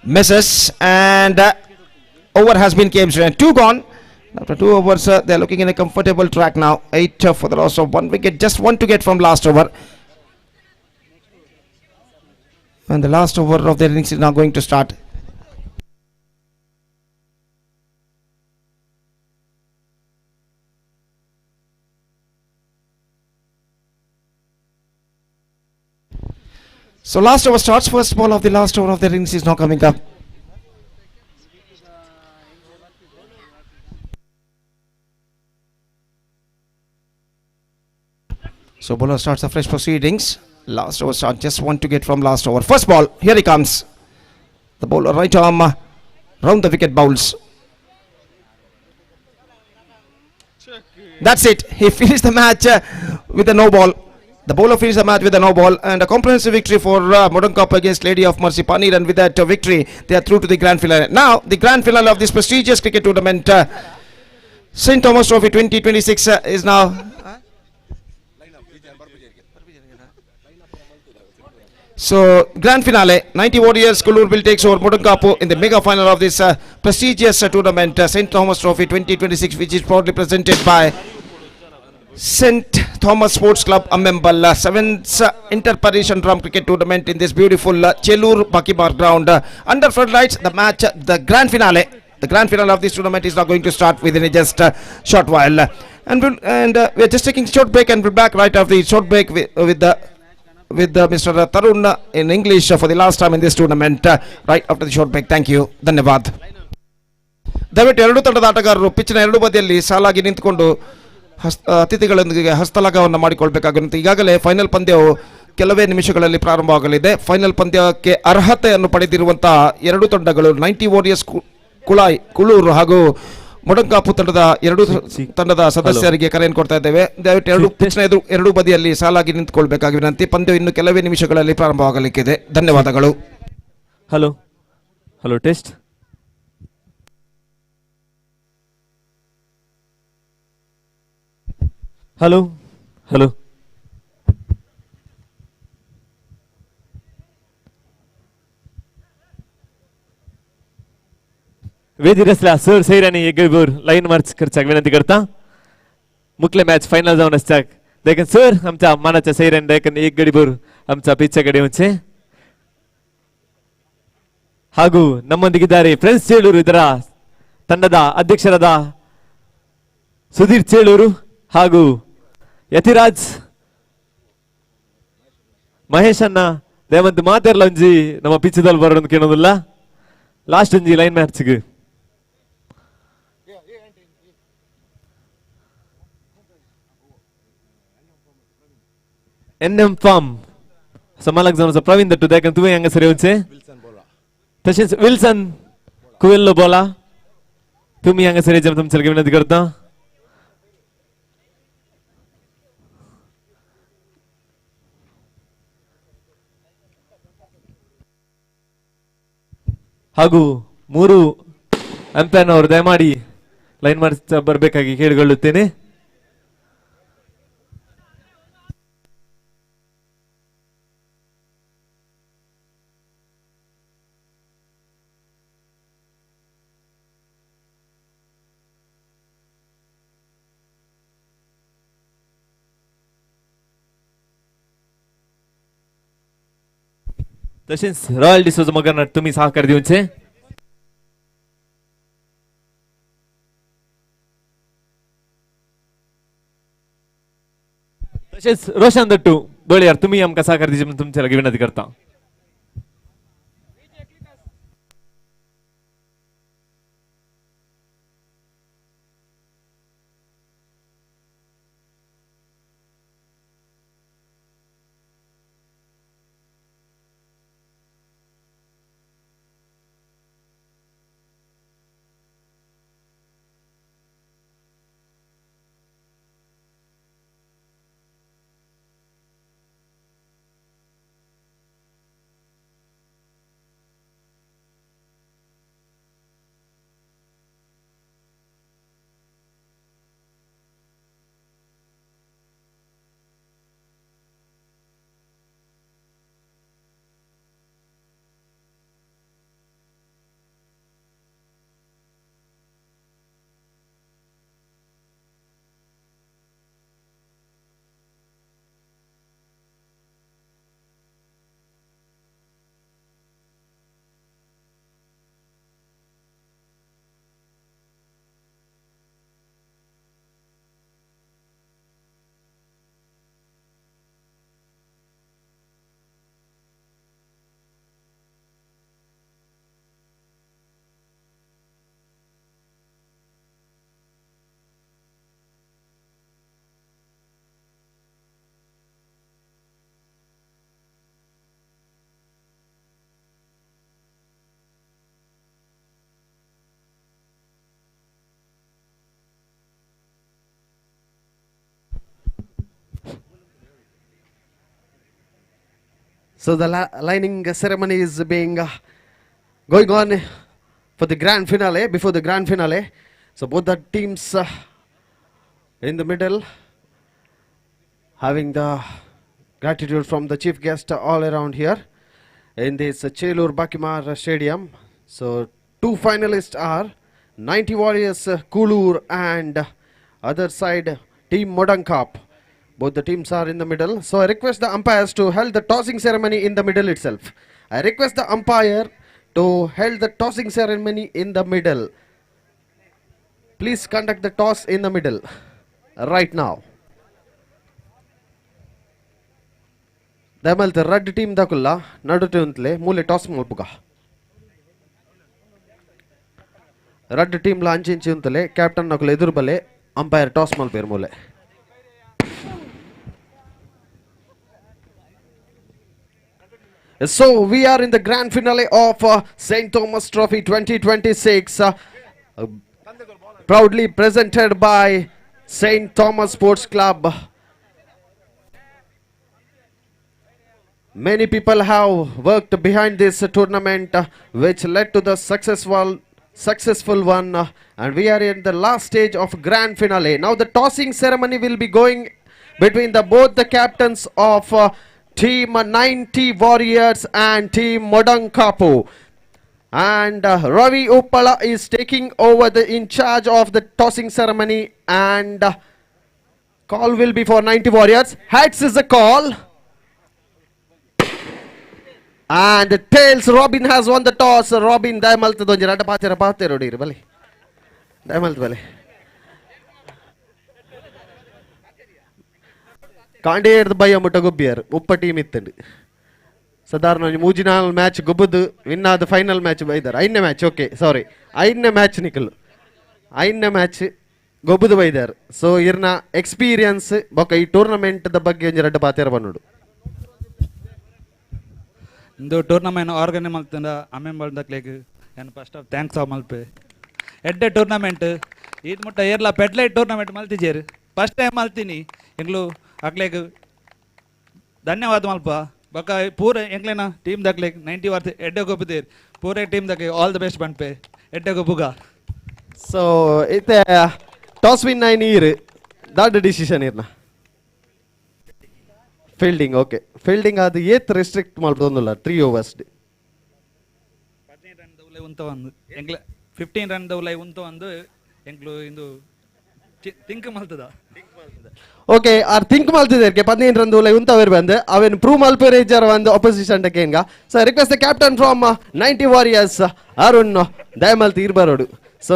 Misses and over has been came to 2 gone. After 2 overs, they are looking in a comfortable track now. 8 for the loss of 1 wicket. Just 1 to get from last over. And the last over of their innings is now going to start. So last over starts. First ball of the last over of their innings is now coming up. So bowler starts the fresh proceedings. Last over start, just 1 to get from last over. First ball, here he comes. The bowler right arm round the wicket bowls. That's it. He finished the match with a no ball. The bowler finished the match with a no ball, and a comprehensive victory for Modern Cup against Lady of Mercy Panir, and with that victory they are through to the grand finale. Now the grand finale of this prestigious cricket tournament, St. Thomas Trophy 2026 is now so grand finale. 90 Warriors Kulur will take over Modern Cup in the mega final of this prestigious tournament, St. Thomas Trophy 2026, which is proudly presented by St. Thomas Sports Club AMMEMBAL, 7th INTER-PARISH UNDERARM cricket tournament in this beautiful Chelur Bakibar ground. Under floodlights, the match, the grand finale of this tournament is now going to start within just a short while. And we are just taking a short break, and we'll be back right after the short break with Mr. Tarun in English for the last time in this tournament, right after the short break. Thank you. ಧನ್ಯವಾದ. ದಯವಿಟ್ಟು ಎರಡು ತಂಡದ ಆಟಗಾರರು ಪಿಚ್ನ ಎರಡು ಬದಿಯಲ್ಲಿ ಸಾಲಾಗಿ ನಿಂತುಕೊಂಡು ಅತಿಥಿಗಳೊಂದಿಗೆ ಹಸ್ತಲಾಘವನ್ನು ಮಾಡಿಕೊಳ್ಬೇಕಾಗಿರುತ್ತೆ. ಈಗಾಗಲೇ ಫೈನಲ್ ಪಂದ್ಯವು ಕೆಲವೇ ನಿಮಿಷಗಳಲ್ಲಿ ಪ್ರಾರಂಭವಾಗಲಿದೆ. ಫೈನಲ್ ಪಂದ್ಯಕ್ಕೆ ಅರ್ಹತೆಯನ್ನು ಪಡೆದಿರುವಂತಹ ಎರಡು ತಂಡಗಳು 90 ವಾರಿಯರ್ಸ್ ಕುಳೂರು ಹಾಗೂ ಮೊಡಂಕಾಪು ತಂಡದ ಸದಸ್ಯರಿಗೆ ಕರೆಯನ್ನು ಕೊಡ್ತಾ ಇದ್ದೇವೆ. ದಯವಿಟ್ಟು ಎರಡು ಬದಿಯಲ್ಲಿ ಸಾಲಾಗಿ ನಿಂತುಕೊಳ್ಬೇಕಾಗಿ ವಿನಂತಿ. ಪಂದ್ಯ ಇನ್ನು ಕೆಲವೇ ನಿಮಿಷಗಳಲ್ಲಿ ಪ್ರಾರಂಭವಾಗಲಿಕ್ಕಿದೆ. ಧನ್ಯವಾದಗಳು. Hello hello test. Hello hello वेदी रचल्या सर सैराने एक लाईन मार्च करच्याक विनंती करता. मुखले मॅच फायनल जाऊन असच्याक देखील सर आमच्या मानाच्या सैराने देखील एक गडीभर आमच्या ಪಿಚ್ಚಗಡೆ ಮುಂಚೆ ಹಾಗೂ ನಮ್ಮೊಂದಿಗಿದ್ದಾರೆ ಫ್ರೆಂಡ್ಸ್ ಚೇಳೂರು ಇದರ ತಂಡದ ಅಧ್ಯಕ್ಷರಾದ ಸುಧೀರ್ ಚೇಳೂರು. ಹಾಗೂ ಯತಿರಾಜ್ ಮಹೇಶ್ ಅನ್ನ ದೇವಂತ ಮಾತೆರ್ಲ ಒಂಜಿ ನಮ್ಮ ಪಿಚ್ಚದಲ್ಲಿ ಬರೋದು ಕೇಳೋದಿಲ್ಲ ಲಾಸ್ಟ್ ಒಂಜಿ line ಮ್ಯಾಚ್ಗೆ NM Farm Samalak Zona Pravin the Tudak and Tuve Younger Serioce Tashes Wilson Kuillo Bola Tumi Younger Serajam Sergina the Garta Hagu Muru Ampan or Damadi Line Mars Barbekagi Kirgolutene तसेच royal D'Souza मगरना तुम्ही सहकार देऊनचे तसेच रोशन दट्टू बोलियार तुम्ही आमका सहकार दिजे म्हणून तुमच्याला विनंती करता So the lining ceremony is being going on for the grand finale, before the grand finale. So both the teams in the middle having the gratitude from the chief guest all around here in this Chelur Bakimar Stadium. So two finalists are 90 Warriors Kulur and other side Team Modankap. Both the teams are in the middle. So I request the umpires to hold the tossing ceremony in the middle itself. I request the umpire to hold the tossing ceremony in the middle. Please conduct the toss in the middle right now. Damal the red team dakulla nadu tuntle mule toss mulpuga. Red team la anchi untale captain nakule edur bale umpire toss malper mule. So we are in the grand finale of St. Thomas Trophy 2026, proudly presented by St. Thomas Sports Club. Many people have worked behind this tournament, which led to the successful one, and we are in the last stage of grand finale. Now the tossing ceremony will be going between both the captains of Team 90 Warriors and Team Modankapu. And Ravi Uppala is taking over in charge of the tossing ceremony, and call will be for 90 Warriors. Heads is a call. And the tails, Robin has won the toss. Robin, Daimalta Donjirata Patera Patero Dirbali. Daimalta Valley. ಕಾಂಡೆ ಹಿಡ್ದು by ಅಮ್ಮಟ ಗೊಬ್ಬಿಯಾರು ಉಪ್ಪ team ಇತ್ತಂಡು ಸಾಧಾರಣ ಮೂಜಿನಾಲ್ match ಗೊಬ್ಬದು win ಆದ final match ಬೈದಾರೆ 5ನೇ match okay sorry 5ನೇ match ನಿಕಲ್ 5ನೇ match ಗೊಬ್ಬದು ಬೈದಾರು so ಇರ್ನ experience ಬೊಕ್ಕ ಈ ಟೂರ್ನಮೆಂಟ್ ದ ಬಗ್ಗೆ ಒಂಜಿ ರಡ್ಡು ಪಾತೆರ ಬನ್ನೋಡು ಇಂದು ಟೂರ್ನಮೆಂಟ್ ಆರ್ಗನೈಸ್ ಮಾಡ್ತಂಡ ಅಮ್ಮೆಂಬಲ್ ದಕ್ಲೆಗ್ ಏನು first of thanks of Malpe ಎಡ್ಡೆ ಟೂರ್ನಮೆಂಟ್ ಇದು ಮುಟ್ಟ ಏರ್ಲ ಪೆಡ್ಲೈಟ್ ಟೂರ್ನಮೆಂಟ್ ಮಲ್ತಿಜೇರು ಫಸ್ಟ್ ಟೈಮ್ ಮಲ್ತೀನಿ ಎಂಗ್ಲು ಅಕ್ಲೆಗ್ ಧನ್ಯವಾದ ಮಲ್ಪ ಬೊಕ್ಕ ಪೂರ ಎಂಗ್ಲೇನ ಟೀಮ್ ದಕ್ಲೆಗ್ 90 ವಾರ್ತೆ ಎಡ್ಡೆ ಗೊಬ್ಬುದೇರು ಪೂರ ಟೀಮ್ ದಕ್ಕೆ ಆಲ್ ದ ಬೆಸ್ಟ್ ಪನ್ಪೆ ಎಡ್ಡೆ ಗೊಬ್ಬುಗ ಸೊ ಇತ್ತೆ ಟಾಸ್ ವಿನ್ ಆಯ್ನ ಇರು ದಾಡ್ ಡಿಸಿಷನ್ ಇರ್ನ ಫೀಲ್ಡಿಂಗ್ ಓಕೆ ಫೀಲ್ಡಿಂಗ್ ಅದು ಏತ್ ರೆಸ್ಟ್ರಿಕ್ಟ್ ಮಾಡ್ಬೋದಿಲ್ಲ 3 overs 15 ರನ್ ದೌಲೆ ಉಂತ ಒಂದು ಎಂಗ್ಲ 15 ರನ್ ದೌಲೆ ಉಂತ ಒಂದು ಎಂಗ್ಲು ಇಂದು ಥಿಂಕ್ ಮಲ್ತದ ಓಕೆ ಆರ್ ಥಿಂಕ್ ಮಲ್ತಿದ್ದೇರ್ಗೆ 15 ರನ್ ದೌಲೆ ಉಂತವೇರ್ ಬಂದು ಅವೆನ್ ಪ್ರೂವ್ ಮಲ್ಪೇರೆ ಇಜ್ಜಾರ ಒಂದು ಅಪೋಸಿಷನ್ ಟಕೇನ್ಗ so request the captain from 90 Warriors Arun ದಯಮಲ್ತಿ ಇರ್ಬರೋಡು so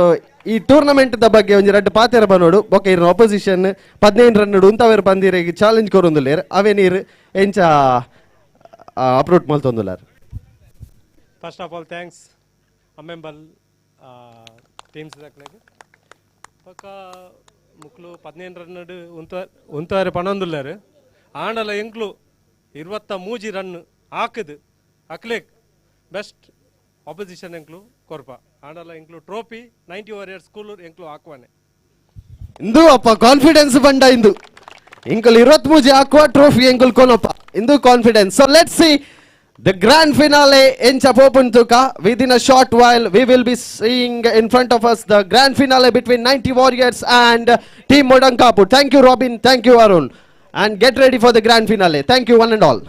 ಈ ಟೂರ್ನಮೆಂಟ್ ದ ಬಗ್ಗೆ ಒಂಜಿ ರಡ್ಡು ಪಾತೆರ ಬನ್ನೋಡು ಬೊಕ್ಕ ಇರ್ನ ಅಪೋಸಿಷನ್ 15 ರನ್ ಉಂತವೇರ್ ಬಂದಿರೆಗ್ ಚಾಲೆಂಜ್ ಕೊರೊಂದುಲ್ಲೇರ್ ಅವೇನೀರ್ ಎಂಚ ಅಪ್ರೋಚ್ ಮಲ್ತೊಂದುಲ್ಲಾರ್ first of all thanks Ammembal teams ದಕ್ಲೆಗ್ ಪಕ್ಕ ಮುಕ್ಲು 15 ರನ್ ಉಂತವರೆ ಪಣೊಂದುಲ್ಲಾರು ಆಂಡಲ ಎಂಕ್ಲು 23 ರನ್ ಹಾಕದು ಅಕ್ಲೆಗ್ ಬೆಸ್ಟ್ ಆಪೋಸಿಷನ್ ಎಂಕ್ಲು ಕೊರ್ಪ ಆಂಡಲ ಎಂಕ್ಲು ಟ್ರೋಫಿ 90 ವಾರಿಯರ್ಸ್ ಸ್ಕೂಲ್ ಎಂಕ್ಲು ಹಾಕುವಾನೆ ಇಂದು ಅಪ್ಪ ಕಾನ್ಫಿಡೆನ್ಸ್ ಬಂಡ ಇಂದು ಎಂಕಲ್ 23 ಹಾಕುವ ಟ್ರೋಫಿ ಎಂಕಲ್ ಕೊನಪ್ಪ ಇಂದು confidence so let's see the grand finale in Chapopuntuka. Within a short while we will be seeing in front of us the grand finale between 90 Warriors and Team Modankapur. Thank you Robin, thank you Arun, and get ready for the grand finale. Thank you one and all.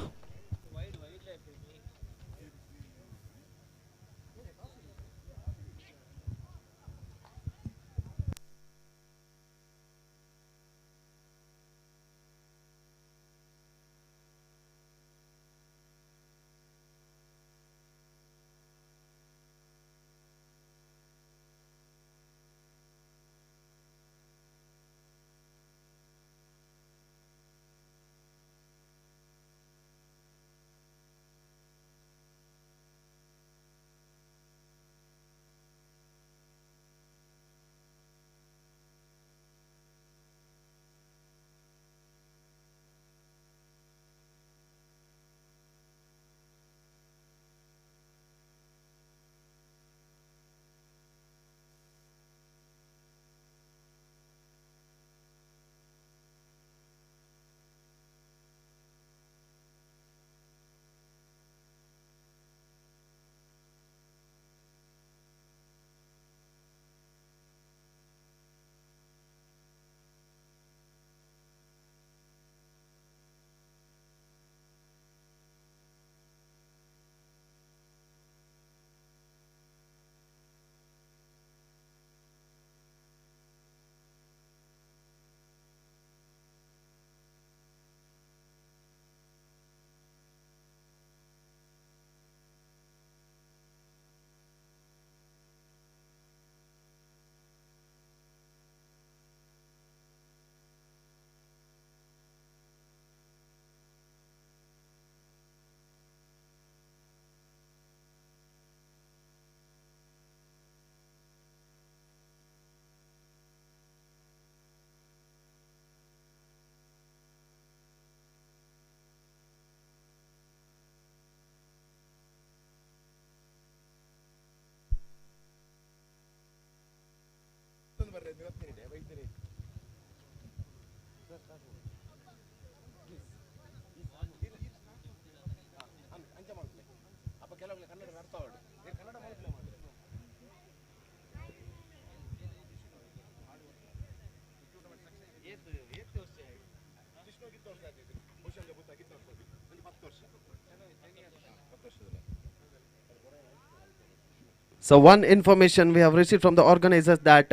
So one information we have received from the organizers that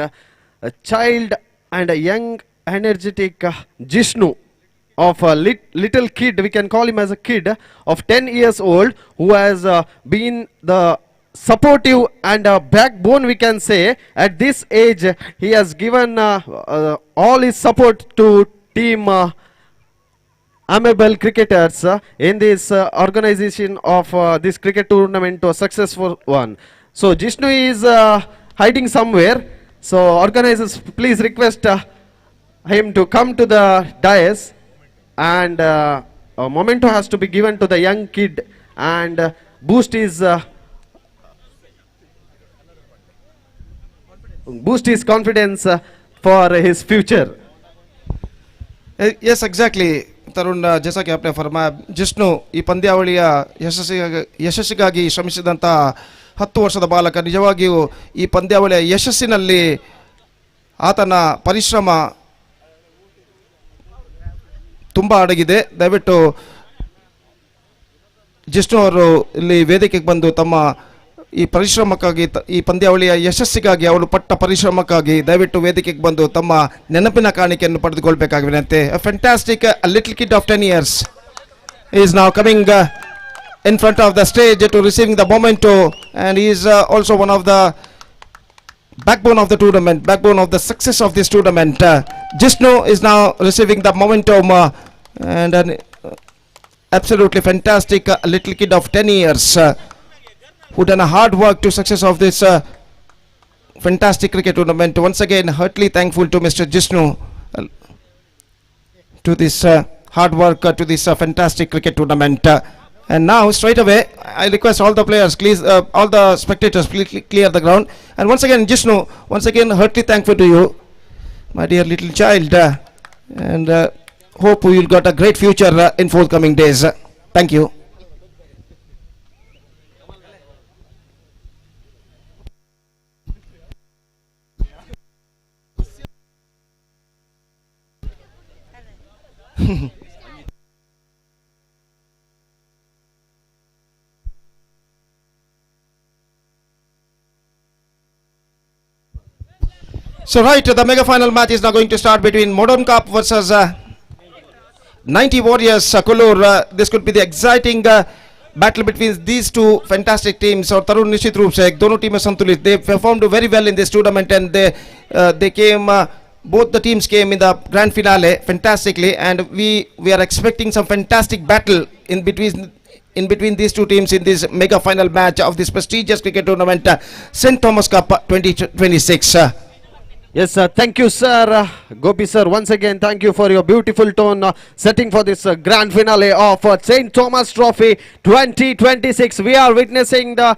a child and a young energetic Jishnu of a little kid, we can call him as a kid of 10 years old, who has been the supportive and backbone, we can say. At this age he has given all his support to team AMMEMBAL cricketers in this organization of this cricket tournament to a successful one. So Jishnu is hiding somewhere. So organizers, please request him to come to the dais, and a memento has to be given to the young kid and boost his confidence for his future. Yes, exactly. तरुण जैसा कि आपने फरमाया जिष्णु ಈ ಪಂದ್ಯಾವಳಿಯ ಯಶಸ್ಸಿಗಾಗಿ ಶ್ರಮಿಸಿದಂತ 10 ವರ್ಷದ ಬಾಲಕ ನಿಜವಾಗಿಯೂ ಈ ಪಂದ್ಯಾವಳಿಯ ಯಶಸ್ಸಿನಲ್ಲಿ ಆತನ ಪರಿಶ್ರಮ ತುಂಬಾ ಅಡಗಿದೆ. ದಯವಿಟ್ಟು ಜಿಷ್ಣು ಅವರು ಇಲ್ಲಿ ವೇದಿಕೆಗೆ ಬಂದು ತಮ್ಮ ಈ ಪರಿಶ್ರಮಕ್ಕಾಗಿ ಈ ಪಂದ್ಯಾವಳಿಯ ಯಶಸ್ಸಿಗಾಗಿ ಅವರು ಪಟ್ಟ ಪರಿಶ್ರಮಕ್ಕಾಗಿ ದಯವಿಟ್ಟು ವೇದಿಕೆಗೆ ಬಂದು ತಮ್ಮ ನೆನಪಿನ ಕಾಣಿಕೆಯನ್ನು ಪಡೆದುಕೊಳ್ಳಬೇಕಾಗಿ ವಿನಂತಿ. A fantastic little kid of 10 years is now coming in front of the stage to receiving the memento, and he is also one of the backbone of the tournament, backbone of the success of this tournament. Jishnu is now receiving the momentum and an absolutely fantastic little kid of 10 years who done a hard work to success of this fantastic cricket tournament. Once again, heartily thankful to Mr. Jishnu to this hard work to this fantastic cricket tournament. And now straight away I request all the players, please all the spectators, please clear the ground. And once again Jishnu, once again heartily thankful to you, my dear little child, and hope you will got a great future in forthcoming days. Thank you. So right, the mega final match is now going to start between Modern Cup versus 90 Warriors Kollur. This could be the exciting battle between these two fantastic teams. और तरुण निश्चित रूप से दोनों टीमें संतुलित. They performed very well in this tournament, and they came. Both the teams came in the grand finale fantastically, and we are expecting some fantastic battle in between these two teams in this mega final match of this prestigious cricket tournament, St. Thomas Cup 2026. Yes, thank you, sir. Gopi sir, once again, thank you for your beautiful tone setting for this grand finale of St. Thomas Trophy 2026. We are witnessing the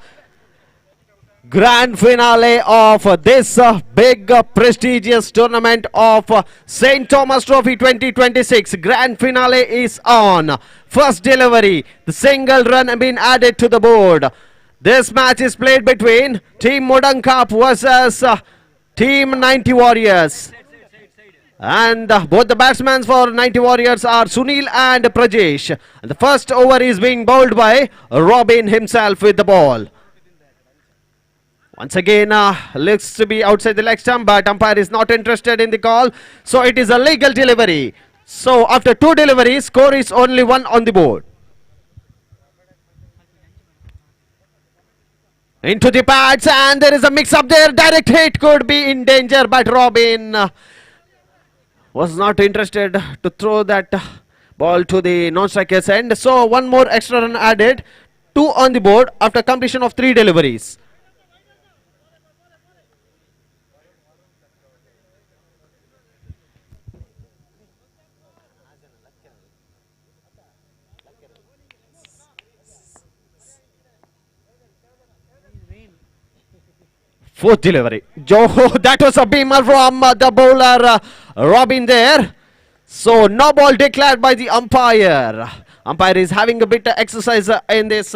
grand finale of this big prestigious tournament of St. Thomas Trophy 2026. Grand finale is on. First delivery, the single run been added to the board. This match is played between Team Modern Cup versus Team 90 Warriors, and both the batsmen for 90 Warriors are Sunil and Prajesh. And the first over is being bowled by Robin himself with the ball. Once again, looks to be outside the leg stump, but umpire is not interested in the call, so it is a legal delivery. So after two deliveries, score is only one on the board. Into the pads, and there is a mix up there. Direct hit could be in danger, but Robin was not interested to throw that ball to the non-striker's end. So one more extra run added, 2 on the board after completion of 3 deliveries. Fourth delivery. That was a beamer from the bowler Robin there. So no ball declared by the umpire. Umpire is having a bit of exercise in this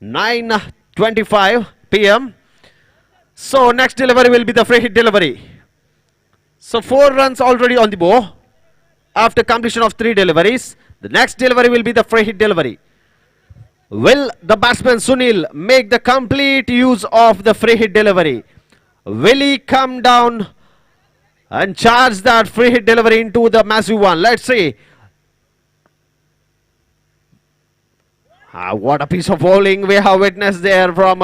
9:25 p.m. So next delivery will be the free hit delivery. So 4 runs already on the board after completion of 3 deliveries. The next delivery will be the free hit delivery. Will the batsman Sunil make the complete use of the free hit delivery? Will he come down and charge that free hit delivery into the massive one? Let's see. What a piece of bowling we have witnessed there from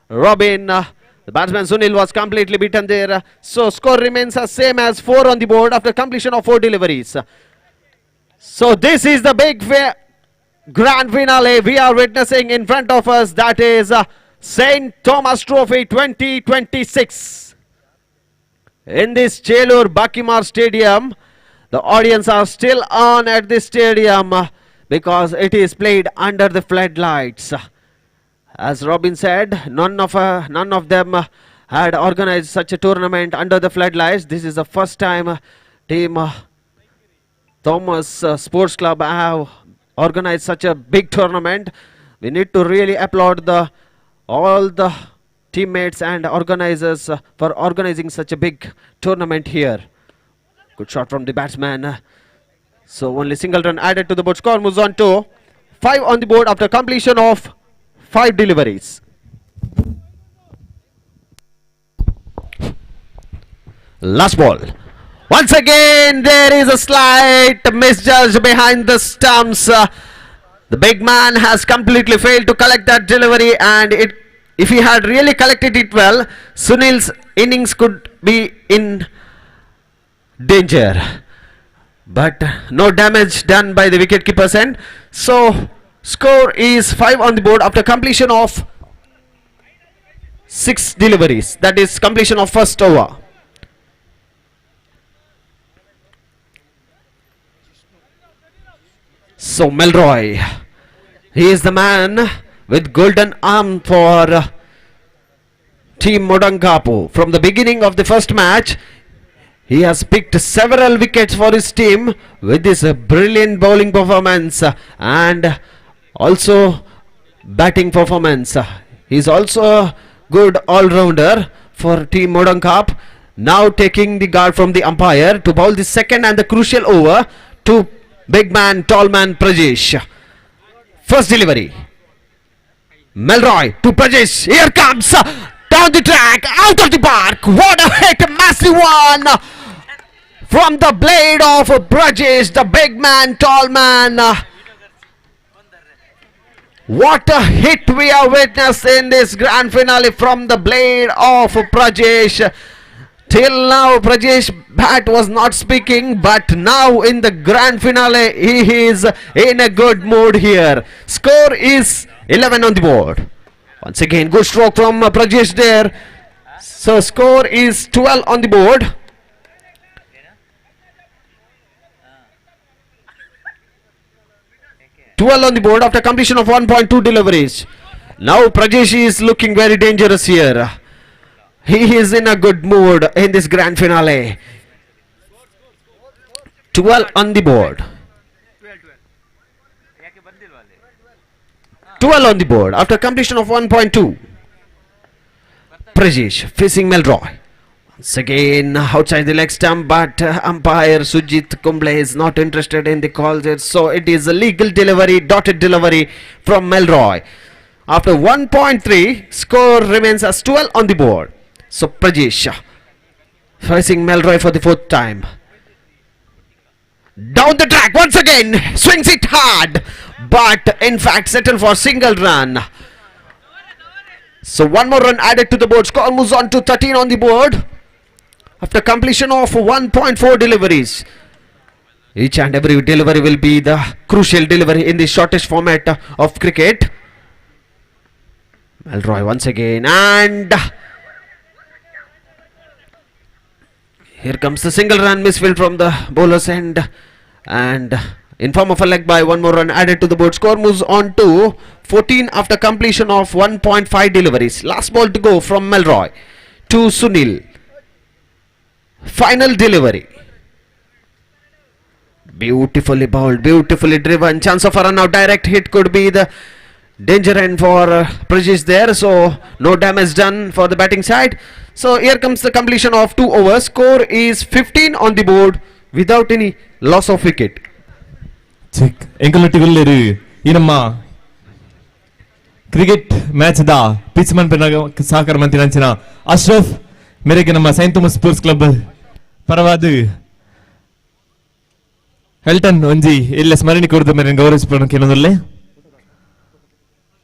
Robin. The batsman Sunil was completely beaten there. So score remains the same as 4 on the board after completion of 4 deliveries. So this is the big grand finale we are witnessing in front of us. That is St. Thomas Trophy 2026. In this Chelur Bakimar Stadium, the audience are still on at this stadium because it is played under the floodlights. As Robin said, none of them had organized such a tournament under the floodlights. This is the first time team Thomas Sports Club have organized such a big tournament. We need to really applaud all the teammates and organizers for organizing such a big tournament here. Good shot from the batsman. So only single run added to the board. Score moves on to 5 on the board after completion of 5 deliveries. Last ball. Once again there is a slight misjudge behind the stumps. The big man has completely failed to collect that delivery, and if he had really collected it well, Sunil's innings could be in danger. But no damage done by the wicketkeeper's end. So score is 5 on the board after completion of 6 deliveries. That is completion of first over. So Melroy, he is the man with golden arm for Team Modangapu. From the beginning of the first match, he has picked several wickets for his team with his brilliant bowling performance and also batting performance. He is also a good all-rounder for Team Modangapu. Now taking the guard from the umpire to bowl the second and the crucial over to big man, tall man Prajesh. First delivery. Melroy to Prajesh. Here comes down the track, out of the park. What a hit, massive one from the blade of Prajesh, the big man, tall man. What a hit we have witnessed in this grand finale from the blade of Prajesh. Till now Prajesh bat was not speaking, but now in the grand finale he is in a good mood here. Score is 11 on the board. Once again good stroke from Prajesh there. So score is 12 on the board. On the board after completion of 1.2 deliveries. Now Prajesh is looking very dangerous here. He is in a good mood in this grand finale. 12 on the board. 12 on the board after completion of 1.2. Prajesh facing Melroy. Once again outside the leg stump, but umpire Sujit Kumble is not interested in the calls. So it is a legal delivery, dotted delivery from Melroy. After 1.3, score remains as 12 on the board. So Prajesh facing Melroy for the 4th time. Down the track once again, swings it hard, but in fact settle for single run. So one more run added to the board. Score moves on to 13 on the board after completion of 1.4 deliveries. Each and every delivery will be the crucial delivery in the shortest format of cricket. Melroy once again, and here comes the single run misfield from the bowler's end, and in form of a leg by, one more run added to the board. Score moves on to 14 after completion of 1.5 deliveries. Last ball to go from Melroy to Sunil. Final delivery. Beautifully bowled, beautifully driven. Chance of a run out. Direct hit could be the danger end for Prajesh there. So no damage done for the batting side. So here comes the completion of 2 overs. Score is 15 on the board without any loss of wicket. Cricket match the pitch Mann ಸಹಕಾರ ಮಂತ್ರಿನ ಅಶ್ರಫ್ ಮೇರೆಗೆ ನಮ್ಮ Saint Thomas Sports club ಪರವಾದ ಹೆಲ್ಟನ್ ಒಂಜಿ ಎಲ್ಲ ಸ್ಮರಣೆ ಕೊಡ್ದು ಮೇರೆ ಗೌರವಿಸೋಣ ಕೆಲವೊಂದಲ್ಲೇ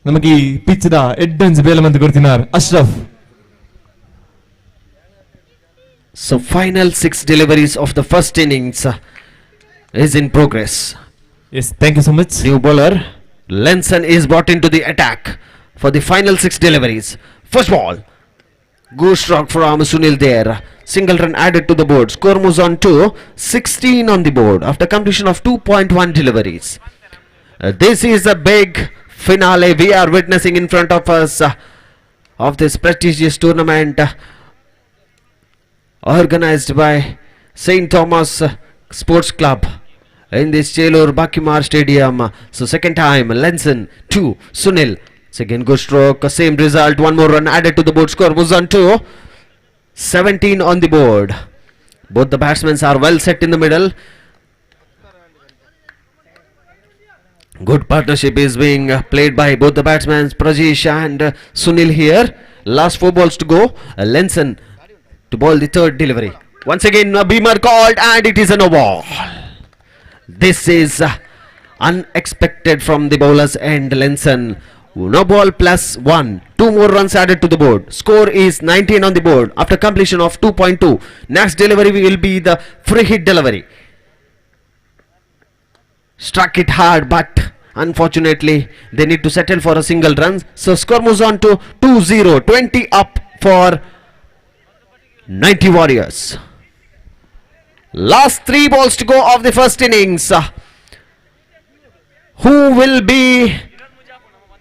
ನಮಗೆ ಈ ಪಿಚ್ ದ ಎಡ್ಡೊಂಜಿ ಬೇಲ ಮಂದಿ ಕೊಡ್ತಿನಾರ್ Ashraf. So final 6 deliveries of the first innings is in progress. Yes, thank you so much. New bowler Lenson is brought into the attack for the final 6 deliveries. First ball. Good stroke from Sunil there. Single run added to the board. Score moves on to 16 on the board after completion of 2.1 deliveries. This is a big finale we are witnessing in front of us of this prestigious tournament organized by St. Thomas Sports Club in this Chelur Bakimar Stadium. So second time, Lenson 2, Sunil. Second good stroke, same result, one more run added to the board. Score moves on to 17 on the board. Both the batsmen are well set in the middle. Good partnership is being played by both the batsmen, Prajesh and Sunil here. Last 4 balls to go. Lenson to bowl the third delivery. Once again, a beamer called and it is a no ball. This is unexpected from the bowler's end. Lenson, no ball plus 1. 2 more runs added to the board. Score is 19 on the board after completion of 2.2. Next delivery will be the free hit delivery. Struck it hard, but unfortunately they need to settle for a single run. So score moves on to 2-0. 20 up for 90 Warriors. Last 3 balls to go of the first innings. Who will be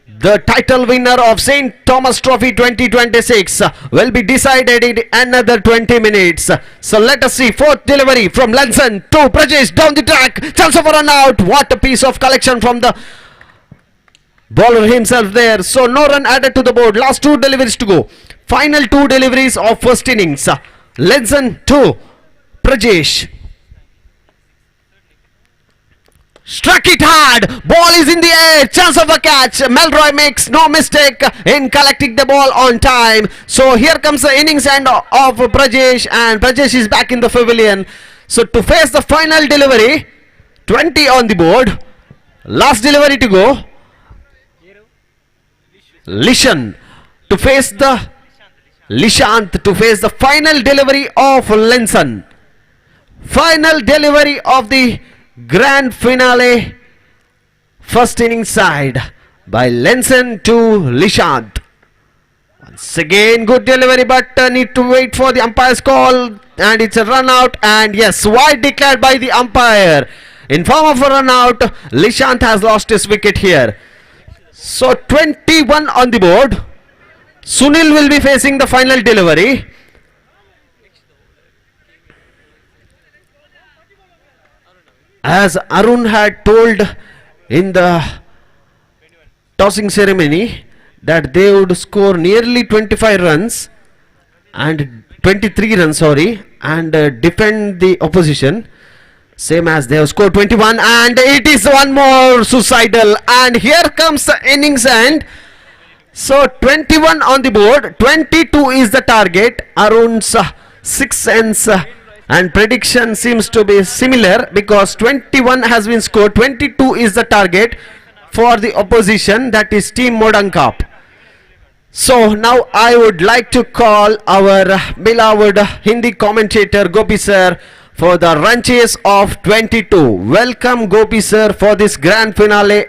the title winner of St. Thomas Trophy 2026 will be decided in another 20 minutes. So let us see. Fourth delivery from Lenson to Prajesh down the track. Chance of a run out. What a piece of collection from the bowler himself there. So no run added to the board. Last 2 deliveries to go. Final 2 deliveries of first innings. Lenson to Prajesh. Struck it hard. Ball is in the air. Chance of a catch. Melroy makes no mistake in collecting the ball on time. So here comes the innings end of Prajesh, and Prajesh is back in the pavilion. So to face the final delivery, 20 on the board. Last delivery to go. Lishant to face the final delivery of Lenson. Final delivery of the grand finale first innings side by Lenson to Lishant. Once again good delivery, but need to wait for the umpire's call, and it's a run out, and yes, wide declared by the umpire. In form of a run out, Lishant has lost his wicket here. So 21 on the board. Sunil will be facing the final delivery. As Arun had told in the tossing ceremony that they would score nearly 25 runs and 23 runs, and defend the opposition, same as they have scored 21, and it is one more suicidal, and here comes the innings end. So 21 on the board, 22 is the target. Arun's 6 ends and prediction seems to be similar, because 21 has been scored, 22 is the target for the opposition, that is Team Modankap. So now I would like to call our beloved Hindi commentator Gopi sir for the run chase of 22. Welcome Gopi sir for this grand finale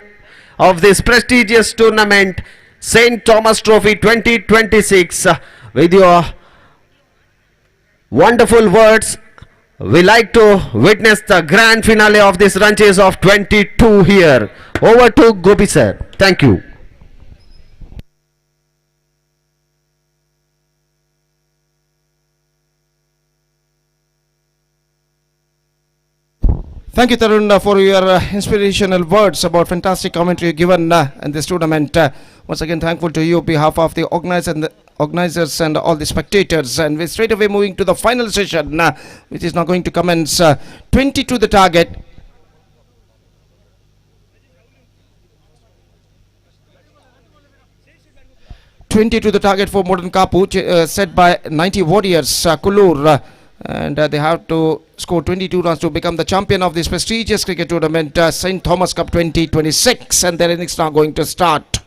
of this prestigious tournament, St. Thomas Trophy 2026. With your wonderful words, we like to witness the grand finale of this run chase of 22 here. Over to Gopi sir. Thank you. Thank you, Tarun, for your inspirational words about fantastic commentary given in this tournament. Once again, thankful to you on behalf of the organizers and all the spectators. And we're straight away moving to the final session, which is now going to commence. 20 to the target. $20 to the target for Modern Kapu, set by 90 Warriors, Kulur. And they have to score 22 runs to become the champion of this prestigious cricket tournament, St. Thomas Cup 2026, and their innings now going to start.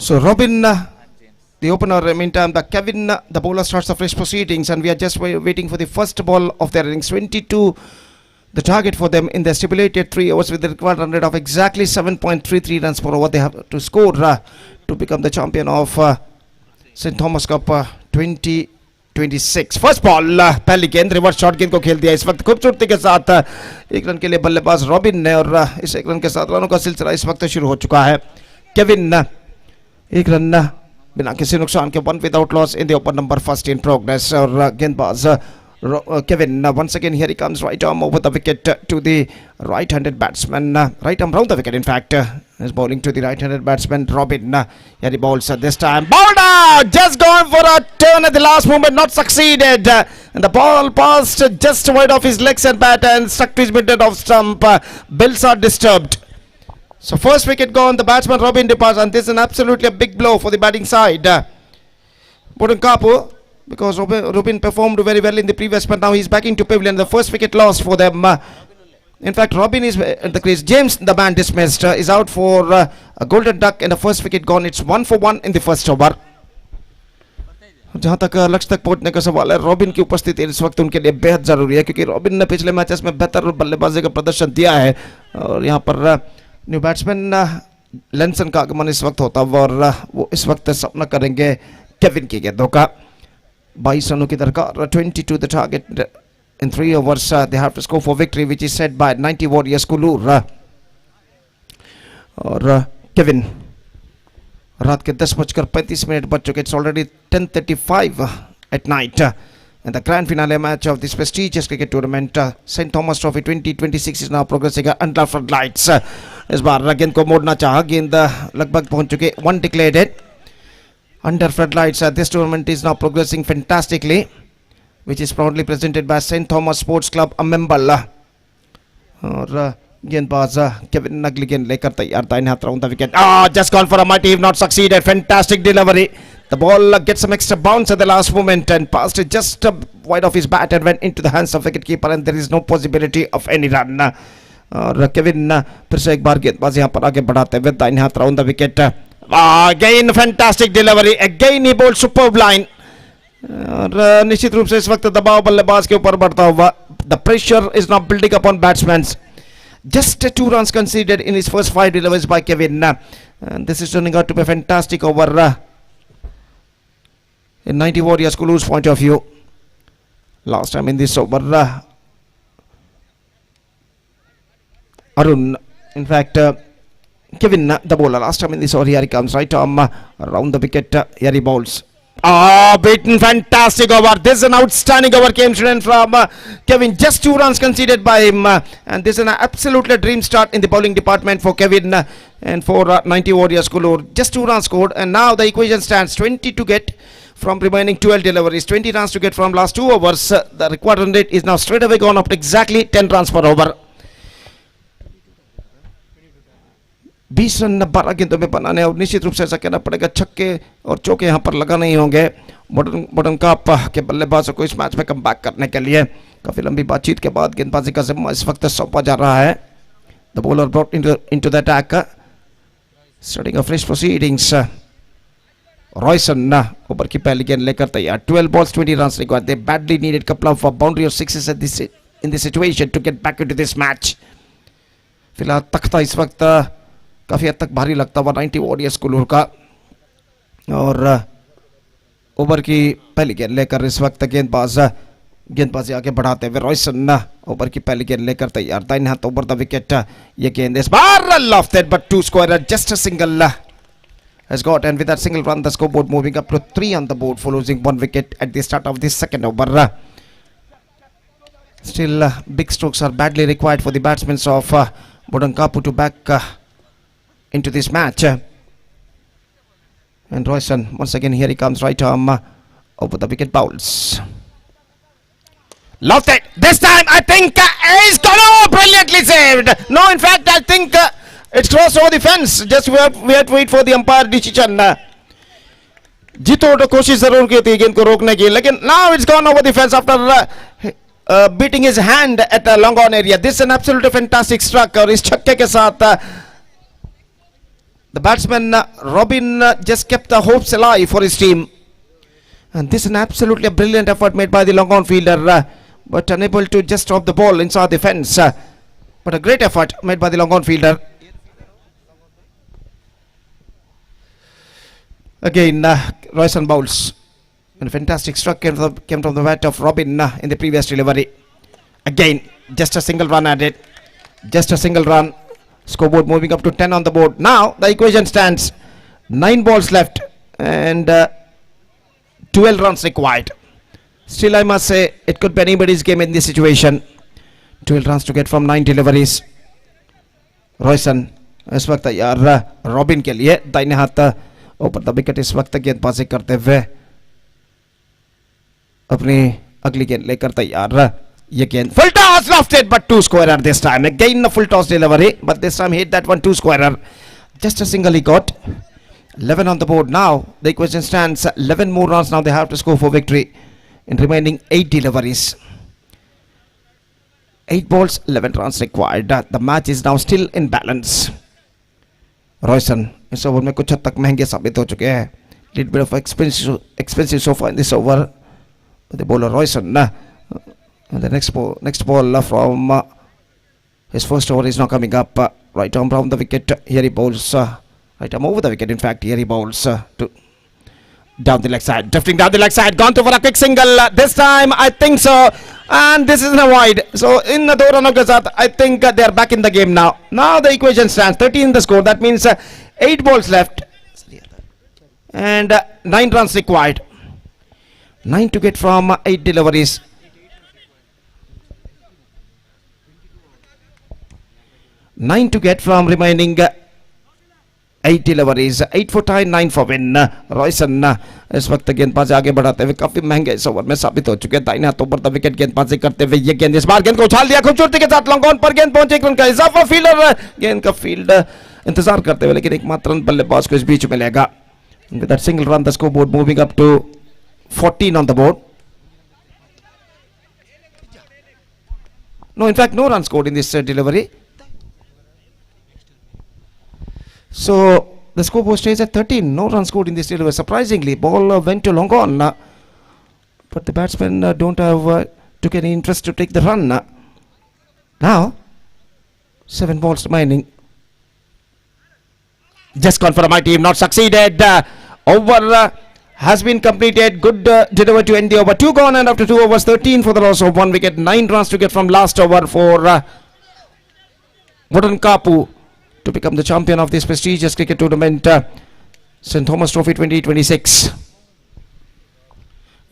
So Robin, the opener, meantime, Kevin, the bowler starts the fresh proceedings, and we are just waiting for the first ball of their innings. 22, the target for them in the stipulated 3 overs with the required run rate of exactly 7.33 runs per over. They have to score to become the champion of St. Thomas Cup 2026. First ball पहली गेंद reverse shot गेंद को खेल दिया इस वक्त खूबसूरती के साथ 1 रन के लिए बल्लेबाज रॉबिन ने, और इस 1 रन के साथ रनों का सिलसिला इस वक्त शुरू हो चुका है. केविन 1 रन बिना किसी नुकसान के 1 without loss in the over number first in progress. और गेंदबाज Kevin, once again here he comes, right arm over the wicket to the right-handed batsman, right arm round the wicket in fact, is bowling to the right-handed batsman Robin. Here he bowls this time, bowled out, just gone for a turn at the last moment, not succeeded, and the ball passed just wide off his legs and bat and stuck to his mid off stump. Bills are disturbed. So first wicket gone, the batsman Robin departs, and this is an absolutely a big blow for the batting side. Bowling Kapu, because Robin performed very well in the previous, but now he's back into pavilion. The first wicket lost for them. In fact, Robin is at the crease. James, the man dismissed, is out for a golden duck, and the first wicket gone. It's 1 for 1 in the first over. जहां तक लक्ष्य तक पहुंचने का सवाल है, robin की उपस्थिति इस वक्त उनके लिए बेहद जरूरी है, क्योंकि रॉबिन ने पिछले मैचेस में बेहतर बल्लेबाजी का प्रदर्शन दिया है, और यहां पर न्यू बैट्समैन लेंसन का आगमन इस वक्त होता हुआ, और वो इस वक्त सामना करेंगे केविन की गेंदों का. 22 रनों की दरकार, 22 the target in 3 overs. They have to score for victory, which is set by 90 Warriors Kulur. और केविन, रात के 10:35 बज चुके. It's already 10:35 at night, and the grand finale match of this prestigious cricket tournament, St. Thomas Trophy 2026, is now progressing under floodlights. इस बार गेंद को मोड़ना चाहा, गेंद लगभग पहुंच चुके. 1 declared it. Under floodlights, this tournament is now progressing fantastically, which is proudly presented by St. Thomas Sports Club, AMMEMBAL. और गेंदबाज केविन अगली गेंद लेकर तैयार था, इन हाथ round the wicket. Just gone for a mighty, not succeeded. Fantastic delivery. The ball gets some extra bounce at the last moment and passed it just wide off his bat and went into the hands of wicketkeeper, and there is no possibility of any run. और Kevin फिर से एक बार गेंदबाज यहाँ पर आगे बढ़ाते हुए दाहिने हाथ round the wicket. Again fantastic delivery, again he bowled superb line, और निश्चित रूप से इस वक्त दबाव बल्लेबाज के ऊपर बढ़ता हुआ. The pressure is now building upon batsmen. Just 2 runs conceded in his first 5 deliveries by Kevin, and this is turning out to be a fantastic over in 90 Warriors Kulur's point of view. Last time in this over, Arun, in fact, Kevin, the bowler, last time in this over, here he comes, right arm around the wicket, here he bowls. Beaten, fantastic over. This is an outstanding over came from Kevin. Just 2 runs conceded by him, and this is an absolutely dream start in the bowling department for Kevin and for 90 Warriors Kulur. Just 2 runs scored, and now the equation stands 20 to get from remaining 12 deliveries, 20 runs to get from last 2 overs. The required run rate is now straight away gone up to exactly 10 runs per over. 20 run 12 गेंदों में बनाने, और निश्चित रूप से ऐसा कहना पड़ेगा छक्के और चौके यहाँ पर लगा नहीं होंगे बॉटम कप के बल्लेबाजों को इस मैच में कमबैक करने के लिए. काफी लंबी बातचीत के बाद गेंदबाजी का जिम्मा इस वक्त सौंपा जा रहा है. The bowler brought into the attack, starting of fresh proceedings. Royson ऊपर की पहली गेंद लेकर तैयार. 12 balls 20 runs required. They badly needed couple of boundary or sixes at this in this situation to get back into this match. फिलहाल तख्ता इस वक्त काफी हद तक भारी लगता हुआ 90 वॉरियर्स कुल्लू का, और ओवर की पहली गेंद लेकर इस वक्त गेंदबाजी आगे बढ़ाते हुए रॉयसन ओवर की पहली गेंद लेकर तैयार. दाहिने हाथ ओवर द विकेट. ये गेंद इस बार lofted but 2 square, just a single has got, and with that single run the scoreboard moving up to 3 on the board for losing 1 wicket at the start of this second over. Still big strokes are badly required for the batsmen of Bodankapu to back into this match. And Royson, once again here he comes, right arm over the wicket, bowls. Loved it. This time I think he's gone brilliantly saved. No, in fact I think it's crossed over the fence. Just we have to wait for the umpire decision. जीतो तो कोशिश जरूर की थी गेंद को रोकने की, लेकिन now it's gone over the fence after beating his hand at a long on area. This is an absolutely fantastic struck, और इस छक्के के साथ The batsman Robin just kept the hopes alive for his team. And this is an absolutely brilliant effort made by the long on fielder, but unable to just drop the ball inside the fence. But a great effort made by the long on fielder. Again, Royson bowls. And a fantastic struck came from the bat of Robin in the previous delivery. Again, just a single run at it. Just a single run. Scoreboard moving up to 10 on the board. Now the equation stands 9 balls left and 12 runs required. Still, I must say it could be anybody's game in this situation. 12 runs to get from 9 deliveries. Royson इस वक्त यार robin के लिए दाहिने हाथ ऊपर the wicket इस वक्त गेंदबाजी करते हुए अपनी अगली गेंद लेकर तैयार. ये गेंद full toss lofted but 2 squarer this time. Again a full toss delivery, but this time hit that one 2 squarer. Just a single he got. 11 on the board now. The equation stands 11 more runs now they have to score for victory in remaining 8 deliveries. 8 balls, 11 runs required. The match is now still in balance. Royson इस ओवर में कुछ हद तक महंगे साबित हो चुके हैं. Little bit of expensive so far in this over. The bowler Royson. The next ball from his first over is now coming up. Right arm round the wicket. Here he bowls. Right arm over the wicket. In fact, here he bowls to down the leg side. Drifting down the leg side. Gone to for a quick single. This time, I think so. And this is a wide. So, in the run of the I think they are back in the game now. Now the equation stands 13 the score. That means 8 balls left. And 9 runs required. 9 to get from 8 deliveries. 9 to get from remaining 8 deliveries. 8 for tie, 9 for win. Royson इस वक्त गेंदबाजी आगे बढ़ाते हुए काफी महंगे इस ओवर में साबित हो चुके हैं. दाहिने हाथों पर द विकेट गेंदबाजी करते हुए ये गेंद इस बार गेंद को उछाल दिया खूबसूरती के साथ. लॉन्ग ऑन पर गेंद पहुंचे. 1 रन का इजाफा. फील्डर गेंद का फील्ड इंतजार करते हुए लेकिन एकमात्र रन बल्लेबाज को इस बीच में लेगा. With that single run, the scoreboard moving up to 14 on the board. No, in fact, no run scored in this delivery. So the scoreboard stays at 13. No run scored in this delivery. Surprisingly, ball went to long on, but the batsmen don't have took any interest to take the run. Now, 7 balls remaining. Just gone for my team, not succeeded. Over has been completed. Good delivery to end the over. 2 gone and after 2 overs, 13 for the loss of 1 wicket. 9 runs to get from last over for Wooden Kapu to become the champion of this prestigious cricket tournament, St. Thomas Trophy 2026.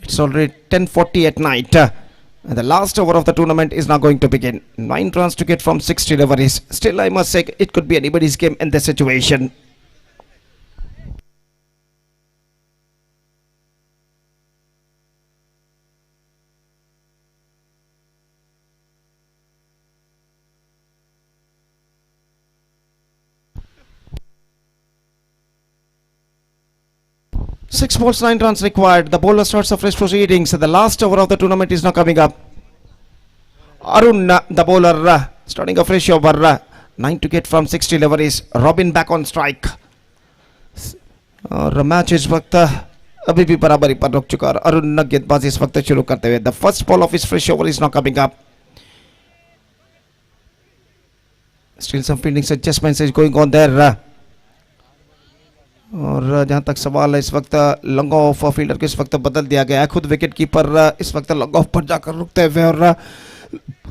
It's already 10:40 at night. And the last over of the tournament is now going to begin. 9 runs to get from 6 deliveries. Still, I must say, it could be anybody's game in this situation. Six balls, 9 runs required. The bowler starts afresh proceedings. The last over of the tournament is now coming up. Arun, the bowler, starting a fresh over. 9 to get from 6 deliveries. Robin back on strike. और match इस वक्त अभी भी बराबरी पर रुक चुका है. अरुण गेंदबाजी इस वक्त शुरू करते हुए. The first ball of his fresh over is now coming up. Still some fielding adjustments is going on there. और जहां तक सवाल है इस वक्त लॉन्ग ऑफ फील्डर को इस वक्त बदल दिया गया है. खुद विकेट कीपर इस वक्त लॉन्ग ऑफ पर जाकर रुकते हुए और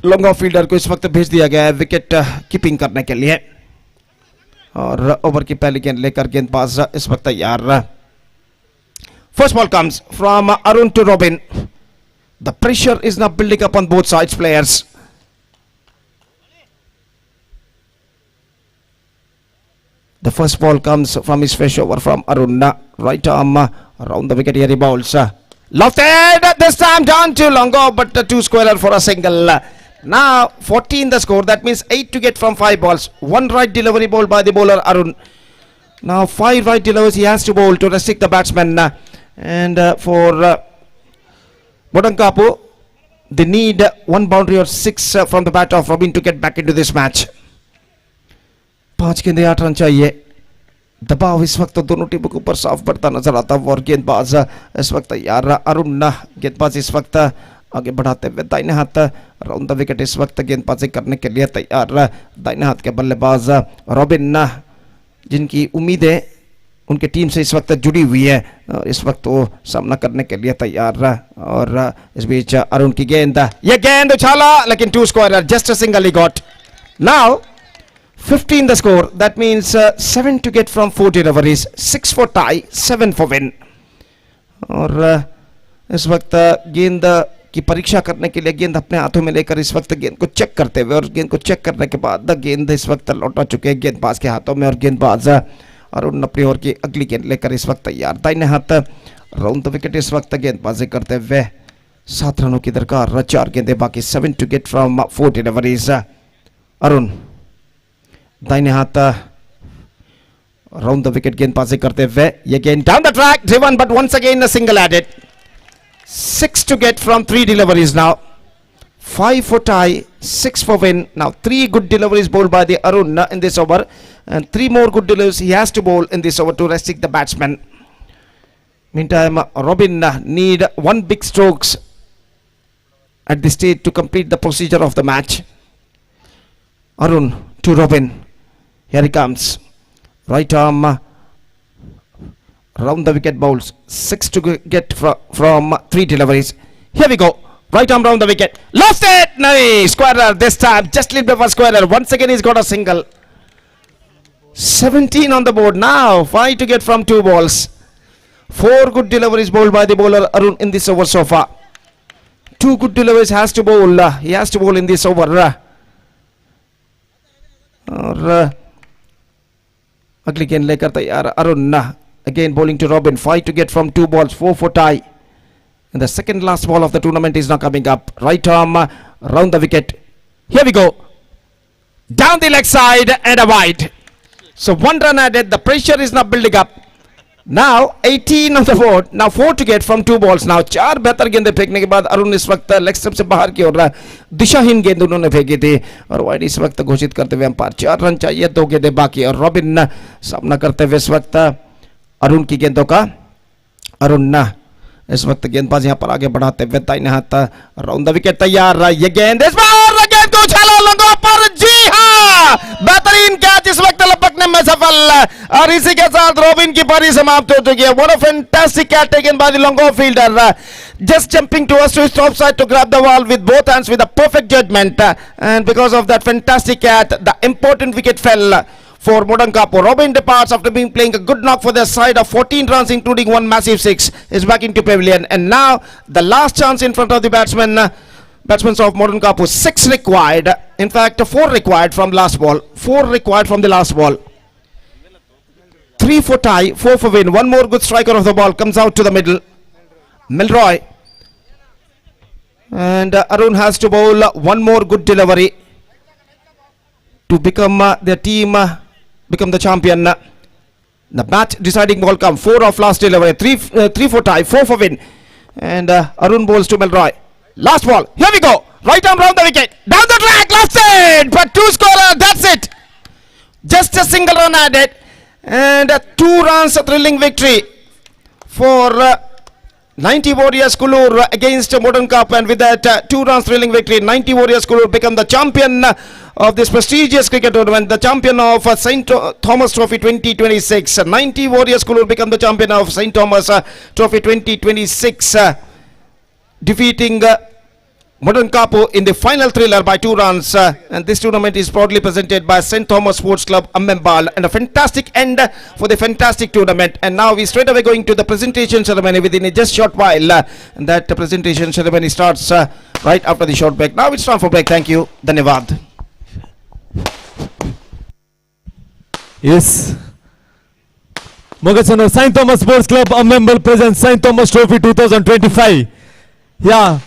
लॉन्ग ऑफ फील्डर को इस वक्त भेज दिया गया है विकेट कीपिंग करने के लिए. और ओवर की पहली गेंद लेकर गेंदबाज इस वक्त तैयार. First ball comes from Arun to Robin. The pressure is now building up on both sides players. The first ball comes from his fresh over from Arun. Right arm around the wicket. Here he bowls. Lofted this time down to long off, but 2 squarer for a single. Now 14 the score. That means 8 to get from 5 balls. 1 right delivery ball by the bowler Arun. Now 5 right deliveries he has to bowl to restrict the batsman. And for Bodankapu, they need 1 boundary or 6 from the bat of Robin to get back into this match. 5 गेंदें 8 run चाहिए. दबाव इस वक्त दोनों टीमों के ऊपर साफ बढ़ता नजर आता है और गेंदबाज इस वक्त तैयार अरुण गेंदबाज इस वक्त आगे बढ़ाते हुए दाहिने हाथ राउंड द विकेट इस वक्त गेंदबाजी करने के लिए तैयार दाहिने हाथ के बल्लेबाज रॉबिन जिनकी उम्मीदें उनके टीम से इस वक्त जुड़ी हुई है और इस वक्त वो सामना करने के लिए तैयार और इस बीच अरुण की गेंद ये गेंद उछाला लेकिन 2 square just a single he got now 15 the score that means 7 to get from 4 deliveries 6 for tie 7 for win और इस वक्त गेंद की परीक्षा करने के लिए गेंद अपने हाथों में लेकर इस वक्त गेंद को चेक करते हुए और गेंद को चेक करने के बाद गेंद इस वक्त लौटा चुके हैं गेंदबाज के हाथों में और गेंदबाज अरुण अपनी ओर की अगली गेंद लेकर इस वक्त तैयार दाहिने हाथ राउंड द विकेट इस वक्त गेंदबाजी करते हुए 7 रनों की दरकार 4 गेंदें बाकी 7 to get from 4 deliveries Arun दाहिने हाथ राउंड द विकेट गेंदबाजी करते हुए ये गेंद down the track driven but once again a single added 6 to get from 3 deliveries now 5 for tie 6 for win now 3 good deliveries bowled by the Arun in this over and 3 more good deliveries he has to bowl in this over to restrict the batsman. Meantime Robin need 1 big strokes at this stage to complete the procedure of the match. Arun to Robin. Here he comes. Right arm round the wicket bowls 6 to get from 3 deliveries. Here we go. Right arm round the wicket. Lost it. Nice. Squarer this time. Just leave for squarer. Once again he's got a single. 17 on the board. Now 5 to get from 2 balls. 4 good deliveries bowled by the bowler Arun in this over so far. 2 good deliveries has to bowl. He has to bowl in this over. और अगली गेंद लेकर तैयार Arun again bowling to Robin 5 to get from 2 balls 4 for tie and the second last ball of the tournament is now coming up right arm round the wicket here we go down the leg side and a wide so 1 run added the pressure is now building up now 18 on the board now 4 to get from 2 balls now 4 बेहतर गेंदें फेंकने के बाद अरुण इस वक्त leg stump से बाहर की ओर दिशाहीन गेंद उन्होंने फेंकी थी और वाइड इस वक्त घोषित करते हुए अंपायर 4 रन चाहिए 2 गेंदें बाकी और रॉबिन सामना करते हुए इस वक्त अरुण की गेंदों का अरुण इस वक्त गेंदबाज यहां पर आगे बढ़ाते हुए दाहिने हाथ राउंड द विकेट तैयार ये गेंद इस बार गेंद को उछाला लोगों पर जी हां बेहतरीन कैच इस वक्त लपकने में सफल और इसी के साथ रॉबिन की पारी समाप्त हो चुकी है what a fantastic catch taken by the long off fielder just jumping towards to his top side to grab the ball with both hands with a perfect judgment and because of that fantastic catch the important wicket fell for Modern Kapoor. Robin departs after being playing a good knock for their side of 14 runs including 1 massive 6 is back into pavilion and now the last chance in front of the batsmen of Modern Kapoor 6 required in fact 4 required from last ball 4 required from the last ball 3 for tie 4 for win one more good striker of the ball comes out to the middle Milroy and Arun has to bowl one more good delivery to become their team become the champion. The match deciding ball come 4 of last delivery 3 for tie 4 for win and Arun bowls to Milroy last ball here we go right arm round the wicket down the track lost it but 2 scorer that's it just a single run added and 2 runs a thrilling victory for 90 Warriors Kulur against Modern Cup and with that 2 runs thrilling victory 90 Warriors Kulur become the champion of this prestigious cricket tournament the champion of St. Thomas Trophy 2026 90 Warriors Kulur become the champion of St. Thomas Trophy 2026 defeating Modern Kapoor in the final thriller by 2 runs and this tournament is proudly presented by St. Thomas Sports Club AMMEMBAL and a fantastic end for the fantastic tournament and now we straight away going to the presentation ceremony within a just short while and that presentation ceremony starts right after the short break. Now it's time for break. Thank you. Dhanyavad. Yes. Mogachano St. Thomas Sports Club AMMEMBAL presents St. Thomas Trophy 2025. Yeah.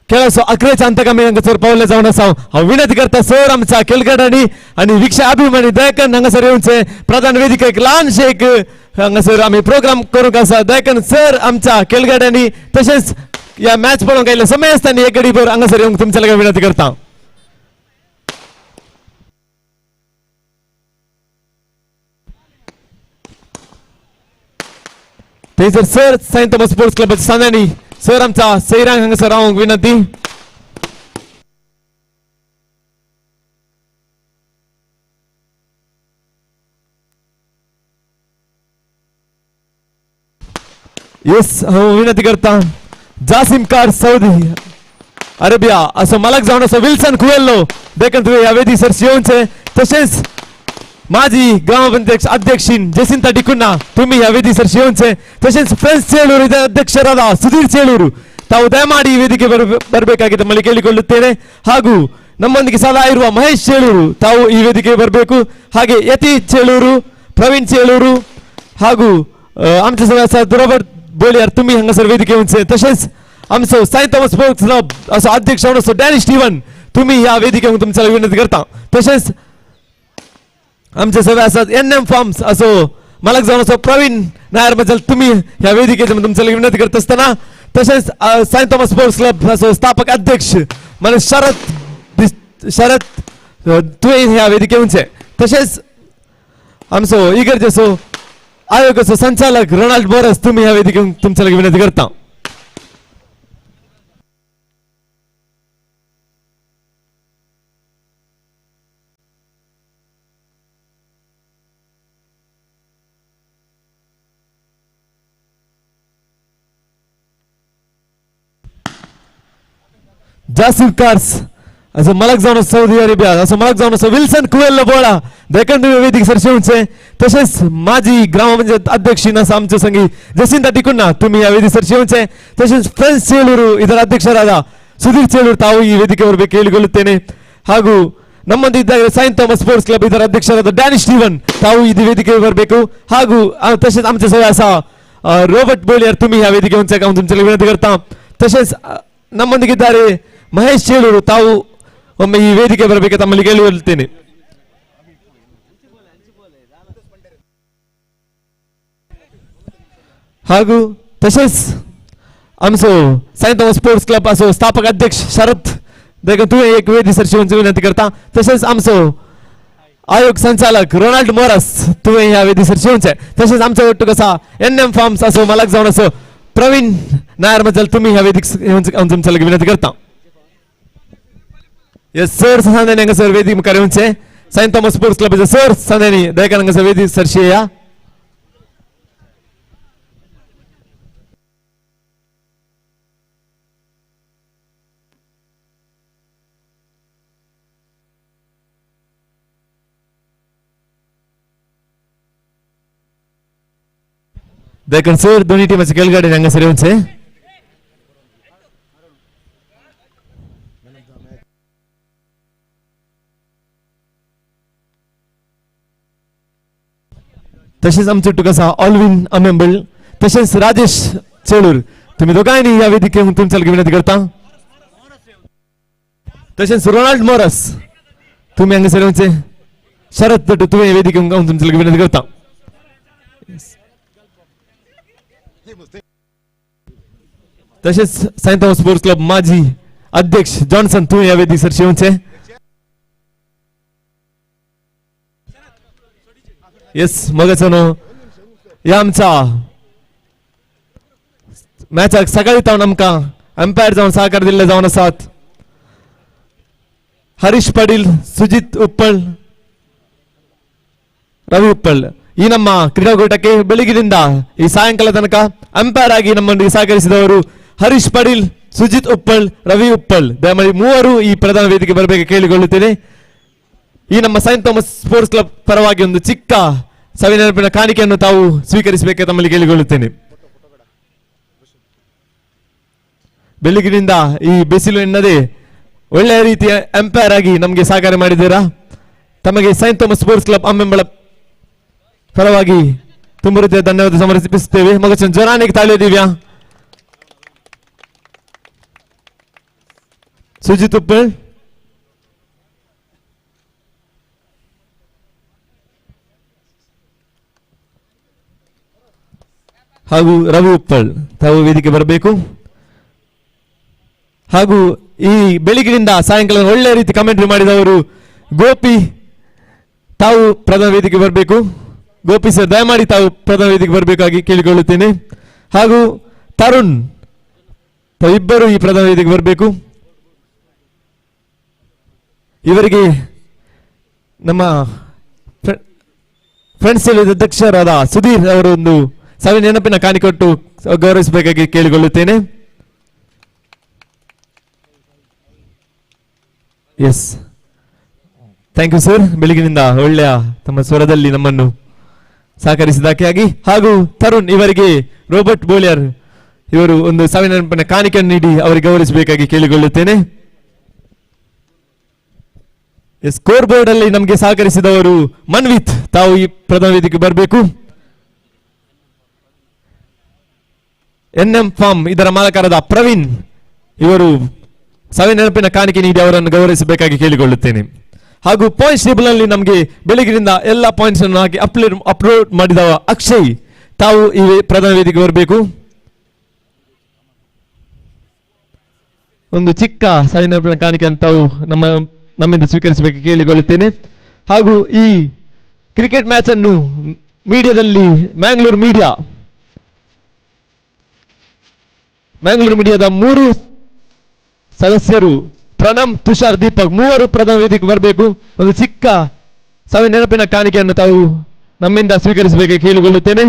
खेळाचो अकरेच्या अंतकामी हांगासर पावले जावन आसा हांव विनंती करता sir आमच्या खेळगड्यांनी आनी वीक्षक अभिमानी दयकन हांगासर येवचे प्रधान वेदिकेक ल्हानशे एक हांगासर आमी प्रोग्राम करूंक आसा दयकन सर आमच्या खेळगड्यांनी तशेंच ह्या मॅच पळोवंक आयिल्ले समय आसतना एक घडीभर हांगासर येवंक तुमच्या लागीं विनंती करता थंयसर सर सेंट थॉमस स्पोर्ट्स क्लबाचे सांगणी सर आमचा सैरांग हांगासर रावंक विनंती. येस हांव विनंती करता जासिम कार सौदी अरेबिया असो मालक जावन असो विल्सन कुवेल्लो देखून तुवें ह्या वेदीसर येवचे. तशेंच माजी ग्रामपंचायत अध्यक्षीन जेसिंता डिकुन्ना तुम्ही ह्या वेदीसर येवचे. तशेंच ಫ್ರೆಂಡ್ಸ್ ಚೇಳೂರು ಇದರ ಅಧ್ಯಕ್ಷರಾದ ಸುಧೀರ್ ಚೇಳೂರು ತಾವು ದಯಮಾಡಿ ಈ ವೇದಿಕೆ ಬರಬೇಕಾಗಿ ತಮ್ಮಲ್ಲಿ ಕೇಳಿಕೊಳ್ಳುತ್ತೇನೆ. ಹಾಗೂ ನಮ್ಮೊಂದಿಗೆ ಸದಾ ಇರುವ ಮಹೇಶ್ ಚೇಳೂರು ತಾವು ಈ ವೇದಿಕೆಗೆ ಬರಬೇಕು. ಹಾಗೆ ಯತಿ ಚೇಳೂರು, ಪ್ರವೀಣ್ ಚೇಳೂರು ಹಾಗೂ आमचे सगळ्या रोबर्ट बोलियार तुम्ही हांगासर वेदिके येवचे. तशेंच आमचो सेंट थॉमस स्पोर्ट्स क्लब असो अध्यक्ष असो डॅनी स्टीवन तुम्ही ह्या वेदिकेक तुमच्या विनंती करता. तशेंच आमचे सगळे आसात NM फार्म्स असो मालक जावन असो प्रवीण नायर बद्दल तुम्ही ह्या वेदिकेचेर तुमच्या विनंती करत असताना. तशेंच सेंट थॉमस स्पोर्ट्स क्लब असो स्थापक अध्यक्ष म्हणजे शरद तुवें ह्या वेदिके येवचे. तशेंच आमचो इगर्जेचो आयोगाचो संचालक रोनाल्ड बोरस तुम्ही ह्या वेदिकेक तुमच्या विनंती करता. जासिर कार्स असो मालक जावन सौदी अरेबिया असो मालक जावन असो विल्सन कुवेल्लो बोळा देखून तुम्ही वेदिक सर येवचे. तशेंच माजी ग्रामपंचायत अध्यक्षीन आसा आमचे संगी जसिंता डिकुन्ना तुम्ही ह्या वेदिक येवचे. तशेंच ಫ್ರೆಂಡ್ಸ್ ಚೇಳೂರು ಇದರ ಅಧ್ಯಕ್ಷರಾದ ಸುಧೀರ್ ಚೇಳೂರು ತಾವು ಈ ವೇದಿಕೆ ಬರಬೇಕು ಕೇಳಿಕೊಳ್ಳುತ್ತೇನೆ. ಹಾಗೂ ನಮ್ಮೊಂದಿದ್ದಾಗ ಸೈಂಟ್ ಥಾಮಸ್ ಸ್ಪೋರ್ಟ್ಸ್ ಕ್ಲಬ್ ಇದರ ಅಧ್ಯಕ್ಷರಾದ ಡ್ಯಾನಿ ಸ್ಟೀವನ್ ತಾವು ಈ ವೇದಿಕೆಗೆ ಬರಬೇಕು. ಹಾಗೂ तशेंच आमचे सगळे आसा रोबर्ट बोलियार तुम्ही ह्या वेदिके येवचे हांव तुमच्या विनंती करता. तशेंच ನಮ್ಮೊಂದಿಗಿದ್ದಾರೆ ಮಹೇಶ್ ಚೇಳೂರು ತಾವು ಒಮ್ಮೆ ಈ ವೇದಿಕೆ ಬರಬೇಕು ತಮ್ಮಲ್ಲಿ ಕೇಳಿಕೊಳ್ಳುತ್ತೇನೆ. ಹಾಗೂ तशेंच आमचो सेंट थॉमस स्पोर्ट्स क्लब असो स्थापक अध्यक्ष शरद देखून तुवें एक वेदीसर येवची विनंती करता. तशेंच आमचो आयोग संचालक रोनाल्ड मोरस तुवें ह्या वेदीसर येवचे. तशेंच आमचो वट्टूक आसा NM फार्म्स असो मालक जावन असो प्रवीण नायर बद्दल तुम्ही ह्या वेदिक येवचे हांव तुमच्या विनंती करता. यस सर सांदेनी हांगासर वेदिक मुखार येवचे. सेंट थॉमस स्पोर्ट्स क्लबाचे सर सांदेनी दयेकार हांगासर वेदिक सरशी येया. देखून सर दोन्ही टीमाचे खेळगडे हांगासर येवचे. तशेंच आमचे वट्टूक आसा ऑल्विन अमेंबल तशेंच राजेश चेळूर तुम्ही दोगांयनी ह्या वेदिकेक तुमच्या विनंती करता. तशेंच रोनाल्ड मोरस तुम्ही हांगासर येवचे. शरद तटू तुवें वेदिकेक तुमच्या विनंती करता. तशेंच सेंट थॉमस स्पोर्ट्स क्लब माजी अध्यक्ष जॉन्सन तुवें ह्या वेदिकेर येवचे. येस मगचनो ह्या आमच्या मॅचाक सकाळी तावन आमकां अंपायर जावन सहकार दिल्ले जावन आसात हरीश पाटील, ಸುಜಿತ್ ಉಪ್ಪಳ್, ರವಿ ಉಪ್ಪಳ್. ಈ ನಮ್ಮ ಕ್ರೀಡಾಕೂಟಕ್ಕೆ ಬೆಳಗಿನಿಂದ ಈ ಸಾಯಂಕಾಲ ತನಕ ಅಂಪೈರ್ ಆಗಿ ನಮ್ಮೊಂದಿಗೆ ಸಹಕರಿಸಿದವರು ಹರೀಶ್ ಪಾಟೀಲ್, ಸುಜಿತ್ ಉಪ್ಪಳ್, ರವಿ ಉಪ್ಪಳ್. ದಯಮಾಡಿ ಮೂವರು ಈ ಪ್ರಧಾನ ವೇದಿಕೆ ಬರಬೇಕು ಕೇಳಿಕೊಳ್ಳುತ್ತೇನೆ. ಈ ನಮ್ಮ ಸೈಂಟ್ ಥಾಮಸ್ ಸ್ಪೋರ್ಟ್ಸ್ ಕ್ಲಬ್ ಪರವಾಗಿ ಒಂದು ಚಿಕ್ಕ ಸವಿನೆನಪಿನ ಕಾಣಿಕೆಯನ್ನು ತಾವು ಸ್ವೀಕರಿಸಬೇಕು ತಮ್ಮಲ್ಲಿ ಕೇಳಿಕೊಳ್ಳುತ್ತೇನೆ. ಬೆಳಗಿನಿಂದ ಈ ಬಿಸಿಲು ಎನ್ನದೆ ಒಳ್ಳೆಯ ರೀತಿಯ ಅಂಪೈರ್ ಆಗಿ ನಮಗೆ ಸಹಕಾರ ಮಾಡಿದ್ದೀರಾ. ತಮಗೆ Saint Thomas Sports club Ammembala ಪರವಾಗಿ ತುಂಬ ರೀತಿಯ ಧನ್ಯವಾದ ಸಮರ್ಪಿಸುತ್ತೇವೆ. ಮಗಚನ್ ಜ್ವರಾನಿಗೆ ತಾಳಿ ದಿವ್ಯಾ. ಸುಜಿತ್ ಉಪ್ಪಳ್, ಹಾಗೂ ರವಿ ಉಪ್ಪಳ್ ತಾವು ವೇದಿಕೆ ಬರಬೇಕು. ಹಾಗೂ ಈ ಬೆಳಗಿನಿಂದ ಸಾಯಂಕಾಲ ಒಳ್ಳೆಯ ರೀತಿ ಕಮೆಂಟ್ರಿ ಮಾಡಿದವರು ಗೋಪಿ ತಾವು ಪ್ರಧಾನ ವೇದಿಕೆ ಬರಬೇಕು. ಗೋಪಿ ಸರ್ ದಯಮಾಡಿ ತಾವು ಪ್ರಧಾನ ವೇದಿಕೆ ಬರಬೇಕಾಗಿ ಕೇಳಿಕೊಳ್ಳುತ್ತೇನೆ. ಹಾಗೂ ತರುಣ್ ಇಬ್ಬರು ಈ ಪ್ರಧಾನ ವೇದಿಕೆ ಬರಬೇಕು. ಇವರಿಗೆ ನಮ್ಮ ಫ್ರೆಂಡ್ಸ್ ಅಧ್ಯಕ್ಷರಾದ ಸುಧೀರ್ ಅವರೊಂದು ಸವಿ ನೆನಪಿನ ಕಾಣಿಕೊಟ್ಟು ಗೌರವಿಸಬೇಕಾಗಿ ಕೇಳಿಕೊಳ್ಳುತ್ತೇನೆ. Yes, thank you sir. ಬೆಳಗಿನಿಂದ ಒಳ್ಳೆಯ ತಮ್ಮ ಸ್ವರದಲ್ಲಿ ನಮ್ಮನ್ನು ಸಹಕರಿಸಿದಕ್ಕಾಗಿ. ಹಾಗೂ ತರುಣ್ ಇವರಿಗೆ ರೋಬರ್ಟ್ ಬೋಲಿಯರ್ ಇವರು ಒಂದು ಸವಿ ನೆನಪಿನ ಕಾಣಿಕೆಯನ್ನು ನೀಡಿ ಅವರಿಗೆ ಗೌರವಿಸಬೇಕಾಗಿ ಕೇಳಿಕೊಳ್ಳುತ್ತೇನೆ. ಸ್ಕೋರ್ ಬೋರ್ಡ್ ಅಲ್ಲಿ ನಮಗೆ ಸಹಕರಿಸಿದವರು ಮನ್ವಿತ್, ತಾವು ಈ ಪ್ರಧಾನ ವೇದಿಕೆ ಬರಬೇಕು. NM ಫಾರ್ಮ್ ಇದರ ಮಾಲಕರಾದ ಪ್ರವೀಣ್ ಇವರು ಸವಿ ನೆನಪಿನ ಕಾಣಿಕೆ ನೀಡಿ ಅವರನ್ನು ಗೌರವಿಸಬೇಕಾಗಿ ಕೇಳಿಕೊಳ್ಳುತ್ತೇನೆ. ಹಾಗೂ ಪಾಯಿಂಟ್ಸ್ ಟೇಬಲ್ ಅಲ್ಲಿ ನಮಗೆ ಬೆಳಗಿನಿಂದ ಎಲ್ಲ ಪಾಯಿಂಟ್ಸ್ ಅನ್ನು ಹಾಕಿ ಅಪ್ಲೋಡ್ ಮಾಡಿದ ಅಕ್ಷಯ್, ತಾವು ಈ ಪ್ರಧಾನ ವೇದಿಕೆ ಬರಬೇಕು. ಒಂದು ಚಿಕ್ಕ ಸವಿ ನೆನಪಿನ ಕಾಣಿಕೆಯನ್ನು ತಾವು ನಮ್ಮಿಂದ ಸ್ವೀಕರಿಸಬೇಕು ಕೇಳಿಕೊಳ್ಳುತ್ತೇನೆ. ಹಾಗೂ ಈ ಕ್ರಿಕೆಟ್ ಮ್ಯಾಚ್ ಅನ್ನು ಮೀಡಿಯಾದಲ್ಲಿ ಮ್ಯಾಂಗ್ಳೂರ್ ಮೀಡಿಯಾದ 3 ಸದಸ್ಯರು ಪ್ರಣಮ್, ತುಷಾರ್, ದೀಪಕ್ ಮೂವರು ಪ್ರಧಾನ ವೇದಿಕೆ ಬರಬೇಕು. ಒಂದು ಚಿಕ್ಕ ಸವಿ ನೆನಪಿನ ಕಾಣಿಕೆಯನ್ನು ತಾವು ನಮ್ಮಿಂದ ಸ್ವೀಕರಿಸಬೇಕು ಕೇಳಿಕೊಳ್ಳುತ್ತೇನೆ.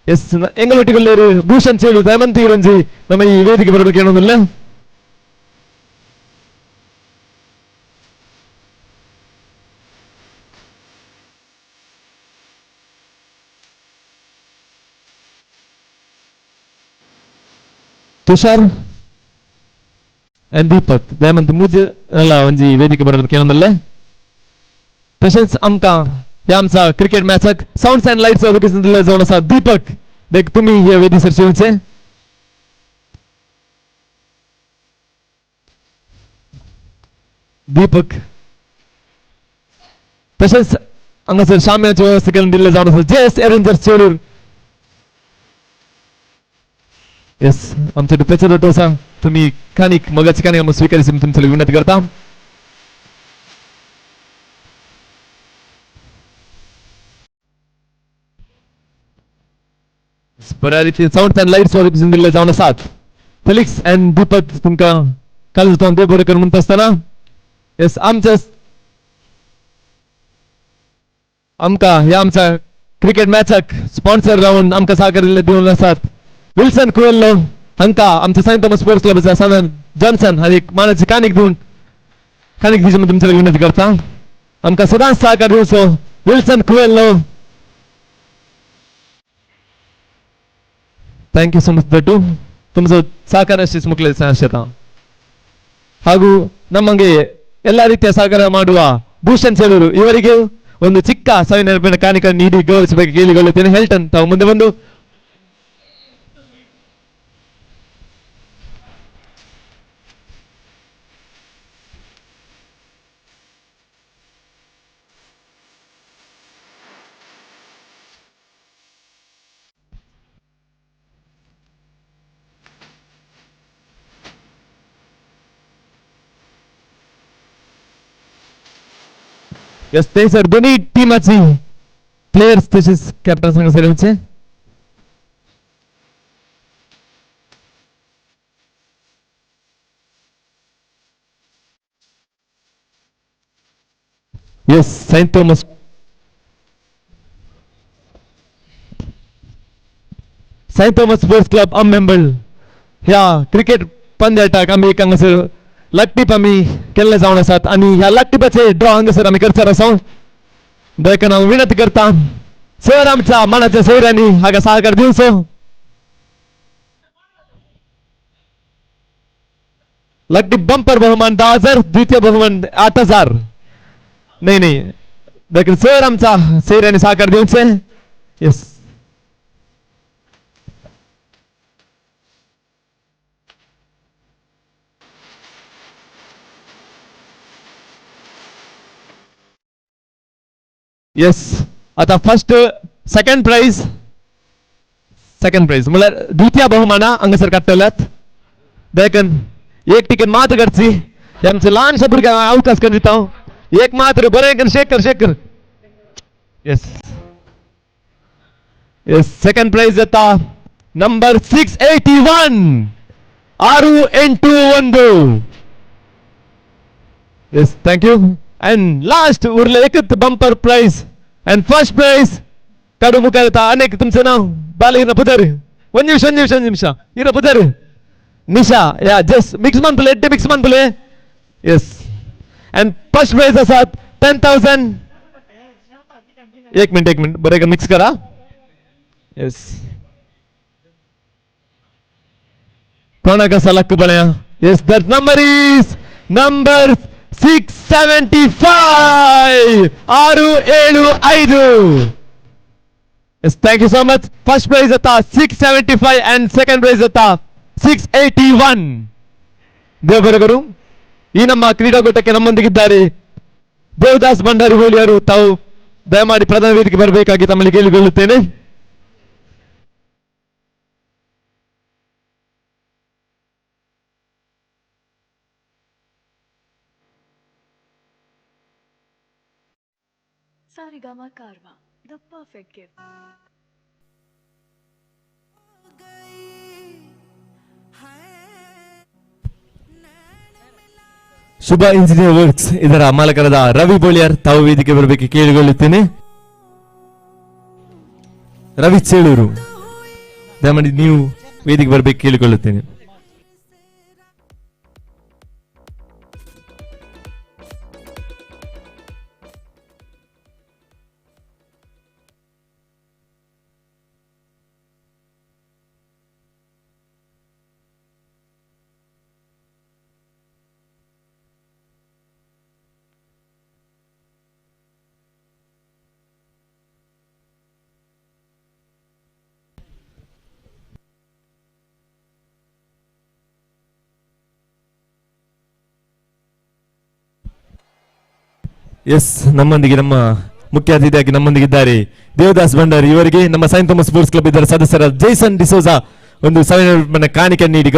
ಎಸ್, ಎಂಗಳೊಟ್ಟಿಗೊಳ್ಳೆಯರು ಭೂಷಣ್ ಚೇಳು, ದಮಂತಿ ರಂಜಿ ನಮ್ಮ ಈ ವೇದಿಕೆ ಬರಬೇಕು ಏನೊಂದಿಲ್ಲ. ತುಷಾರ್ ಅಂಡ್ ದೀಪಕ್ ದಯಮಂತ ಮೂಜೆ ಎಲ್ಲ ಒಂಜಿ ವೇದಿಕೆ ಬರೋದಕ್ಕೆ ಏನೊಂದಲ್ಲ. ಪೇಷನ್ಸ್ ಅಮ್ಕ ಯಾಂಸ cricket match sounds and lights ಜೋಣ सा दीपक देख तुम्ही हे वेदी सरचे दीपक तसेच हांगासर शाम्याची व्यवस्था करून दिल्ले जावन आसा जेएस एरेंजर्स चेडूर. येस, आमचे पेचर टोसा तुम्ही कानिक मगाची कानिक आम्ही स्वीकारिसी तुमचे विनंती करता. बऱ्या रीती साऊंड अँड लाईट्स ऑफिसून दिल्ले जावन आसात. फेलिक्स अँड दीपक तुमका काल जावन ते बरें करून म्हणत आसतना येस आमका ह्या आमच्या क्रिकेट मॅचाक स्पॉन्सर रावन आमका सहकार्य दिवन आसात. विल्सन कुवेल्लो हांका आमच्या सेंट थॉमस स्पोर्ट्स क्लबचा सनन जॉन्सन हांणी मानाची कानीक दिवची तुमच्या विनंती करता. आमका सदांच सहकार्य दिवचो Wilson Kuvello. Thank you so much that ತುಂಬ ಸಹಕಾರ ಅಷ್ಟು ಮುಖ್ಯ ಆಶಯತ. ಹಾಗೂ ನಮಗೆ ಎಲ್ಲ ರೀತಿಯ ಸಹಕಾರ ಮಾಡುವ ಭೂಷಣ್ ಚೇಳೂರು ಇವರಿಗೆ ಒಂದು ಚಿಕ್ಕ ಸವಿ ನೆನಪಿನ ಕಾಣಿಕೆ ನೀಡಿ ಗೌರವಿಸಬೇಕು ಕೇಳಿಕೊಳ್ಳುತ್ತೇನೆ. ಹೆಲ್ಟನ್ ತಾವು ಮುಂದೆ ಬಂದು येस ते सर दोन्ही टीमाची प्लेयर्स तसेच कॅप्टन संघ सगळ्यांचे yes Saint Thomas sports Club Ammembal ह्या क्रिकेट पंद्याटाक आम्ही हांगासर लकटीप आम्ही केल्ले जावन आसात आणि ह्या लकटीपाचे ड्रॉ हांगासर आम्ही करणार आसा. देखून हांव विनंती करता सर आमच्या मनाच्या सोयऱ्यांनी हाका सहकार दिवचो. लकटीप बंपर बहुमान 10,000, द्वितीय बहुमान 8,000. नाही देखील सर आमच्या सोयऱ्यांनी सहकार दिवचे. येस येस आता फर्स्ट सेकंड प्राइज म्हळ्यार द्वितीय बहुमान हांगासर काडटल्यात. देखून एक टिकेट मात्र करची आमचे ल्हानशे भुरग्यांक अवकाश करून दिता. एक मात्र बरें कर Shekar yes yes second prize जाता number 681 681. Yes thank you. And last उरले एकच bumper prize and first prize काढू मुखार अनेक तुमचं नाव बालगिरा पुदर ಒಂದು ನಿಮಿಷ ಇರ पुदर निशा या जस्ट मिक्स मान प्ले मिक्स मान play yes and first prize असतात 10,000. एक मिनिट बरं का मिक्स करा. यस कोणा कसा लक्क पळया. Yes that number is number 675 675. Yes, thank you so much. First prize आता 675 and second prize आता 681. ದೇವ ಬರಗರು ಈ ನಮ್ಮ ಕ್ರೀಡಾಕೂಟಕ್ಕೆ ನಮ್ಮೊಂದಿಗಿದ್ದಾರೆ ದೇವದಾಸ್ ಭಂಡಾರಿ ಹೋಳಿಯವರು. ತಾವು ದಯಮಾಡಿ ಪ್ರಧಾನ ವೇದಿಕೆ ಬರಬೇಕಾಗಿ ತಮ್ಮಲ್ಲಿ ಕೇಳಿಕೊಳ್ಳುತ್ತೇನೆ. Sarigama Karva, the perfect gift. Shubha engineer works ಇದರ ಮಾಲಕರಾದ ರವಿ ಬೋಳಿಯರ್ ತಾವು ವೇದಿಕೆ ಬರಬೇಕು ಕೇಳಿಕೊಳ್ಳುತ್ತೇನೆ. ರವಿ ಚೇಳೂರು ದಯಮಾಡಿ ನೀವು ವೇದಿಕೆ ಬರಬೇಕು ಕೇಳಿಕೊಳ್ಳುತ್ತೇನೆ. ಎಸ್ ನಮ್ಮೊಂದಿಗೆ ನಮ್ಮ ಮುಖ್ಯ ಅತಿಥಿಯಾಗಿ ನಮ್ಮೊಂದಿಗಿದ್ದಾರೆ ದೇವದಾಸ್ ಭಂಡಾರಿ. ಇವರಿಗೆ ನಮ್ಮ ಸೈಂಟ್ ಥಾಮಸ್ ಸ್ಪೋರ್ಟ್ಸ್ ಕ್ಲಬ್ ಇದರ ಸದಸ್ಯರ ಜೈಸನ್ ಡಿಸೋಜಾ ಒಂದು ಸಾವಿರ ಕಾಣಿಕೆ ನೀಡಿ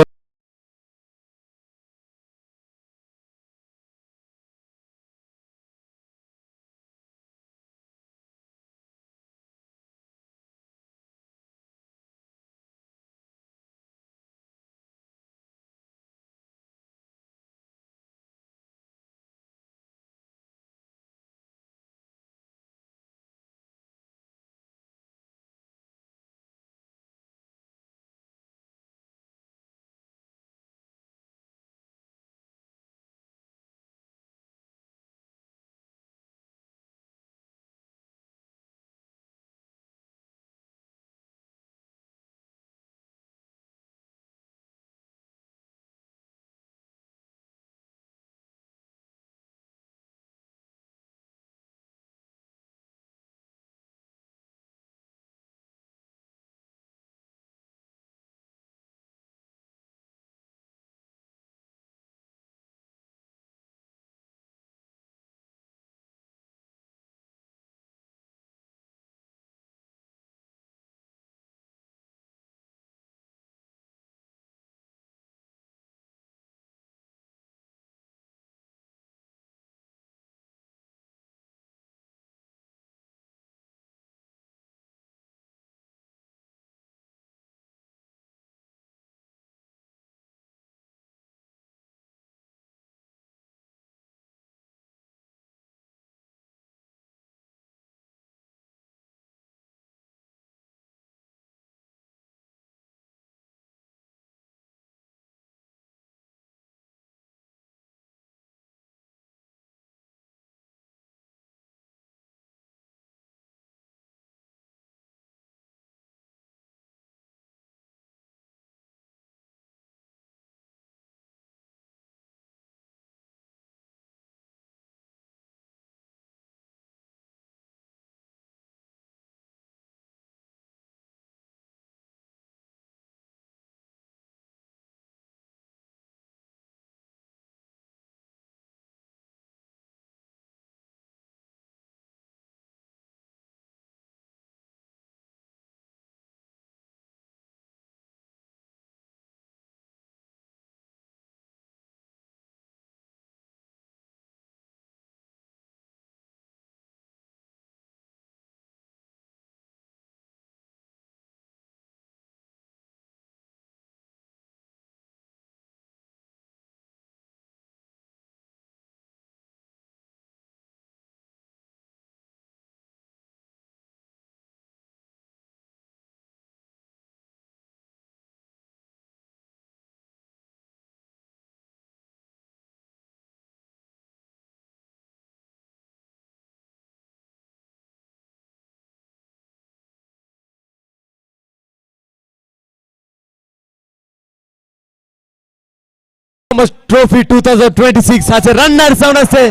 Thomas Trophy 2026 हाचे रनर्स जावन आसले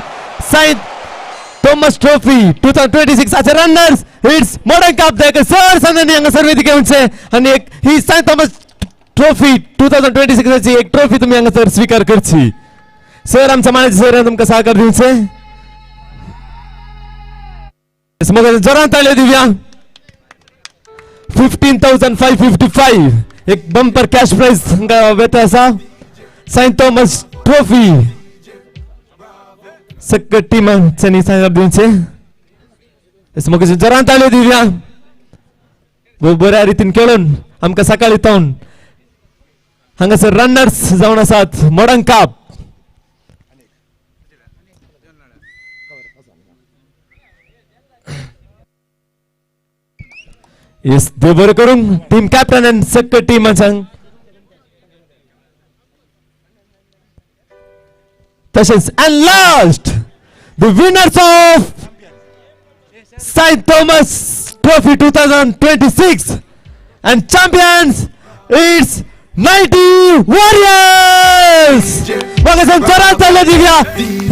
Saint Thomas Trophy 2026 हाचे रनर्स इट्स मॉडर्न कप देक सर संदनी हांगासर वेदिके उंचे आनी एक ही Saint Thomas Trophy 2026 ची एक ट्रॉफी तुम्ही हांगासर स्वीकार करची सर आमच्या मानाचे सर तुमकां सहकार दिवचे मग जोरान ताळयो दिवया 15,555 एक बंपर कॅश प्राइज वेता आसा Saint Thomas Trophy सकट टीमांनी सहकार दिवचे मग जोरान ताळयो दिवया बऱ्या रितीन खेळून आमकां सकाळी तावन हांगासर रनर्स जावन आसात मॉडर्न कप Yes, देव बरें करूं टीम कॅप्टन एंड सकट टीमांक तशेंच and last the winners of Saint Thomas Trophy 2026 and champions it's 90 Warriors मग जोरान ताळयो दिवया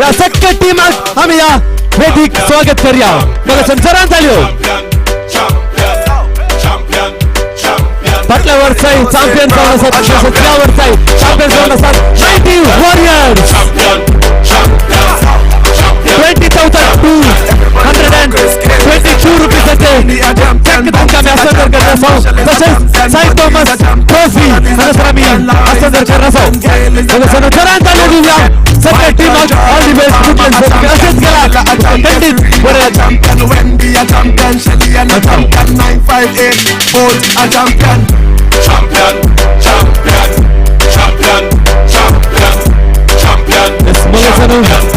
या सकट टीमाक आमी या वेदीक स्वागत करया मग जोरान ताळयो फाटल्या वर्साय चॅम्पियन जावन आसात त्या वर्साय चॅम्पियन जावन आसात 90 Warriors 20,222 रुपयाचे चेक तुमकां आमी हस्तांतर करता आसा तशेंच Saint Thomas Trophy हांगासर आमी हस्तांतर करता आसा हांगासर जोरान ताळयो दिवया सगळ्या टीमाक all the best good luck अशेंच केला खंडीत बरें champion 958 Bolt a champion champion champion champion champion champion